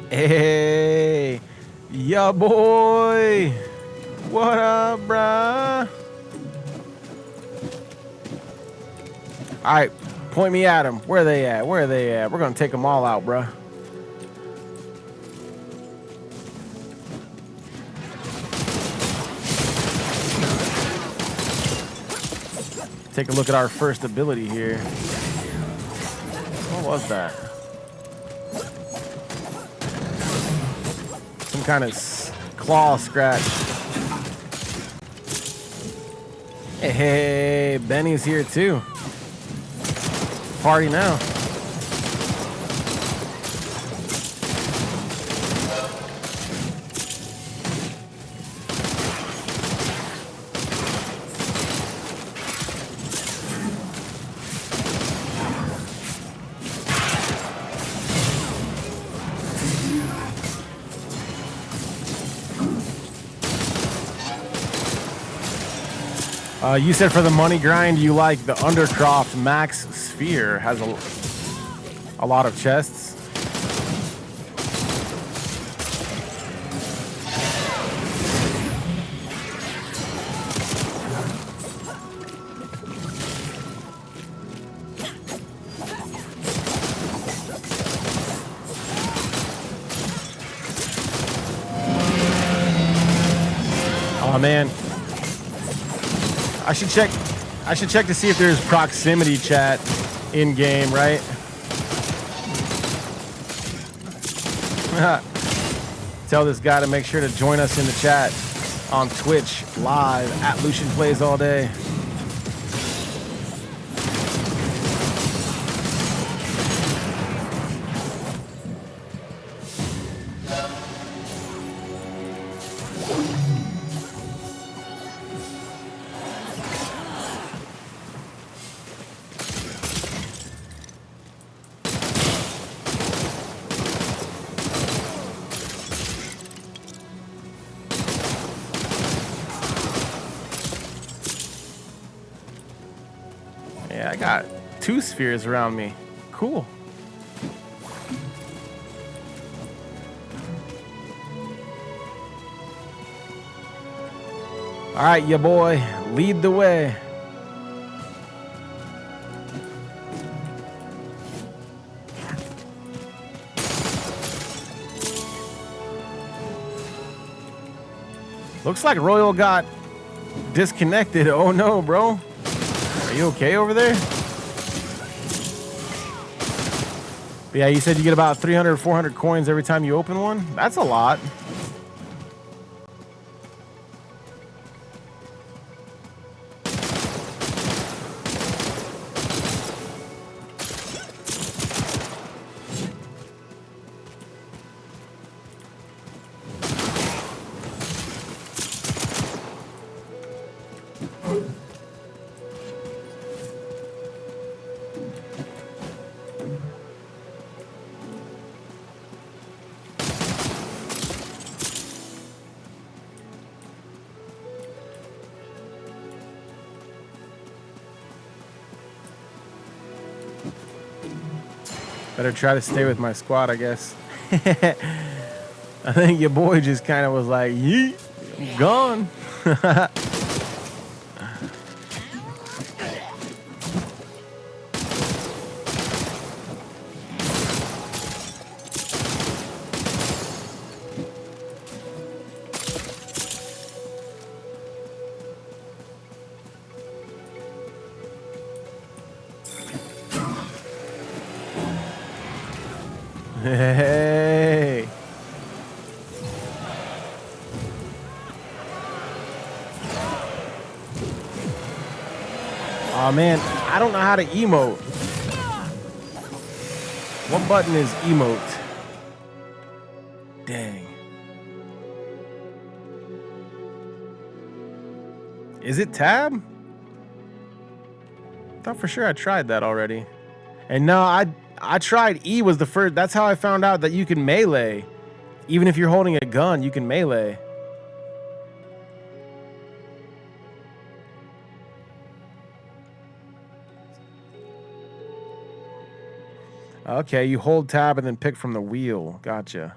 Hey, ya boy. What up, bruh? All right, point me at them. Where are they at? Where are they at? We're going to take them all out, bruh. Take a look at our first ability here. What was that? Some kind of claw scratch. Hey, Benny's here too. Party now. You said for the money grind, you like the Undercroft Max Sphere. Has a lot of chests. Oh man. I should check to see if there's proximity chat in game, right? Tell this guy to make sure to join us in the chat on Twitch live at Lucian Plays All Day. Yeah, I got 2 spheres around me. Cool. All right, ya boy, lead the way. Looks like Royal got disconnected. Oh no, bro. Are you okay over there? But yeah, you said you get about 300 or 400 coins every time you open one? That's a lot. Better try to stay with my squad, I guess. I think your boy just kind of was like, yeet, I'm gone. Hey. Oh man, I don't know how to emote. What button is emote? Dang. Is it tab? Thought for sure I tried that already. And no, I tried E was the first. That's how I found out that you can melee. Even if you're holding a gun, you can melee. Okay, you hold tab and then pick from the wheel. Gotcha.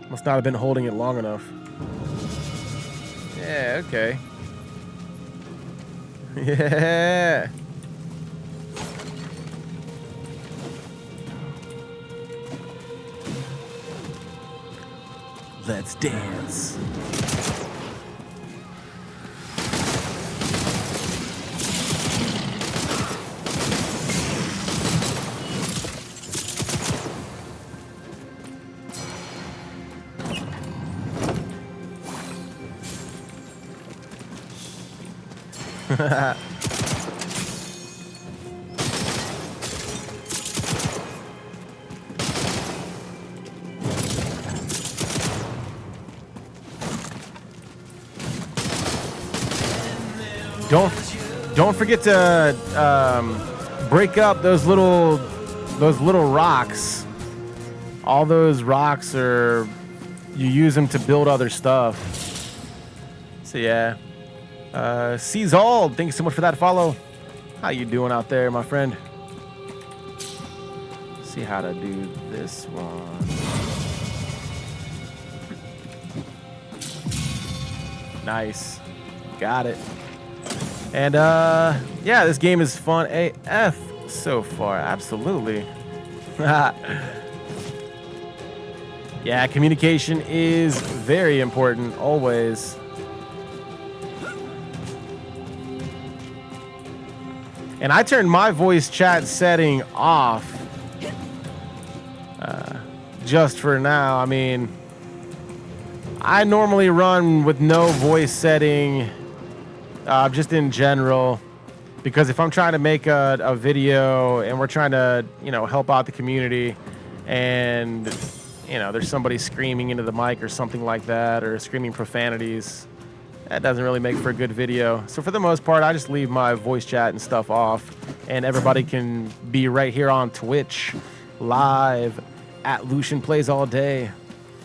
Must not have been holding it long enough. Yeah, okay. Yeah. Let's dance. Don't forget to break up those little rocks. All those rocks are, you use them to build other stuff. So yeah. Cezald, thank you so much for that follow. How you doing out there, my friend? See how to do this one. Nice. Got it. And yeah, this game is fun AF so far. Absolutely. Yeah, communication is very important always. And I turned my voice chat setting off just for now. I mean, I normally run with no voice setting, just in general, because if I'm trying to make a video and we're trying to, you know, help out the community, and you know, there's somebody screaming into the mic or something like that, or screaming profanities, that doesn't really make for a good video. So for the most part, I just leave my voice chat and stuff off, and everybody can be right here on Twitch live at Lucian Plays All Day,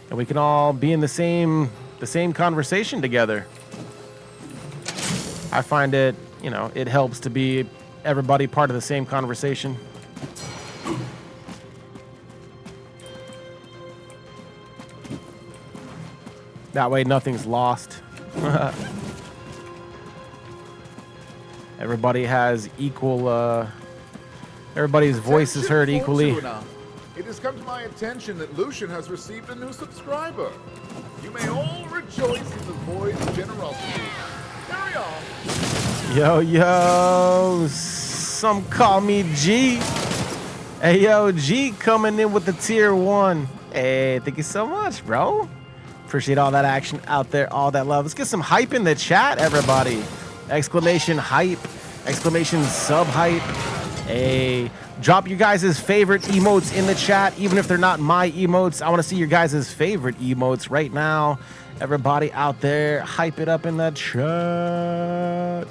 and we can all be in the same conversation together. I find it, you know, it helps to be everybody part of the same conversation. That way nothing's lost. Everybody has equal, everybody's voice is heard equally. It has come to my attention that Lucian has received a new subscriber. You may all rejoice in the boy's generosity. Carry on. Yo, some call me G. Hey, yo, G coming in with the tier 1. Hey, thank you so much, bro. Appreciate all that action out there, all that love. Let's get some hype in the chat, everybody. Exclamation hype, exclamation sub hype. Hey, drop your guys' favorite emotes in the chat, even if they're not my emotes. I want to see your guys' favorite emotes right now. Everybody out there, hype it up in the chat.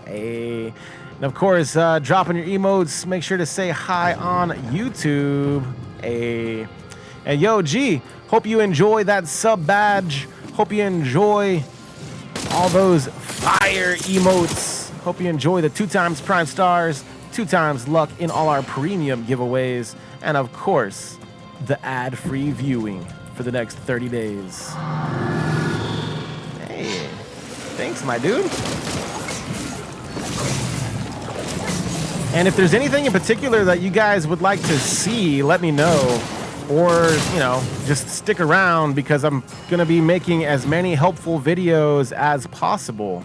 Hey. And of course, dropping your emotes, make sure to say hi on YouTube. Hey. And yo, G, hope you enjoy that sub badge. Hope you enjoy all those fire emotes. Hope you enjoy the 2x Prime Stars, 2 times luck in all our premium giveaways, and of course, the ad-free viewing for the next 30 days. Hey, thanks, my dude. And if there's anything in particular that you guys would like to see, let me know. Or, you know, just stick around because I'm going to be making as many helpful videos as possible.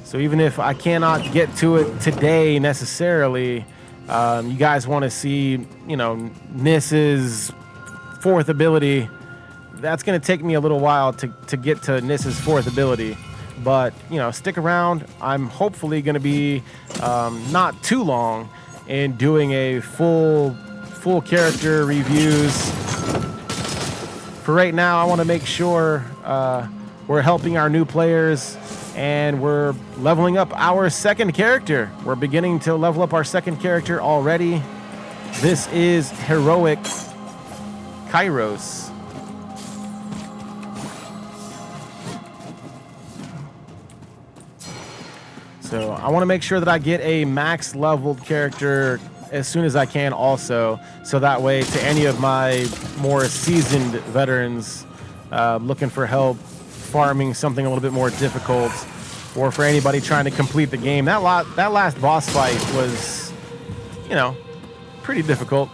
So even if I cannot get to it today necessarily, you guys want to see, you know, Niss's 4th ability, that's going to take me a little while to get to Niss's 4th ability. But, you know, stick around. I'm hopefully going to be not too long in doing a full character reviews. For right now, I want to make sure we're helping our new players and we're leveling up our 2nd character. We're beginning to level up our 2nd character already. This is Heroic Kairos. So I want to make sure that I get a max leveled character as soon as I can also, so that way to any of my more seasoned veterans looking for help farming something a little bit more difficult, or for anybody trying to complete the game. That last boss fight was, you know, pretty difficult.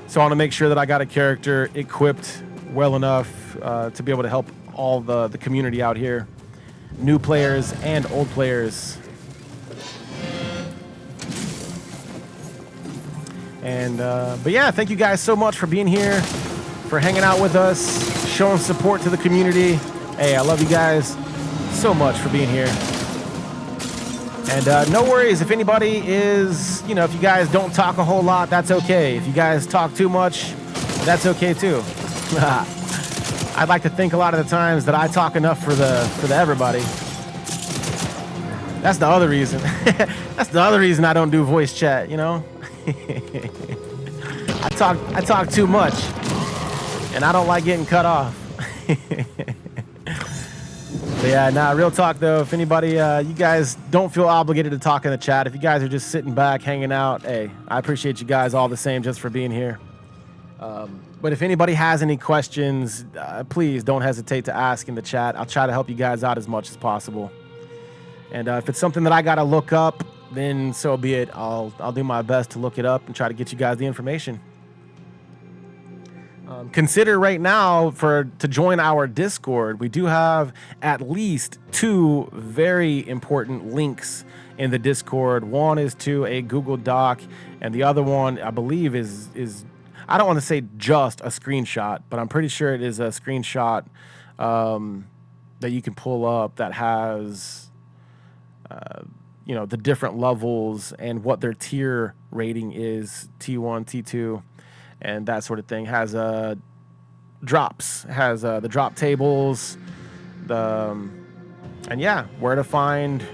So I want to make sure that I got a character equipped well enough to be able to help all the community out here, new players and old players. And but yeah, thank you guys so much for being here, for hanging out with us, showing support to the community. Hey, I love you guys so much for being here. And no worries if anybody is, you know, if you guys don't talk a whole lot, that's okay. If you guys talk too much, that's okay too. I'd like to think a lot of the times that I talk enough for the everybody. That's the other reason. That's the other reason I don't do voice chat, you know? I talk too much, and I don't like getting cut off. But yeah, nah, real talk though. If anybody, you guys don't feel obligated to talk in the chat. If you guys are just sitting back, hanging out, hey, I appreciate you guys all the same just for being here. But if anybody has any questions, please don't hesitate to ask in the chat. I'll try to help you guys out as much as possible. And if it's something that I gotta look up, then so be it. I'll do my best to look it up and try to get you guys the information. Consider right now to join our Discord. We do have at least 2 very important links in the Discord. One is to a Google Doc, and the other one, I believe, is I don't want to say just a screenshot, but I'm pretty sure it is a screenshot that you can pull up that has you know, the different levels and what their tier rating is, T1, T2, and that sort of thing. Has drops, has the drop tables, and yeah, where to find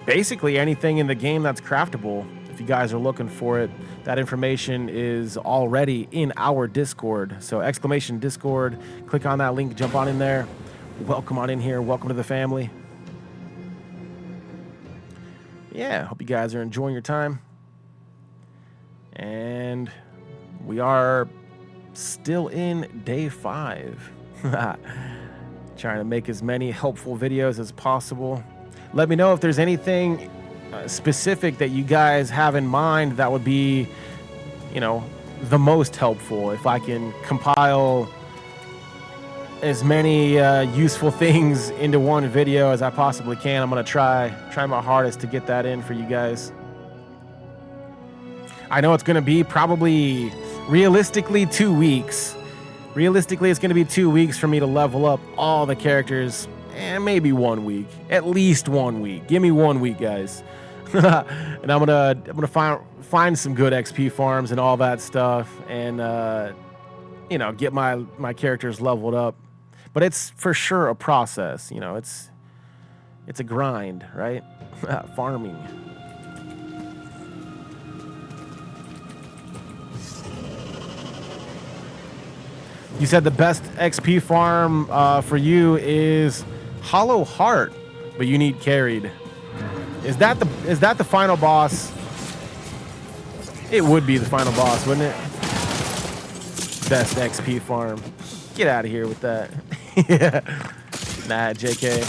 basically anything in the game that's craftable. If you guys are looking for it, that information is already in our Discord. So exclamation Discord, click on that link, jump on in there. Welcome on in here. Welcome to the family. Yeah, hope you guys are enjoying your time. And we are still in day 5. Trying to make as many helpful videos as possible. Let me know if there's anything specific that you guys have in mind that would be, you know, the most helpful. If I can compile as many useful things into one video as I possibly can, I'm gonna try my hardest to get that in for you guys. I know it's gonna be probably realistically 2 weeks. Realistically, it's gonna be 2 weeks for me to level up all the characters, and maybe 1 week, at least 1 week. Give me 1 week, guys. And I'm gonna find some good XP farms and all that stuff, and you know, get my characters leveled up. But it's for sure a process, you know. It's a grind, right? Farming. You said the best XP farm for you is Hollow Heart, but you need carried. Is that the final boss? It would be the final boss, wouldn't it? Best XP farm. Get out of here with that. Yeah. Nah, JK.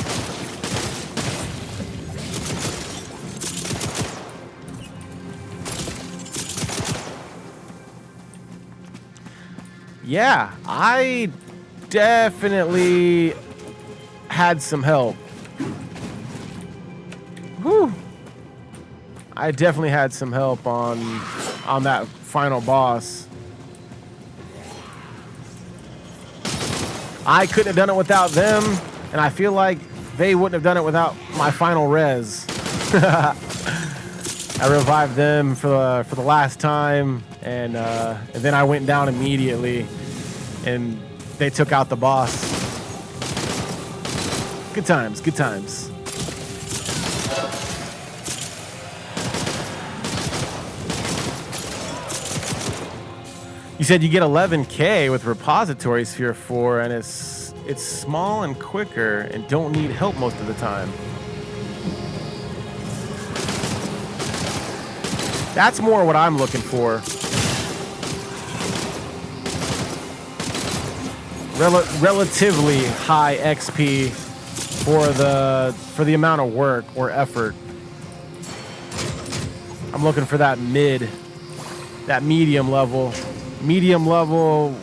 Yeah, I definitely had some help. Whew. I definitely had some help on that final boss. I couldn't have done it without them, and I feel like they wouldn't have done it without my final res. I revived them for the last time, and then I went down immediately, and they took out the boss. Good times, good times. You said you get 11K with Repository Sphere 4, and it's small and quicker and don't need help most of the time. That's more what I'm looking for. Relatively high XP for the amount of work or effort. I'm looking for that medium level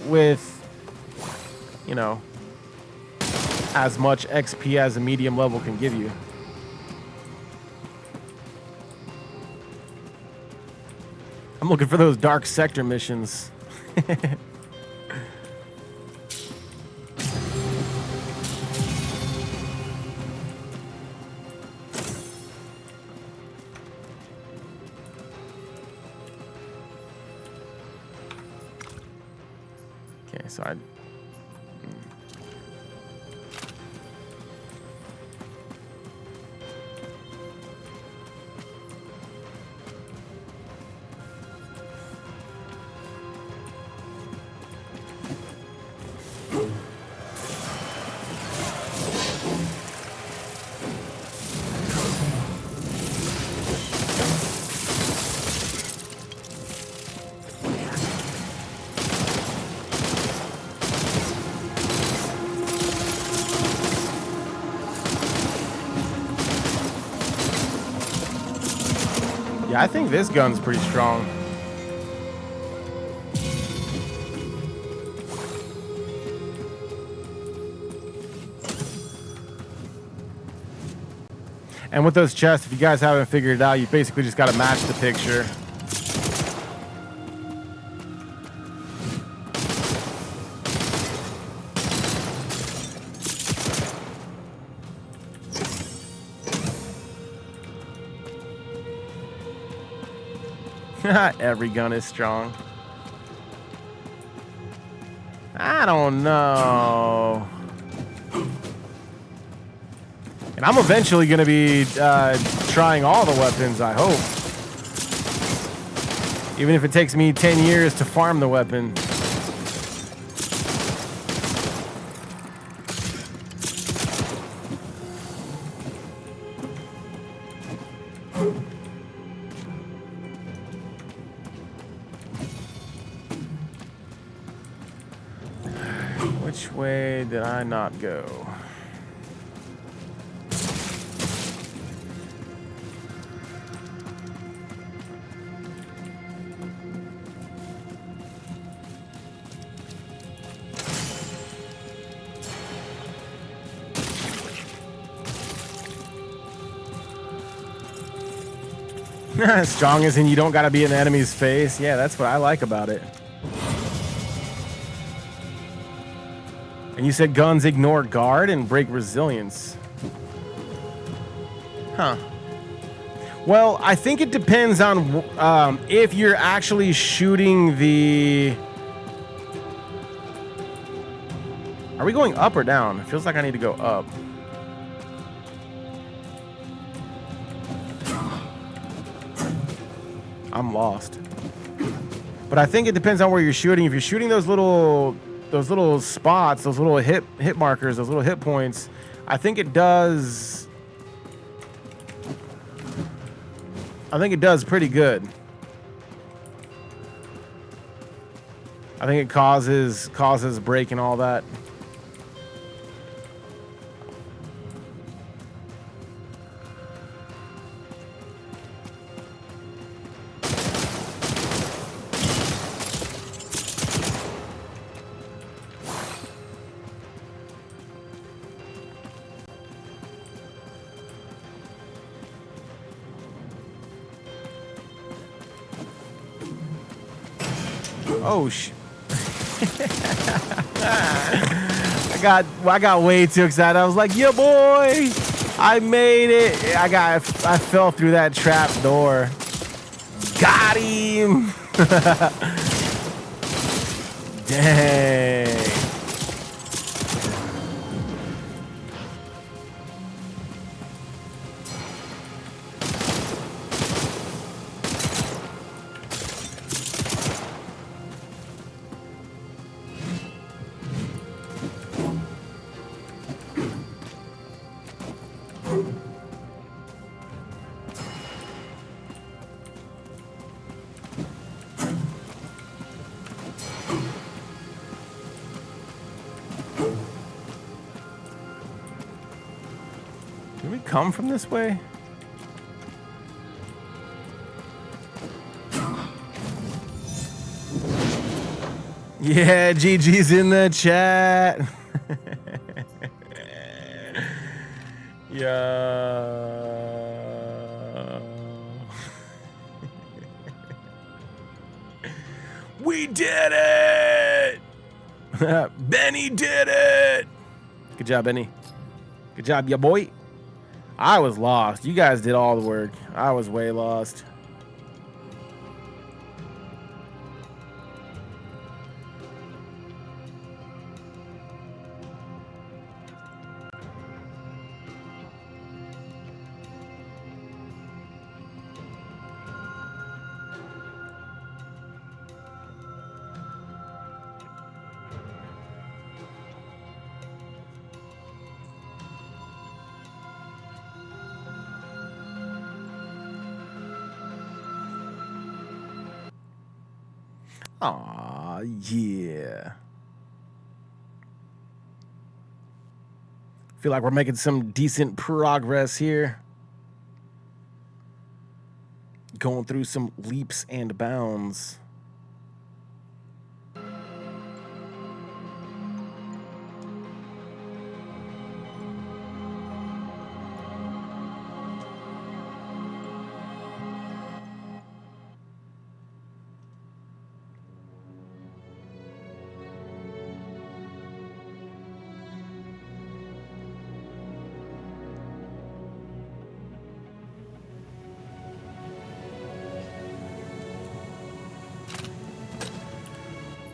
with, you know, as much XP as a medium level can give you. I'm looking for those dark sector missions. Okay, so yeah, I think this gun's pretty strong. And with those chests, if you guys haven't figured it out, you basically just got to match the picture. Every gun is strong. I don't know. And I'm eventually going to be trying all the weapons, I hope. Even if it takes me 10 years to farm the weapon. Which way did I not go? Strong as in you don't gotta be in the enemy's face. Yeah, that's what I like about it. And you said guns ignore guard and break resilience. Huh. Well, I think it depends on if you're actually shooting the... Are we going up or down? It feels like I need to go up. I'm lost. But I think it depends on where you're shooting. If you're shooting those little spots, those little hit markers, those little hit points, I think it does I think it does pretty good. I think it causes break and all that. Oh I got way too excited. I was like, "Yeah, boy, I made it! I fell through that trap door. Got him! Dang!" Did we come from this way? Yeah, GG's in the chat. Yeah. We did it! Benny did it! Good job, Benny. Good job, ya boy. I was lost. You guys did all the work. I was way lost. Aw, yeah. Feel like we're making some decent progress here. Going through some leaps and bounds.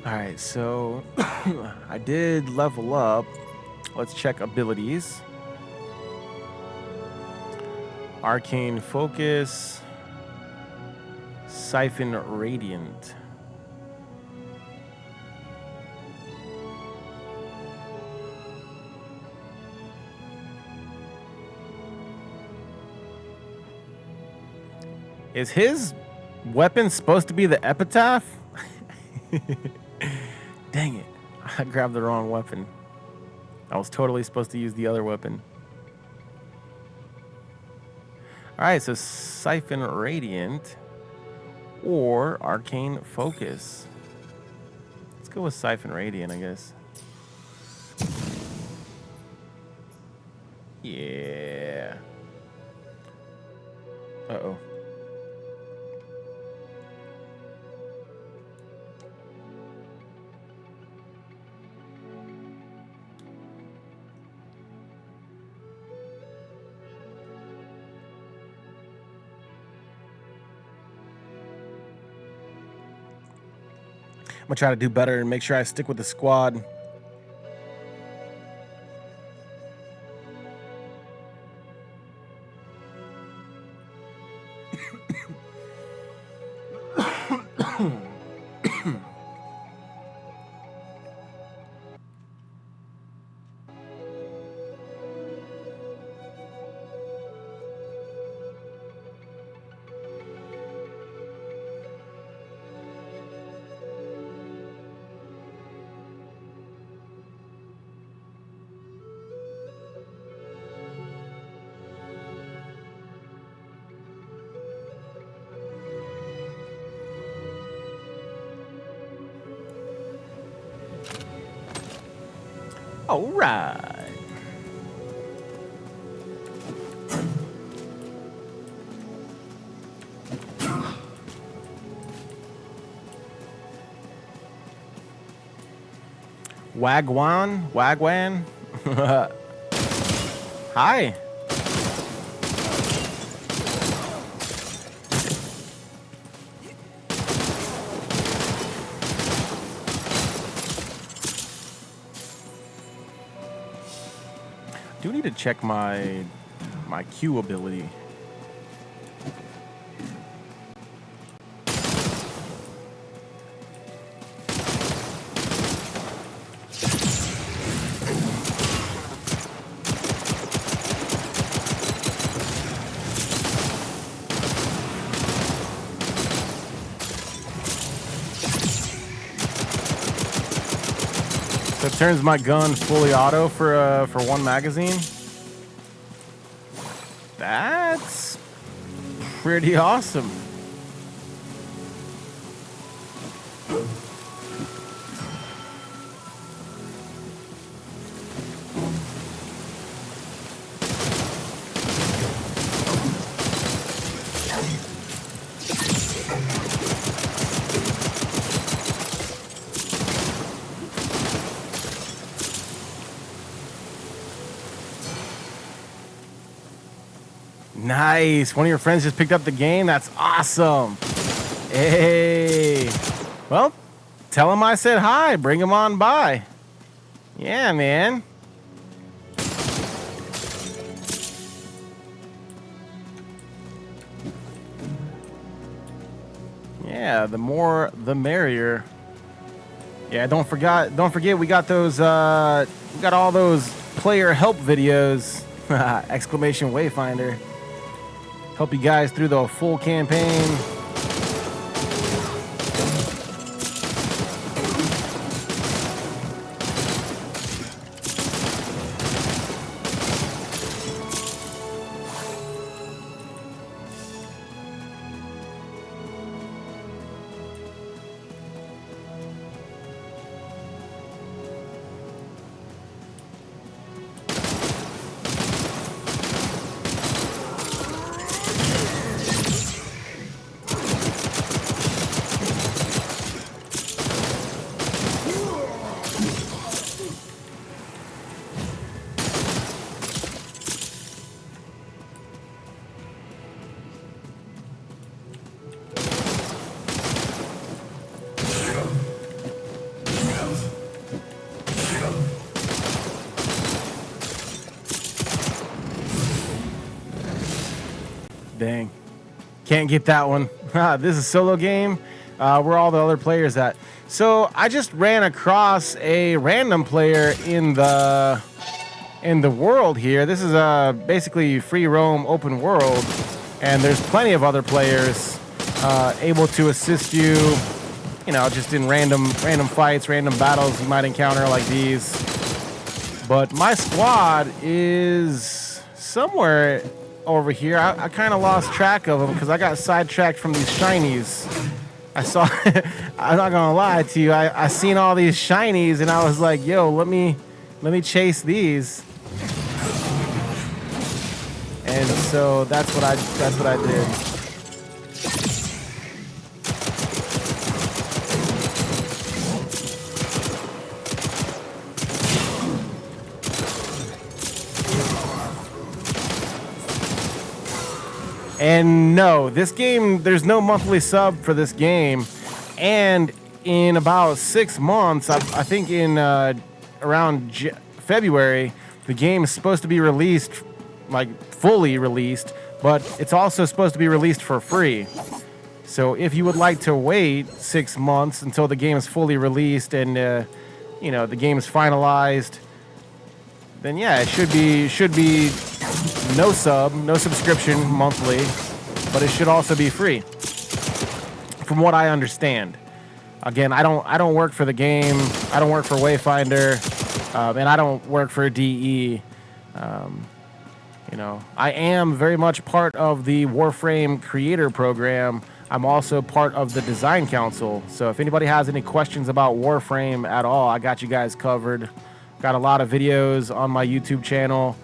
All right, so I did level up. Let's check abilities. Arcane Focus, Siphon Radiant. Is his weapon supposed to be the Epitaph? Dang it. I grabbed the wrong weapon. I was totally supposed to use the other weapon. Alright, so Siphon Radiant or Arcane Focus. Let's go with Siphon Radiant, I guess. Yeah. Uh-oh. I'm gonna try to do better and make sure I stick with the squad. All right. Wagwan. Hi. Do need to check my Q ability. So it turns my gun fully auto for one magazine. That's pretty awesome. Nice. One of your friends just picked up the game. That's awesome. Hey. Well, tell him I said hi. Bring him on by. Yeah, man. Yeah, the more the merrier. Yeah, don't forget we got those we got all those player help videos. Exclamation Wayfinder. Help you guys through the full campaign. Dang. Can't get that one. This is a solo game. Where all the other players at? So I just ran across a random player in the world here. This is basically free roam open world, and there's plenty of other players able to assist you. You know, just in random fights, random battles you might encounter like these. But my squad is somewhere over here. I kind of lost track of them because I got sidetracked from these shinies. I saw, I'm not gonna lie to you, I seen all these shinies and I was like, yo, let me chase these. And so that's what I did. And no, this game, there's no monthly sub for this game. And in about 6 months, I think in around February, the game is supposed to be released, like fully released, but it's also supposed to be released for free. So if you would like to wait 6 months until the game is fully released and you know, the game is finalized, then yeah, it should be no subscription monthly, but it should also be free, from what I understand. Again, I don't work for the game. I don't work for Wayfinder, and I don't work for DE. You know, I am very much part of the Warframe Creator Program. I'm also part of the Design Council. So if anybody has any questions about Warframe at all, I got you guys covered. Got a lot of videos on my YouTube channel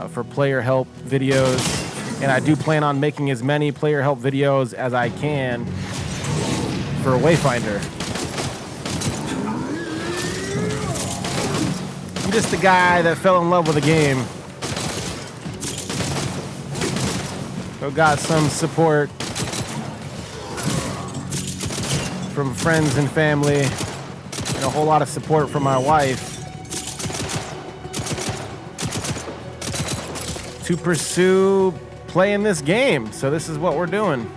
for player help videos, and I do plan on making as many player help videos as I can for Wayfinder. I'm just the guy that fell in love with the game. So got some support from friends and family, and a whole lot of support from my wife to pursue playing this game. So this is what we're doing.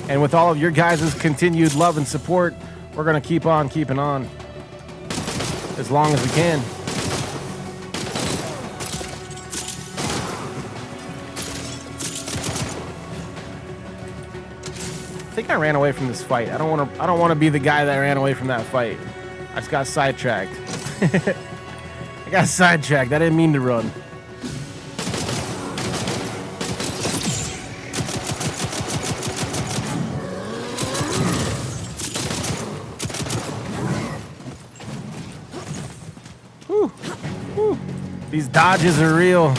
And with all of your guys' continued love and support, we're gonna keep on keeping on as long as we can. I think I ran away from this fight. I don't want to be the guy that ran away from that fight. I just got sidetracked. I got sidetracked. I didn't mean to run. Whew. Whew. These dodges are real.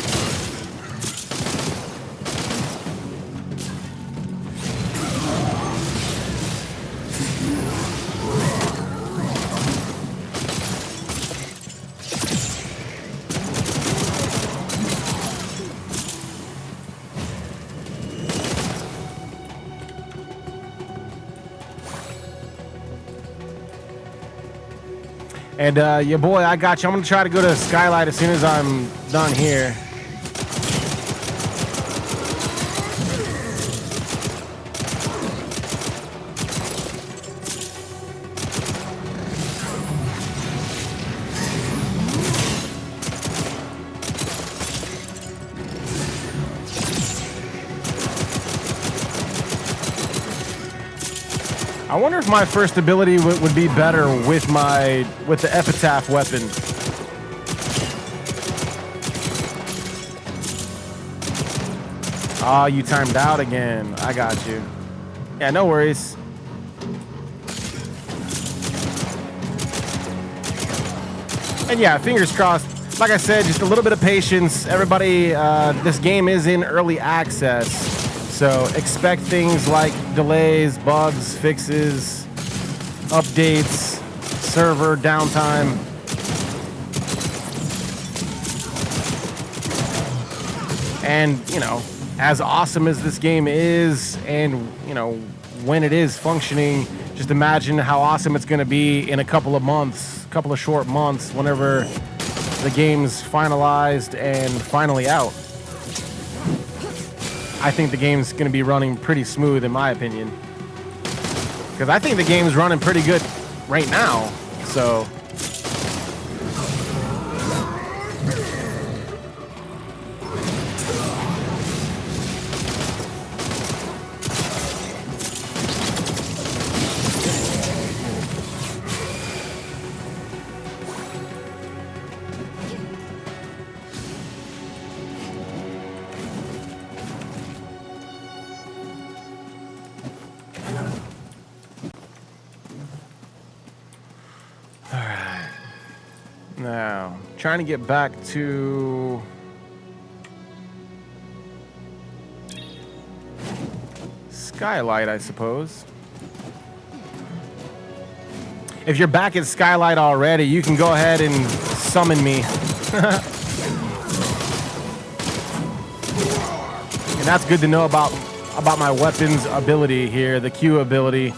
And yeah, boy, I got you. I'm gonna try to go to Skylight as soon as I'm done here. I wonder if my first ability would be better with the Epitaph weapon. Oh, you timed out again. I got you. Yeah, no worries. And yeah, fingers crossed. Like I said, just a little bit of patience. Everybody, this game is in early access. So expect things like delays, bugs, fixes, updates, server downtime. And, you know, as awesome as this game is, and, you know, when it is functioning, just imagine how awesome it's going to be in a couple of months, a couple of short months, whenever the game's finalized and finally out. I think the game's going to be running pretty smooth, in my opinion. Because I think the game's running pretty good right now. So now, trying to get back to Skylight, I suppose. If you're back at Skylight already, you can go ahead and summon me. And that's good to know about my weapons ability here, the Q ability.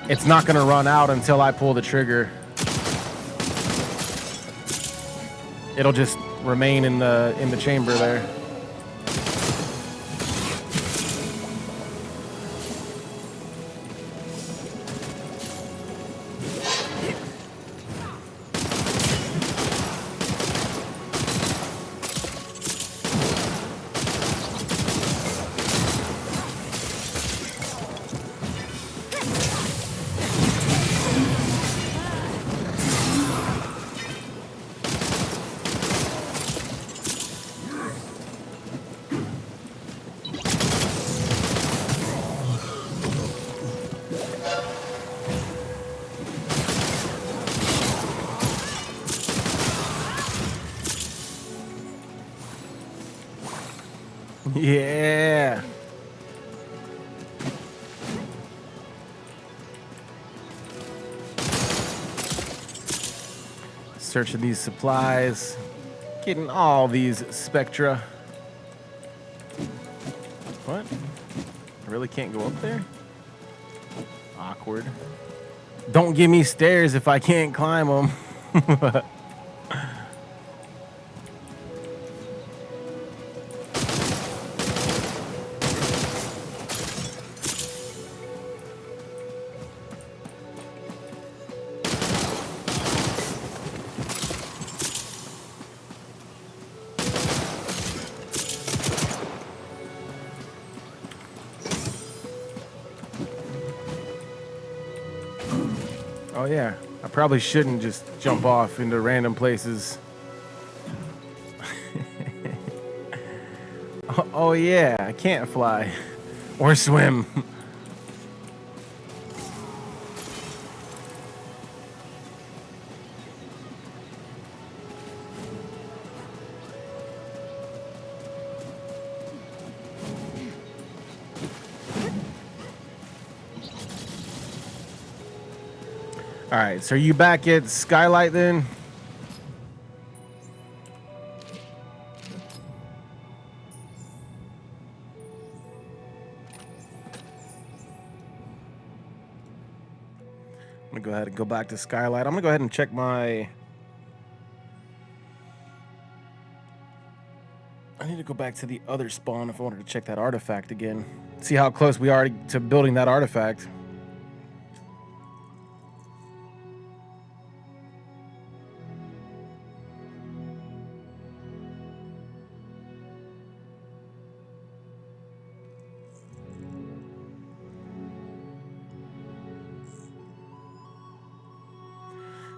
It's not going to run out until I pull the trigger. It'll just remain in the chamber there. Yeah. Searching these supplies. Getting all these Spectra. What? I really can't go up there? Awkward. Don't give me stairs if I can't climb them. Oh yeah, I probably shouldn't just jump off into random places. Oh yeah, I can't fly or swim. All right, so are you back at Skylight then? I'm gonna go ahead and go back to Skylight. I'm gonna go ahead and check my... I need to go back to the other spawn if I wanted to check that artifact again. See how close we are to building that artifact.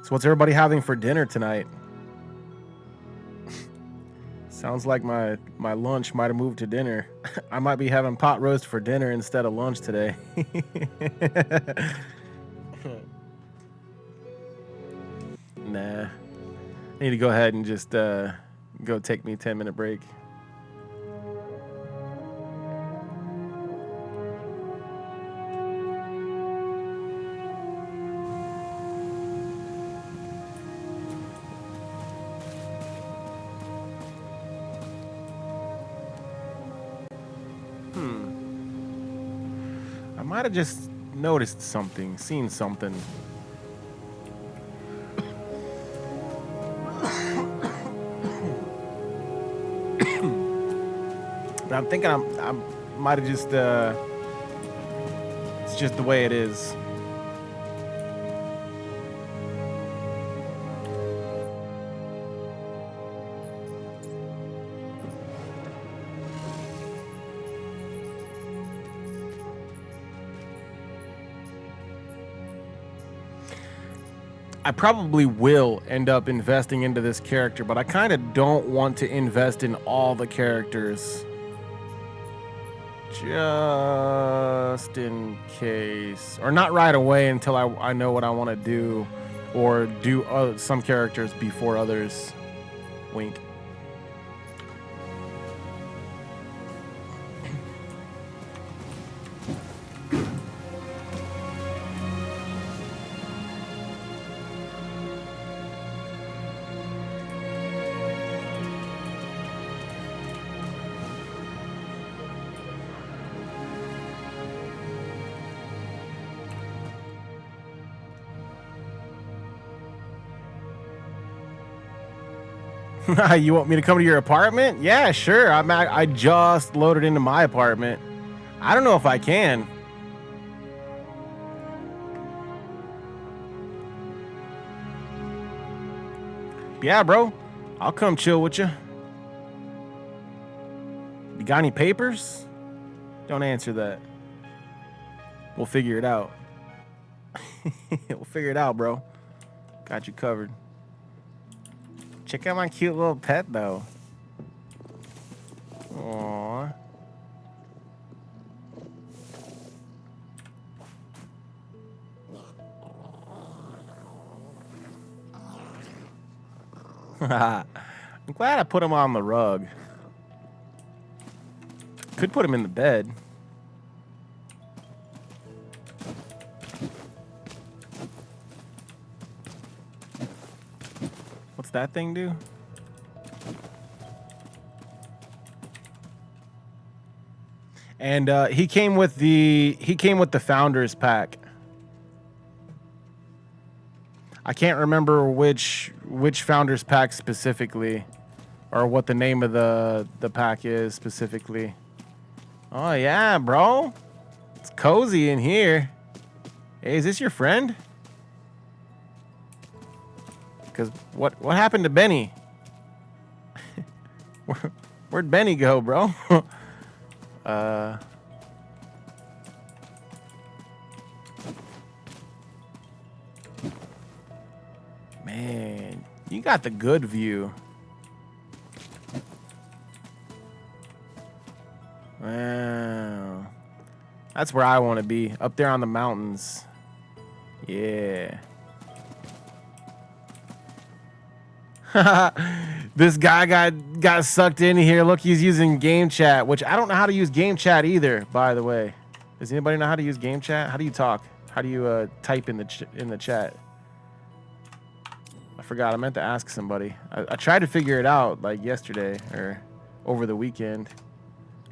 So what's everybody having for dinner tonight? Sounds like my lunch might have moved to dinner. I might be having pot roast for dinner instead of lunch today. Nah. I need to go ahead and just go take me a 10-minute break. I might have just noticed something, seen something. I'm thinking I might have just it's just the way it is. I probably will end up investing into this character, but I kind of don't want to invest in all the characters. Just in case. Or not right away until I know what I want to do. Or do some characters before others. Wink. You want me to come to your apartment? Yeah, sure. I just loaded into my apartment. I don't know if I can. Yeah, bro. I'll come chill with you. You got any papers? Don't answer that. We'll figure it out. We'll figure it out, bro. Got you covered. Check out my cute little pet, though. Aww. I'm glad I put him on the rug. Could put him in the bed. What's that thing do? And he came with the founders pack. I can't remember which founders pack specifically, or what the name of the pack is specifically. Oh yeah, bro, it's cozy in here. Hey, is this your friend? Because what happened to Benny? Where'd Benny go, bro? Man, you got the good view. Wow. That's where I want to be, up there on the mountains. Yeah. This guy got sucked in here. Look, he's using game chat, which I don't know how to use game chat either, by the way. Does anybody know how to use game chat? How do you talk? How do you type in the chat? I forgot. I meant to ask somebody. I tried to figure it out like yesterday or over the weekend.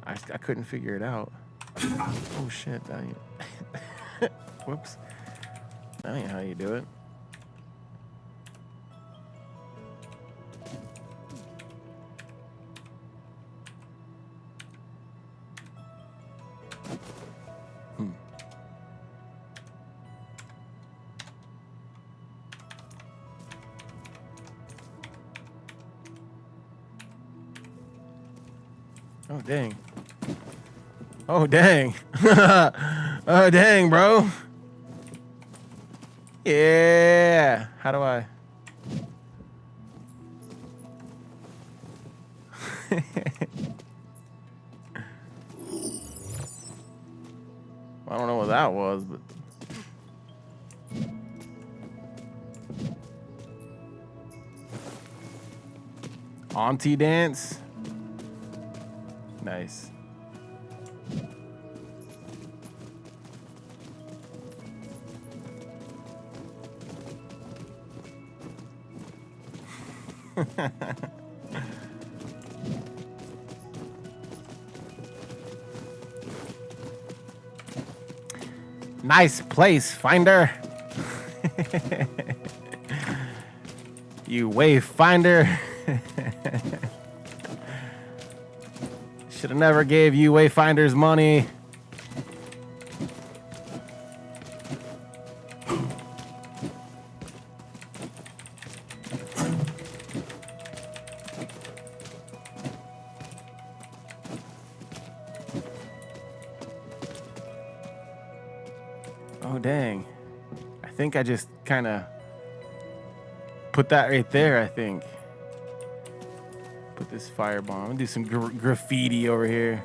I couldn't figure it out. Oh shit! That ain't whoops. That ain't how you do it. Oh, dang. Oh, dang. Oh, dang, bro. Yeah. How do I? I don't know what that was, but... Auntie dance? Nice. Nice place, Finder. You wayfinder. Should have never gave you wayfinders money. Oh, dang. I think I just kind of put that right there, I think. Put this firebomb. I'm gonna do some graffiti over here.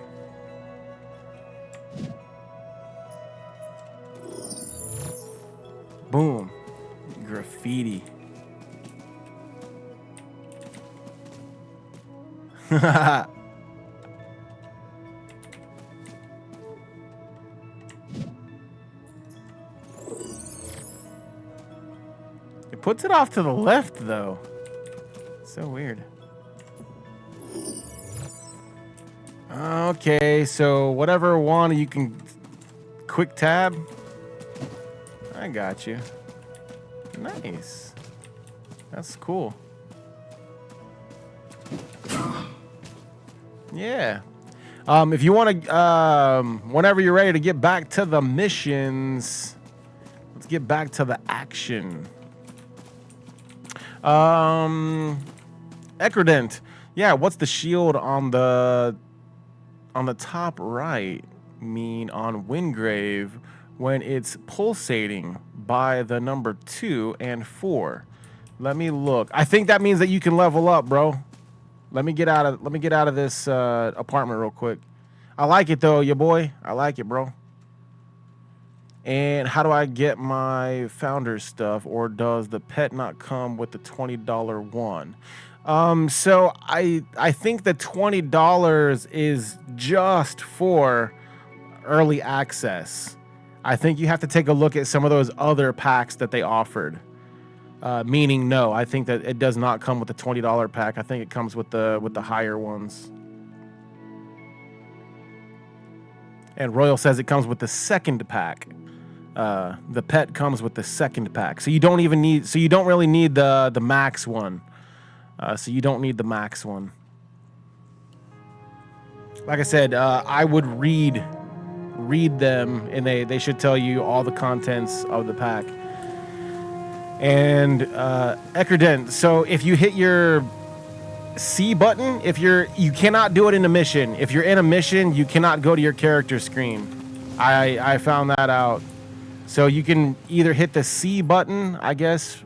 Boom. Graffiti. It puts it off to the left, though. So weird. Okay, so whatever one you can quick tab. I got you. Nice. That's cool. Yeah. If you want to, whenever you're ready to get back to the missions, let's get back to the action. Ecrodent. Yeah, what's the shield on the top right mean on Wingrave when it's pulsating by the number 2 and 4? Let me look. I think that means that you can level up, bro. Let me get out of this apartment real quick. I like it though, ya boy. I like it, bro. And how do I get my founder stuff, or does the pet not come with the $20 one? So I think the $20 is just for early access. I think you have to take a look at some of those other packs that they offered. Meaning, no, I think that it does not come with the $20 pack. I think it comes with the higher ones. And Royal says it comes with the second pack. The pet comes with the second pack, so you don't even need. So you don't really need the max one. So you don't need the max one. Like I said, I would read them, and they should tell you all the contents of the pack. And Eckerdent, so if you hit your C button, you cannot do it in a mission. If you're in a mission, you cannot go to your character screen. I found that out. So you can either hit the C button, I guess,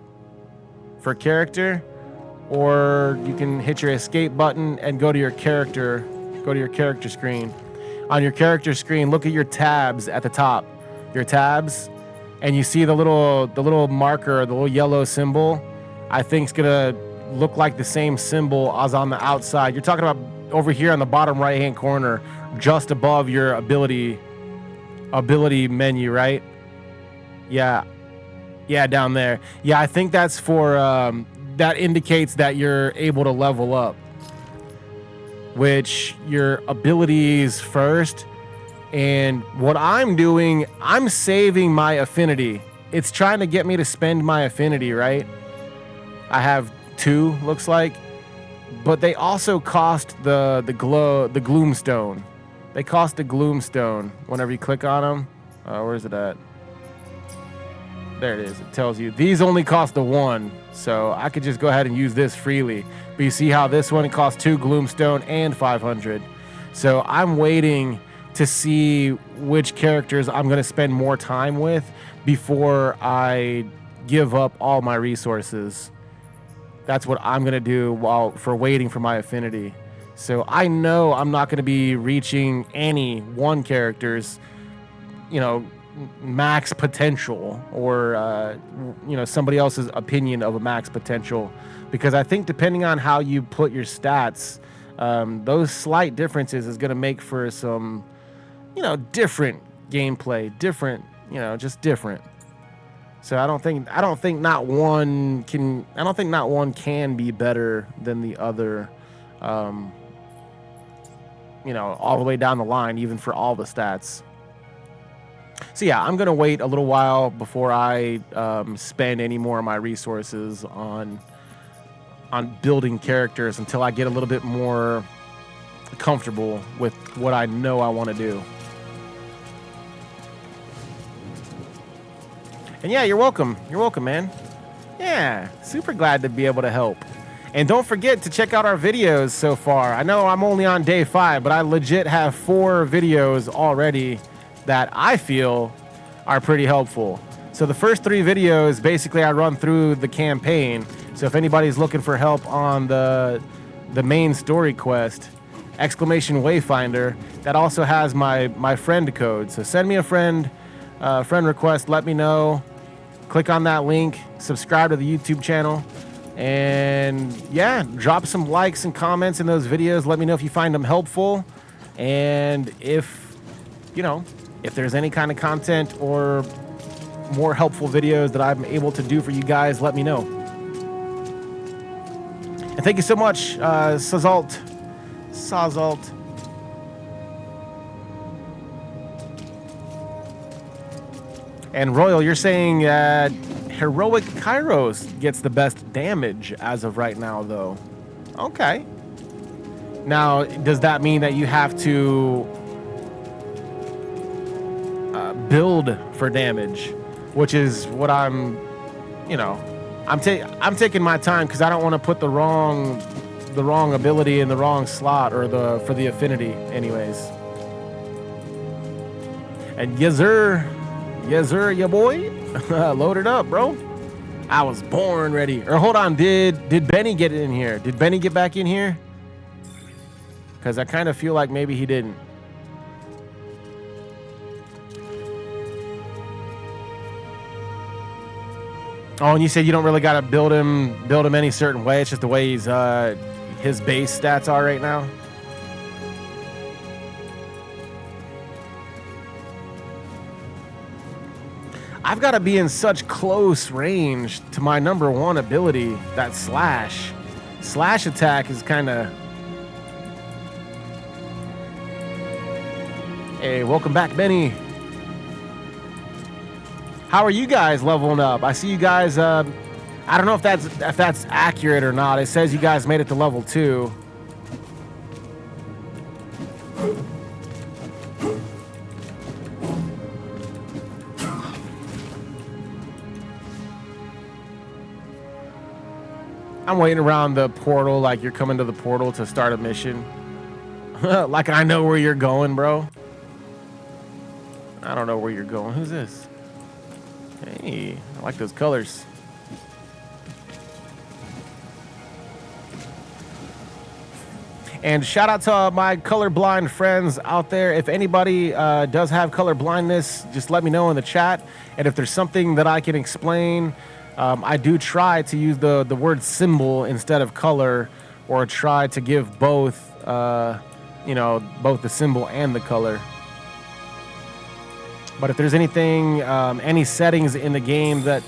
for character, or you can hit your escape button and go to your character screen. On your character screen, look at your tabs at the top. Your tabs, and you see the little marker, the little yellow symbol. I think it's gonna look like the same symbol as on the outside. You're talking about over here on the bottom right hand corner, just above your ability menu, right? Yeah, down there. Yeah, I think that's for that indicates that you're able to level up, which your abilities first. And what I'm doing, I'm saving my affinity. It's trying to get me to spend my affinity, right? I have 2, looks like, but they also cost the gloomstone. They cost the gloomstone whenever you click on them. Where is it at? There it is. It tells you these only cost the 1, so I could just go ahead and use this freely. But you see how this one costs 2 gloomstone and 500. So I'm waiting to see which characters I'm going to spend more time with before I give up all my resources. That's what I'm going to do for waiting for my affinity. So I know I'm not going to be reaching any one character's, max potential, or somebody else's opinion of a max potential, because I think depending on how you put your stats, those slight differences is going to make for some different gameplay, just different. So I don't think not one can be better than the other, all the way down the line, even for all the stats. So yeah, I'm gonna wait a little while before I spend any more of my resources on building characters until I get a little bit more comfortable with what I know I want to do. And yeah, you're welcome. You're welcome, man. Yeah, super glad to be able to help. And don't forget to check out our videos so far. I know I'm only on day 5, but I legit have 4 videos already that I feel are pretty helpful. So the first 3 videos, basically I run through the campaign. So if anybody's looking for help on the main story quest, exclamation Wayfinder, that also has my friend code. So send me a friend request, let me know. Click on that link, subscribe to the YouTube channel, and yeah, drop some likes and comments in those videos. Let me know if you find them helpful, and if there's any kind of content or more helpful videos that I'm able to do for you guys, let me know. And thank you so much, Sazalt. And Royal, you're saying that Heroic Kairos gets the best damage as of right now, though. Okay. Now, does that mean that you have to build for damage? Which is what I'm taking my time, because I don't want to put the wrong ability in the wrong slot, or for the affinity anyways. And yes sir, ya boy. Load it up, bro. I was born ready. Or hold on, did Benny get in here? Did Benny get back in here? Because I kind of feel like maybe he didn't. Oh, and you said you don't really got to build him any certain way. It's just the way he's his base stats are right now. I've got to be in such close range to my #1 ability, that slash. Slash attack is kind of... Hey, welcome back, Benny. How are you guys leveling up? I see you guys, I don't know if that's accurate or not. It says you guys made it to level 2. I'm waiting around the portal like you're coming to the portal to start a mission. Like I know where you're going, bro. I don't know where you're going. Who's this? Hey, I like those colors. And shout out to my colorblind friends out there. If anybody does have color blindness, just let me know in the chat. And if there's something that I can explain, I do try to use the word symbol instead of color, or try to give both, you know, both the symbol and the color. But if there's anything, any settings in the game that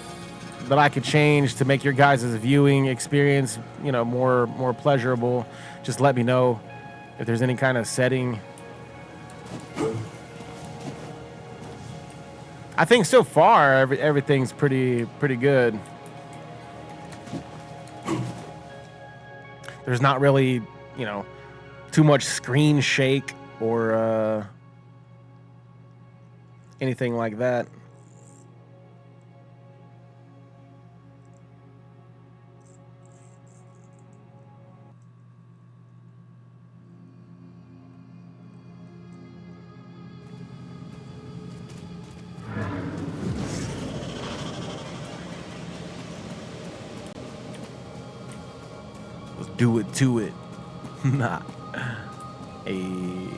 I could change to make your guys' viewing experience, you know, more pleasurable, just let me know if there's any kind of setting. I think so far everything's pretty good. There's not really, you know, too much screen shake or anything like that. Let's do it to it. Nah. Hey.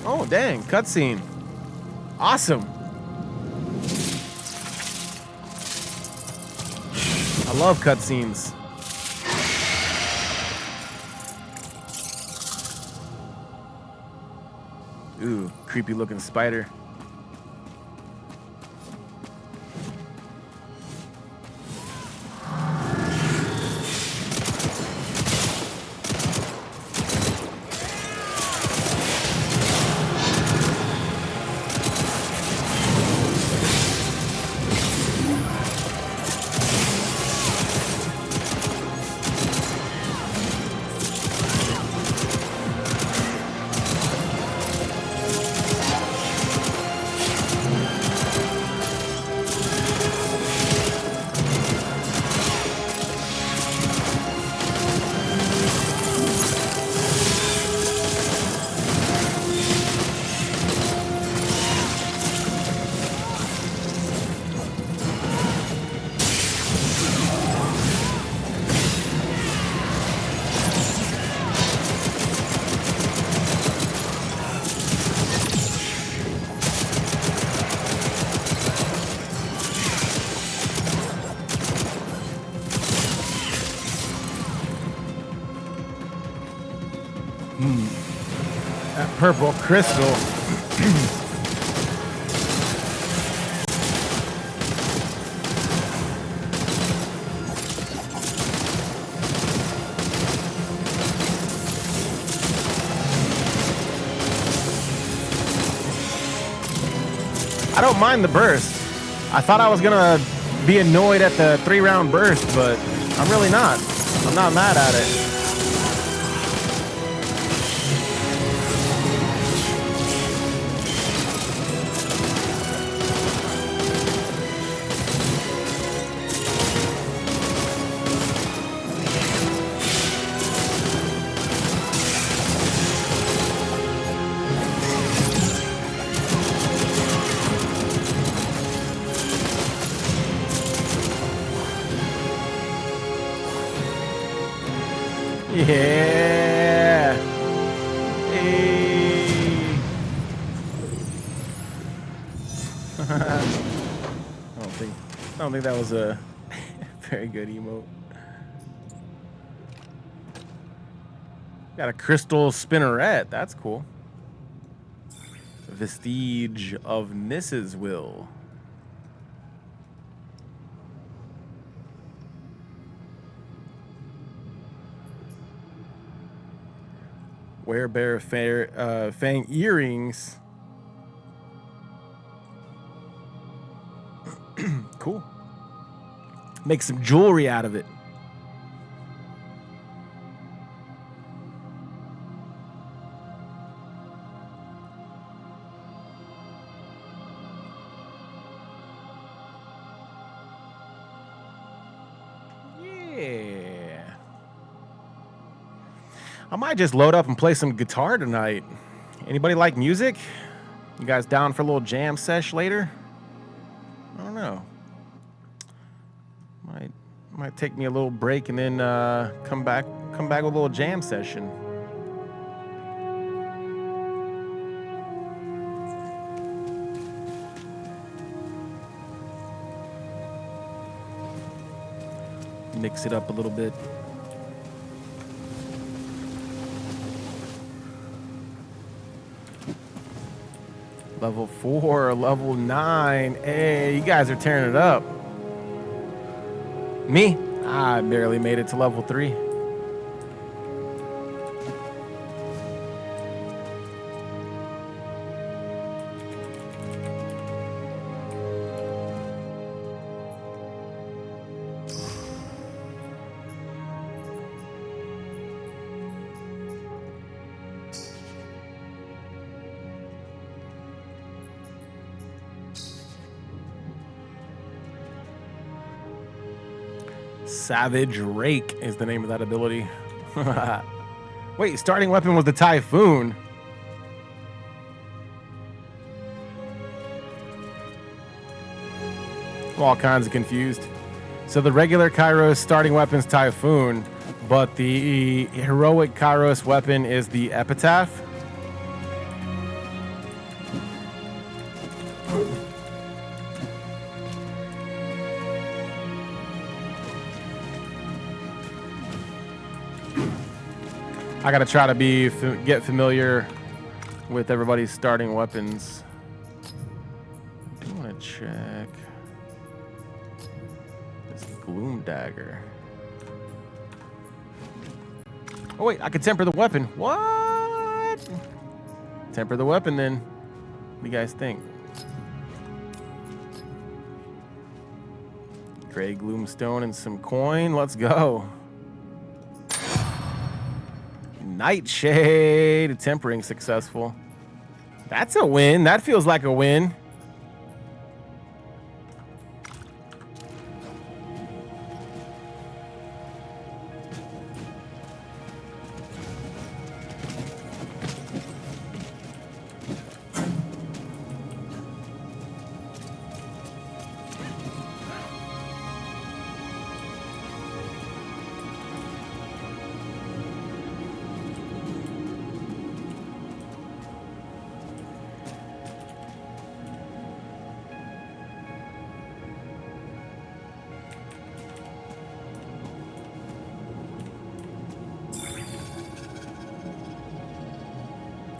Oh, dang. Cutscene. Awesome. I love cutscenes. Ooh, creepy looking spider. That purple crystal. I don't mind the burst. I thought I was gonna be annoyed at the 3-round burst, but I'm really not. I'm not mad at it. Yeah. Hey. I don't think that was a very good emote. Got a crystal spinneret. That's cool. Vestige of Mrs. Will. Werebear Fang earrings. Cool. Make some jewelry out of it. Yeah. I might just load up and play some guitar tonight. Anybody like music? You guys down for a little jam sesh later? I don't know. Might take me a little break and then come back with a little jam session. Mix it up a little bit. Level 4, level 9. Hey, you guys are tearing it up. Me? I barely made it to level 3. Savage Rake is the name of that ability. Wait, starting weapon was the Typhoon. I'm all kinds of confused. So the regular Kairos starting weapon's Typhoon, but the heroic Kairos weapon is the Epitaph. I gotta try to get familiar with everybody's starting weapons. I do want to check this Gloom Dagger. Oh wait, I can temper the weapon. What? Temper the weapon then. What do you guys think? Gray Gloomstone and some coin. Let's go. Nightshade, tempering successful. That's a win. That feels like a win.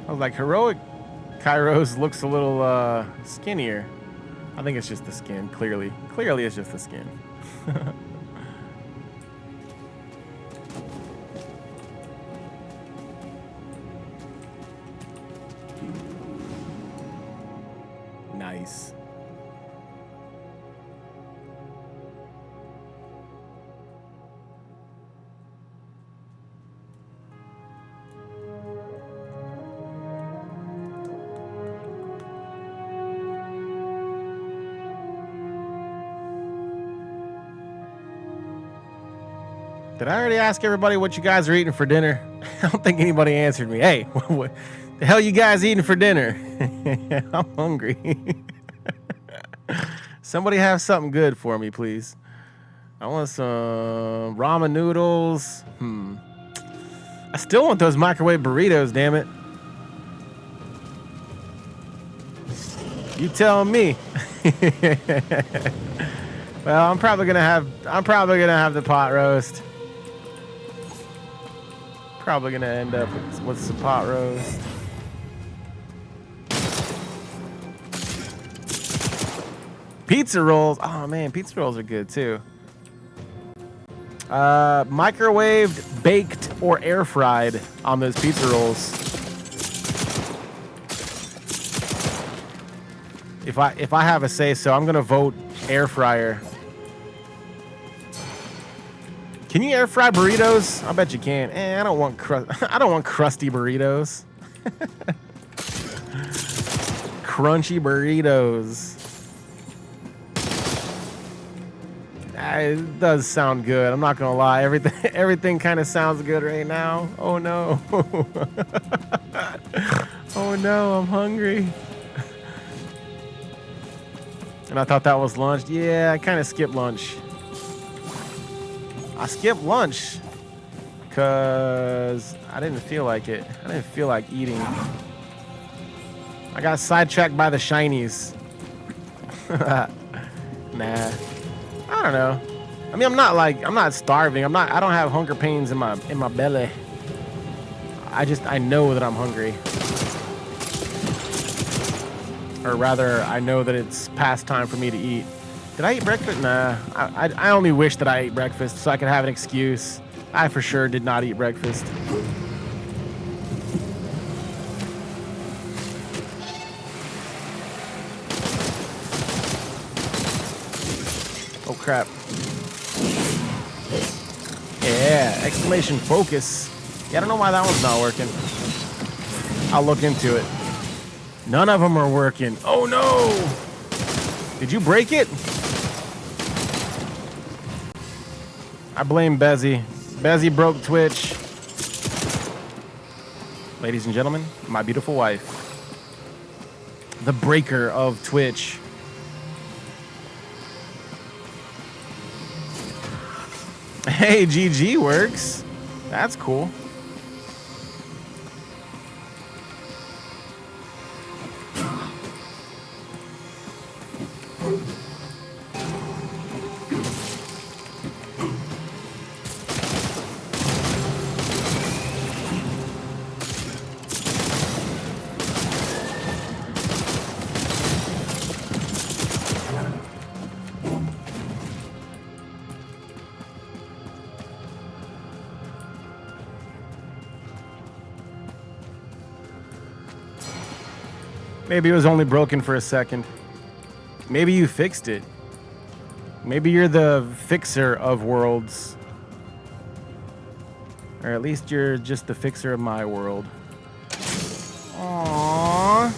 I was like, heroic Kairos looks a little skinnier. I think it's just the skin, clearly. Clearly it's just the skin. Nice. Did I already ask everybody what you guys are eating for dinner? I don't think anybody answered me. Hey, what the hell you guys eating for dinner? I'm hungry. Somebody have something good for me, please. I want some ramen noodles. I still want those microwave burritos, damn it. You tell me. Well, I'm probably gonna have the pot roast. Probably gonna end up with some pot roast. Pizza rolls. Oh man, pizza rolls are good too. Microwaved, baked, or air fried on those pizza rolls. If I have a say so, I'm gonna vote air fryer. Can you air fry burritos? I bet you can. I don't want I don't want crusty burritos. Crunchy burritos. It does sound good. I'm not gonna lie. Everything kind of sounds good right now. Oh no. Oh no, I'm hungry. And I thought that was lunch. Yeah, I kind of skipped lunch. I skipped lunch because I didn't feel like it. I didn't feel like eating. I got sidetracked by the shinies. Nah. I don't know. I mean, I'm not starving. I don't have hunger pains in my belly. I know that I'm hungry. Or rather, I know that it's past time for me to eat. Did I eat breakfast? Nah. I only wish that I ate breakfast so I could have an excuse. I for sure did not eat breakfast. Oh crap. Yeah, exclamation focus. Yeah, I don't know why that one's not working. I'll look into it. None of them are working. Oh no! Did you break it? I blame Bezzy. Bezzy broke Twitch. Ladies and gentlemen, my beautiful wife. The breaker of Twitch. Hey, GG works. That's cool. Maybe it was only broken for a second. Maybe you fixed it. Maybe you're the fixer of worlds. Or at least you're just the fixer of my world. Aww.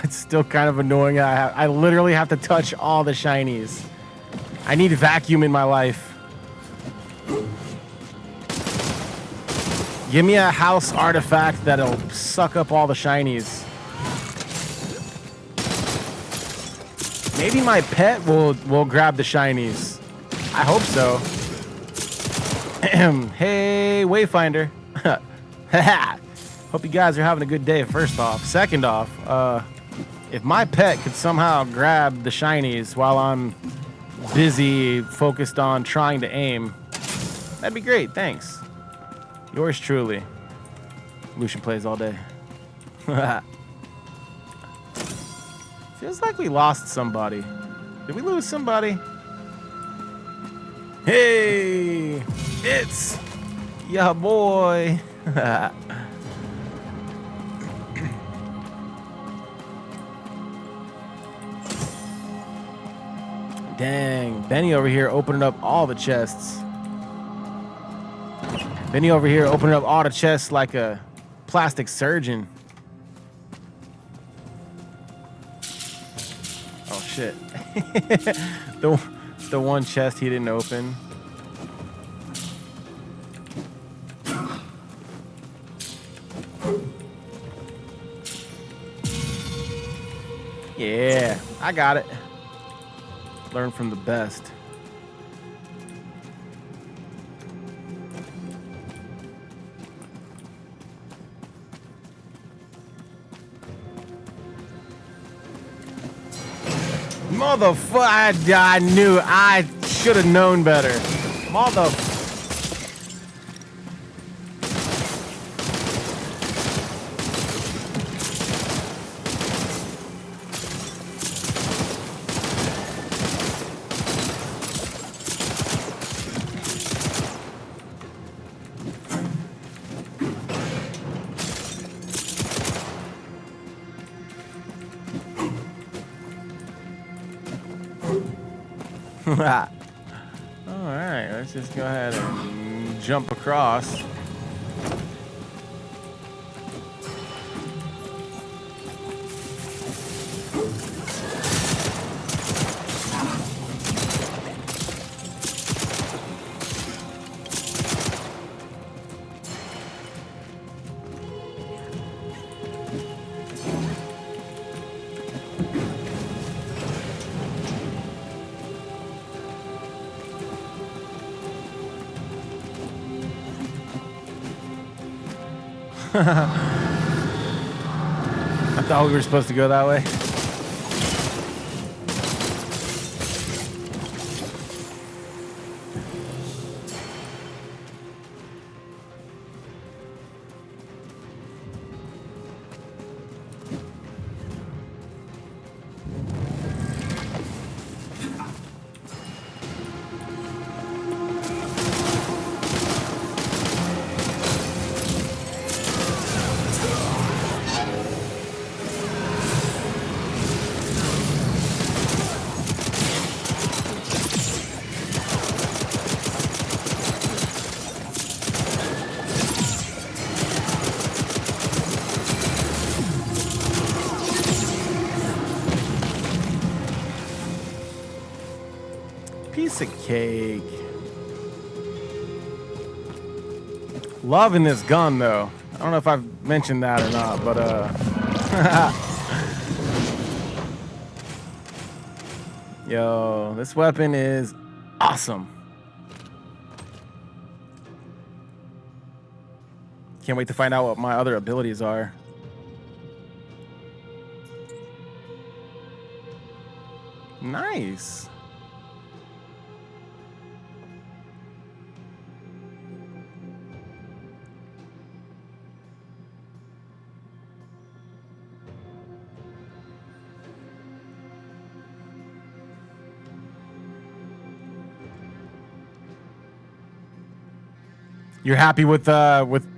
It's still kind of annoying. I literally have to touch all the shinies. I need vacuum in my life. Give me a house artifact that'll suck up all the shinies. Maybe my pet will grab the shinies. I hope so. Hey, Wayfinder. Hope you guys are having a good day, first off. Second off, if my pet could somehow grab the shinies while I'm busy focused on trying to aim, that'd be great. Thanks. Yours truly. Lucian plays all day. Feels like we lost somebody. Did we lose somebody? Hey, it's ya boy. Dang, Benny over here opening up all the chests. Benny over here opening up all the chests like a plastic surgeon. Oh shit. the one chest he didn't open. Yeah, I got it. Learn from the best. Motherfucker, I knew. I should have known better. Mother. Alright, let's just go ahead and jump across. I thought we were supposed to go that way. Piece of cake. Loving this gun though. I don't know if I've mentioned that or not, but yo, this weapon is awesome. Can't wait to find out what my other abilities are. Nice. You're happy with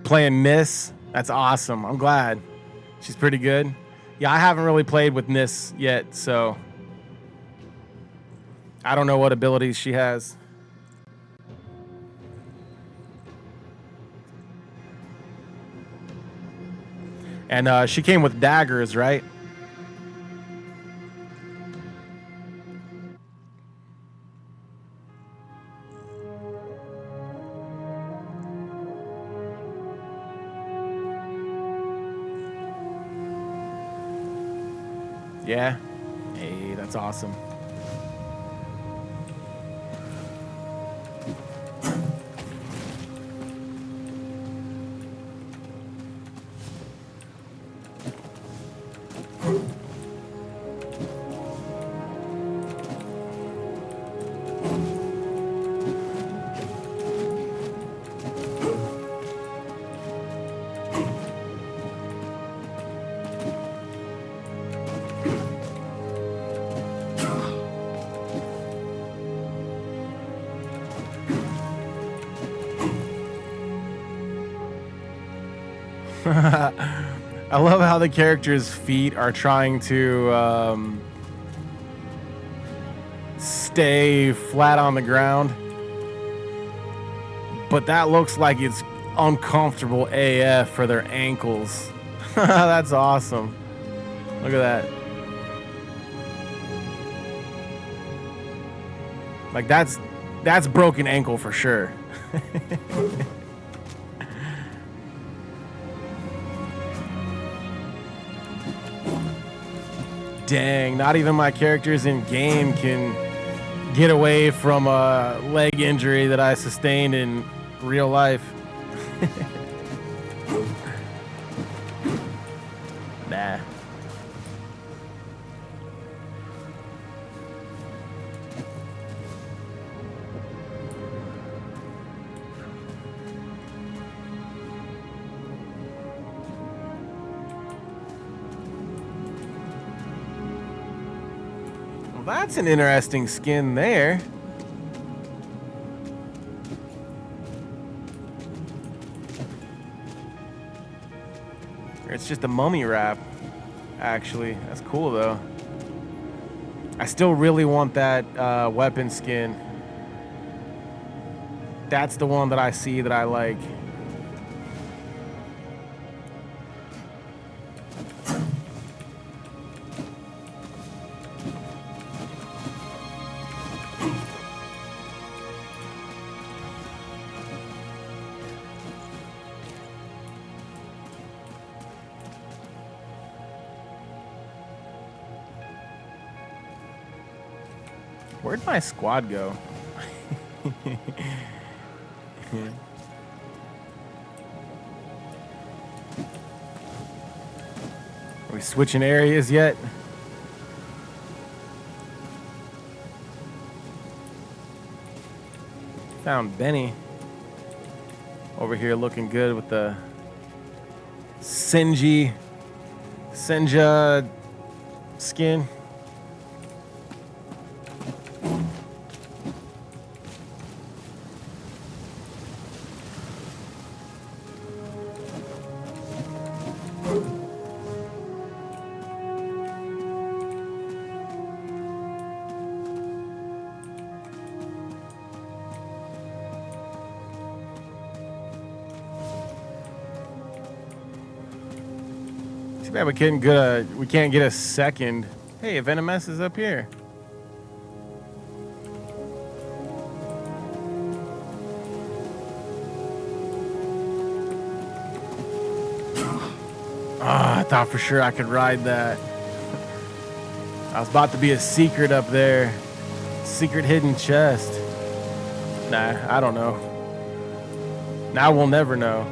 playing Nis? That's awesome. I'm glad. She's pretty good. Yeah, I haven't really played with Nis yet, so I don't know what abilities she has. And she came with daggers, right? Yeah. Hey, that's awesome. I love how the character's feet are trying to stay flat on the ground, but that looks like it's uncomfortable AF for their ankles. That's awesome. Look at that. Like that's broken ankle for sure. Dang, not even my characters in game can get away from a leg injury that I sustained in real life. Nah. Well, that's an interesting skin there. It's just a mummy wrap, actually. That's cool, though. I still really want that weapon skin. That's the one that I see that I like. Where'd my squad go? Are we switching areas yet? Found Benny over here looking good with the Senja skin. Too bad we can't get a second. Hey, Venomous is up here. I thought for sure I could ride that. I was about to be a secret up there. Secret hidden chest. Nah, I don't know. Now we'll never know.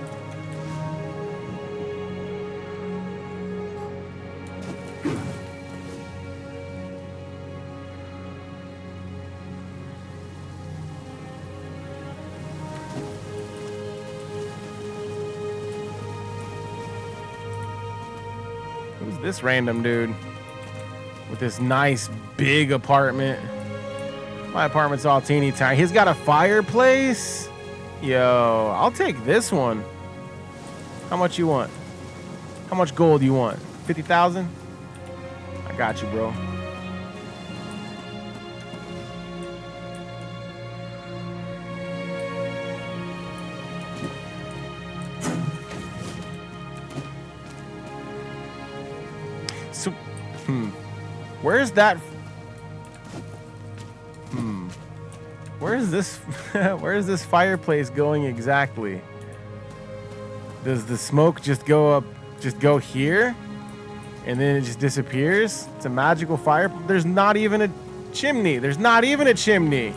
Who's this random dude with this nice big apartment? My apartment's all teeny tiny. He's got a fireplace? Yo, I'll take this one. How much you want? How much gold you want? 50,000? I got you, bro. So, where's that? Where's this? Where's this fireplace going exactly? Does the smoke just go up? Just go here, and then it just disappears? It's a magical fire. There's not even a chimney. There's not even a chimney.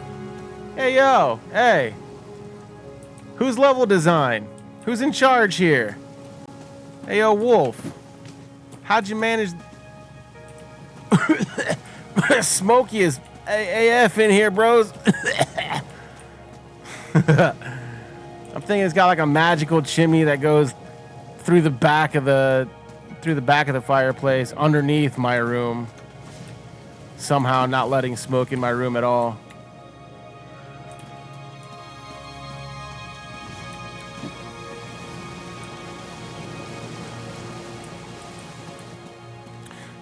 Hey yo, hey. Who's level design? Who's in charge here? Hey yo, Wolf. How'd you manage? Smoky is AF in here, bros. I'm thinking it's got like a magical chimney that goes through the back of the fireplace underneath my room. Somehow not letting smoke in my room at all.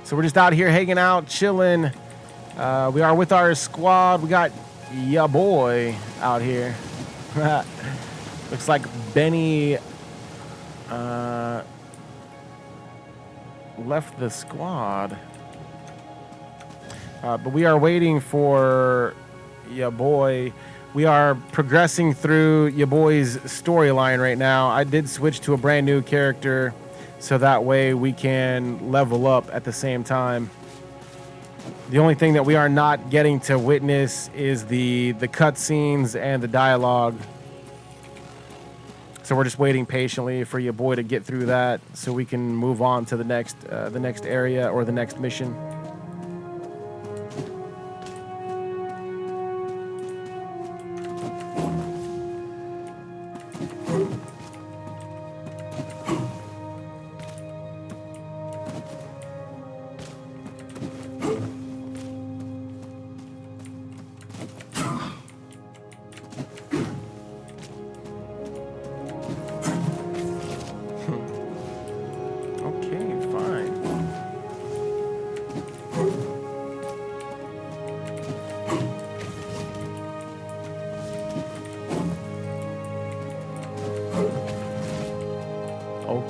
So we're just out here hanging out, chilling. We are with our squad. We got ya boy out here. Looks like Benny left the squad. But we are waiting for ya boy. We are progressing through ya boy's storyline right now. I did switch to a brand new character, so that way we can level up at the same time. The only thing that we are not getting to witness is the cutscenes and the dialogue. So we're just waiting patiently for your boy to get through that so we can move on to the next area or the next mission.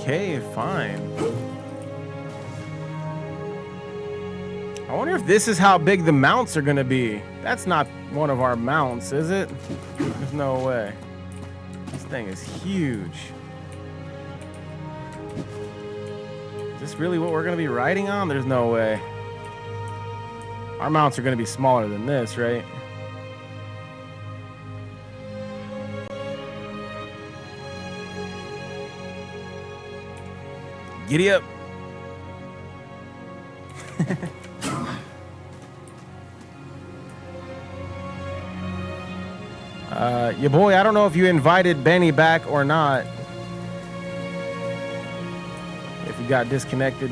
Okay, fine. I wonder if this is how big the mounts are gonna be. That's not one of our mounts, is it? There's no way. This thing is huge. Is this really what we're gonna be riding on? There's no way. Our mounts are gonna be smaller than this, right? Giddy up. Your boy, I don't know if you invited Benny back or not. If you got disconnected.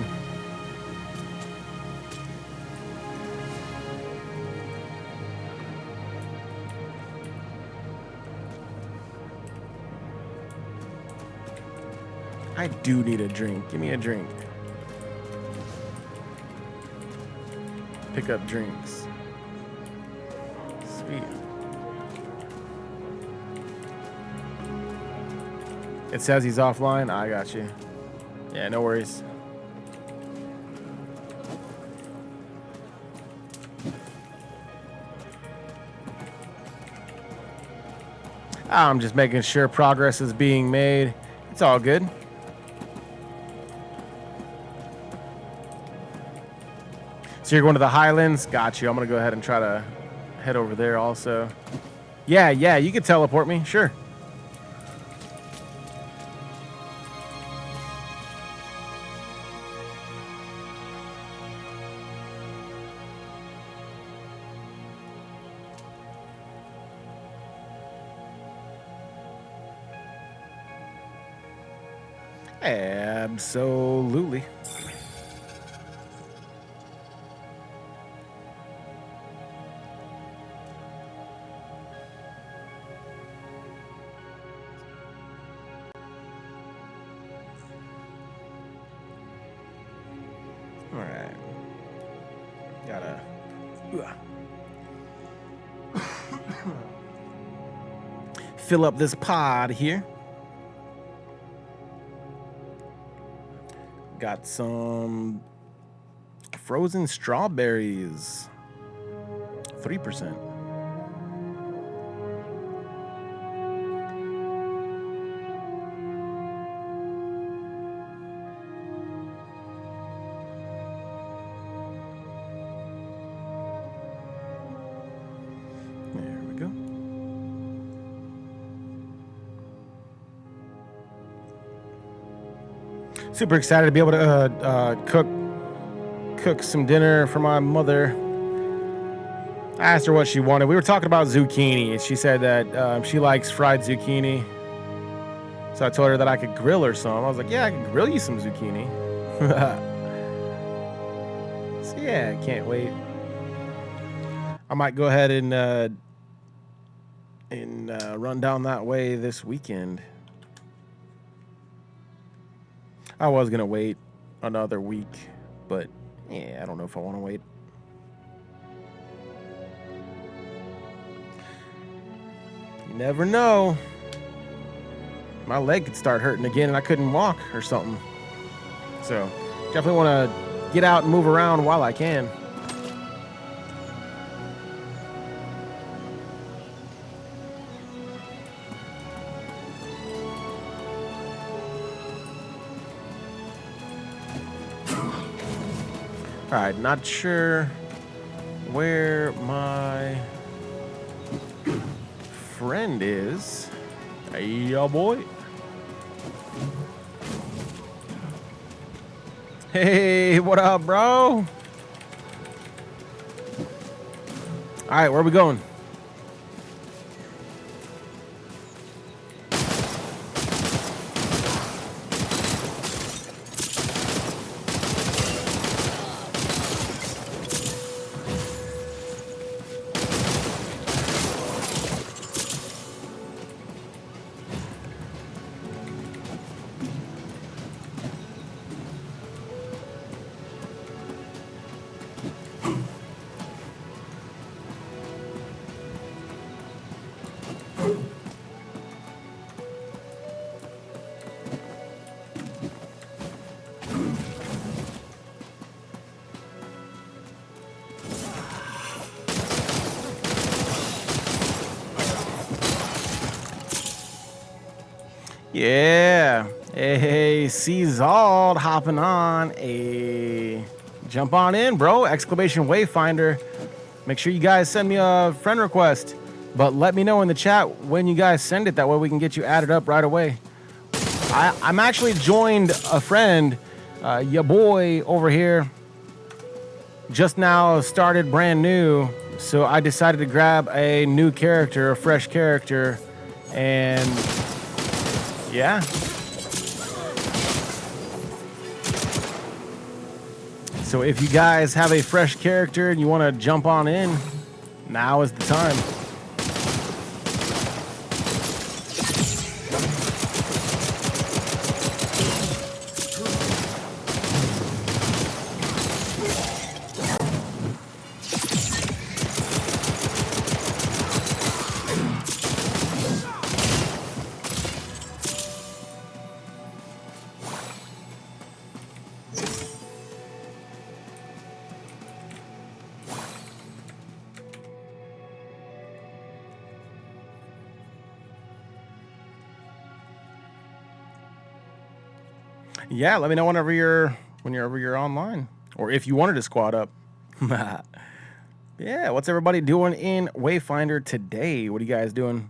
I do need a drink. Give me a drink. Pick up drinks. Sweet. It says he's offline. I got you. Yeah, no worries. I'm just making sure progress is being made. It's all good. So you're going to the Highlands? Got you. I'm going to go ahead and try to head over there also. Yeah, you can teleport me. Sure. Absolutely. All right. Gotta fill up this pod here. Got some frozen strawberries. 3%. There we go. Super excited to be able to cook some dinner for my mother. I asked her what she wanted. We were talking about zucchini, and she said that she likes fried zucchini. So I told her that I could grill her some. I was like, yeah, I can grill you some zucchini. So yeah, I can't wait. I might go ahead and run down that way this weekend. I was gonna wait another week, but yeah, I don't know if I want to wait. You never know. My leg could start hurting again and I couldn't walk or something. So definitely want to get out and move around while I can. All right, not sure where my friend is. Yeah, boy. Hey, what up, bro? All right, where are we going? Yeah. Hey, Czald hopping on a jump on in, bro. Exclamation Wayfinder. Make sure you guys send me a friend request, but let me know in the chat when you guys send it. That way we can get you added up right away. I'm actually joined a friend, your boy over here. Just now started brand new, so I decided to grab a new character, a fresh character, and yeah. So if you guys have a fresh character and you want to jump on in, now is the time. Yeah, let me know whenever you're online, or if you wanted to squad up. Yeah, what's everybody doing in Wayfinder today? What are you guys doing?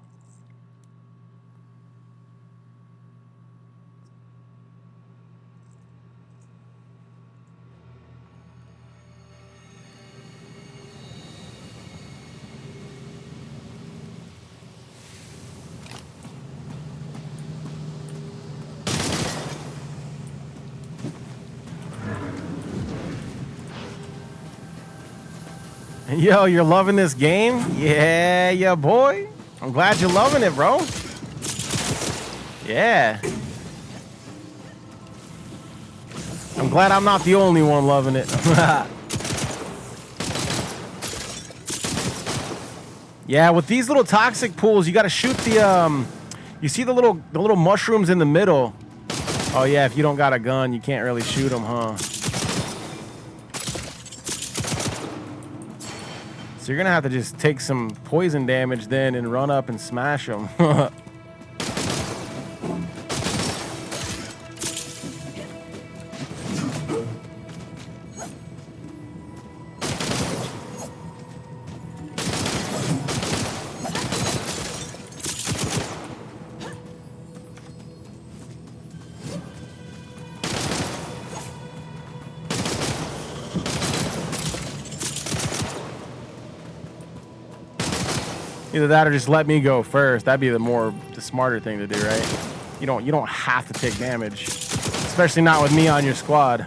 Yo, you're loving this game? Yeah, boy. I'm glad you're loving it, bro. Yeah. I'm glad I'm not the only one loving it. Yeah, with these little toxic pools, you got to shoot the you see the little mushrooms in the middle. Oh yeah, if you don't got a gun, you can't really shoot them, huh? So you're gonna have to just take some poison damage then and run up and smash them. Either that or just let me go first. That'd be the smarter thing to do, right? You don't have to take damage, especially not with me on your squad.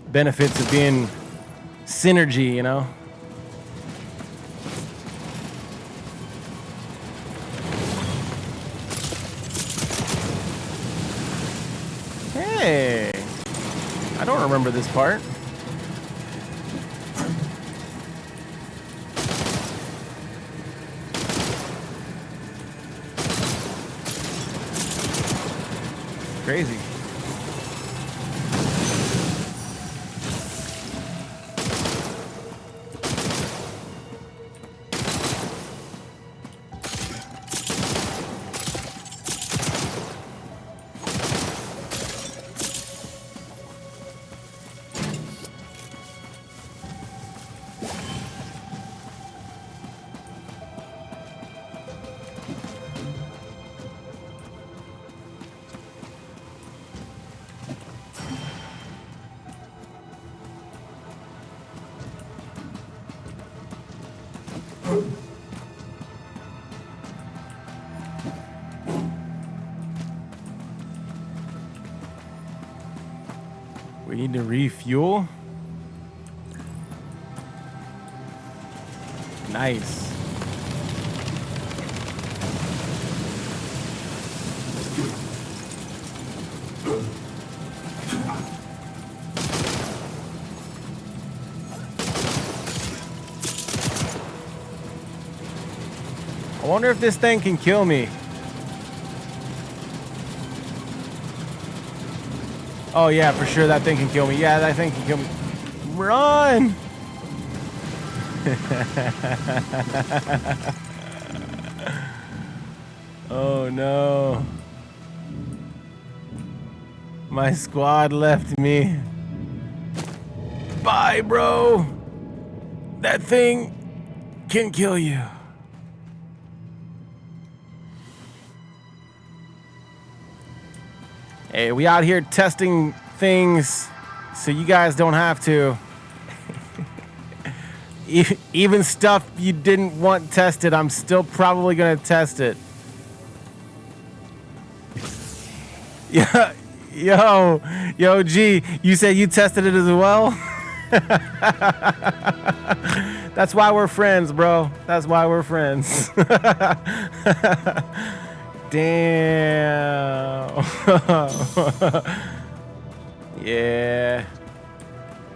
Benefits of being synergy, you know. Hey, I don't remember this part. Crazy. We need to refuel. Nice. I wonder if this thing can kill me. Oh yeah, for sure that thing can kill me. Yeah, that thing can kill me. Run! Oh no. My squad left me. Bye, bro. That thing can kill you. Hey, we out here testing things so you guys don't have to. Even stuff you didn't want tested, I'm still probably gonna test it. Yeah, yo, G, you said you tested it as well? That's why we're friends, bro. That's why we're friends. Damn. Yeah.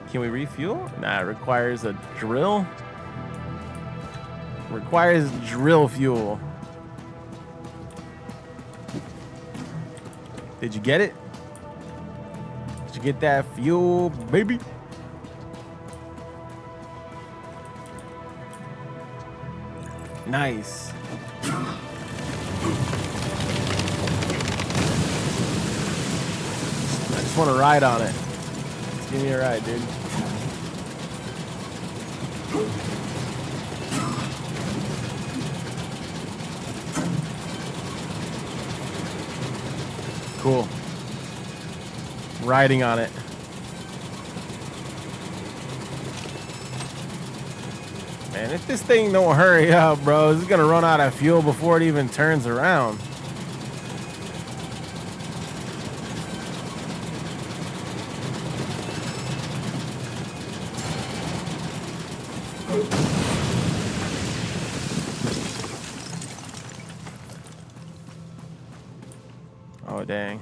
Can we refuel? Nah, it requires a drill. Requires drill fuel. Did you get it? Did you get that fuel, baby? Nice. I just want to ride on it. Just give me a ride, dude. Cool. Riding on it. Man, if this thing don't hurry up, bro, it's gonna run out of fuel before it even turns around. Oh, dang.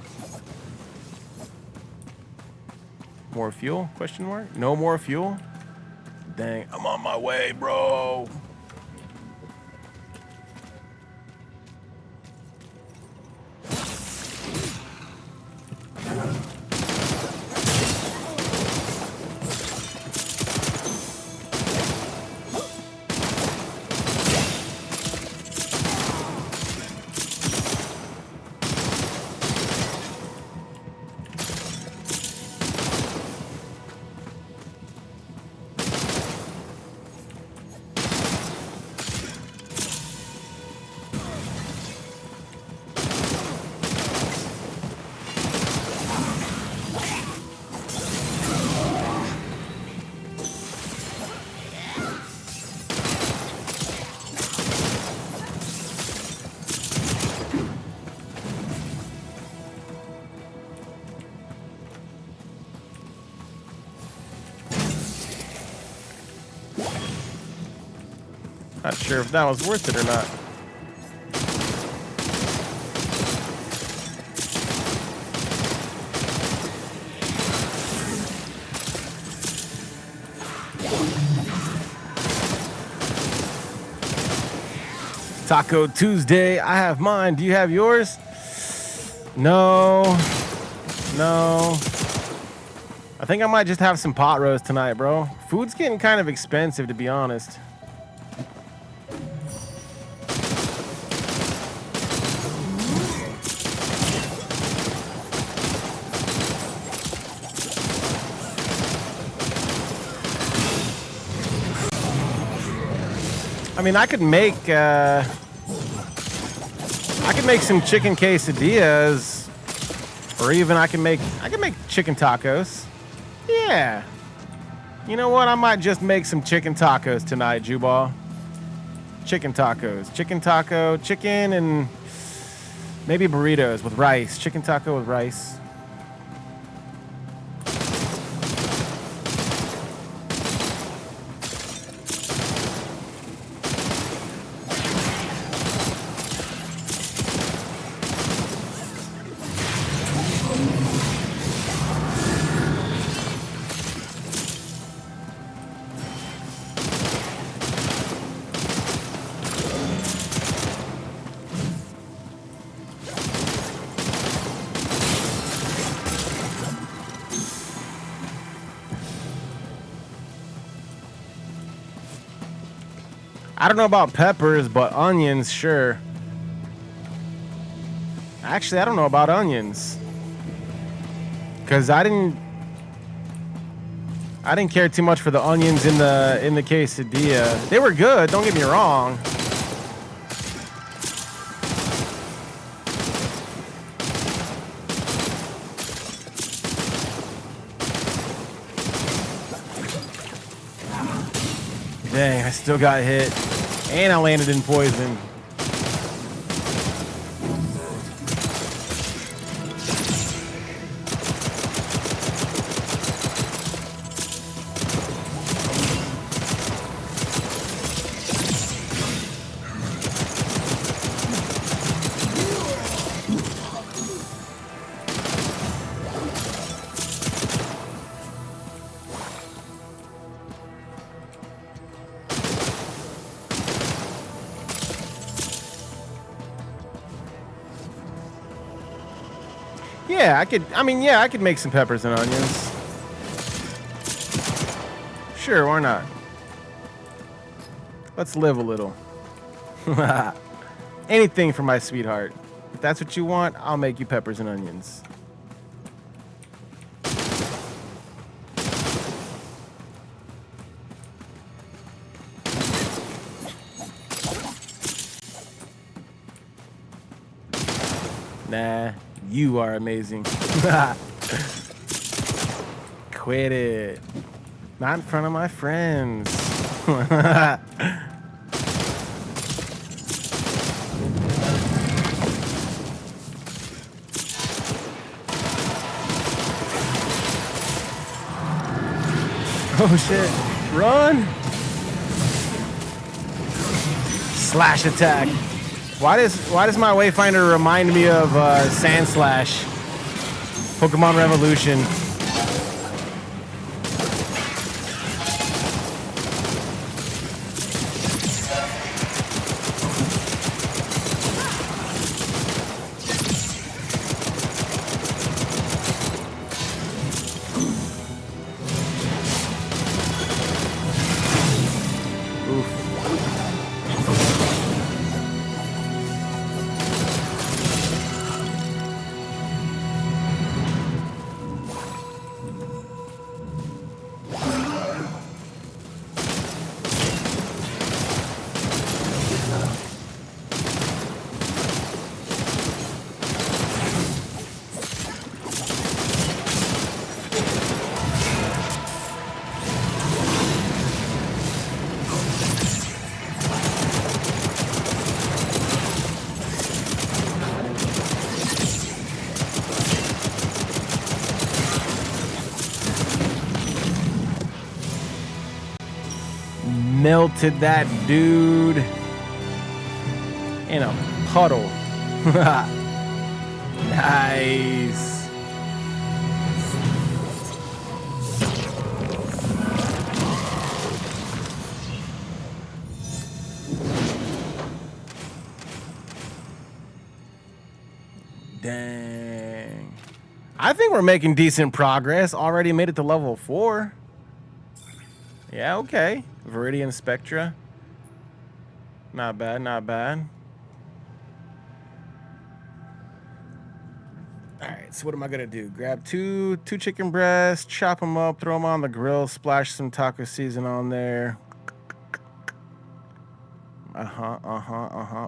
More fuel? Question mark? No more fuel? Dang, I'm on my way, bro. Not sure if that was worth it or not. Taco Tuesday. I have mine. Do you have yours? No. No. I think I might just have some pot roast tonight, bro. Food's getting kind of expensive, to be honest. I mean, I could make some chicken quesadillas, or even I can make chicken tacos. Yeah. You know what? I might just make some chicken tacos tonight, Jubal. Chicken tacos, chicken taco, chicken, and maybe burritos with rice. Chicken taco with rice. I don't know about peppers, but onions, sure. Actually, I don't know about onions. Cause I didn't care too much for the onions in the quesadilla. They were good, don't get me wrong. Dang, I still got hit. And I landed in poison. Yeah, I could make some peppers and onions. Sure, why not? Let's live a little. Anything for my sweetheart. If that's what you want, I'll make you peppers and onions. Nah, you are amazing. Quit it. Not in front of my friends. Oh shit. Run! Slash attack. Why does my Wayfinder remind me of Sand Slash? Pokemon Revolution. Melted that dude in a puddle. Nice. Dang. I think we're making decent progress. Already made it to level 4. Yeah, okay. Viridian Spectra. Not bad, not bad. Alright, so what am I gonna do? Grab two chicken breasts, chop them up, throw them on the grill, splash some taco season on there.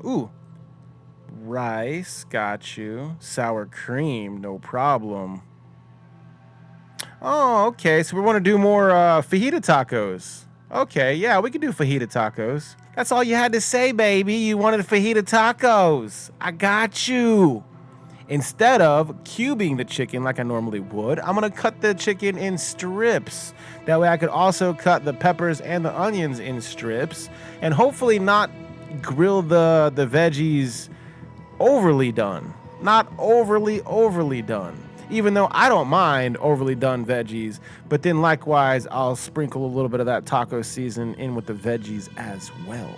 Ooh. Rice, got you. Sour cream, no problem. Oh, okay, so we want to do more fajita tacos. Okay, yeah, we can do fajita tacos. That's all you had to say, baby. You wanted fajita tacos. I got you. Instead of cubing the chicken like I normally would, I'm going to cut the chicken in strips. That way I could also cut the peppers and the onions in strips and hopefully not grill the veggies overly done. Not overly done. Even though I don't mind overly done veggies, but then likewise, I'll sprinkle a little bit of that taco season in with the veggies as well.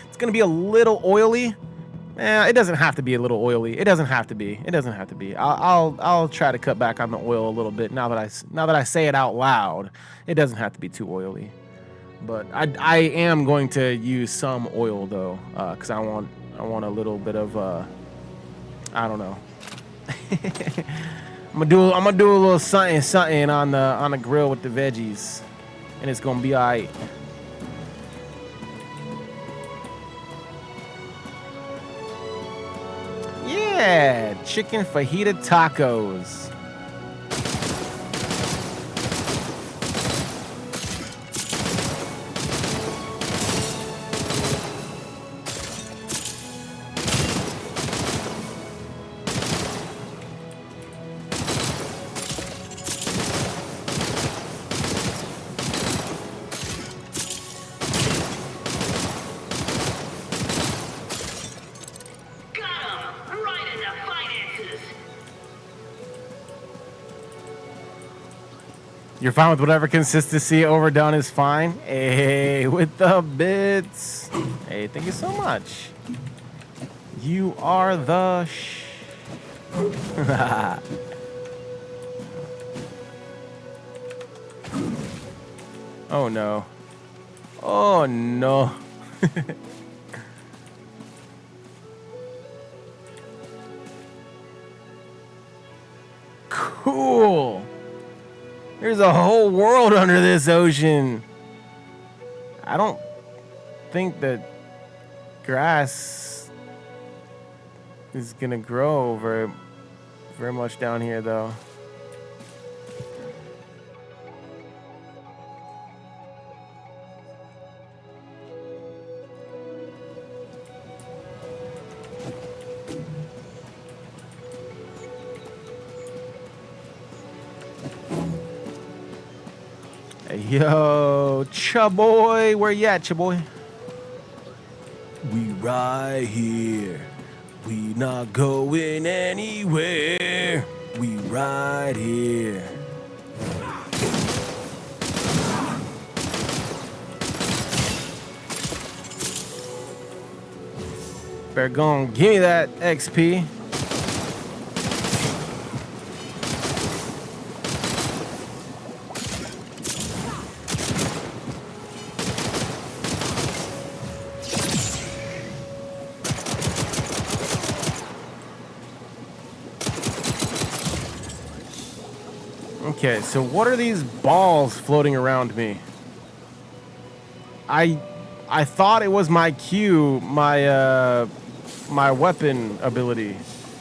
It's gonna be a little oily. It doesn't have to be a little oily. It doesn't have to be. It doesn't have to be. I'll try to cut back on the oil a little bit now that I say it out loud. It doesn't have to be too oily. But I am going to use some oil though, because I want a little bit of I don't know. I'm gonna do a little something on the grill with the veggies, and it's gonna be alright. Yeah, chicken fajita tacos. You're fine with whatever consistency, overdone is fine. Hey, with the bits. Hey, thank you so much. You are the Oh no. Oh no. Cool. There's a whole world under this ocean. I don't think that grass is gonna grow very much down here though. Yo, Chaboy, where you at, Chaboy? We right here. We not going anywhere. We right here. Better go and give me that XP. Okay, so what are these balls floating around me? I thought it was my Q, my weapon ability,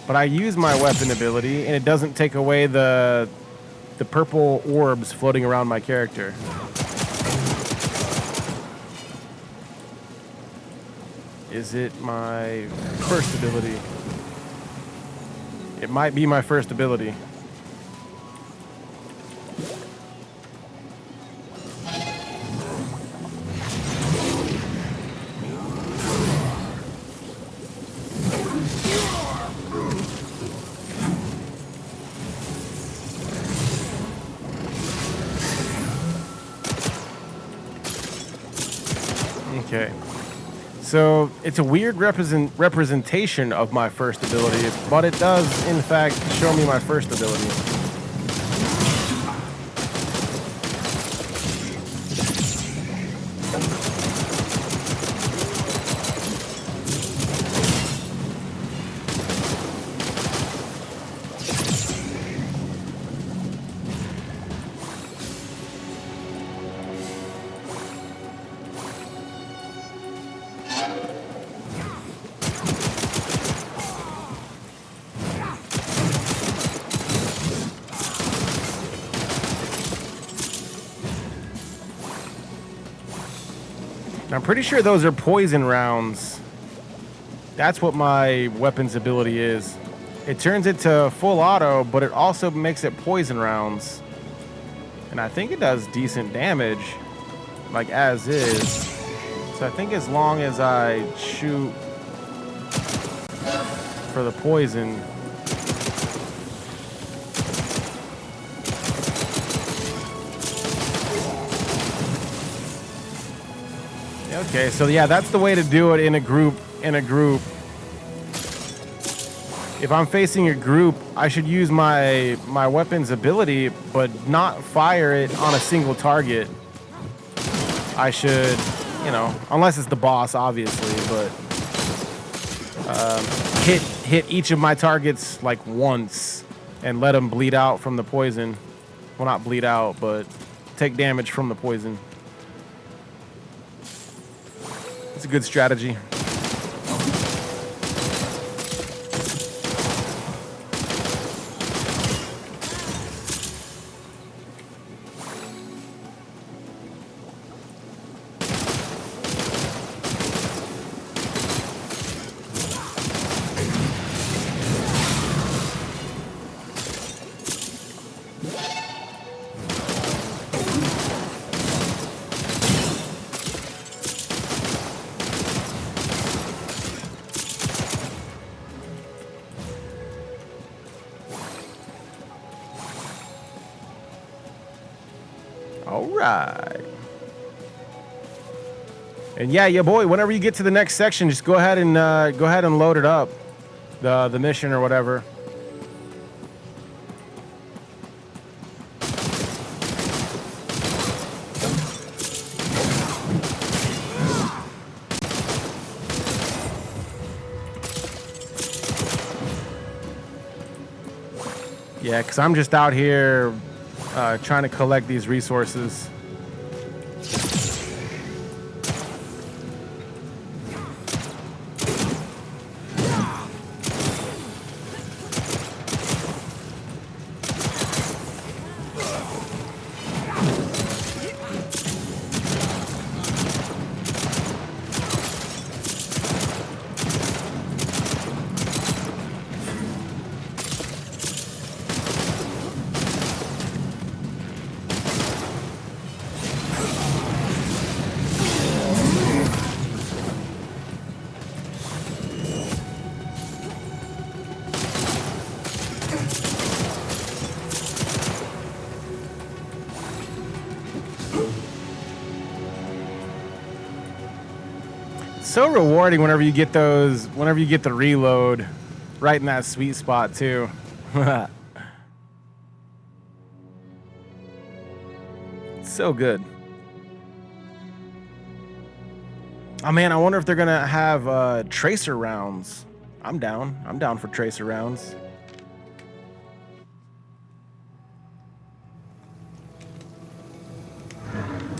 but I use my weapon ability and it doesn't take away the purple orbs floating around my character. Is it my first ability? It might be my first ability. Okay, so it's a weird representation of my first ability, but it does, in fact, show me my first ability. I'm pretty sure those are poison rounds. That's what my weapons ability is. It turns it to full auto, but it also makes it poison rounds. And I think it does decent damage, like as is. So I think as long as I shoot for the poison. Okay, so yeah, that's the way to do it in a group. If I'm facing a group, I should use my weapon's ability, but not fire it on a single target. I should, you know, unless it's the boss, obviously, but hit each of my targets like once and let them bleed out from the poison. Well, not bleed out, but take damage from the poison. It's a good strategy. All right. And yeah, boy, whenever you get to the next section, just go ahead and load it up. The mission or whatever. Yeah, because I'm just out here trying to collect these resources. So rewarding whenever you get those, whenever you get the reload right in that sweet spot too. So good. Oh man, I wonder if they're gonna have tracer rounds. I'm down for tracer rounds.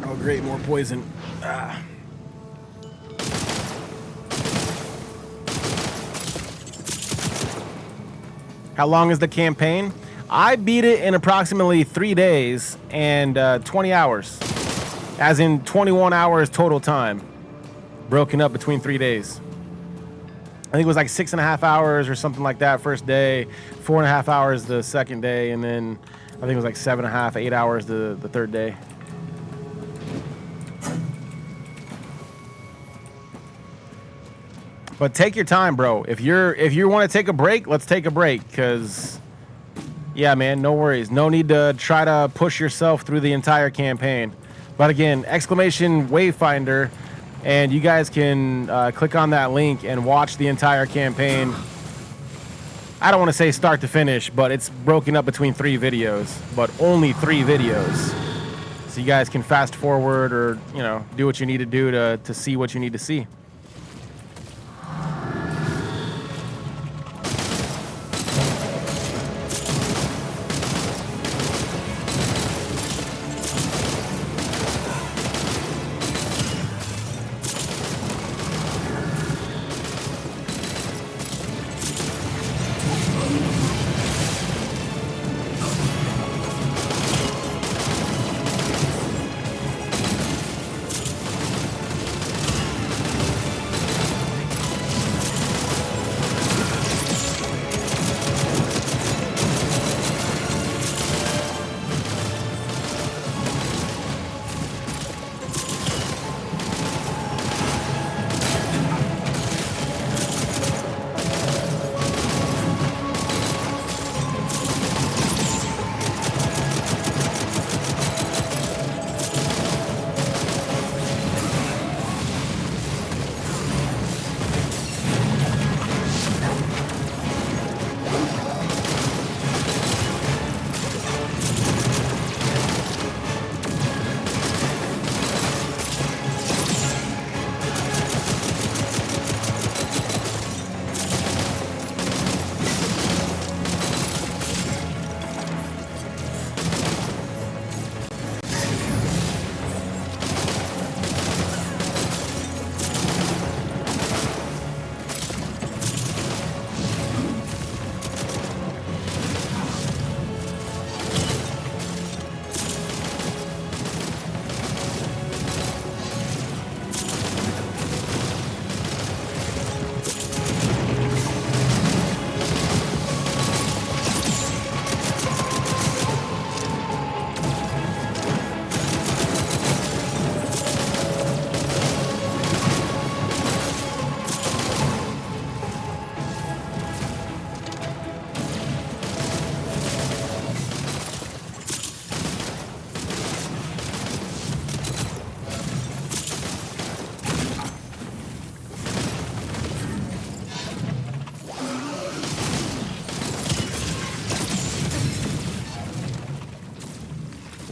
Oh great, more poison. Ah. How long is the campaign? I beat it in approximately 3 days and 20 hours. As in 21 hours total time. Broken up between 3 days. I think it was like 6.5 hours or something like that first day, 4.5 hours the second day, and then I think it was like 7.5, 8 hours the third day. But take your time, bro. If you want to take a break, let's take a break. Cause, yeah, man, no worries. No need to try to push yourself through the entire campaign. But again, exclamation Wayfinder, and you guys can click on that link and watch the entire campaign. I don't want to say start to finish, but it's broken up between 3 videos, but only 3 videos. So you guys can fast forward or, you know, do what you need to do to see what you need to see.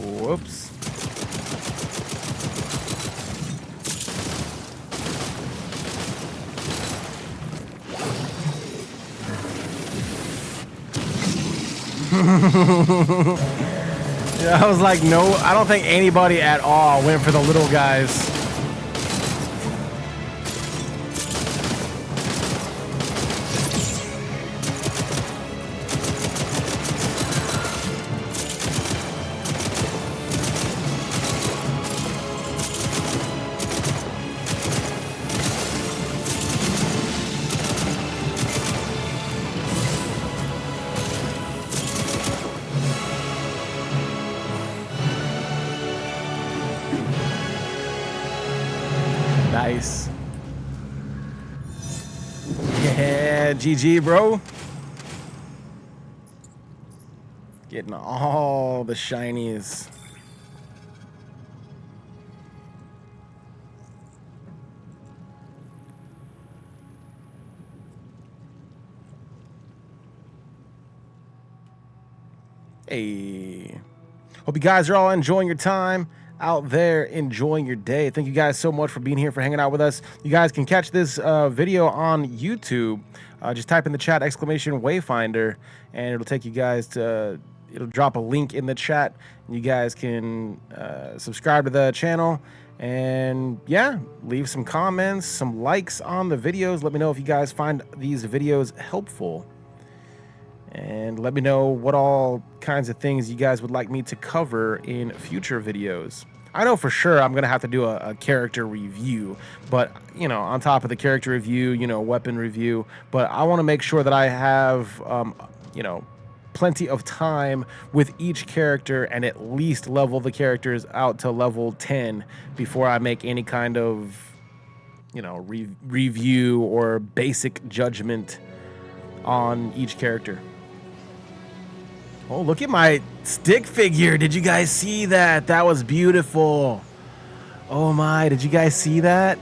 Whoops. Yeah, I was like, no, I don't think anybody at all went for the little guys. Nice. Yeah, GG, bro. Getting all the shinies. Hey. Hope you guys are all enjoying your time out there, enjoying your day. Thank you guys so much for being here, for hanging out with us. You guys can catch this video on YouTube. Just type in the chat !Wayfinder, and it'll take you guys to, it'll drop a link in the chat. You guys can subscribe to the channel, and yeah, leave some comments, some likes on the videos. Let me know if you guys find these videos helpful. And let me know what all kinds of things you guys would like me to cover in future videos. I know for sure I'm going to have to do a character review, but, you know, on top of the character review, you know, weapon review, but I want to make sure that I have, you know, plenty of time with each character and at least level the characters out to level 10 before I make any kind of, you know, review or basic judgment on each character. Oh, look at my stick figure. Did you guys see that? That was beautiful. Oh my, did you guys see that?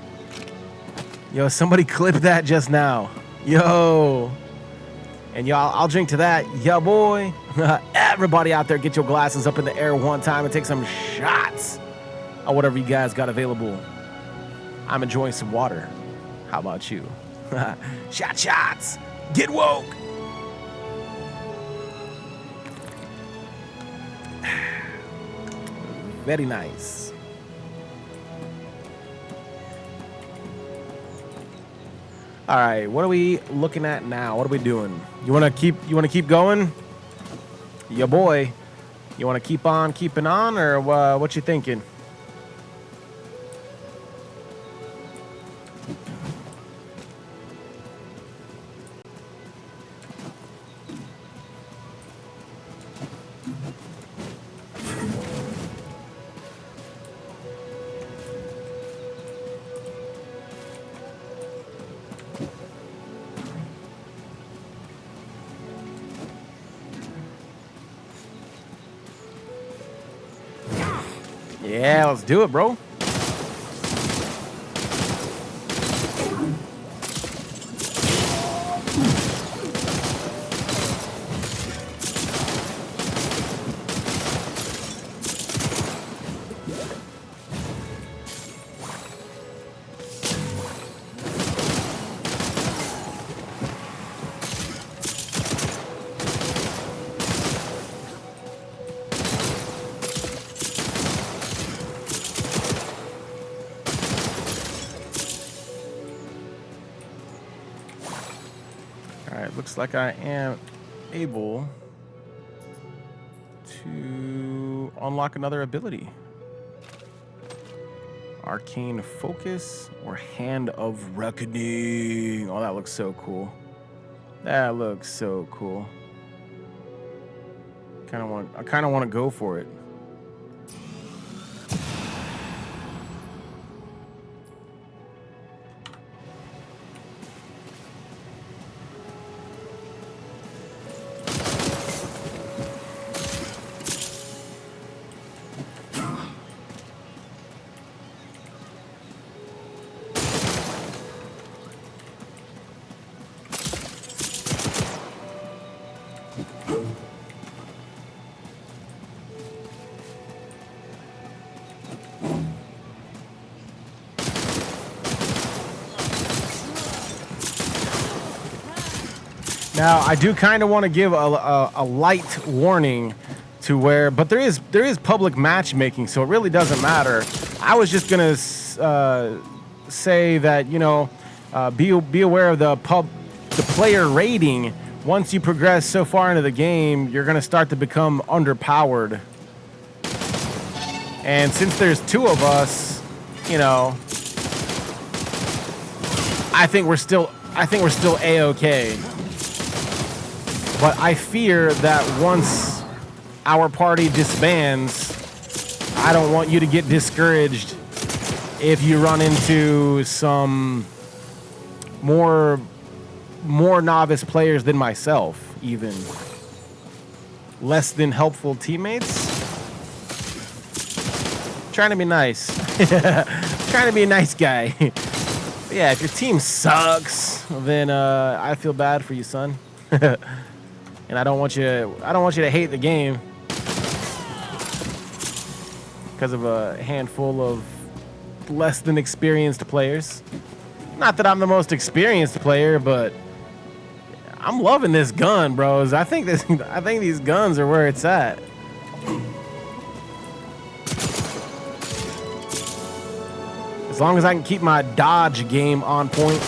Yo, somebody clipped that just now. Yo. And y'all, I'll drink to that. Yeah, boy. Everybody out there, get your glasses up in the air one time and take some shots of whatever you guys got available. I'm enjoying some water. How about you? Shots. Get woke. Very nice. All right, what are we looking at now? What are we doing? You want to keep going? Yeah, boy. You want to keep on keeping on, or what you thinking? Yeah, let's do it, bro. Looks like I am able to unlock another ability. Arcane Focus or Hand of Reckoning. Oh, that looks so cool. That looks so cool. I kind of want to go for it. Now, I do kind of want to give a light warning to where, but there is public matchmaking, so it really doesn't matter. I was just gonna say that, you know, be aware of the player rating. Once you progress so far into the game, you're gonna start to become underpowered. And since there's 2 of us, you know, I think we're still A-okay. But I fear that once our party disbands, I don't want you to get discouraged if you run into some more novice players than myself, even less than helpful teammates. Trying to be nice. Trying to be a nice guy. Yeah, if your team sucks, then I feel bad for you, son. And I don't want you to hate the game because of a handful of less than experienced players. Not that I'm the most experienced player, but I'm loving this gun, bros. I think these guns are where it's at. As long as I can keep my dodge game on point.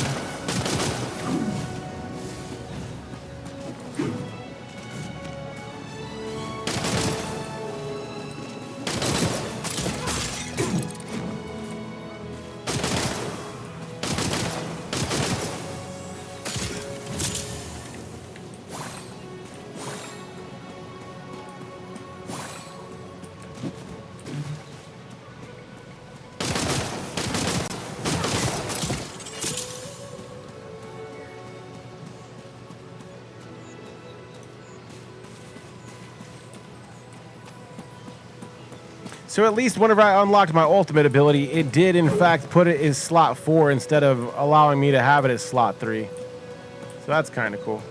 So at least whenever I unlocked my ultimate ability, it did in fact put it as slot 4 instead of allowing me to have it as slot 3. So that's kind of cool.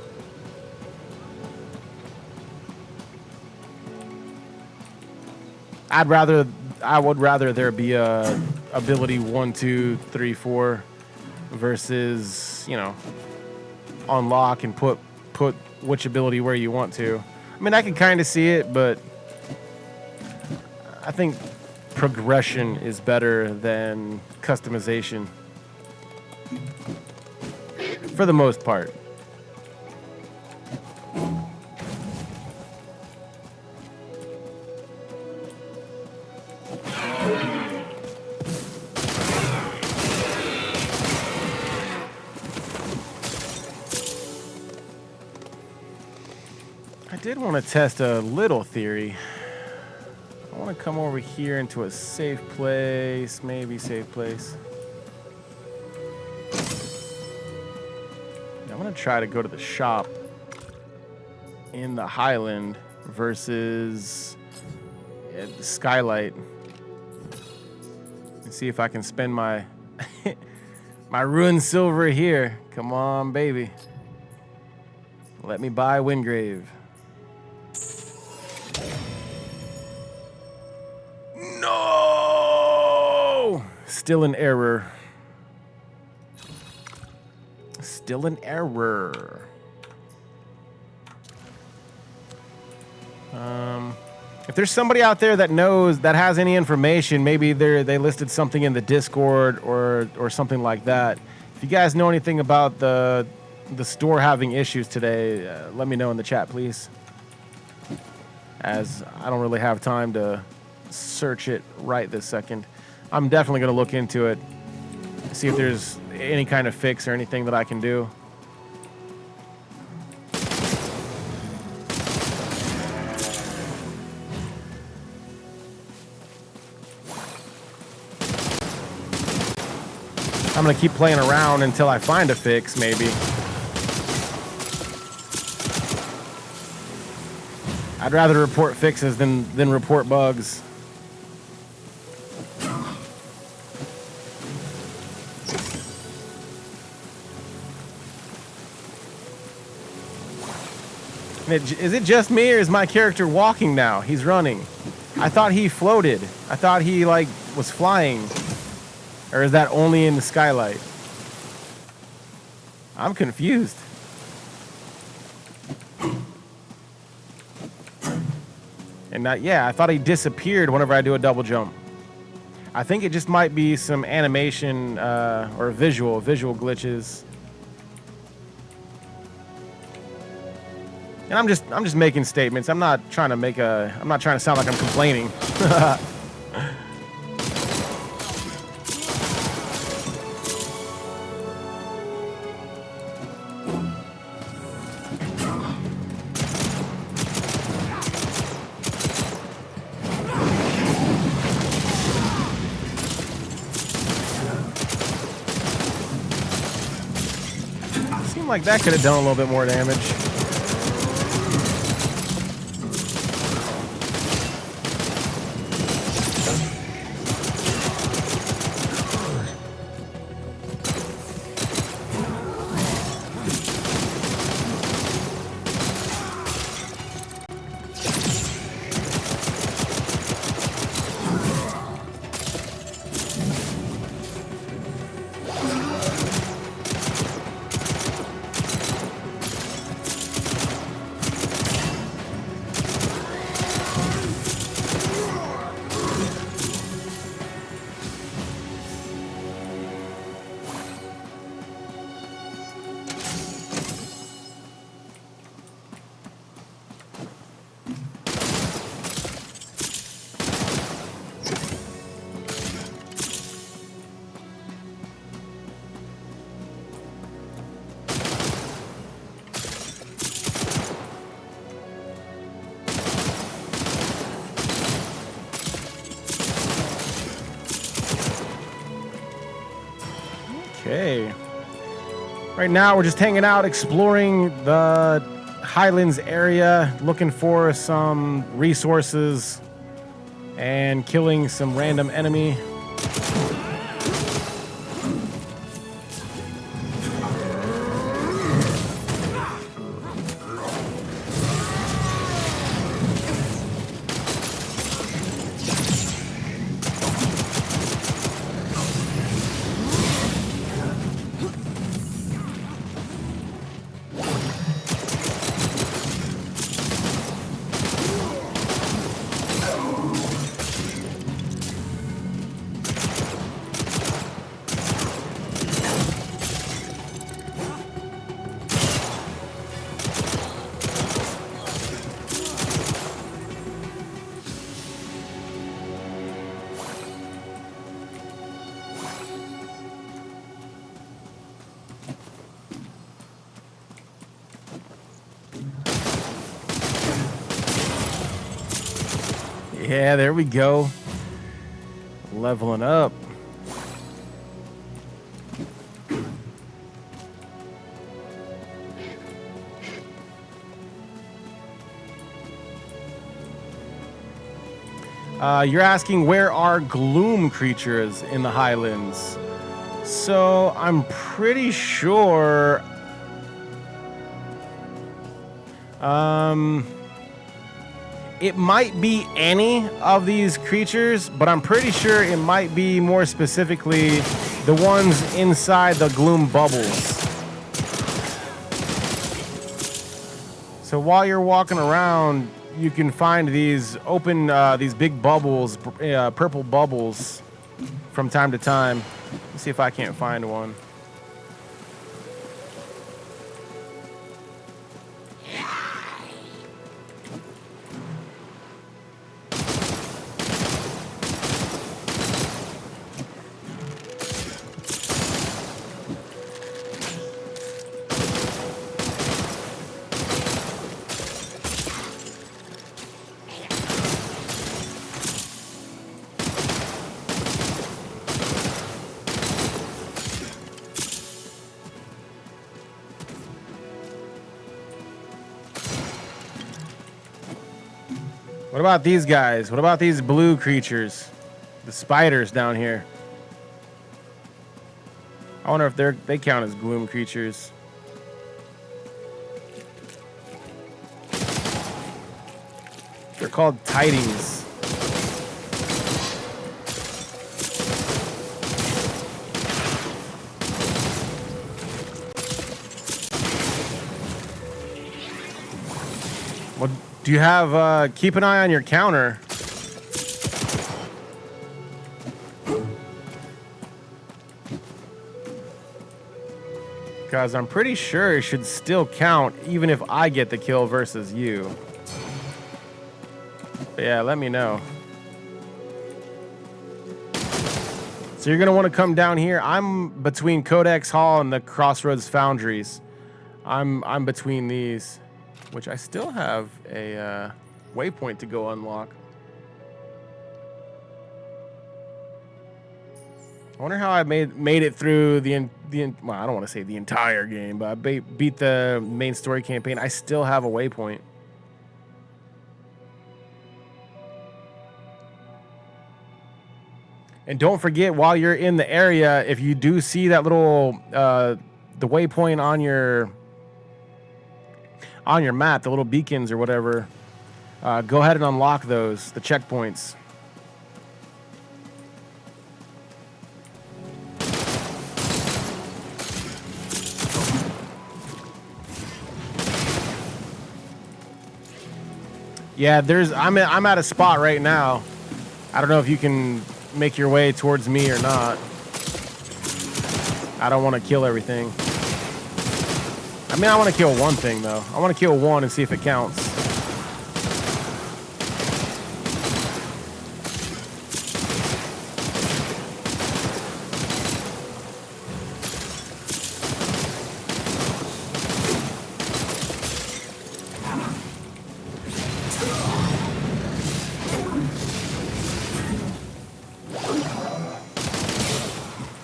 I would rather there be a ability 1, 2, 3, 4 versus, you know, unlock and put which ability where you want to. I mean, I can kind of see it, but I think progression is better than customization for the most part. I did want to test a little theory. I want to come over here into a safe place, maybe safe place. I'm going to try to go to the shop in the Highland versus the Skylight and see if I can spend my my ruined silver here. Come on, baby. Let me buy Wingrave. No! Still an error. Still an error. If there's somebody out there that knows, that has any information, maybe they listed something in the Discord or something like that. If you guys know anything about the store having issues today, let me know in the chat, please. As I don't really have time to search it right this second. I'm definitely going to look into it, see if there's any kind of fix or anything that I can do. I'm going to keep playing around until I find a fix, maybe. I'd rather report fixes than report bugs. Is it just me, or is my character walking now? He's running. I thought he floated. I thought he, like, was flying. Or is that only in the Skylight? I'm confused. And yeah, I thought he disappeared whenever I do a double jump. I think it just might be some animation or visual glitches. And I'm just making statements. I'm not trying to sound like I'm complaining. Seemed like that could have done a little bit more damage. Okay. Right now, we're just hanging out, exploring the Highlands area, looking for some resources and killing some random enemy. Yeah, there we go. Leveling up. You're asking where are gloom creatures in the Highlands? So I'm pretty sure. It might be any of these creatures, but I'm pretty sure it might be more specifically the ones inside the gloom bubbles. So while you're walking around, you can find these open, these big bubbles, purple bubbles from time to time. Let's see if I can't find one. What about these guys? What about these blue creatures? The spiders down here. I wonder if they count as gloom creatures. They're called tidings. Well, Do you have, keep an eye on your counter. Because I'm pretty sure it should still count even if I get the kill versus you. But yeah, let me know. So you're gonna want to come down here. I'm between Codex Hall and the Crossroads Foundries. I'm between these, which I still have a waypoint to go unlock. I wonder how I made it through the well, I don't want to say the entire game, but I beat the main story campaign. I still have a waypoint. And don't forget, while you're in the area, if you do see that little the waypoint on your map, the little beacons or whatever, go ahead and unlock those, the checkpoints. Yeah, I'm at a spot right now. I don't know if you can make your way towards me or not. I don't want to kill everything. I mean, I want to kill one thing though. I want to kill one and see if it counts.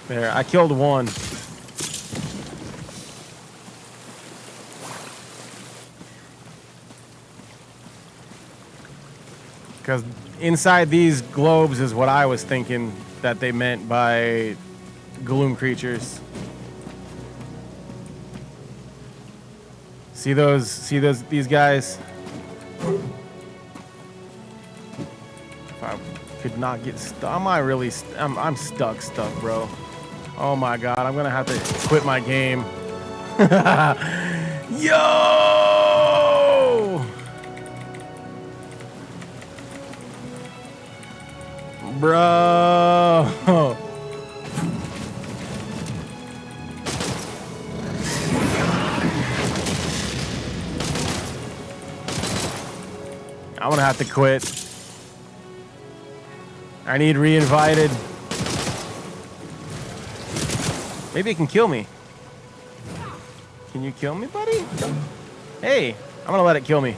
There, I killed one. Because inside these globes is what I was thinking that they meant by gloom creatures. See these guys? If I could not get stuck, I'm stuck, bro. Oh my god, I'm gonna have to quit my game. Yo! Bro! I'm gonna have to quit. I need re-invited. Maybe it can kill me. Can you kill me, buddy? Hey, I'm gonna let it kill me.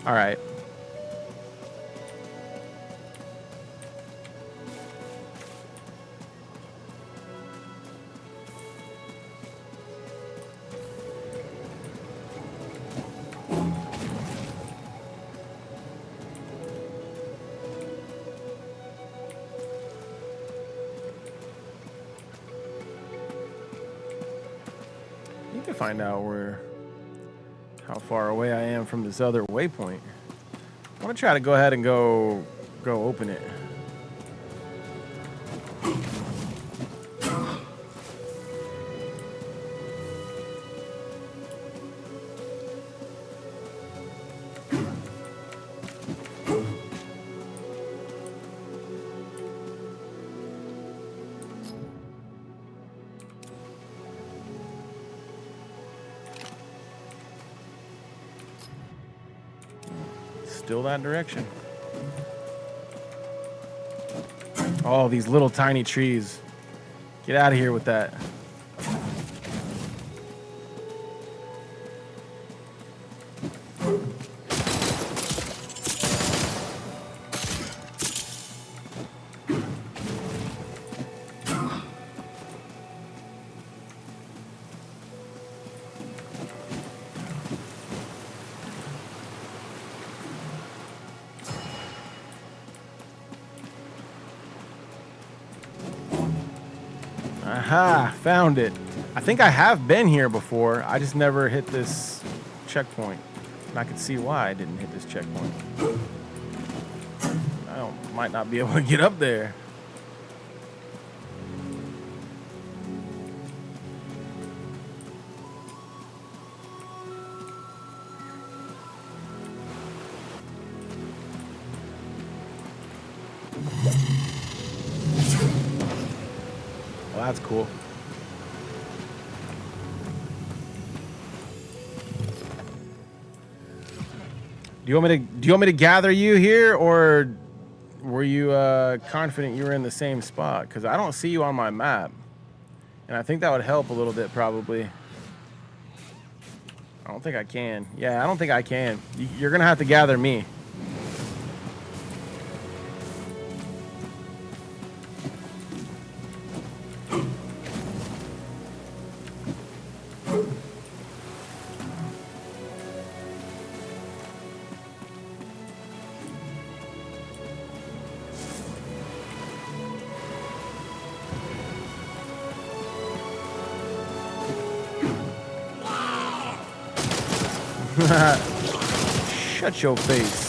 All right. You can find out how far away I am from this other waypoint. I want to try to go ahead and go open it. Still that direction. Oh, these little tiny trees. Get out of here with that. Ha, found it. I think I have been here before. I just never hit this checkpoint. And I can see why I didn't hit this checkpoint. Might not be able to get up there. Well, that's cool. Do you want me to gather you here, or were you confident you were in the same spot? Because I don't see you on my map, and I think that would help a little bit probably. I don't think I can. Yeah, I don't think I can. You're gonna have to gather me. Shut your face.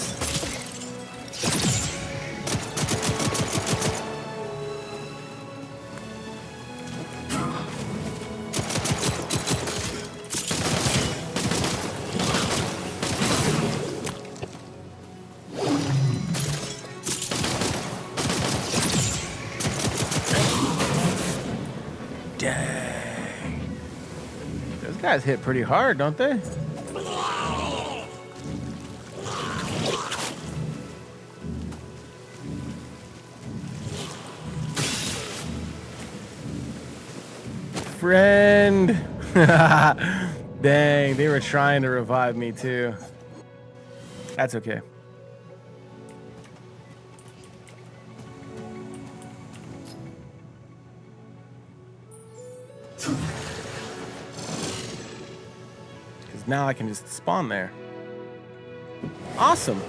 Dang. Those guys hit pretty hard, don't they? Friend. Dang, they were trying to revive me too. That's okay. Because now I can just spawn there. Awesome.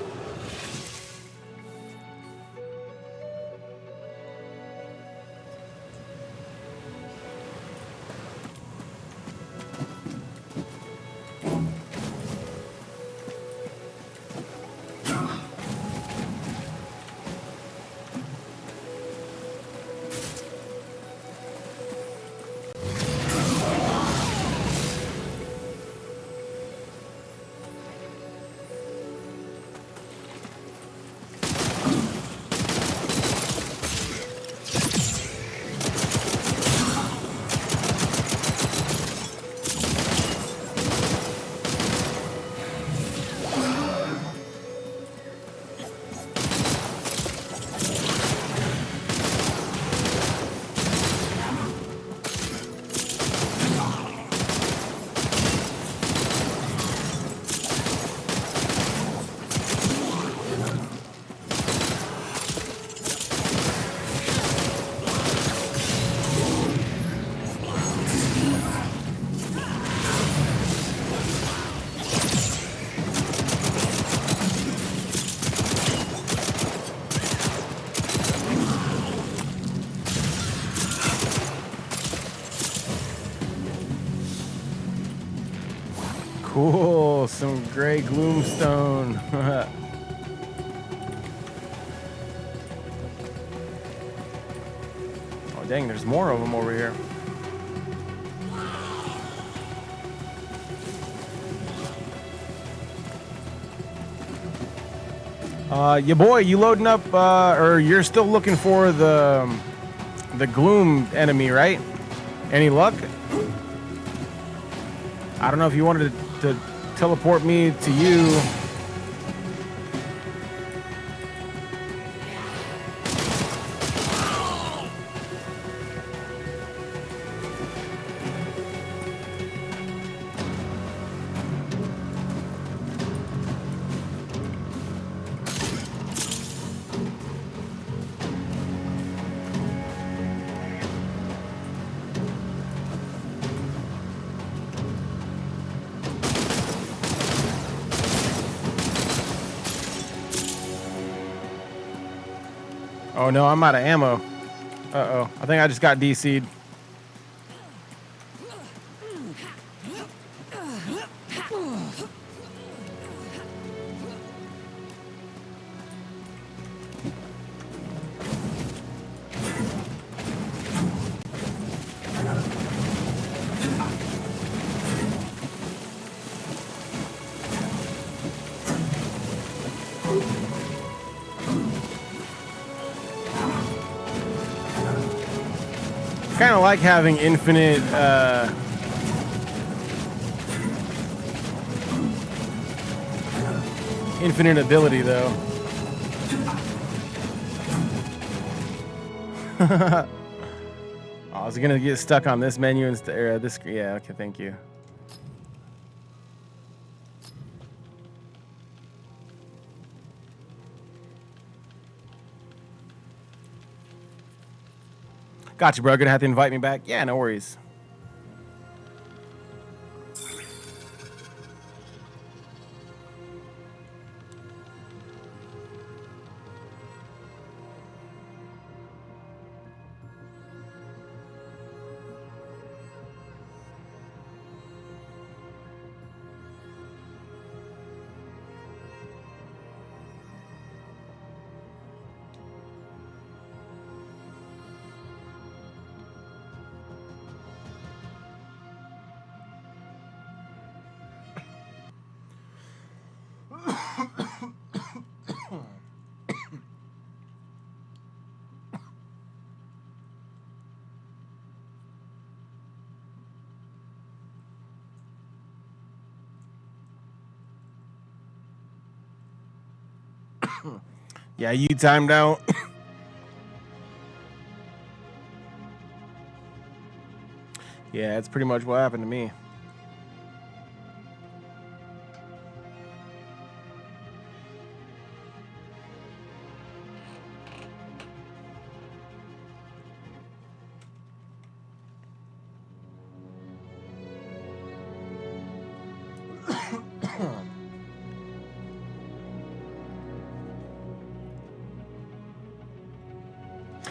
Cool, some gray gloomstone. Oh dang, there's more of them over here. Your boy, you loading up, or you're still looking for the gloom enemy, right? Any luck? I don't know if you wanted to teleport me to you. Oh no, I'm out of ammo. Uh-oh. I think I just got DC'd. Kind of like having infinite infinite ability though. Oh, I was gonna get stuck on this menu instead, or this. Yeah, okay, thank you. Gotcha, bro. Gonna have to invite me back. Yeah, no worries. Yeah, you timed out. Yeah, that's pretty much what happened to me.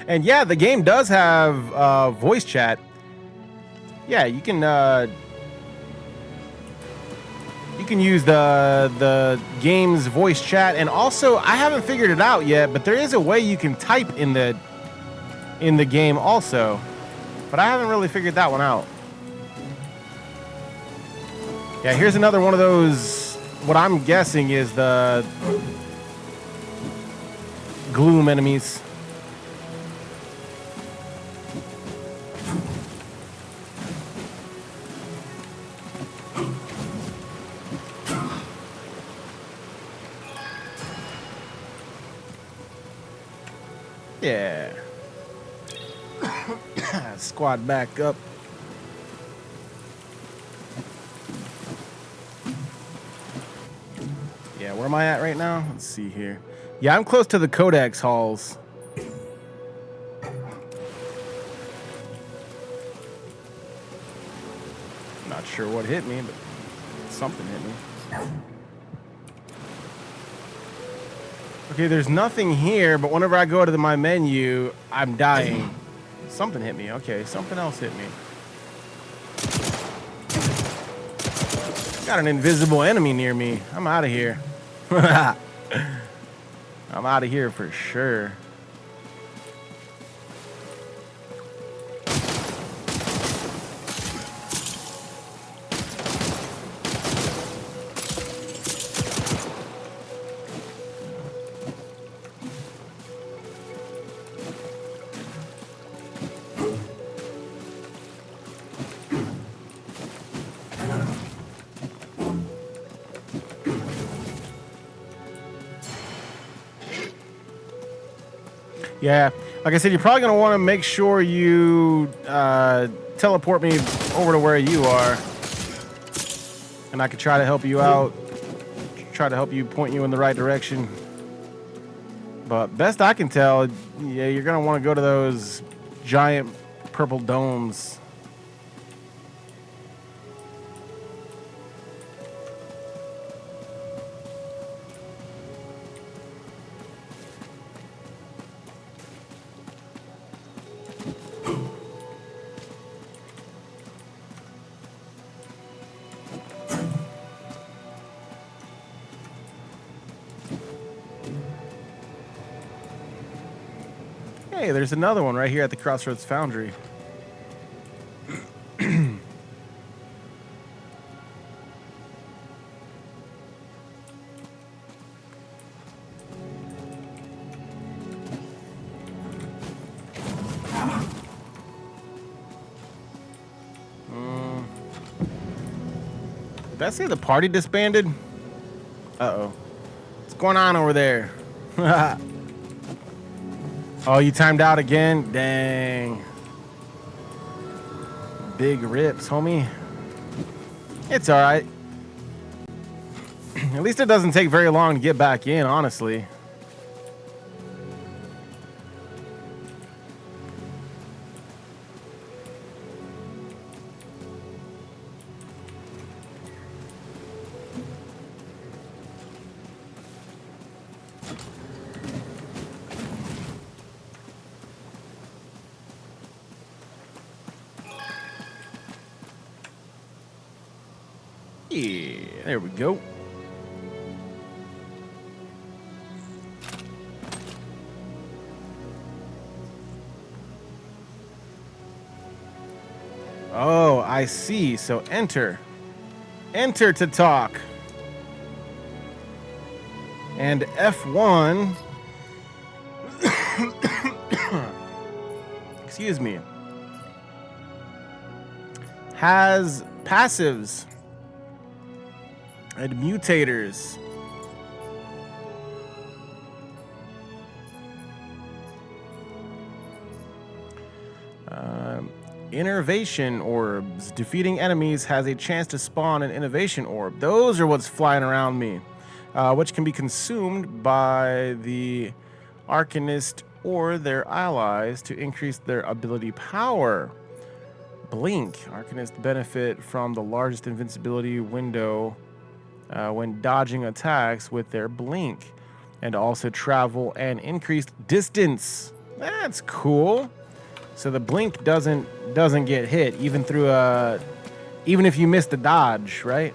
And yeah, the game does have voice chat. Yeah, you can use the game's voice chat, and also I haven't figured it out yet, but there is a way you can type in the game also, but I haven't really figured that one out. Yeah, here's another one of those. What I'm guessing is the gloom enemies. Yeah. Squad back up. Yeah, where am I at right now? Let's see here. Yeah, I'm close to the Codex halls. Not sure what hit me, but something hit me. Okay, there's nothing here, but whenever I go to my menu, I'm dying. Something hit me. Okay, something else hit me. Got an invisible enemy near me. I'm out of here. I'm out of here for sure. Yeah, like I said, you're probably going to want to make sure you teleport me over to where you are. And I could try to help you out. Try to help you, point you in the right direction. But best I can tell, yeah, you're going to want to go to those giant purple domes. Hey, there's another one right here at the Crossroads Foundry. Did I say the party disbanded? Uh-oh. What's going on over there? Oh, you timed out again? Dang. Big rips, homie. It's all right. At least it doesn't take very long to get back in, honestly. Yeah, there we go. Oh, I see. So enter. Enter to talk. And F1. Excuse me. Has passives and mutators. Innervation orbs. Defeating enemies has a chance to spawn an innovation orb. Those are what's flying around me, which can be consumed by the Arcanist or their allies to increase their ability power. Blink. Arcanists benefit from the largest invincibility window when dodging attacks with their blink, and also travel and increased distance. That's cool. So the blink doesn't get hit even through even if you miss the dodge, right?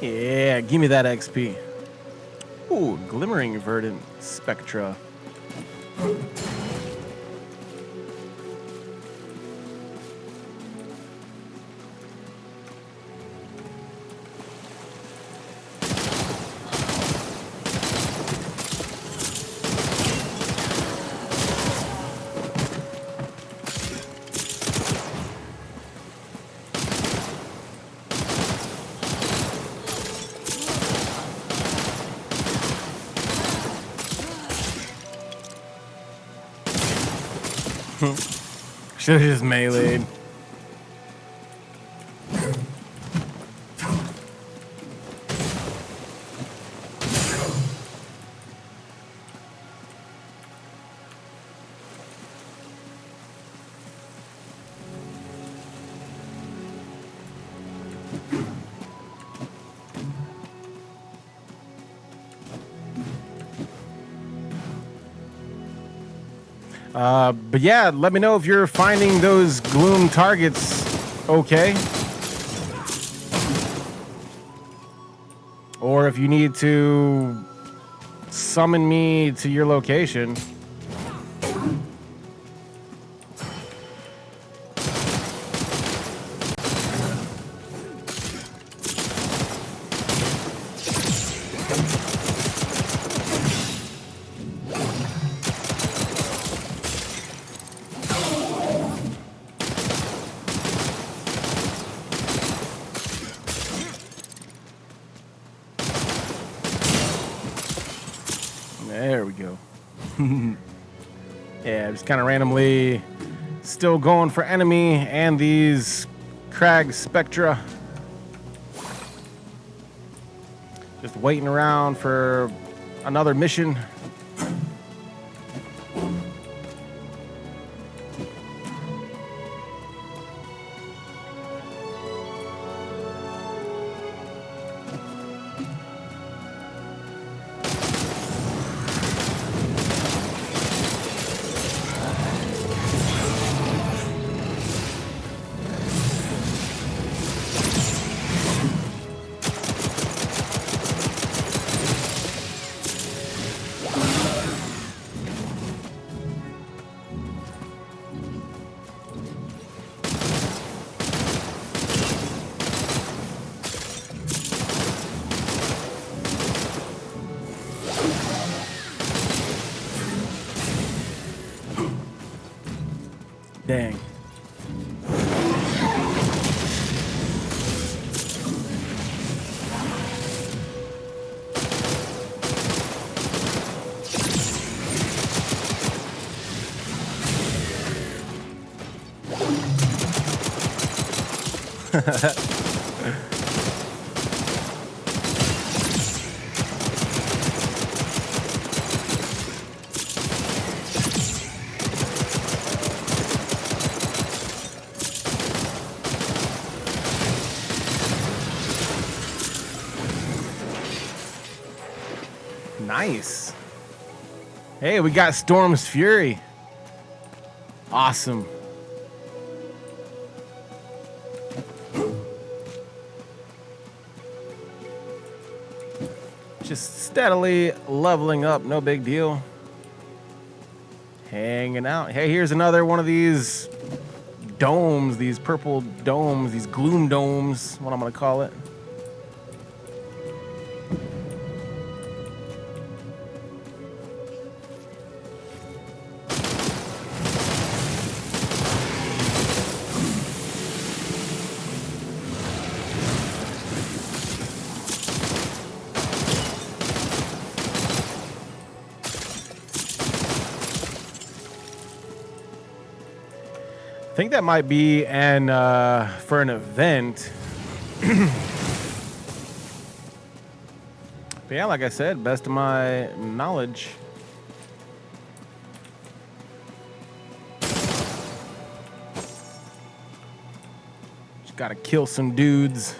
Yeah, give me that XP. Ooh, glimmering verdant spectra. Should have just meleeed. But yeah, let me know if you're finding those gloom targets okay. Or if you need to summon me to your location. There we go. Yeah, just kind of randomly still going for enemy and these Crag Spectra. Just waiting around for another mission. Dang. Nice. Hey, we got Storm's Fury. Awesome. Just steadily leveling up, no big deal. Hanging out. Hey, here's another one of these domes, these purple domes, these gloom domes, what I'm gonna call it. I think that might be an for an event. But yeah, like I said, best of my knowledge. Just gotta kill some dudes.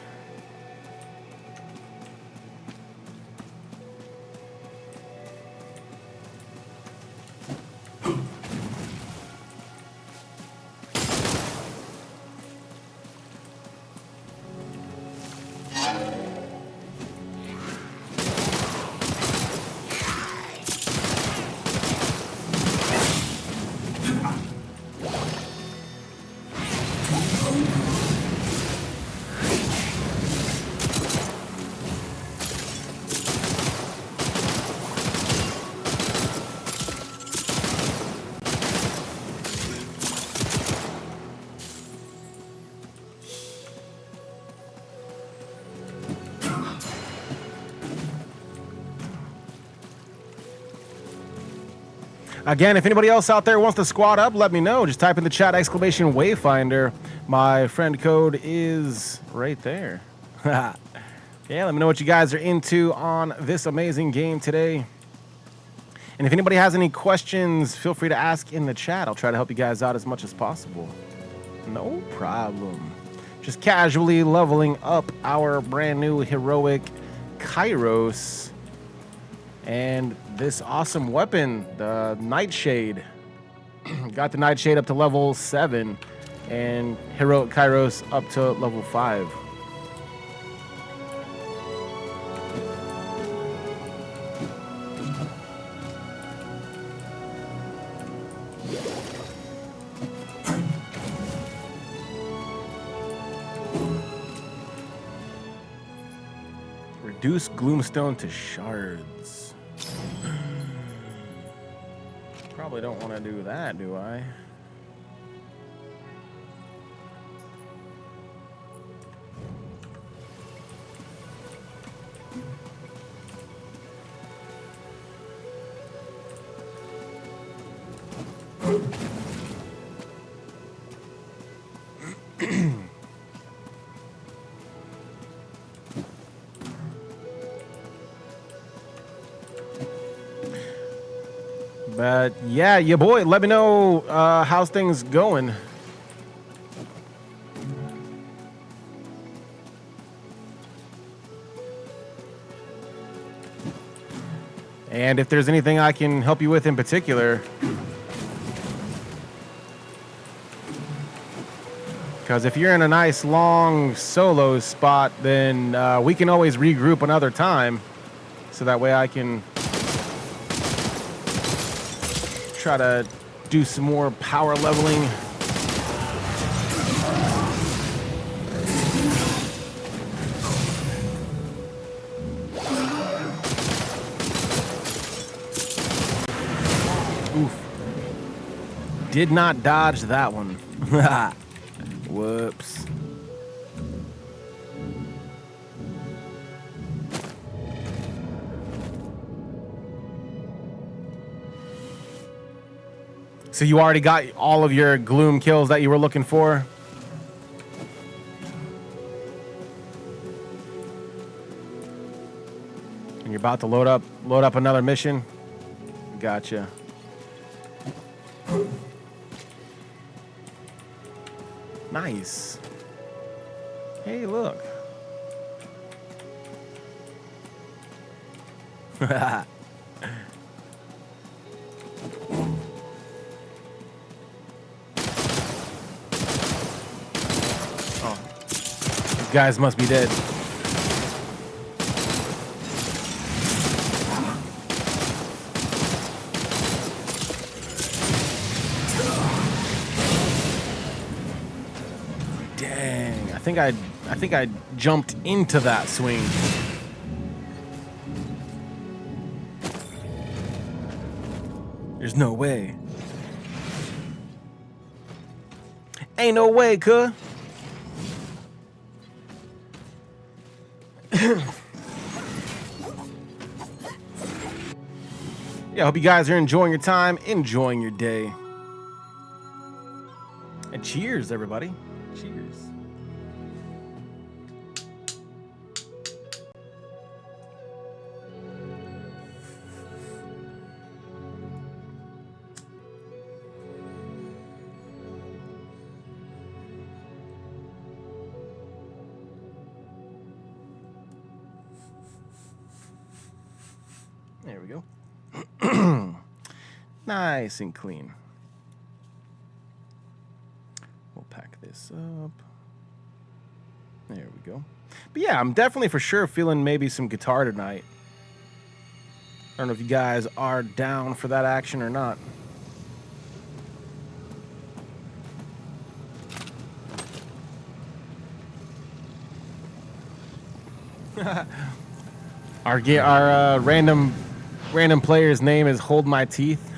Again, if anybody else out there wants to squad up, let me know. Just type in the chat !Wayfinder. My friend code is right there. Yeah, let me know what you guys are into on this amazing game today. And if anybody has any questions, feel free to ask in the chat. I'll try to help you guys out as much as possible. No problem. Just casually leveling up our brand new heroic Kairos. And this awesome weapon, the Nightshade. Got the Nightshade up to level 7 and Heroic Kairos up to level 5. Reduce Gloomstone to shards. Probably don't want to do that, do I? Yeah, your boy. Let me know how's things going. And if there's anything I can help you with in particular. Because if you're in a nice long solo spot, then we can always regroup another time. So that way I can try to do some more power leveling. Oof. Did not dodge that one. Whoops. So you already got all of your gloom kills that you were looking for? And you're about to load up another mission? Gotcha. Nice. Hey, look. Oh. These guys must be dead. Dang, I think I jumped into that swing. There's no way. Ain't no way, cuh. Yeah, hope you guys are enjoying your time, enjoying your day. And cheers, everybody. Cheers. There we go. Nice and clean. We'll pack this up. There we go. But yeah, I'm definitely for sure feeling maybe some guitar tonight. I don't know if you guys are down for that action or not. Our random player's name is Hold My Teeth.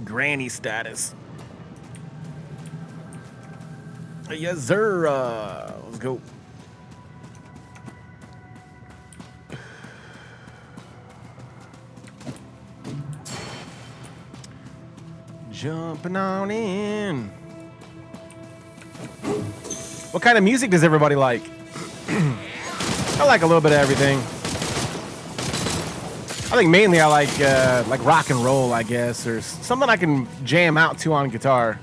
Granny status. Yes, sir. Let's go. Jumping on in. What kind of music does everybody like? I like a little bit of everything. I think mainly I like rock and roll, I guess, or something I can jam out to on guitar.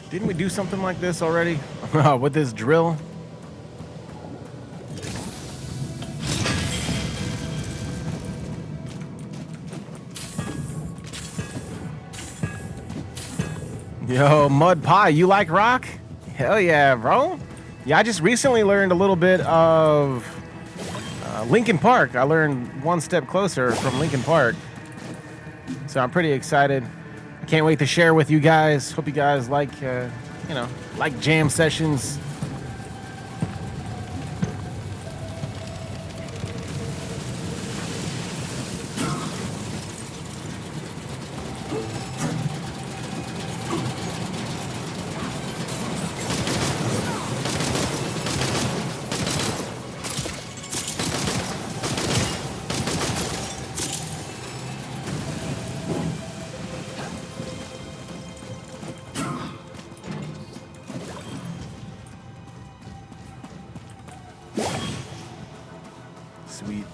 Didn't we do something like this already? With this drill? Yo, Mud Pie, you like rock? Hell yeah, bro. Yeah, I just recently learned a little bit of Linkin Park. I learned One Step Closer from Linkin Park. So I'm pretty excited. I can't wait to share with you guys. Hope you guys like, like jam sessions. Sweet.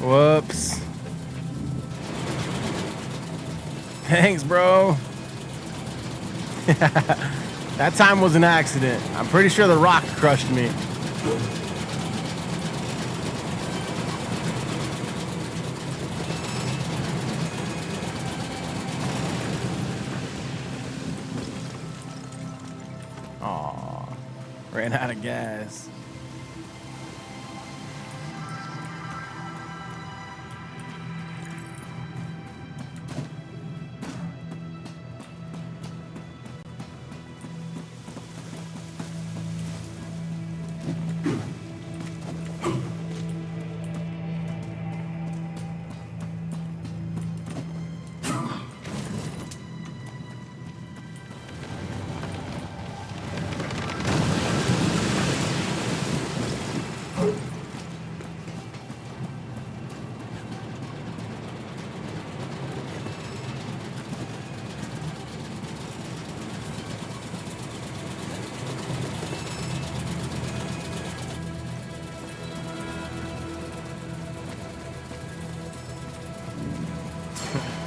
Whoops. Thanks, bro. That time was an accident. I'm pretty sure the rock crushed me. Aw, ran out of gas.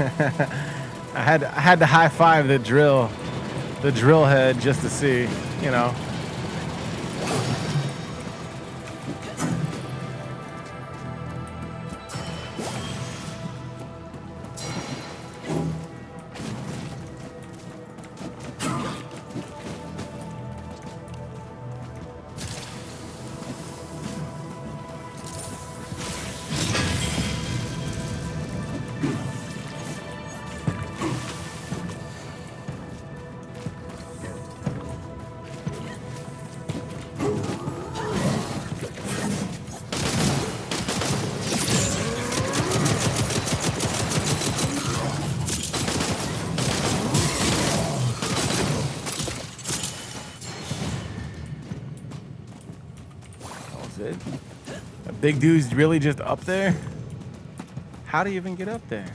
I had to high five the drill head just to see, you know. It? A big dude's really just up there? How do you even get up there?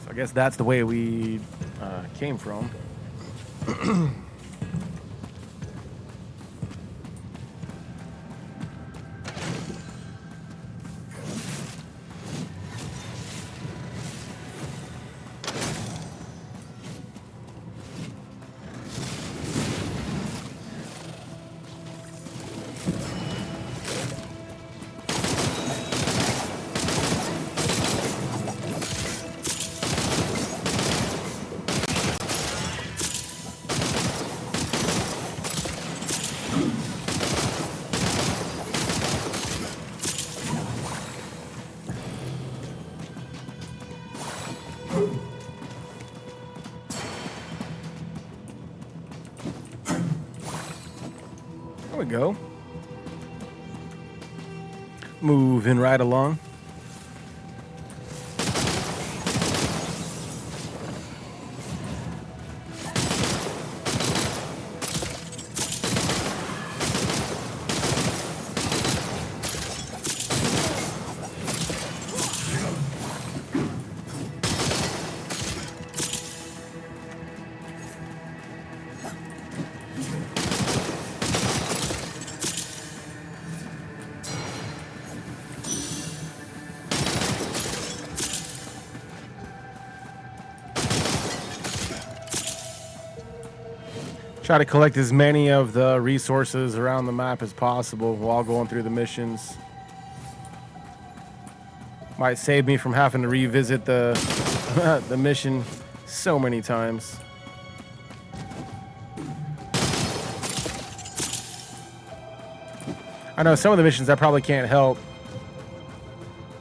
So I guess that's the way we came from. There we go. Moving right along. Try to collect as many of the resources around the map as possible while going through the missions. Might save me from having to revisit the the mission so many times. I know some of the missions I probably can't help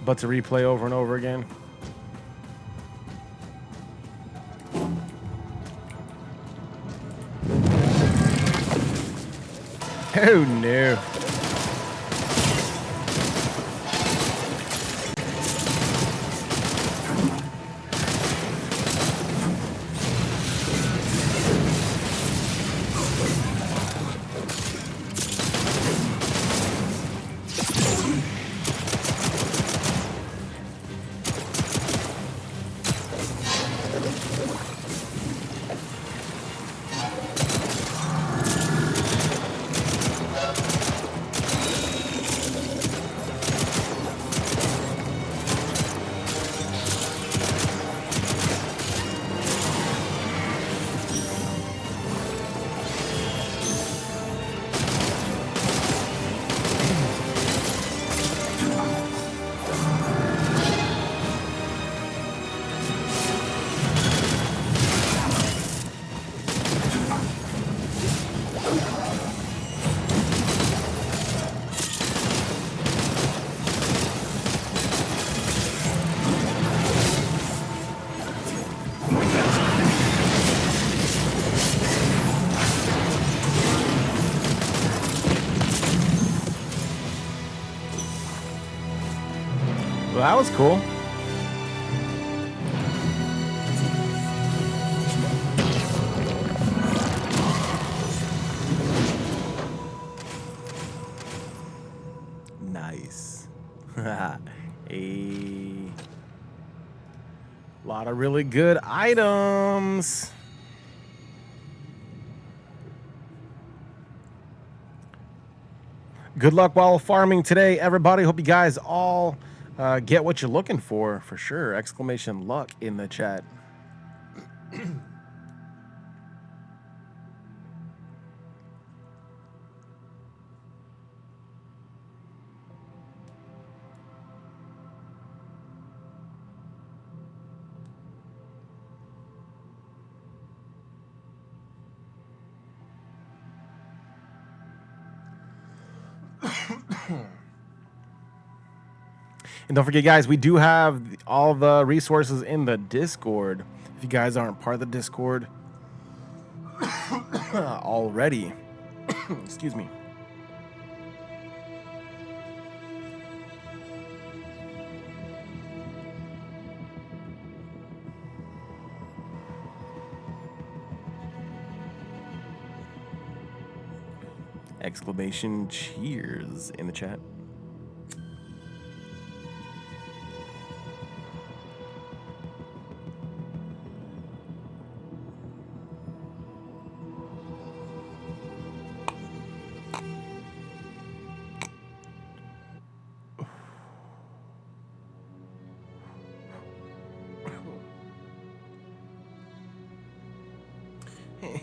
but to replay over and over again. Oh no. Well, that was cool. Nice. A lot of really good items. Good luck while farming today, everybody. Hope you guys all get what you're looking for sure. Exclamation luck in the chat. And don't forget, guys, we do have all the resources in the Discord. If you guys aren't part of the Discord already, excuse me. Exclamation cheers in the chat.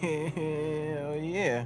Hell yeah.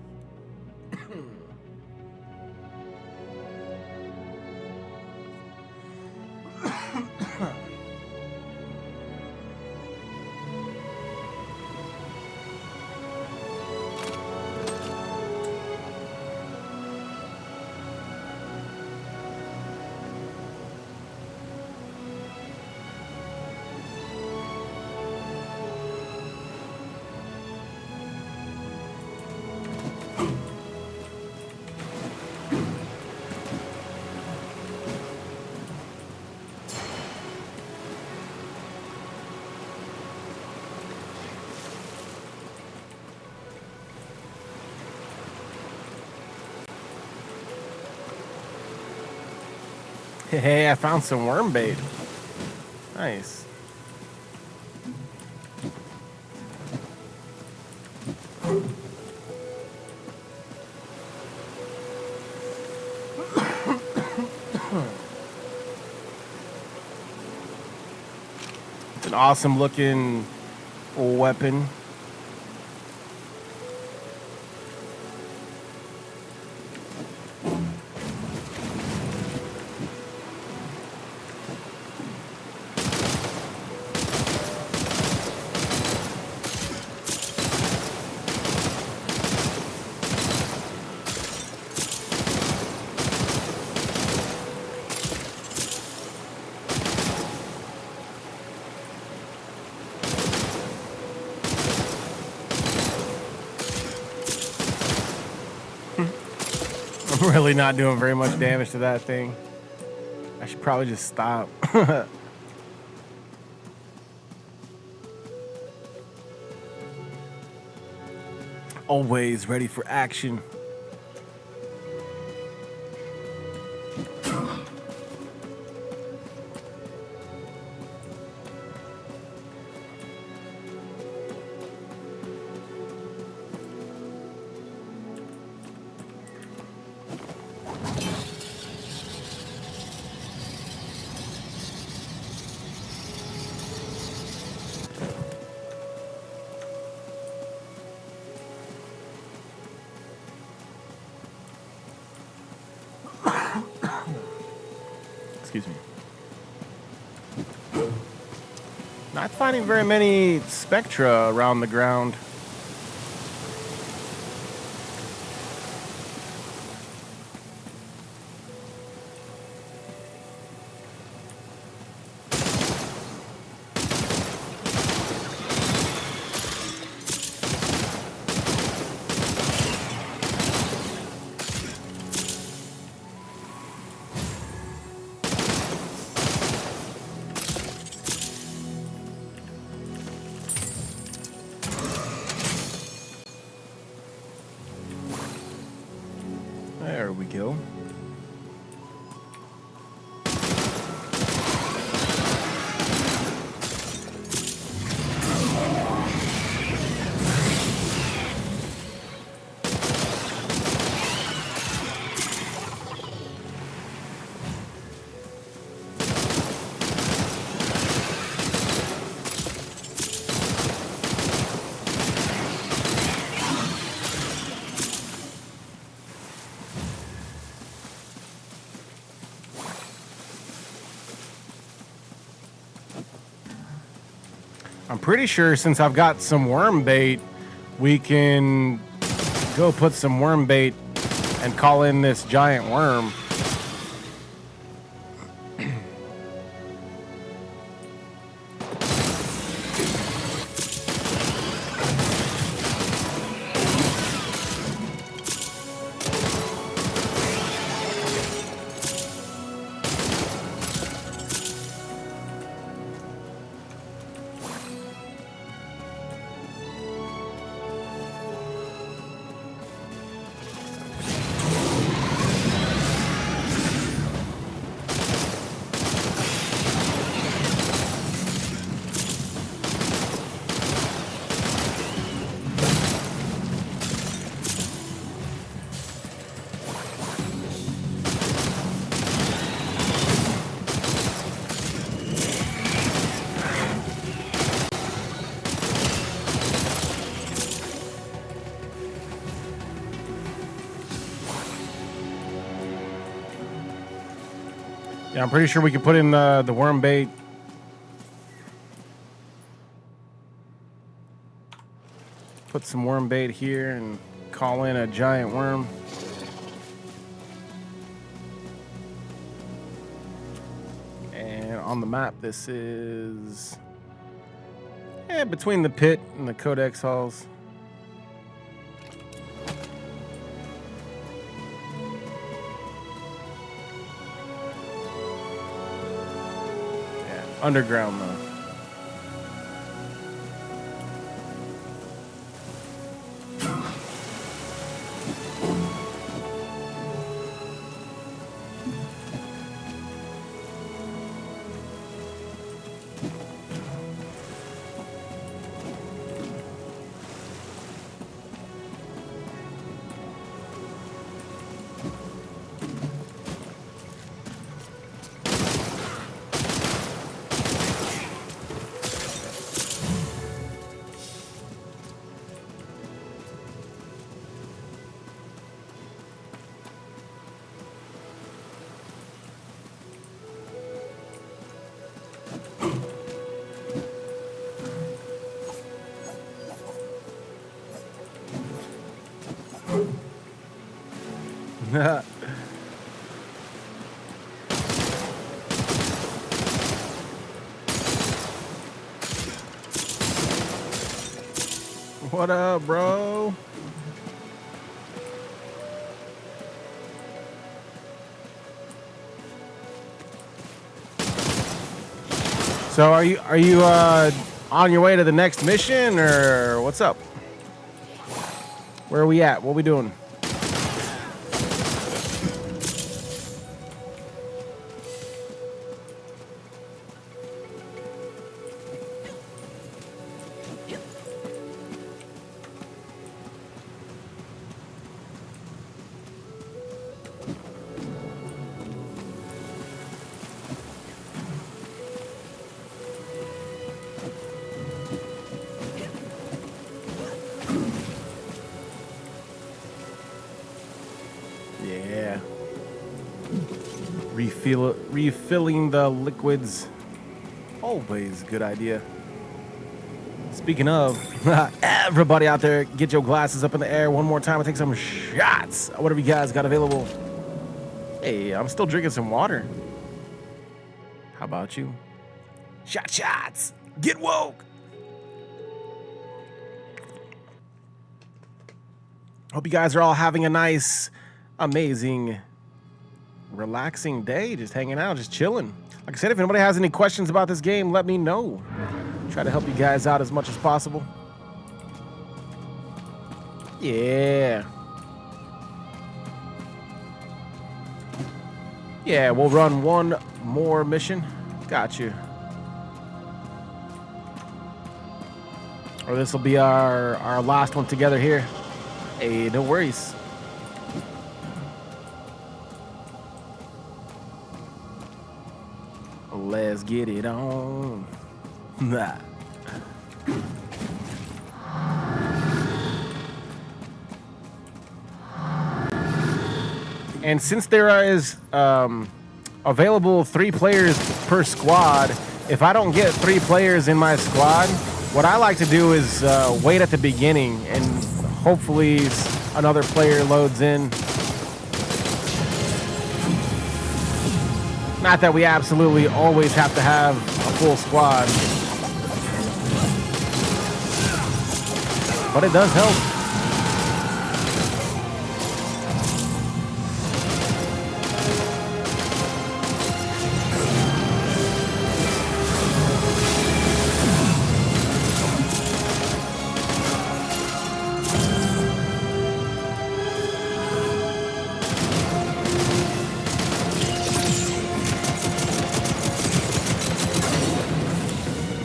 Hey, I found some worm bait. Nice. It's an awesome looking weapon. I'm really not doing very much damage to that thing. I should probably just stop. Always ready for action. Excuse me. Not finding very many Spectra around the ground. There we go. I'm pretty sure since I've got some worm bait, we can go put some worm bait and call in this giant worm. Yeah, I'm pretty sure we can put in the worm bait. Put some worm bait here and call in a giant worm. And on the map, this is between the pit and the Codex halls. Underground though. What up, bro? So are you on your way to the next mission, or what's up? Where are we at? What are we doing? Yeah. Refilling the liquids. Always a good idea. Speaking of, everybody out there, get your glasses up in the air one more time and take some shots. Whatever you guys got available. Hey, I'm still drinking some water. How about you? Shots. Get woke. Hope you guys are all having a nice, amazing, relaxing day. Just hanging out, just chilling. Like I said, if anybody has any questions about this game, let me know. Try to help you guys out as much as possible. Yeah. Yeah, we'll run one more mission. Got you. Or this will be our last one together here. Hey, no worries. Let's get it on. And since there is available 3 players per squad, if I don't get 3 players in my squad, what I like to do is wait at the beginning and hopefully another player loads in. Not that we absolutely always have to have a full squad, but it does help.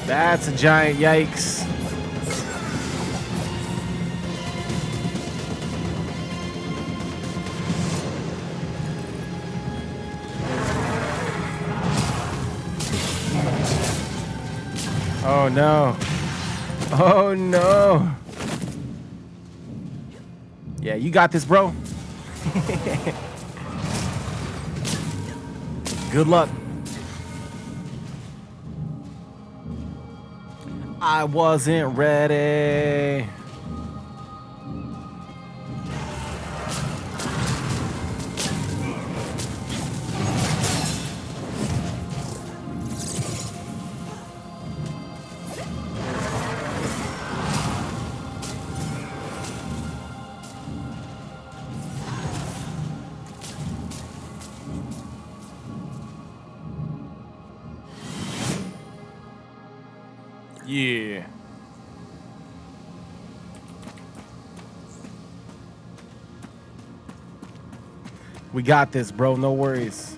That's a giant yikes. Oh no. Oh no. Yeah, you got this, bro. Good luck. I wasn't ready. Yeah. We got this, bro. No worries.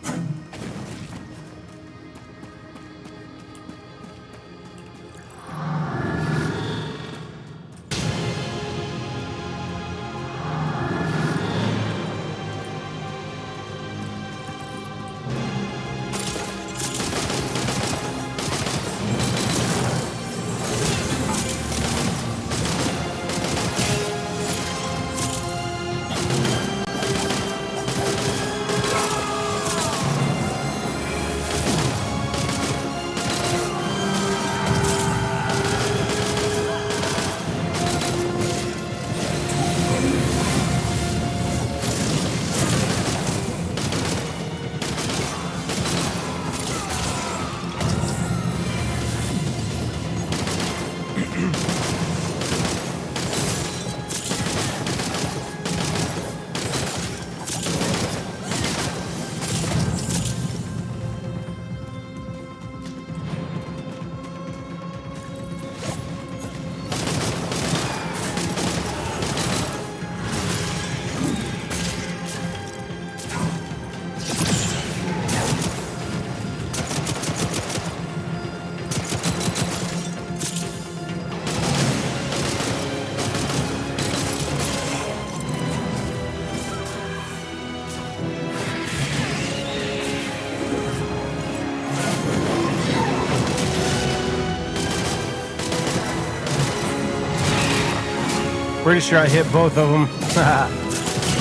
Pretty sure I hit both of them.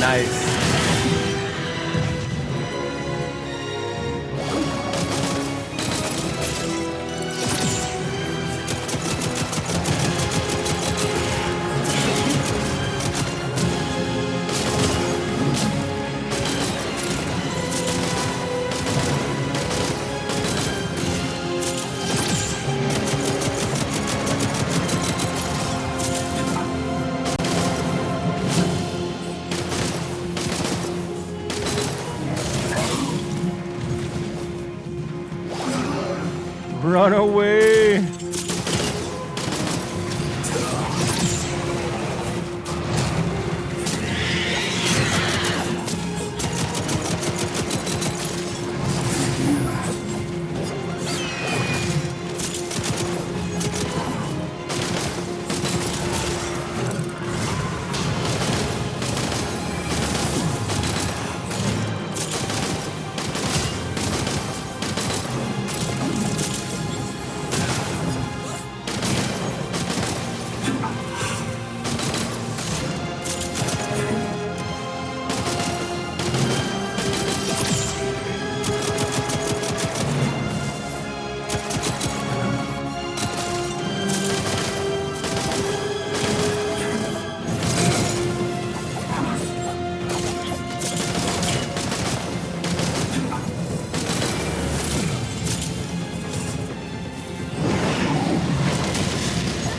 Nice. Run away!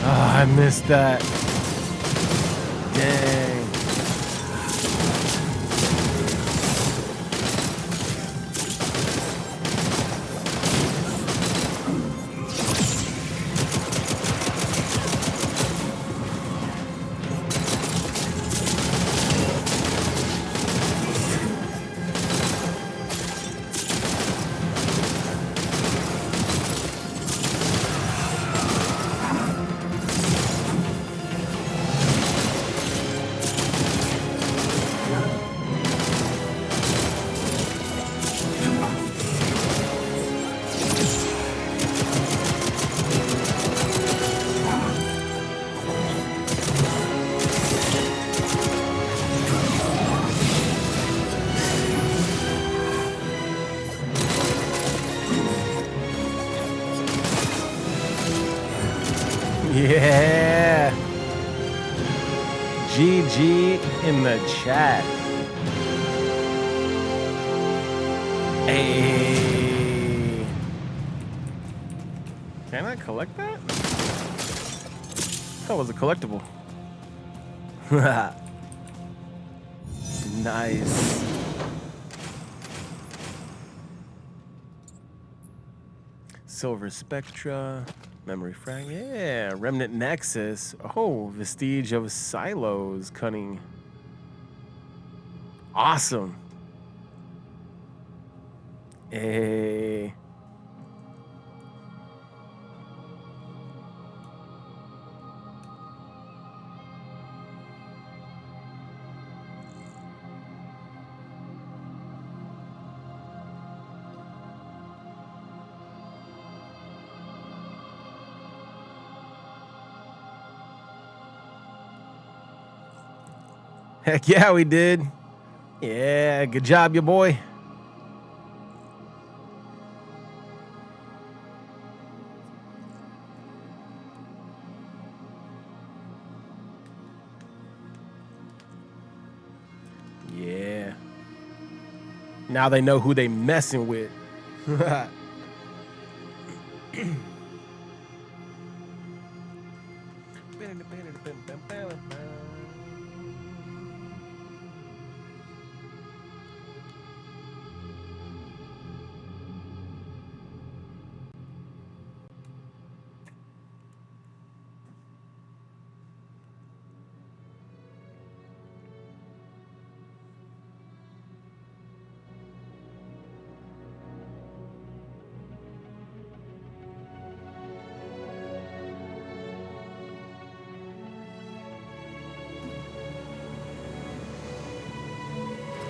I missed that. Dang. Yeah. GG in the chat. Hey. Can I collect that? That was a collectible. Nice. Silver Spectra. Memory frag, yeah. Remnant Nexus. Oh, Vestige of Silos cunning. Awesome. Hey. Heck yeah, we did. Yeah, good job, your boy. Yeah. Now they know who they messing with.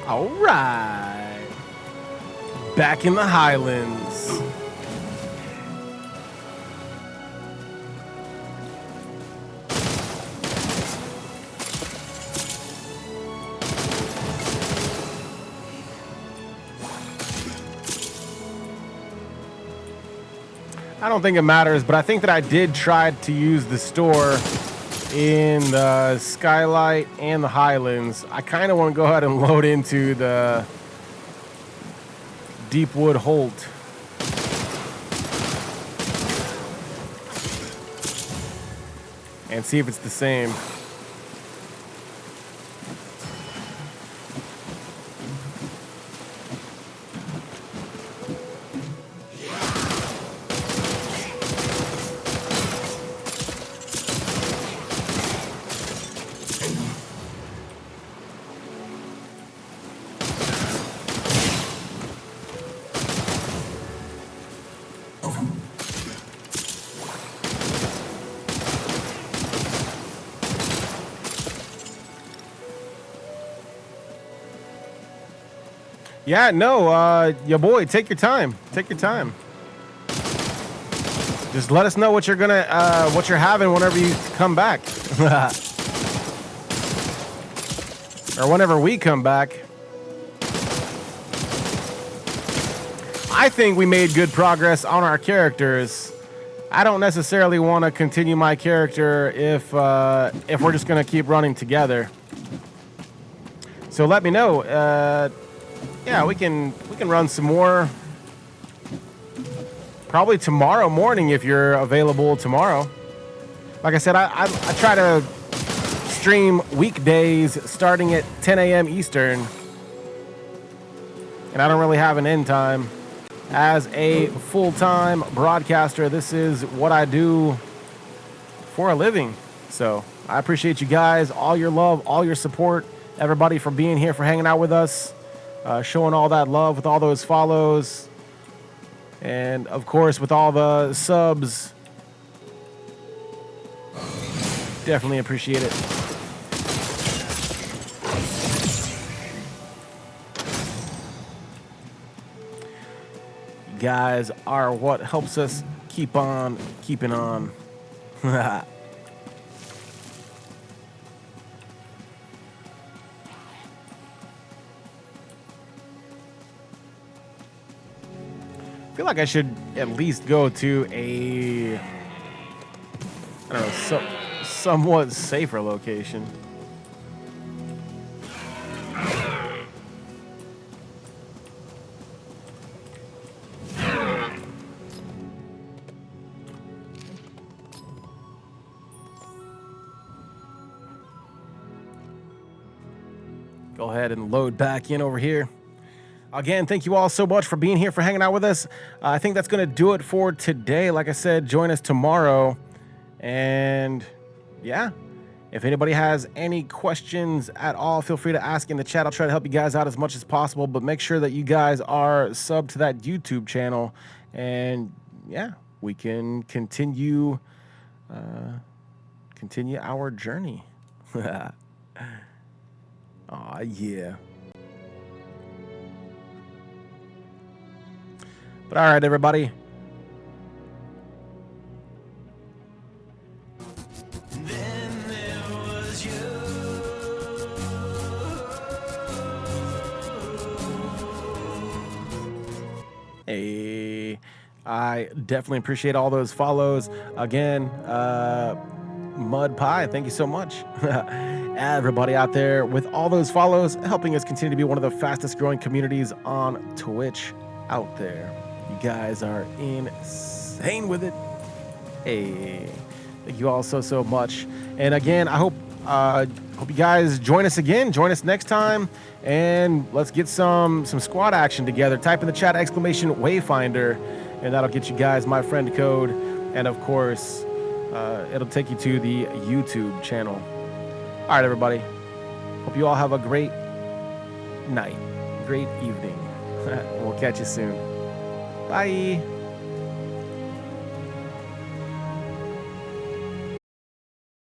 All right. Back in the Highlands. I don't think it matters, but I think that I did try to use the store in the Skylight and the Highlands. I kind of want to go ahead and load into the Deepwood Holt. And see if it's the same. Yeah, no, your boy, take your time. Take your time. Just let us know what you're gonna, what you're having whenever you come back, or whenever we come back. I think we made good progress on our characters. I don't necessarily want to continue my character if we're just gonna keep running together. So let me know. Yeah, we can run some more. Probably tomorrow morning if you're available tomorrow. Like I said, I try to stream weekdays starting at 10 a.m. Eastern. And I don't really have an end time. As a full-time broadcaster, this is what I do for a living. So I appreciate you guys, all your love, all your support, everybody for being here, for hanging out with us. Showing all that love with all those follows. And, of course, with all the subs. Definitely appreciate it. You guys are what helps us keep on keeping on. I feel like I should at least go to a, I don't know, somewhat safer location. Go ahead and load back in over here. Again, thank you all so much for being here, for hanging out with us. I think that's going to do it for today. Like I said, join us tomorrow. And yeah, if anybody has any questions at all, feel free to ask in the chat. I'll try to help you guys out as much as possible, but make sure that you guys are subbed to that YouTube channel. And yeah, we can continue our journey. Aw, yeah. But all right, everybody. Then there was you. Hey, I definitely appreciate all those follows. Again, Mud Pie, thank you so much. Everybody out there with all those follows, helping us continue to be one of the fastest growing communities on Twitch out there. You guys are insane with it. Hey, thank you all so much. And again, I hope you guys join us again. Join us next time, and let's get some squad action together. Type in the chat !Wayfinder, and that'll get you guys my friend code. And of course, it'll take you to the YouTube channel. All right, everybody. Hope you all have a great night, great evening. We'll catch you soon. Bye.